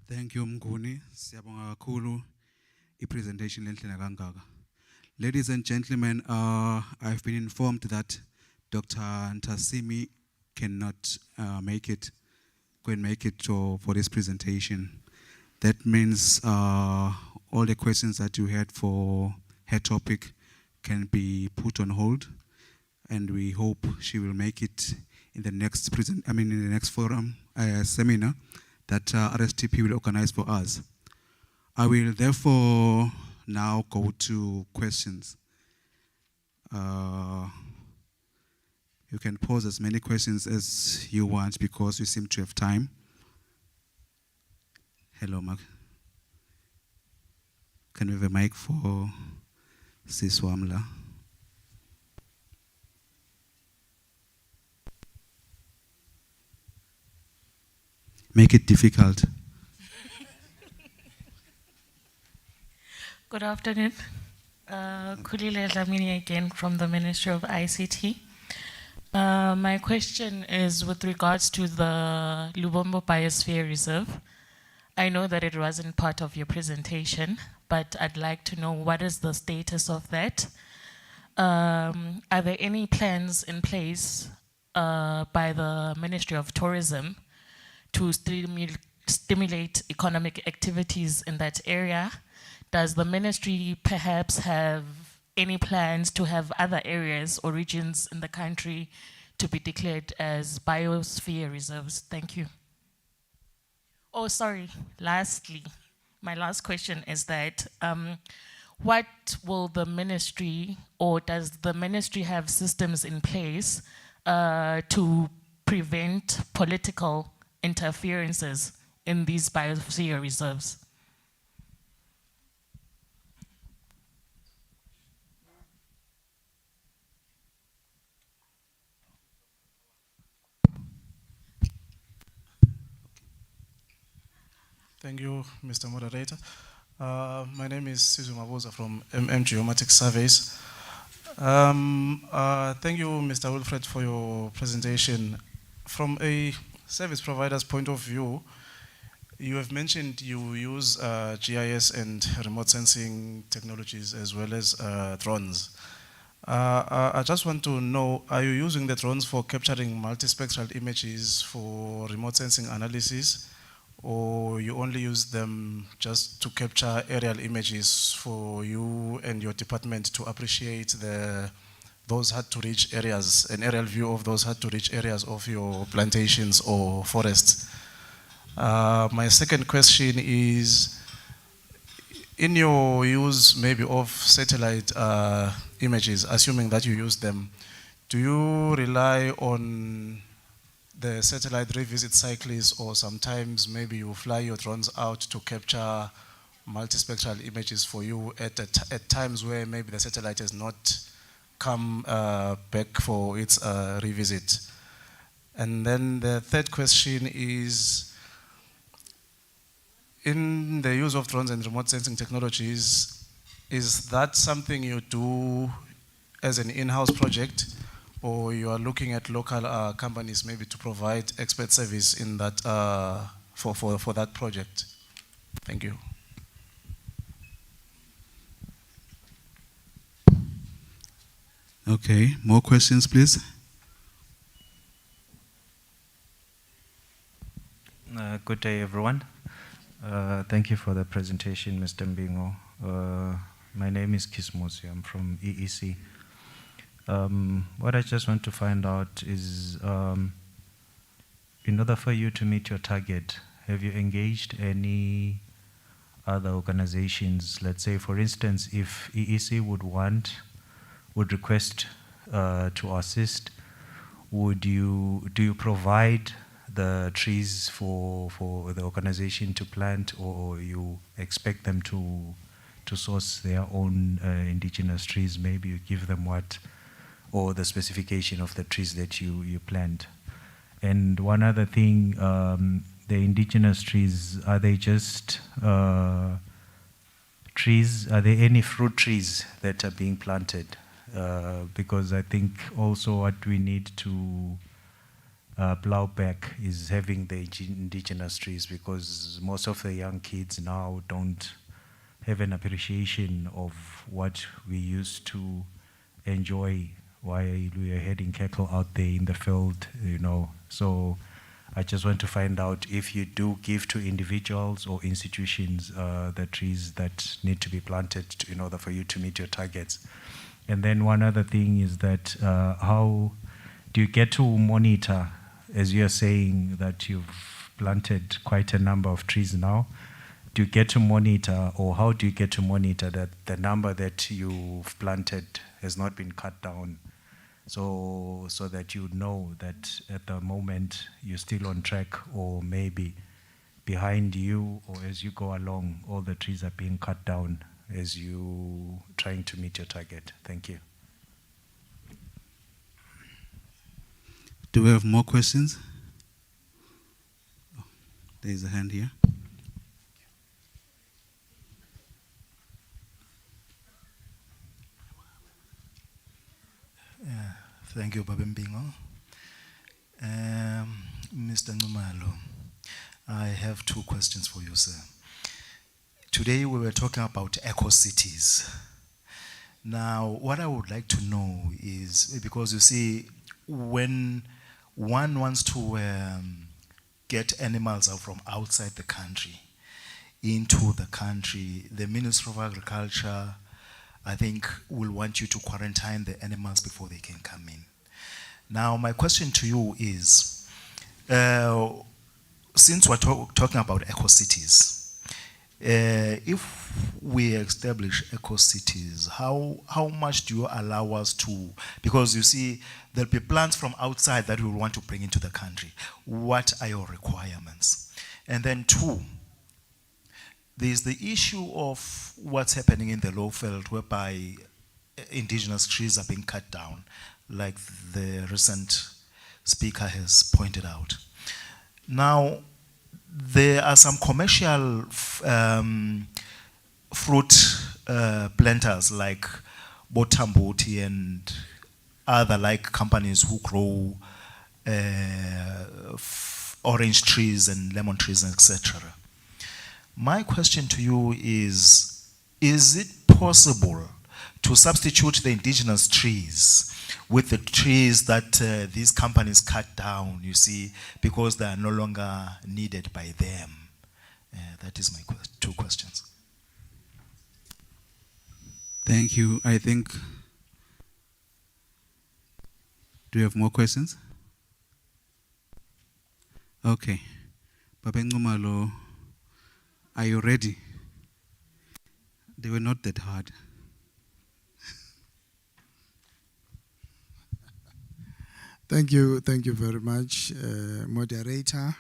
Thank you, Mnguni. Siyabonga kakhulu i-presentation lenhle kangaka. Ladies and gentlemen, I've been informed that Dr. Ntasimi cannot make it go and make it for this presentation. That means all the questions that you had for her topic can be put on hold, and we hope she will make it in the next in the next forum seminar that RSTP will organize for us. I will therefore now go to questions. You can pose as many questions as you want because we seem to have time. Hello, Mark. Can we have a mic for Sis Wamla? Make it difficult. Good afternoon. Kulile Dlamini again from the Ministry of ICT. My question is with regards to the Lubombo Biosphere Reserve. I know that it wasn't part of your presentation, but I'd like to know what is the status of that. Are there any plans in place by the Ministry of Tourism to stimulate economic activities in that area? Does the ministry perhaps have any plans to have other areas or regions in the country to be declared as biosphere reserves? Thank you. Oh, sorry. Lastly, my last question is that what will the ministry, or does the ministry have systems in place to prevent political interferences in these biosphere reserves? Thank you, Mr. Moderator. My name is Sizu Maboza from Geomatic Surveys. Thank you, Mr. Wilfred, for your presentation. From a service provider's point of view, you have mentioned you use GIS and remote sensing technologies as well as drones. I just want to know, are you using the drones for capturing multispectral images for remote sensing analysis, or you only use them just to capture aerial images for you and your department to appreciate those hard-to-reach areas, an aerial view of those hard-to-reach areas of your plantations or forests? My second question is, in your use maybe of satellite images, assuming that you use them, do you rely on the satellite revisit cyclists, or sometimes maybe you fly your drones out to capture multispectral images for you at times where maybe the satellite has not come back for its revisit? And then the third question is, in the use of drones and remote sensing technologies, is that something you do as an in-house project, or you are looking at local companies maybe to provide expert service in that for that project? Thank you. Okay, more questions, please. Good day, everyone. Thank you for the presentation, Mr. Mbingo. My name is Kismosi. I'm from EEC. What I just want to find out is, in order for you to meet your target, have you engaged any other organizations? Let's say, for instance, if EEC would request to assist, do you provide the trees for the organization to plant, or you expect them to source their own indigenous trees? Maybe you give them or the specification of the trees that you plant. And one other thing, the indigenous trees, are they just trees? Are there any fruit trees that are being planted? Because I think also what we need to plow back is having the indigenous trees, because most of the young kids now don't have an appreciation of what we used to enjoy while we are heading cattle out there in the field, you know. So I just want to find out if you do give to individuals or institutions the trees that need to be planted in order for you to meet your targets. And then one other thing is that how do you get to monitor, as you're saying that you've planted quite a number of trees now, do you get to monitor, or how do you get to monitor that the number that you've planted has not been cut down, so that you know that at the moment you're still on track, or maybe behind you or as you go along all the trees are being cut down as you trying to meet your target? Thank you. Do we have more questions? Oh, there is a hand here. Yeah, thank you, Babembingo. Mr. Numalo, I have two questions for you, sir. Today we were talking about eco-cities. Now, what I would like to know is, because you see, when one wants to get animals out from outside the country into the country, the Ministry of Agriculture, I think, will want you to quarantine the animals before they can come in. Now, my question to you is, since we're talking about eco-cities, if we establish eco-cities, how much do you allow us to, because you see, there'll be plants from outside that we will want to bring into the country. What are your requirements? And then two, there's the issue of what's happening in the Lowveld, whereby indigenous trees are being cut down, like the recent speaker has pointed out. Now, there are some commercial fruit planters like Botambuti and other like companies who grow orange trees and lemon trees, etc. My question to you is it possible to substitute the indigenous trees with the trees that these companies cut down, you see, because they are no longer needed by them? That is my two questions. Thank you. I think, do you have more questions? Okay. Babengumalo, are you ready? They were not that hard. Thank you very much, moderator.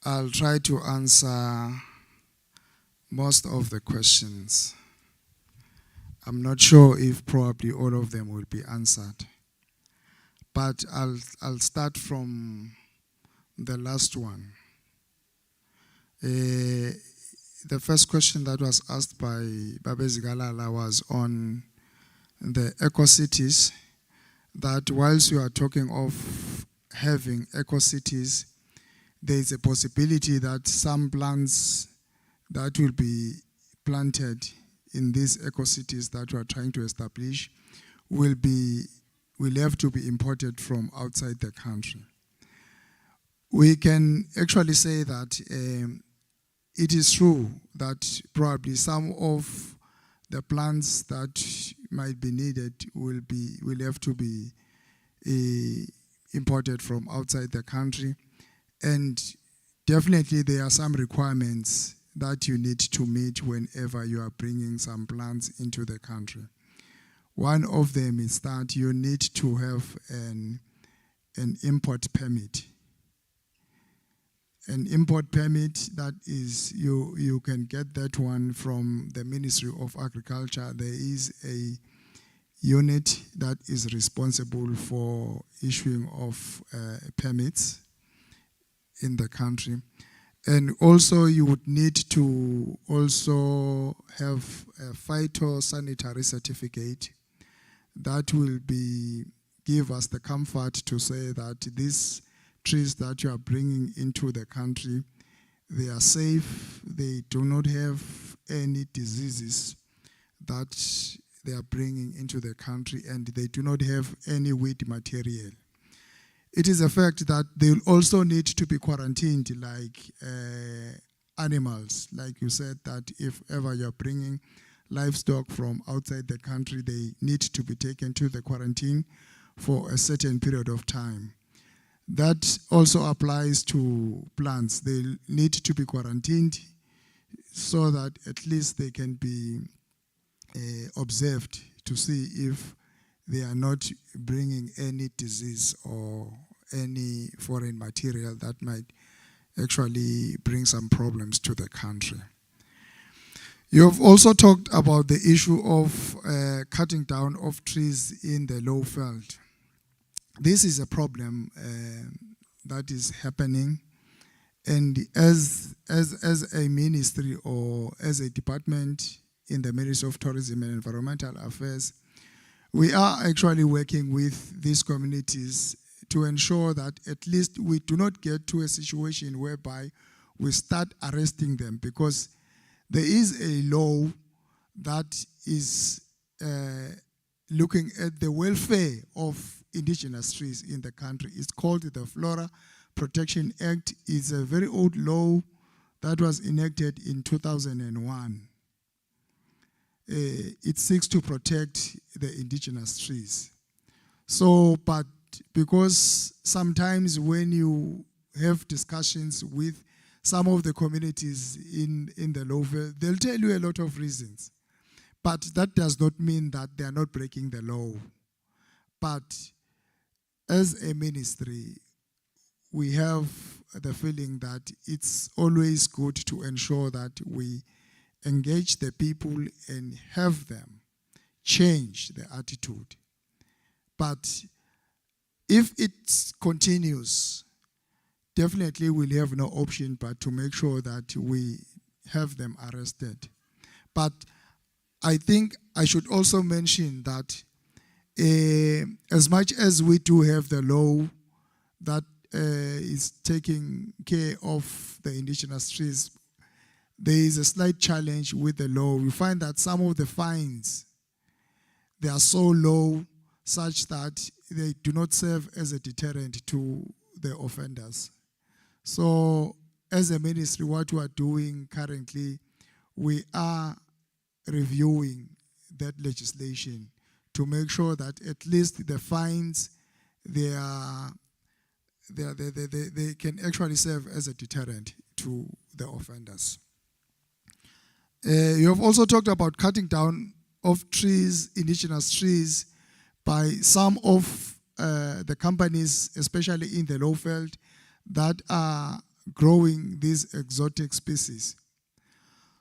I'll try to answer most of the questions. I'm not sure if probably all of them will be answered, but I'll start from the last one. The first question that was asked by Babezigalala was on the eco-cities, that whilst you are talking of having eco-cities, there is a possibility that some plants that will be planted in these eco-cities that we are trying to establish will have to be imported from outside the country. We can actually say that it is true that probably some of the plants that might be needed will have to be imported from outside the country, and definitely there are some requirements that you need to meet whenever you are bringing some plants into the country. One of them is that you need to have an import permit. An import permit, that is, you can get that one from the Ministry of Agriculture. There is a unit that is responsible for issuing of permits in the country. And also you would need to also have a phytosanitary certificate that will give us the comfort to say that these trees that you are bringing into the country, they are safe, they do not have any diseases that they are bringing into the country, and they do not have any weed material. it is a fact that they will also need to be quarantined like animals. Like you said, that if ever you're bringing livestock from outside the country, they need to be taken to the quarantine for a certain period of time. That also applies to plants. They need to be quarantined so that at least they can be observed to see if they are not bringing any disease or any foreign material that might actually bring some problems to the country. You have also talked about the issue of cutting down of trees in the low veld. This is a problem that is happening, and as a ministry or as a department in the Ministry of Tourism and Environmental Affairs, we are actually working with these communities to ensure that at least we do not get to a situation whereby we start arresting them, because there is a law that is looking at the welfare of indigenous trees in the country. It's called the Flora Protection Act. It's a very old law that was enacted in 2001. It seeks to protect the indigenous trees. So, but because sometimes when you have discussions with some of the communities in the low veld, they'll tell you a lot of reasons. But that does not mean that they are not breaking the law. But as a ministry, we have the feeling that it's always good to ensure that we engage the people and have them change their attitude. But if it continues, definitely we'll have no option but to make sure that we have them arrested. But I think I should also mention that as much as we do have the law that is taking care of the indigenous trees, there is a slight challenge with the law. We find that some of the fines, they are so low such that they do not serve as a deterrent to the offenders. So as a ministry, what we are doing currently, we are reviewing that legislation to make sure that at least the fines, they can actually serve as a deterrent to the offenders. You have also talked about cutting down of trees, indigenous trees, by some of the companies, especially in the low veld, that are growing these exotic species.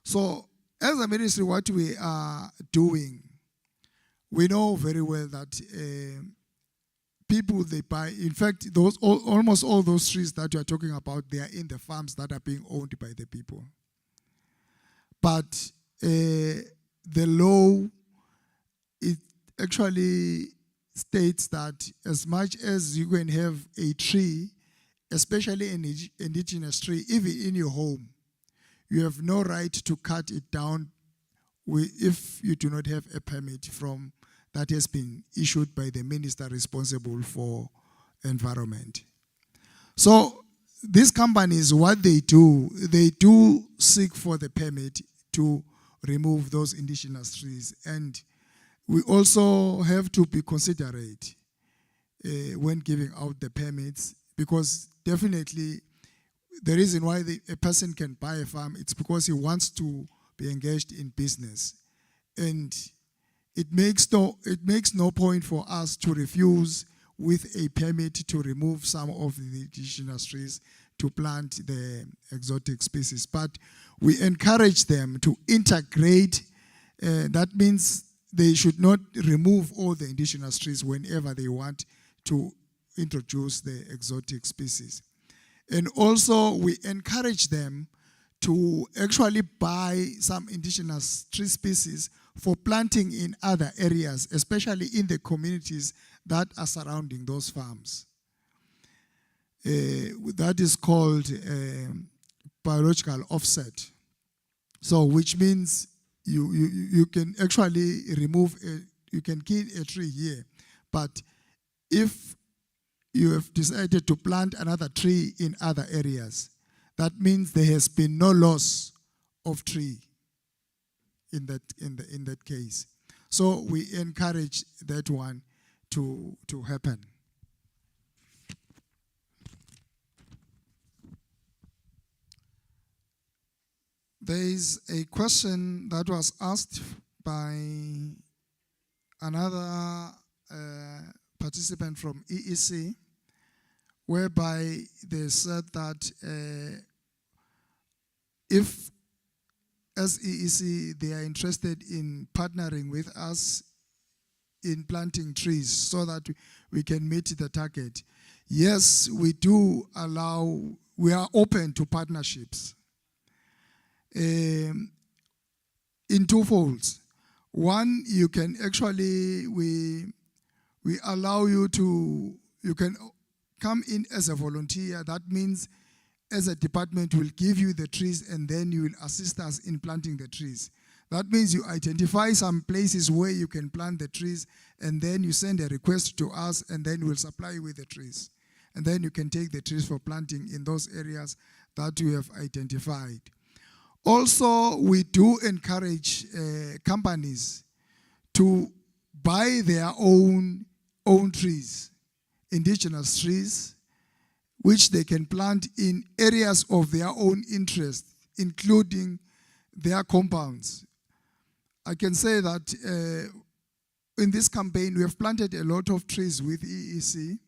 So as a ministry, what we are doing, we know very well that people, they buy, in fact, almost all those trees that you are talking about, they are in the farms that are being owned by the people. But the law, it actually states that as much as you can have a tree, especially an indigenous tree, even in your home, you have no right to cut it down if you do not have a permit from that has been issued by the minister responsible for environment. So these companies, what they do seek for the permit to remove those indigenous trees. And we also have to be considerate when giving out the permits, because definitely the reason why a person can buy a farm, it's because he wants to be engaged in business. And it makes no point for us to refuse with a permit to remove some of the indigenous trees to plant the exotic species. But we encourage them to integrate. That means they should not remove all the indigenous trees whenever they want to introduce the exotic species. And also we encourage them to actually buy some indigenous tree species for planting in other areas, especially in the communities that are surrounding those farms. That is called biological offset. So which means you can actually remove, you can kill a tree here, but if you have decided to plant another tree in other areas, that means there has been no loss of tree in that case. So we encourage that one to happen. There is a question that was asked by another participant from EEC, whereby they said that if as EEC they are interested in partnering with us in planting trees so that we can meet the target. Yes, we do allow, we are open to partnerships in two folds. One, you can actually, we allow you to, you can come in as a volunteer. That means as a department we'll give you the trees and then you will assist us in planting the trees. That means you identify some places where you can plant the trees and then you send a request to us and then we'll supply you with the trees. And then you can take the trees for planting in those areas that you have identified. Also, we do encourage companies to buy their own trees, indigenous trees, which they can plant in areas of their own interest, including their compounds. I can say that in this campaign, we have planted a lot of trees with EEC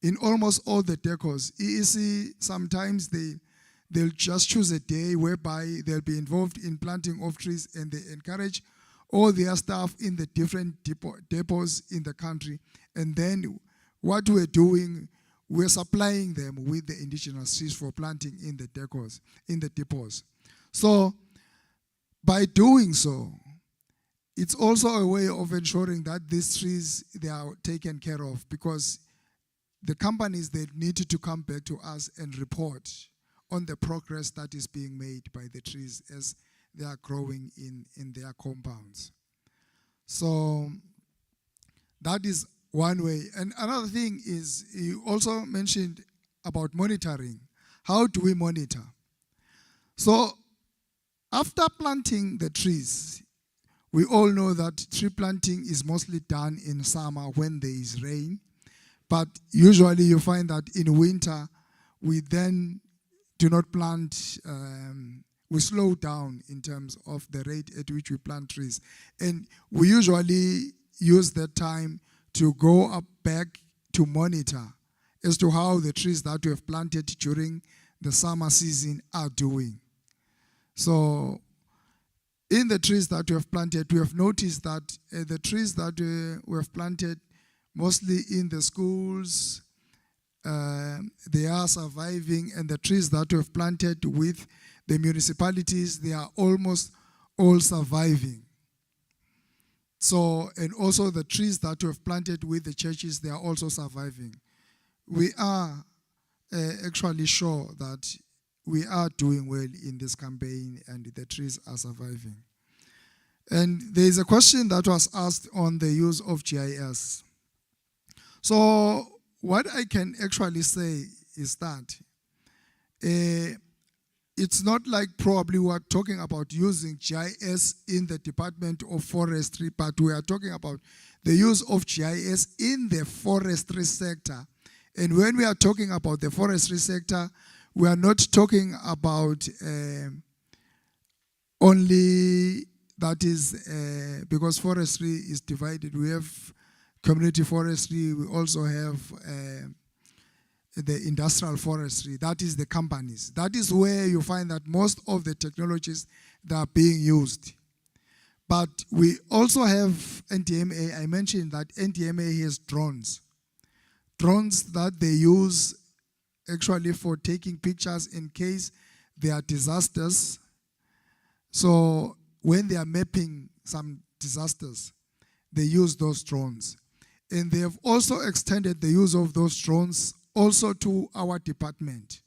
in almost all the decos. EEC, sometimes they'll just choose a day whereby they'll be involved in planting of trees, and they encourage all their staff in the different depots in the country. And then what we're doing, we're supplying them with the indigenous trees for planting in the depots. So by doing so, it's also a way of ensuring that these trees, they are taken care of, because the companies, they need to come back to us and report on the progress that is being made by the trees as they are growing in their compounds. So that is one way. And another thing is, you also mentioned about monitoring. How do we monitor? So after planting the trees, we all know that tree planting is mostly done in summer when there is rain. But usually you find that in winter, we then do not plant, we slow down in terms of the rate at which we plant trees. And we usually use that time to go up back to monitor as to how the trees that we have planted during the summer season are doing. So in the trees that we have planted, we have noticed that the trees that we have planted mostly in the schools, they are surviving, and the trees that we have planted with the municipalities, they are almost all surviving. So, and also the trees that we have planted with the churches, they are also surviving. We are actually sure that we are doing well in this campaign and the trees are surviving. And there is a question that was asked on the use of GIS. So what I can actually say is that it's not like probably we're talking about using GIS in the Department of Forestry, but we are talking about the use of GIS in the forestry sector. And when we are talking about the forestry sector, we are not talking about only, that is, because forestry is divided. We have community forestry, we also have the industrial forestry, that is the companies. That is where you find that most of the technologies that are being used. But we also have NDMA. I mentioned that NDMA has drones. Drones that they use actually for taking pictures in case there are disasters. So when they are mapping some disasters, they use those drones. And they have also extended the use of those drones also to our department,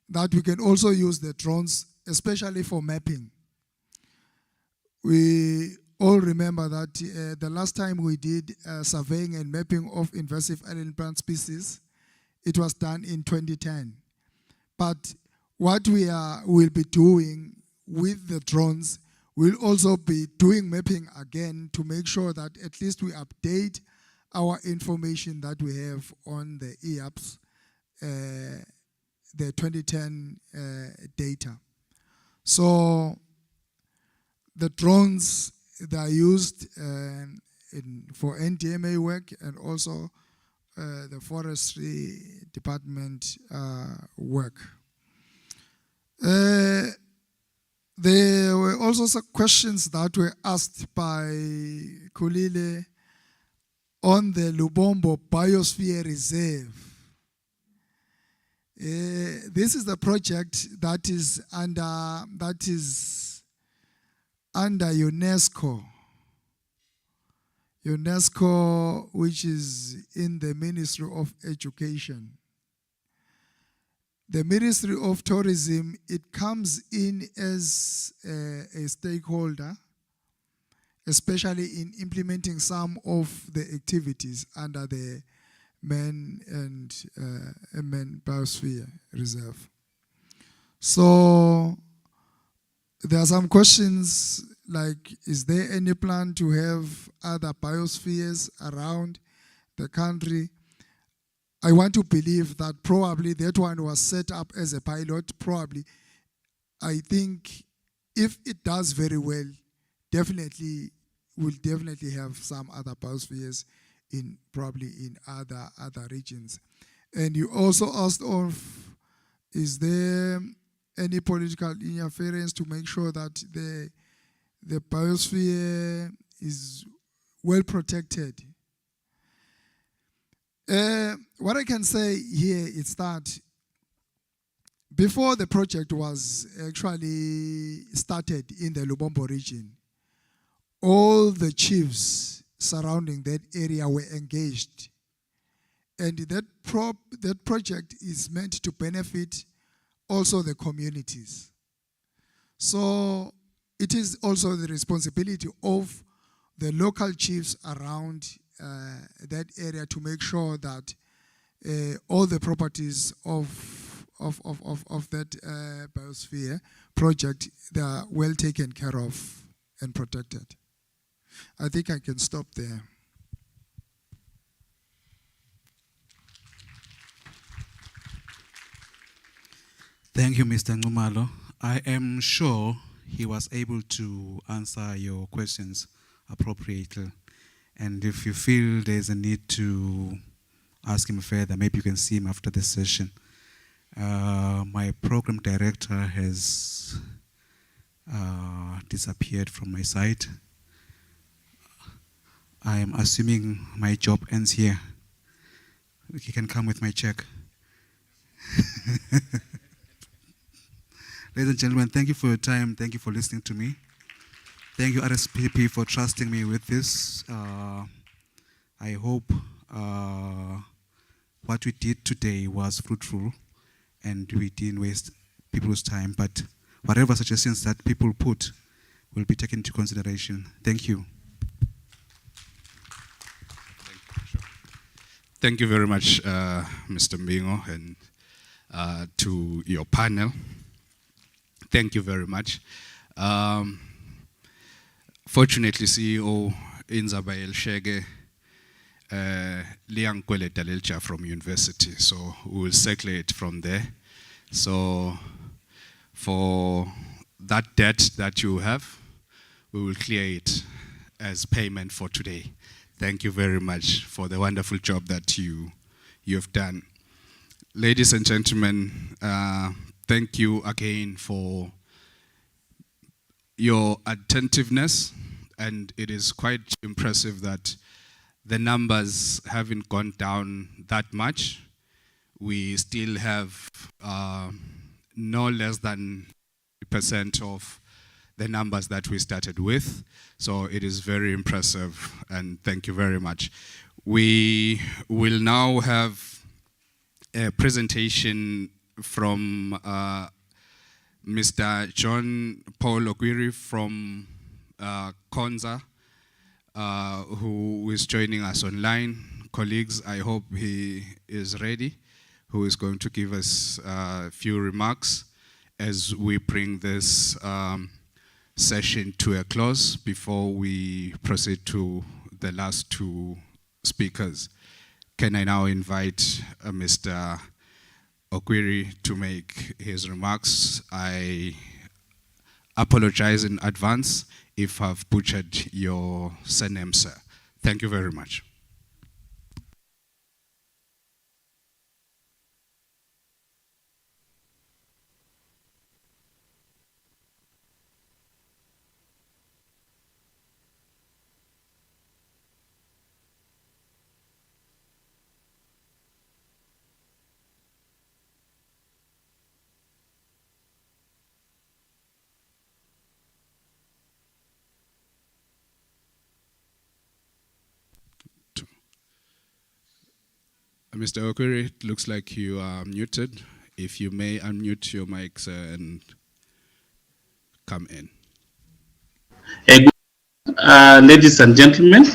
that we can also use the drones, especially for mapping. We all remember that the last time we did surveying and mapping of invasive alien plant species, it was done in 2010. But what will be doing with the drones, we'll also be doing mapping again to make sure that at least we update our information that we have on the Iasp, the 2010 data. So the drones, they are used for NDMA work and also the forestry department work. There were also some questions that were asked by Kulile on the Lubombo Biosphere Reserve. This is the project that is under UNESCO. UNESCO, which is in the Ministry of Education. The Ministry of Tourism, it comes in as a stakeholder, especially in implementing some of the activities under the Man Biosphere Reserve. So there are some questions like, is there any plan to have other biospheres around the country? I want to believe that probably that one was set up as a pilot. Probably, I think if it does very well, we'll definitely have some other biospheres probably in other regions. And you also asked is there any political interference to make sure that the biosphere is well protected? What I can say here is that before the project was actually started in the Lubombo region, all the chiefs surrounding that area were engaged. And that project is meant to benefit also the communities. So it is also the responsibility of the local chiefs around that area to make sure that all the properties of that biosphere project, they are well taken care of and protected. I think I can stop there. Thank you, Mr. Ngumalo. I am sure he was able to answer your questions appropriately. And if you feel there's a need to ask him further, maybe you can see him after the session. My program director has disappeared from my side. I am assuming my job ends here. He can come with my check. Ladies and gentlemen, thank you for your time. Thank you for listening to me. Thank you, RSPP, for trusting me with this. I hope what we did today was fruitful and we didn't waste people's time. But whatever suggestions that people put will be taken into consideration. Thank you. Thank you very much, Mr. Mbingo, and to your panel. Thank you very much. Fortunately, CEO Inzaba Shege Liang Kwele Dalilcha from university, so we will circulate from there. So for that debt that you have, we will clear it as payment for today. Thank you very much for the wonderful job that you've done. Ladies and gentlemen, thank you again for your attentiveness, and it is quite impressive that the numbers haven't gone down that much. We still have no less than 50% of the numbers that we started with. So it is very impressive, and thank you very much. We will now have a presentation from Mr. John Paul Okwiri from Konza who is joining us online. Colleagues, I hope he is ready, who is going to give us a few remarks as we bring this session to a close before we proceed to the last two speakers. Can I now invite Mr. Okwiri to make his remarks? I apologize in advance if I've butchered your surname, sir. Thank you very much. Mr. Okwiri, it looks like you are muted. If you may unmute your mic, sir, and come in. Ladies and gentlemen,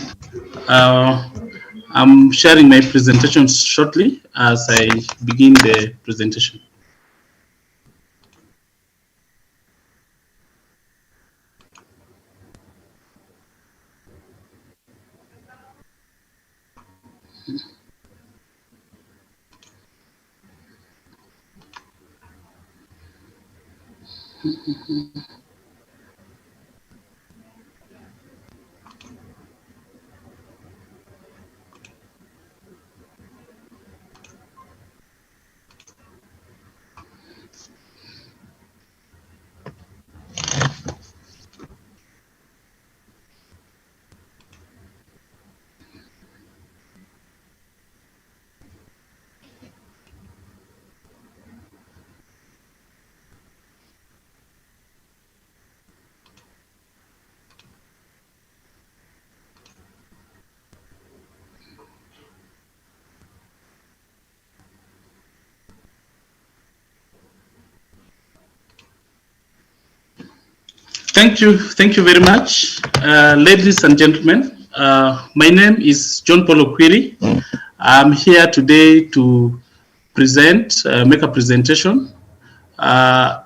I'm sharing my presentation shortly as I begin the presentation. Thank you very much. Ladies and gentlemen, my name is John Paul Okwiri. I'm here today to make a presentation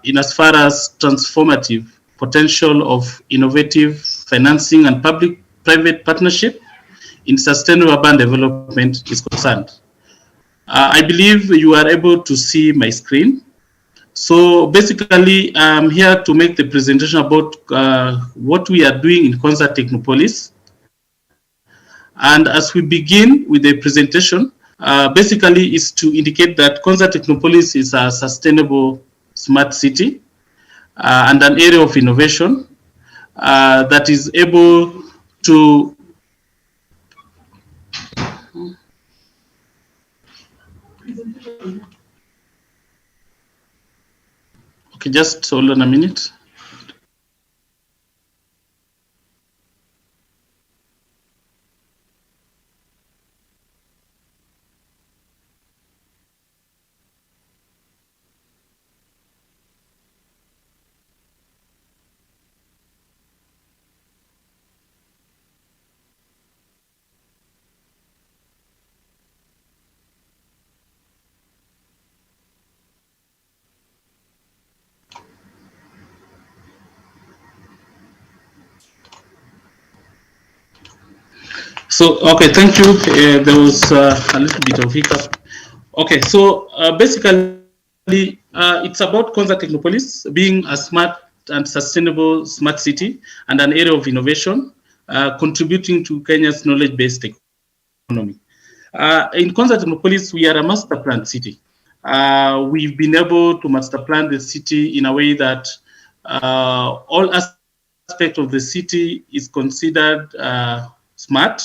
in as far as transformative potential of innovative financing and public-private partnership in sustainable urban development is concerned. I believe you are able to see my screen. So basically, I'm here to make the presentation about what we are doing in Concert Technopolis. And as we begin with the presentation, basically is to indicate that Concert Technopolis is a sustainable smart city and an area of innovation that is able to okay, just hold on a minute. So, okay, thank you. There was a little bit of hiccup. Okay, so basically, it's about Concert Technopolis being a smart and sustainable smart city and an area of innovation, contributing to Kenya's knowledge-based economy. In Concert Technopolis, we are a master plan city. We've been able to master plan the city in a way that all aspects of the city is considered smart,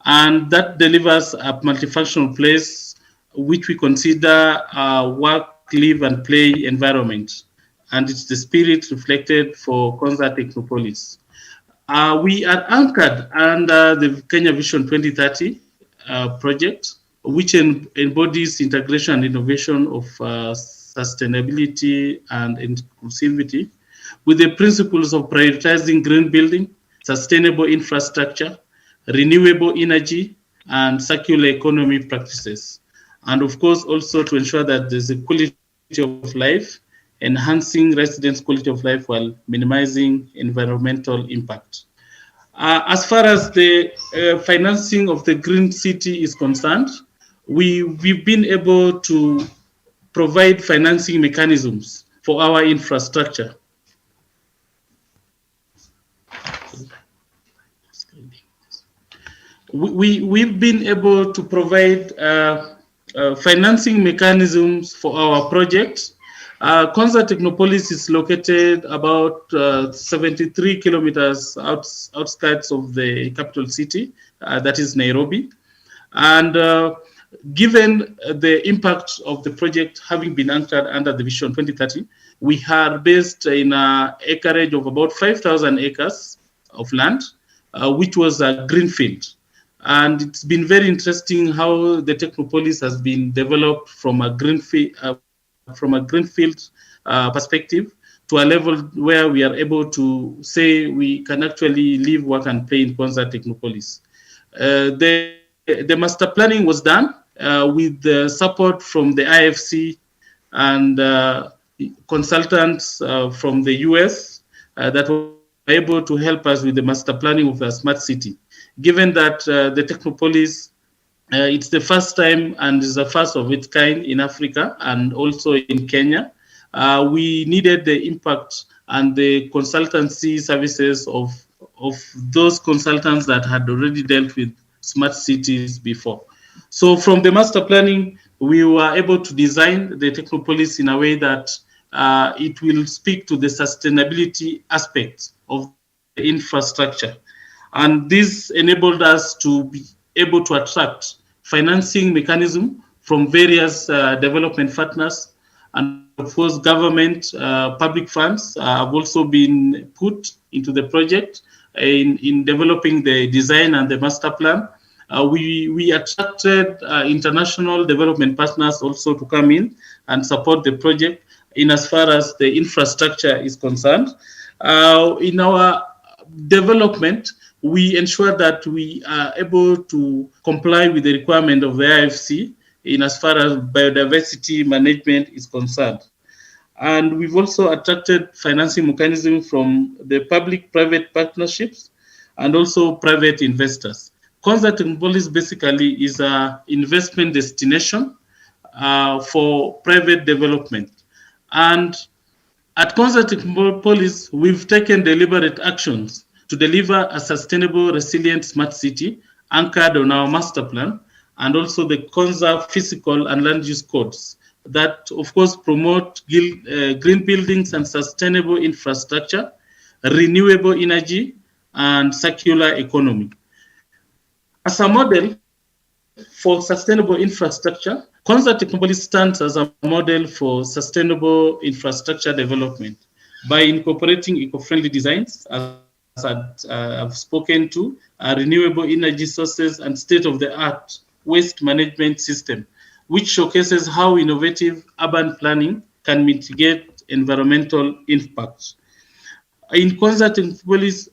and that delivers a multifunctional place which we consider a work, live, and play environment. And it's the spirit reflected for Concert Technopolis. We are anchored under the Kenya Vision 2030 project, which embodies integration and innovation of sustainability and inclusivity, with the principles of prioritizing green building, sustainable infrastructure, renewable energy, and circular economy practices. And of course, also to ensure that there's a quality of life, enhancing residents' quality of life while minimizing environmental impact. As far as the financing of the green city is concerned, we've been able to provide financing mechanisms for our infrastructure. We've been able to provide financing mechanisms for our project. Konza Technopolis is located about 73 kilometers outskirts of the capital city, that is Nairobi. And given the impact of the project having been anchored under the Vision 2030, we are based in an acreage of about 5,000 acres of land, which was a greenfield. And it's been very interesting how the Technopolis has been developed from a greenfield perspective to a level where we are able to say we can actually live, work, and play in Konza Technopolis. The master planning was done with the support from the IFC and consultants from the US that were able to help us with the master planning of the smart city. Given that the Technopolis, it's the first time and is the first of its kind in Africa and also in Kenya, we needed the impact and the consultancy services of those consultants that had already dealt with smart cities before. So from the master planning, we were able to design the Technopolis in a way that it will speak to the sustainability aspects of the infrastructure. And this enabled us to be able to attract financing mechanism from various development partners. And of course, government public funds have also been put into the project in developing the design and the master plan. We attracted international development partners also to come in and support the project in as far as the infrastructure is concerned. In our development, we ensure that we are able to comply with the requirement of the IFC in as far as biodiversity management is concerned. And we've also attracted financing mechanism from the public-private partnerships and also private investors. Konza Technopolis basically is an investment destination for private development. And at Konza Technopolis, we've taken deliberate actions to deliver a sustainable, resilient smart city anchored on our master plan and also the Konza physical and land use codes that, of course, promote green buildings and sustainable infrastructure, renewable energy, and circular economy. As a model for sustainable infrastructure, Konza Technopolis stands as a model for sustainable infrastructure development by incorporating eco-friendly designs, as I've spoken to, renewable energy sources and state-of-the-art waste management system, which showcases how innovative urban planning can mitigate environmental impacts. In Konza Technopolis,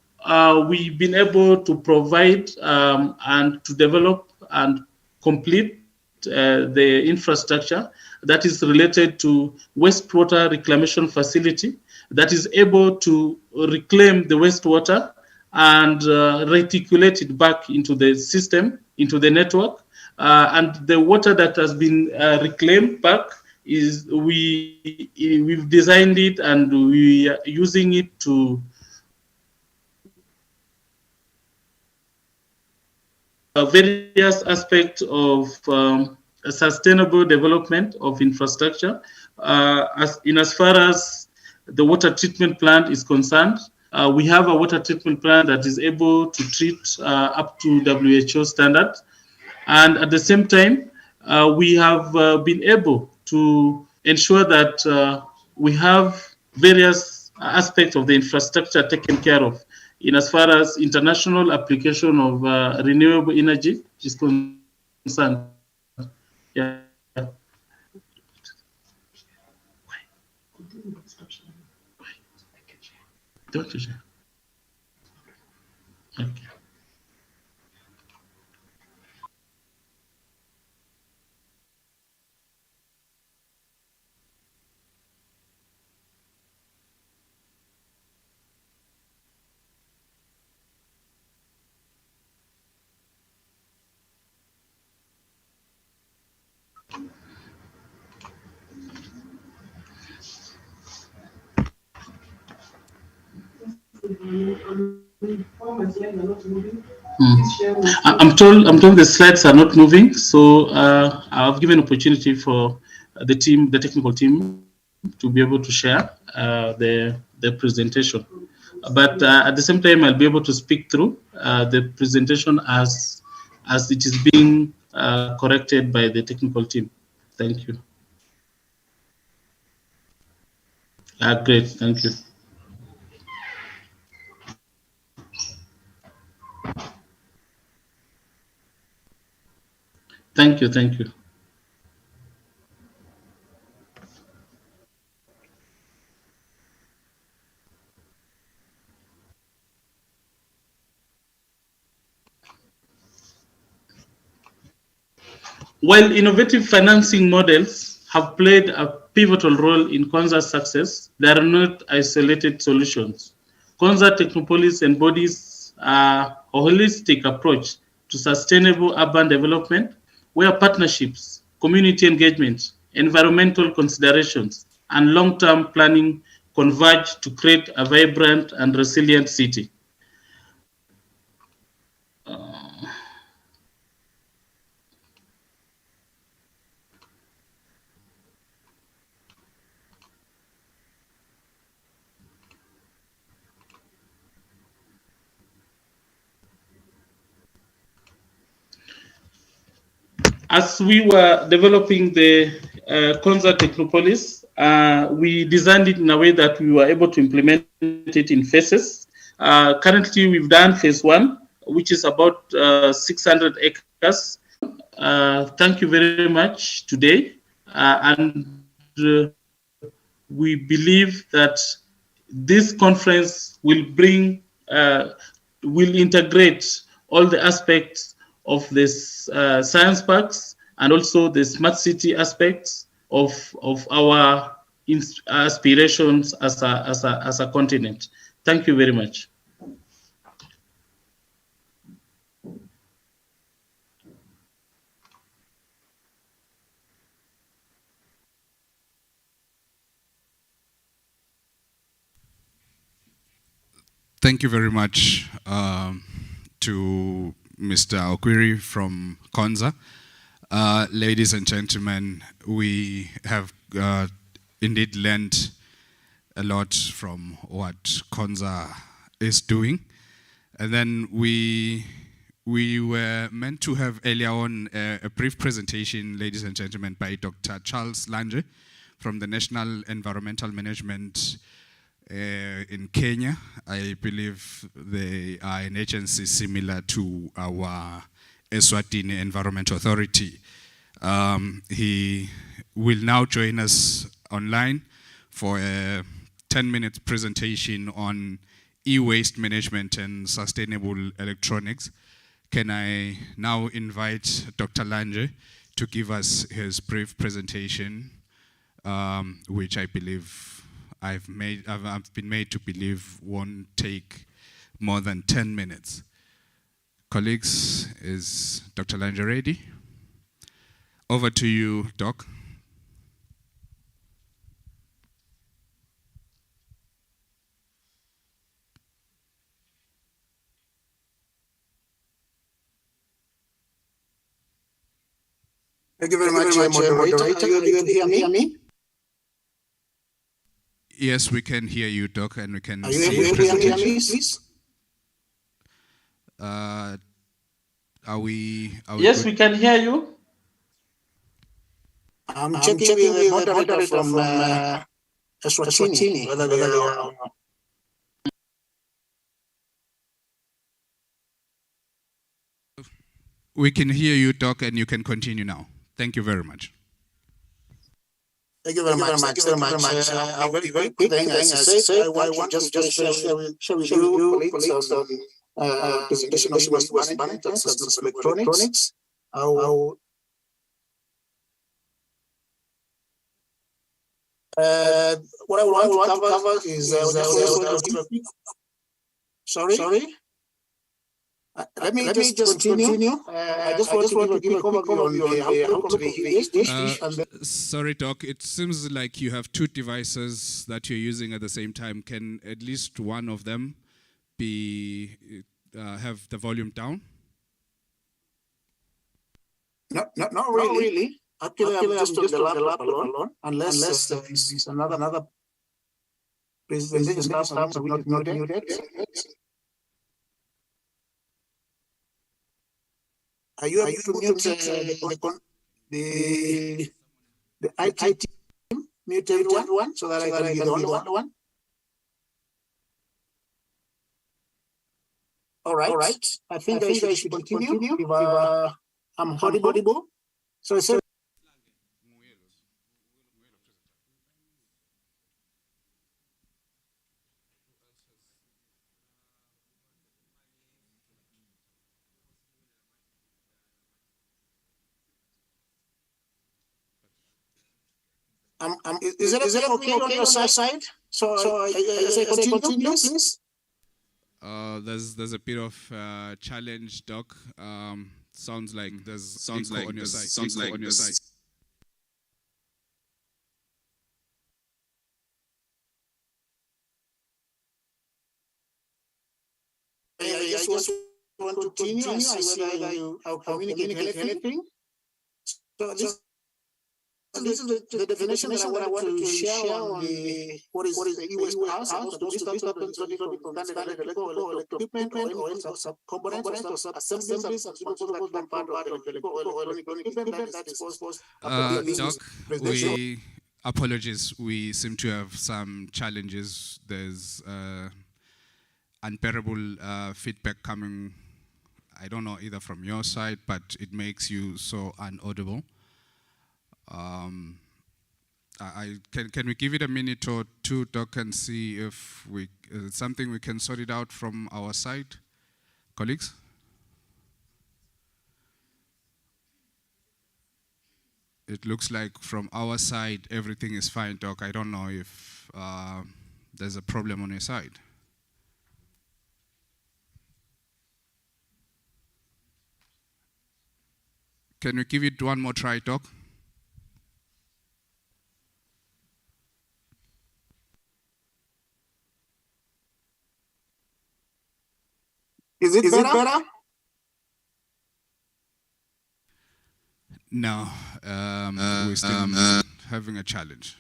we've been able to provide and to develop and complete the infrastructure that is related to wastewater reclamation facility that is able to reclaim the wastewater and reticulate it back into the system, into the network. And the water that has been reclaimed back is we've designed it and we are using it to various aspects of sustainable development of infrastructure. As far as the water treatment plant is concerned, we have a water treatment plant that is able to treat up to WHO standards. And at the same time, we have been able to ensure that we have various aspects of the infrastructure taken care of in as far as international application of renewable energy is concerned. Yeah. Don't you share? I'm told the slides are not moving, so I've given opportunity for the team, the technical team, to be able to share the presentation. But at the same time, I'll be able to speak through the presentation as it is being corrected by the technical team. Thank you. Great, thank you. Thank you, thank you. While innovative financing models have played a pivotal role in Konza's success, they are not isolated solutions. Konza Technopolis embodies a holistic approach to sustainable urban development where partnerships, community engagement, environmental considerations, and long-term planning converge to create a vibrant and resilient city. As we were developing the Konza Technopolis, we designed it in a way that we were able to implement it in phases. Currently, we've done phase 1, which is about 600 acres. Thank you very much today. And we believe that this conference will bring, will integrate all the aspects of this science parks and also the smart city aspects of our aspirations as a continent. Thank you very much. Thank you very much to Mr. Okwiri from Konza. Ladies and gentlemen, we have indeed learned a lot from what Konza is doing. And then we were meant to have earlier on a brief presentation, ladies and gentlemen, by Dr. Charles Lange from the National Environmental Management in Kenya. I believe they are an agency similar to our Eswatini Environment Authority. He will now join us online for a 10-minute presentation on e-waste management and sustainable electronics. Can I now invite Dr. Lange to give us his brief presentation, which I believe I've been made to believe won't take more than 10 minutes. Colleagues, is Dr. Lange ready? Over to you, Doc. Thank you very much, moderator. Are you able to hear me? Yes, we can hear you, Doc, and we can see your presentation. Are you able to hear me, please? Are we yes, good? We can hear you. I'm checking with the moderator from Eswatini, whether they are... We can hear you, Doc, and you can continue now. Thank you very much. Thank you very much. I'll be very quick. As I said, I want to just share with you, colleagues, on presentation of waste management and sustainable electronics. What I want to cover is sorry. Let me just continue. I just want to give a quick overview on the outlook of the ESP. Sorry, Doc. It seems like you have two devices that you're using at the same time. Can at least one of them be have the volume down? Not really. Actually, I'm just on the laptop alone, unless it's another presentation staff which is not muted. Are you able to mute the IT team? Mute everyone so that I can be the only one. All right. I think I should continue. If I'm audible. So I said. Is it okay on your side? So as I continue, please. There's a bit of challenge, Doc. Sounds like there's echo on your side. I just want to continue and see whether you communicate anything. So this is the definition that I wanted to share on what is the Iasp those components or equipment or components or sub-assemblies of part of electronic equipment that is supposed Doc, we apologies. We seem to have some challenges. There's unbearable feedback coming. I don't know either from your side, but it makes you so inaudible. Can we give it a minute or two, Doc, and see if something we can sort it out from our side, colleagues? It looks like from our side everything is fine, Doc. I don't know if there's a problem on your side. Can we give it one more try, Doc? Is it better? No, we're still having a challenge.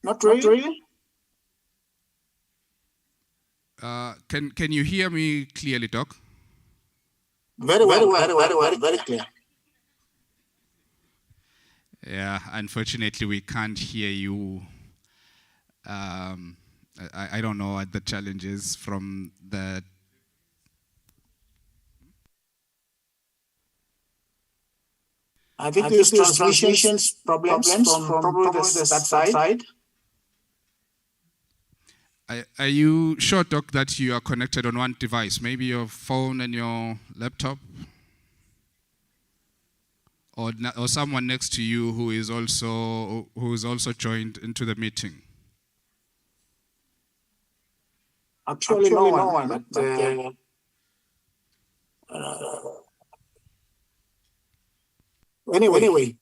Not really. Can you hear me clearly, Doc? Very clear. Yeah, unfortunately we can't hear you. I don't know what the challenge is from the. I think there's transmissions problems from probably that side. Are you sure, Doc, that you are connected on one device? Maybe your phone and your laptop? Or someone next to you who is also joined into the meeting? Actually, no one. Anyway.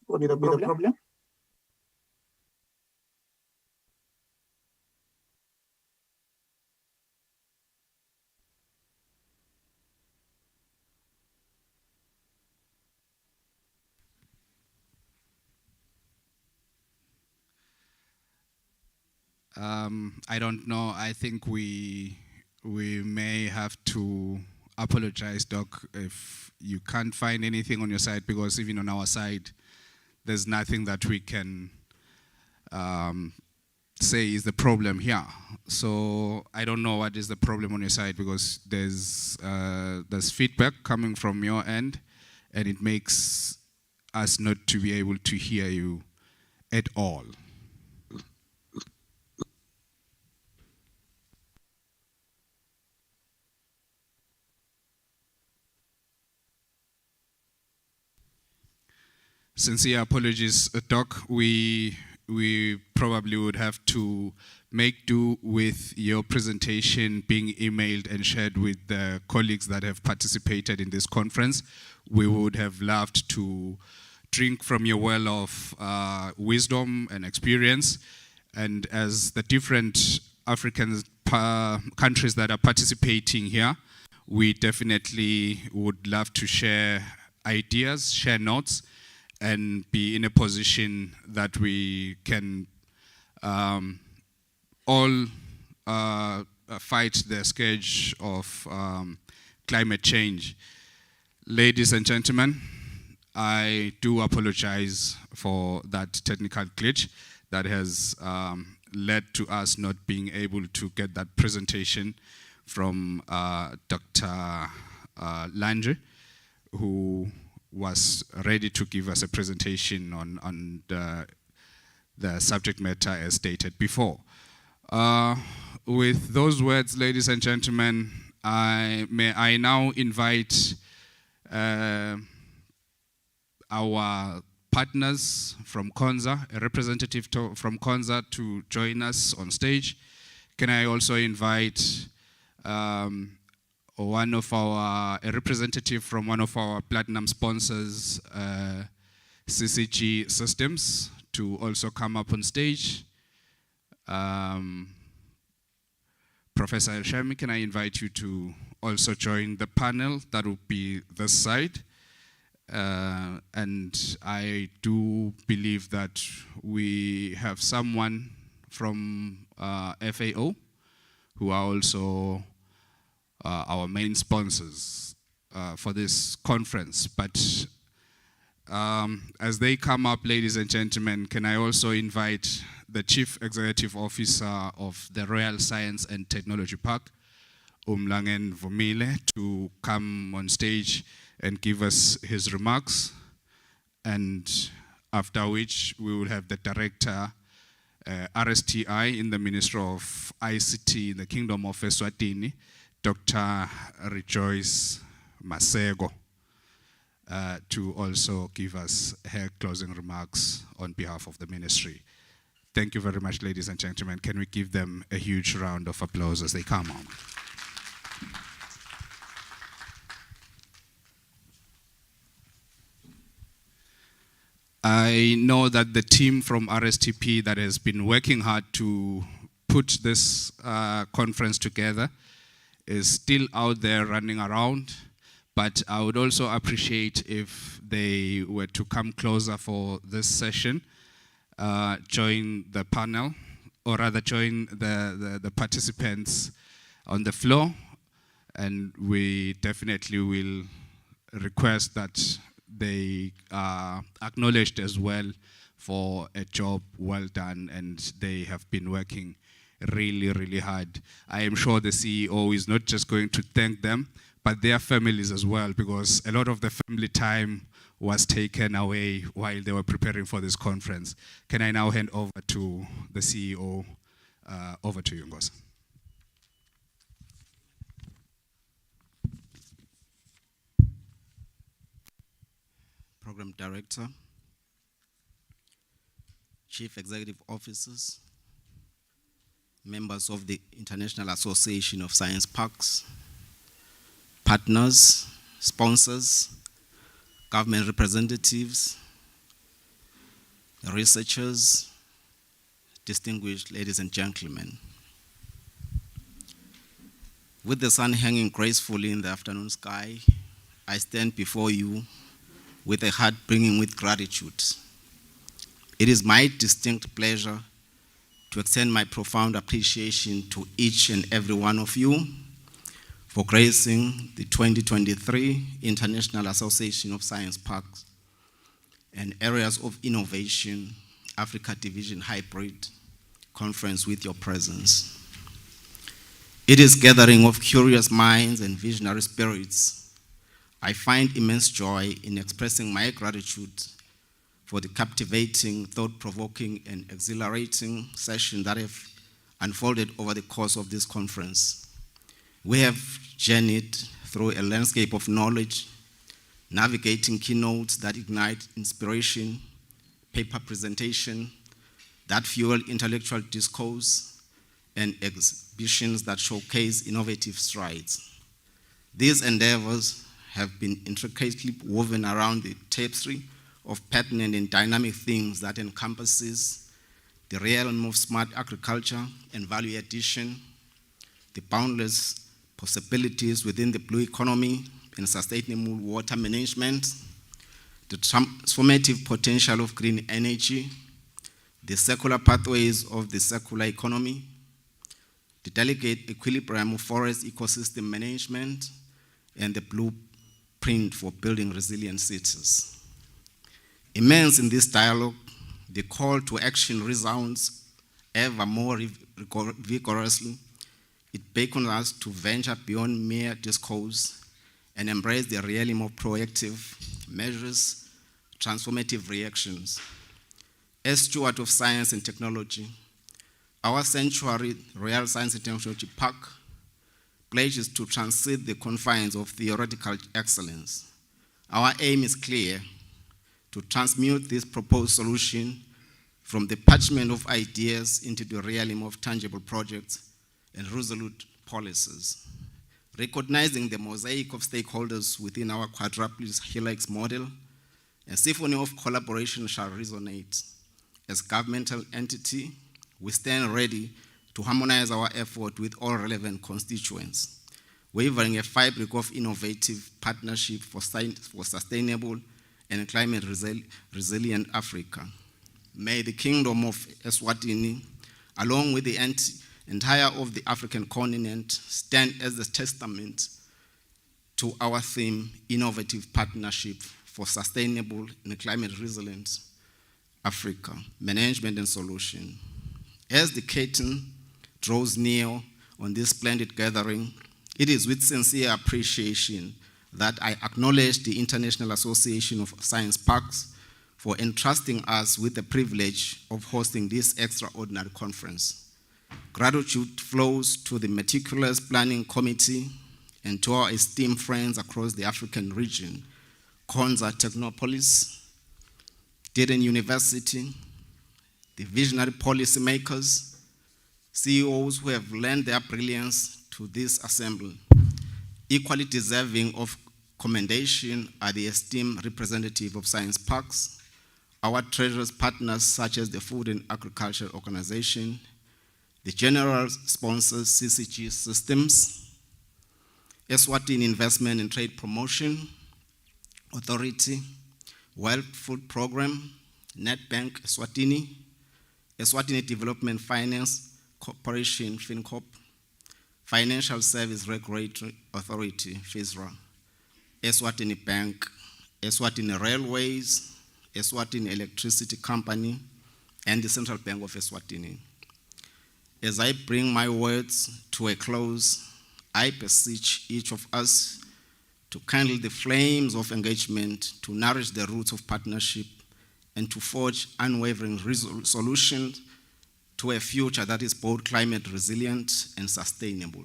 What is the problem? I don't know. I think we may have to apologize, Doc, if you can't find anything on your side, because even on our side, there's nothing that we can say is the problem here. So I don't know what is the problem on your side, because there's feedback coming from your end, and it makes us not to be able to hear you at all. Sincere apologies, Doc. We we probably would have to make do with your presentation being emailed and shared with the colleagues that have participated in this conference. We would have loved to drink from your well of wisdom and experience. And as the different African countries that are participating here, we definitely would love to share ideas, share notes, and be in a position that we can all fight the scourge of climate change. Ladies and gentlemen, I do apologize for that technical glitch that has led to us not being able to get that presentation from Dr. Landry, who was ready to give us a presentation on the subject matter as stated before. With those words, ladies and gentlemen, may I now invite our partners from Konza, a representative from Konza, to join us on stage. Can I also invite a representative from one of our platinum sponsors, CCG Systems, to also come up on stage. Professor Elshami, can I invite you to also join the panel? That will be this side. And I do believe that we have someone from FAO who are also our main sponsors for this conference. But as they come up, ladies and gentlemen, can I also invite the Chief Executive Officer of the Royal Science and Technology Park, Umlangen Vumile, to come on stage and give us his remarks, and after which we will have the Director, RSTI in the Ministry of ICT in the Kingdom of Eswatini, Dr. Rejoice Masego, to also give us her closing remarks on behalf of the Ministry. Thank you very much, ladies and gentlemen. Can we give them a huge round of applause as they come on? I know that the team from RSTP that has been working hard to put this conference together is still out there running around, but I would also appreciate if they were to come closer for this session, join the panel, or rather join the participants on the floor, and we definitely will request that they are acknowledged as well for a job well done, and they have been working really, really hard. I am sure the CEO is not just going to thank them, but their families as well, because a lot of the family time was taken away while they were preparing for this conference. Can I now hand over to the CEO? Over to you, Ngozi. Program Director, Chief Executive Officers, members of the International Association of Science Parks, partners, sponsors, government representatives, researchers, distinguished ladies and gentlemen. With the sun hanging gracefully in the afternoon sky, I stand before you with a heart brimming with gratitude. It is my distinct pleasure to extend my profound appreciation to each and every one of you for gracing the 2023 International Association of Science Parks and Areas of Innovation Africa Division Hybrid Conference with your presence. It is a gathering of curious minds and visionary spirits. I find immense joy in expressing my gratitude for the captivating, thought-provoking, and exhilarating session that have unfolded over the course of this conference. We have journeyed through a landscape of knowledge, navigating keynotes that ignite inspiration, paper presentation, that fuel intellectual discourse, and exhibitions that showcase innovative strides. These endeavors have been intricately woven around the tapestry of pertinent and dynamic themes that encompasses the realm of smart agriculture and value addition, the boundless possibilities within the blue economy and sustainable water management, the transformative potential of green energy, the circular pathways of the circular economy, the delicate equilibrium of forest ecosystem management, and the blueprint for building resilient cities. Immense in this dialogue, the call to action resounds ever more vigorously. It beckons us to venture beyond mere discourse and embrace the realm of proactive measures, transformative reactions. As steward of science and technology, our sanctuary, Real Science and Technology Park, pledges to transcend the confines of theoretical excellence. Our aim is clear: to transmute this proposed solution from the parchment of ideas into the realm of tangible projects and resolute policies. Recognizing the mosaic of stakeholders within our quadruple helix model, a symphony of collaboration shall resonate. As governmental entity, we stand ready to harmonize our effort with all relevant constituents, wavering a fabric of innovative partnership for sustainable and climate resilient Africa. May the Kingdom of Eswatini, along with the entire of the African continent, stand as a testament to our theme, innovative partnership for sustainable and climate resilient Africa, management and solution. As the curtain draws near on this splendid gathering, it is with sincere appreciation that I acknowledge the International Association of Science Parks for entrusting us with the privilege of hosting this extraordinary conference. Gratitude flows to the meticulous planning committee and to our esteemed friends across the African region, Konza Technopolis, Dayton University, the visionary policymakers, CEOs who have lent their brilliance to this assembly. Equally deserving of commendation are the esteemed representative of science parks, our treasurers partners such as the Food and Agriculture Organization, the general sponsors CCG Systems, Eswatini Investment and Trade Promotion Authority, World Food Program, NetBank Eswatini, Eswatini Development Finance Corporation, FinCorp, Financial Service Regulatory Authority, FISRA, Eswatini Bank, Eswatini Railways, Eswatini Electricity Company, and the Central Bank of Eswatini. As I bring my words to a close, I beseech each of us to kindle the flames of engagement, to nourish the roots of partnership, and to forge unwavering solutions to a future that is both climate resilient and sustainable.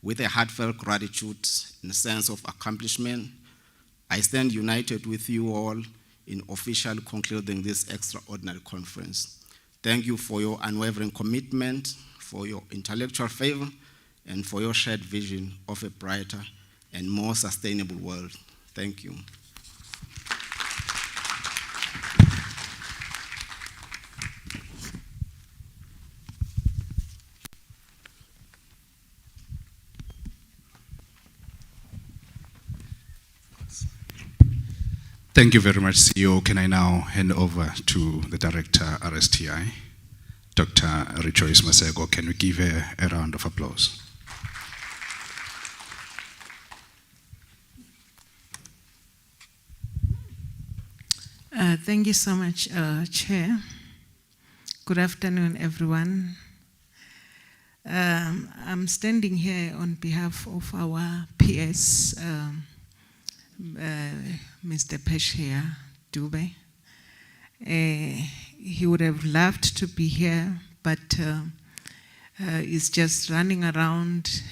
With a heartfelt gratitude and a sense of accomplishment, I stand united with you all in officially concluding this extraordinary conference. Thank you for your unwavering commitment, for your intellectual favor, and for your shared vision of a brighter and more sustainable world. Thank you. Thank you very much, CEO. Can I now hand over to the Director, RSTI, Dr. Rejoice Masego. Can we give her a round of applause? Thank you so much, Chair. Good afternoon, everyone. I'm standing here on behalf of our PS, Mr. Peshia Dube. He would have loved to be here, but is just running around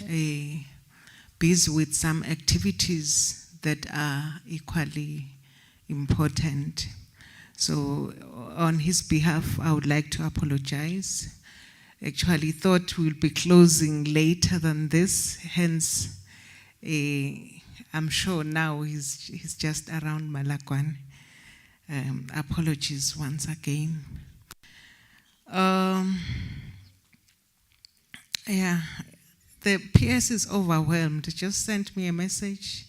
busy with some activities that are equally important. So on his behalf, I would like to apologize. Actually thought we'll be closing later than this, hence I'm sure now he's just around Malakwan. Apologies once again. Yeah, the PS is overwhelmed. He just sent me a message.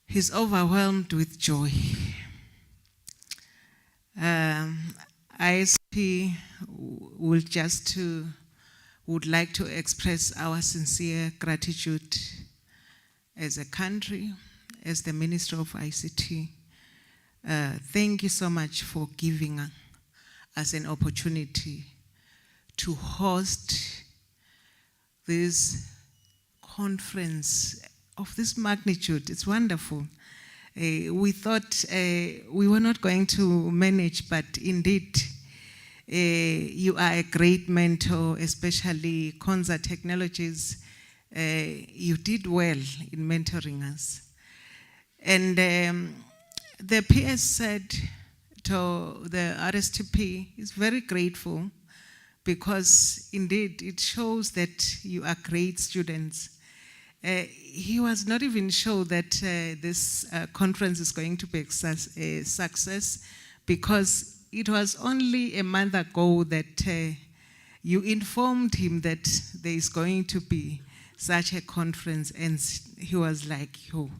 He's overwhelmed with joy. ISP would like to express our sincere gratitude as a country, as the Minister of ICT. Thank you so much for giving us an opportunity to host this conference of this magnitude. It's wonderful. We thought we were not going to manage, but indeed, you are a great mentor, especially Konza Technologies. You did well in mentoring us. And the PS said to the RSTP is very grateful because indeed it shows that you are great students. He was not even sure that this conference is going to be a success because it was only a month ago that you informed him that there is going to be such a conference, and he was like, "Oh,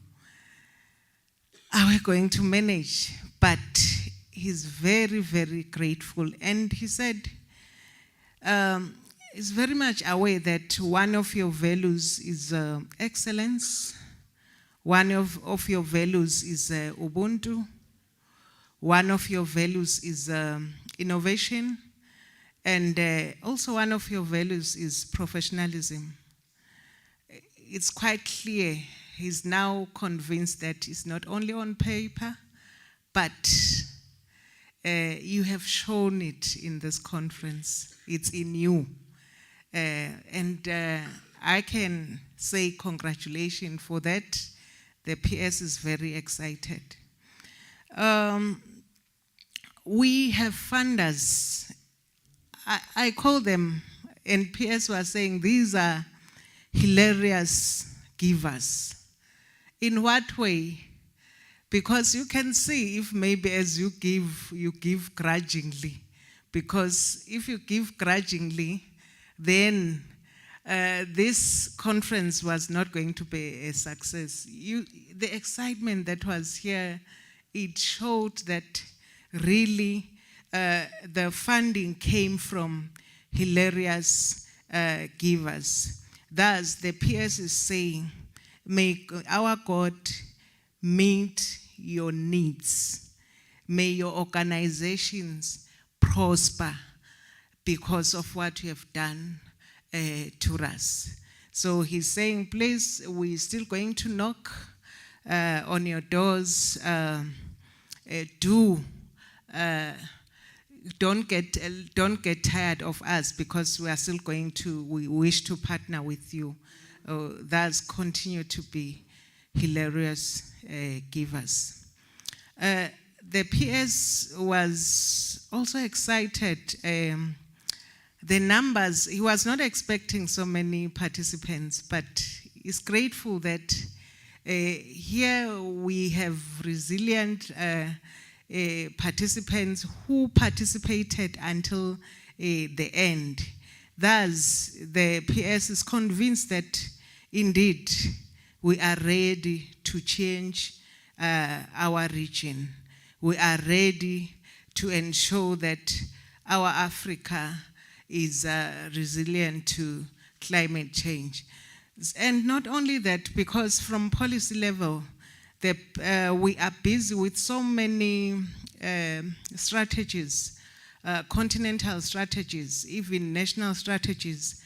are we going to manage?" But he's very, very grateful, and he said he's very much aware that one of your values is excellence, one of your values is Ubuntu, one of your values is innovation, and also one of your values is professionalism. It's quite clear. He's now convinced that it's not only on paper, but you have shown it in this conference. It's in you. And I can say congratulations for that. The PS is very excited. We have funders. I call them, and PS was saying, these are hilarious givers. In what way? Because you can see if maybe as you give grudgingly. Because if you give grudgingly, then this conference was not going to be a success. The excitement that was here, it showed that really the funding came from hilarious givers. Thus, the PS is saying, may our God meet your needs. May your organizations prosper because of what you have done to us. So he's saying, please, we're still going to knock on your doors. Don't get tired of us because we are still we wish to partner with you. Thus, continue to be hilarious givers. The PS was also excited. The numbers, he was not expecting so many participants, but he's grateful that here we have resilient participants who participated until the end. Thus, the PS is convinced that indeed we are ready to change our region. We are ready to ensure that our Africa is resilient to climate change. And not only that, because from policy level, we are busy with so many strategies, continental strategies, even national strategies,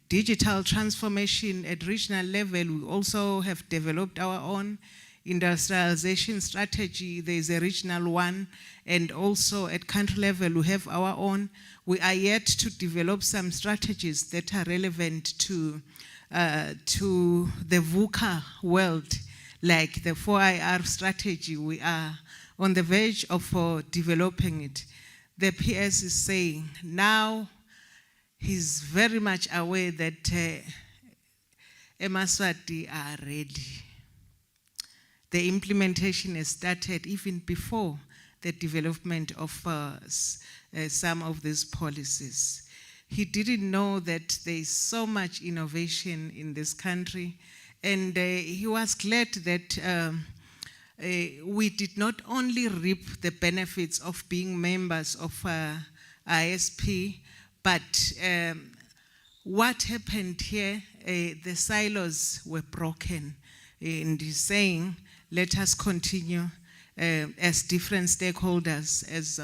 digital transformation at regional level. We also have developed our own industrialization strategy. There is a regional one, and also at country level we have our own. We are yet to develop some strategies that are relevant to the VUCA world, like the 4IR strategy. We are on the verge of developing it. The PS is saying now he's very much aware that Emaswati are ready. The implementation has started even before the development of some of these policies. He didn't know that there is so much innovation in this country, and he was glad that we did not only reap the benefits of being members of ISP, but what happened here, the silos were broken. And he's saying, let us continue as different stakeholders, as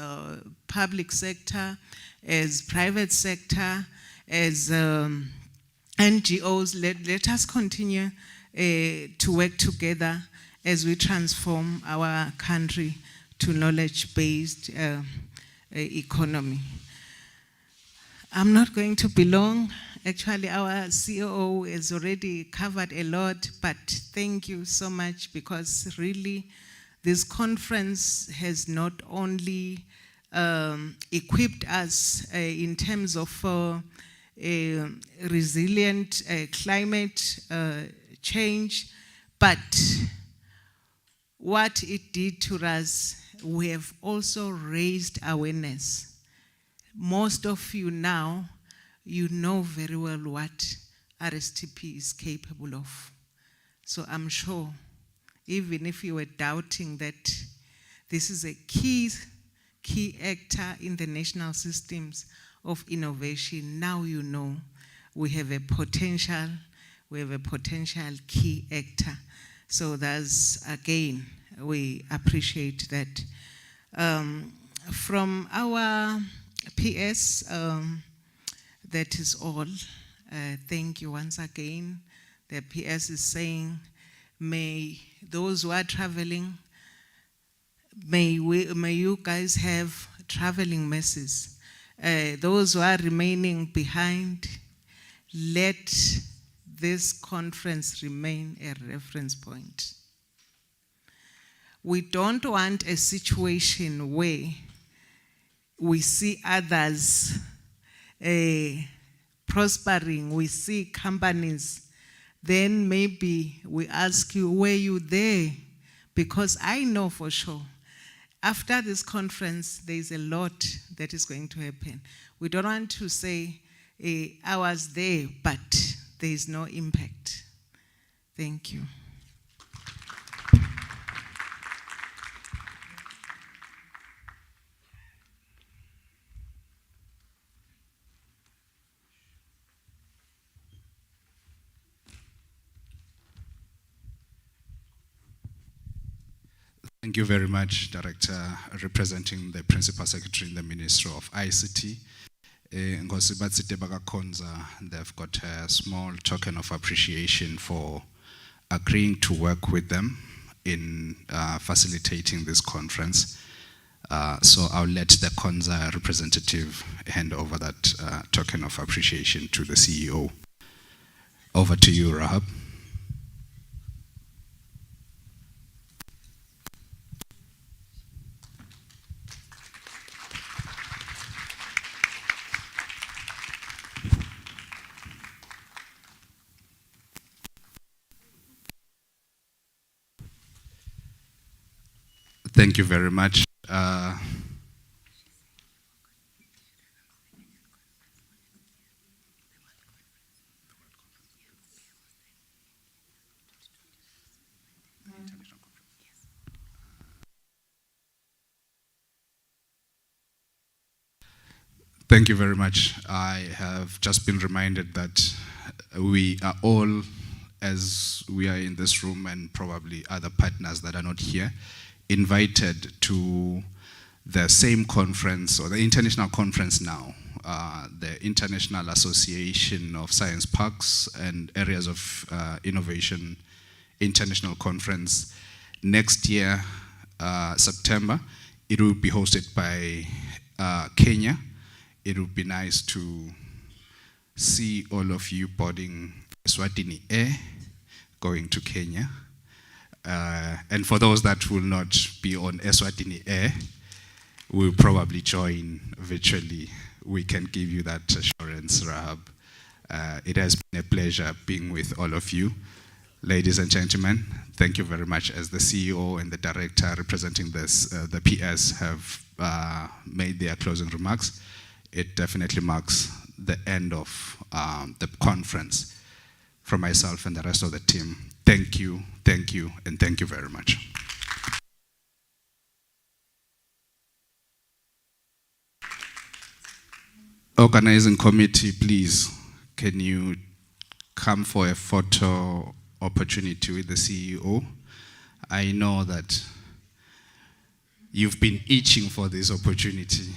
public sector, as private sector, as NGOs, let us continue to work together as we transform our country to knowledge-based economy. I'm not going to be long. Actually, our COO has already covered a lot, but thank you so much, because really this conference has not only equipped us in terms of resilient climate change, but what it did to us, we have also raised awareness. Most of you now, you know very well what RSTP is capable of. So I'm sure, even if you were doubting that this is a key actor in the national systems of innovation, now you know we have a potential key actor. So that's, again, we appreciate that. From our PS, that is all. Thank you once again. The PS is saying, may those who are traveling, may you guys have traveling messes. Those who are remaining behind, let this conference remain a reference point. We don't want a situation where we see others prospering, we see companies, then maybe we ask you, were you there? Because I know for sure, after this conference, there is a lot that is going to happen. We don't want to say, I was there, but there is no impact. Thank you. Thank you very much, Director, representing the Principal Secretary in the Ministry of ICT. They've got a small token of appreciation for agreeing to work with them in facilitating this conference. So I'll let the CONSA representative hand over that token of appreciation to the CEO. Over to you, Rahab. Thank you very much. Thank you very much. I have just been reminded that we are all, as we are in this room and probably other partners that are not here, invited to the same conference, or the international conference now, the International Association of Science Parks and Areas of Innovation International Conference next year, September. It will be hosted by Kenya. It would be nice to see all of you boarding Swatini Air going to Kenya. And for those that will not be on Eswatini Air, we'll probably join virtually. We can give you that assurance, Rahab. It has been a pleasure being with all of you. Ladies and gentlemen, thank you very much. As the CEO and the director representing this, the PS have made their closing remarks. It definitely marks the end of the conference. From myself and the rest of the team, thank you, and thank you very much. Organizing committee, please, can you come for a photo opportunity with the CEO? I know that you've been itching for this opportunity.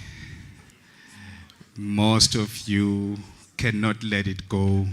Most of you cannot let it go.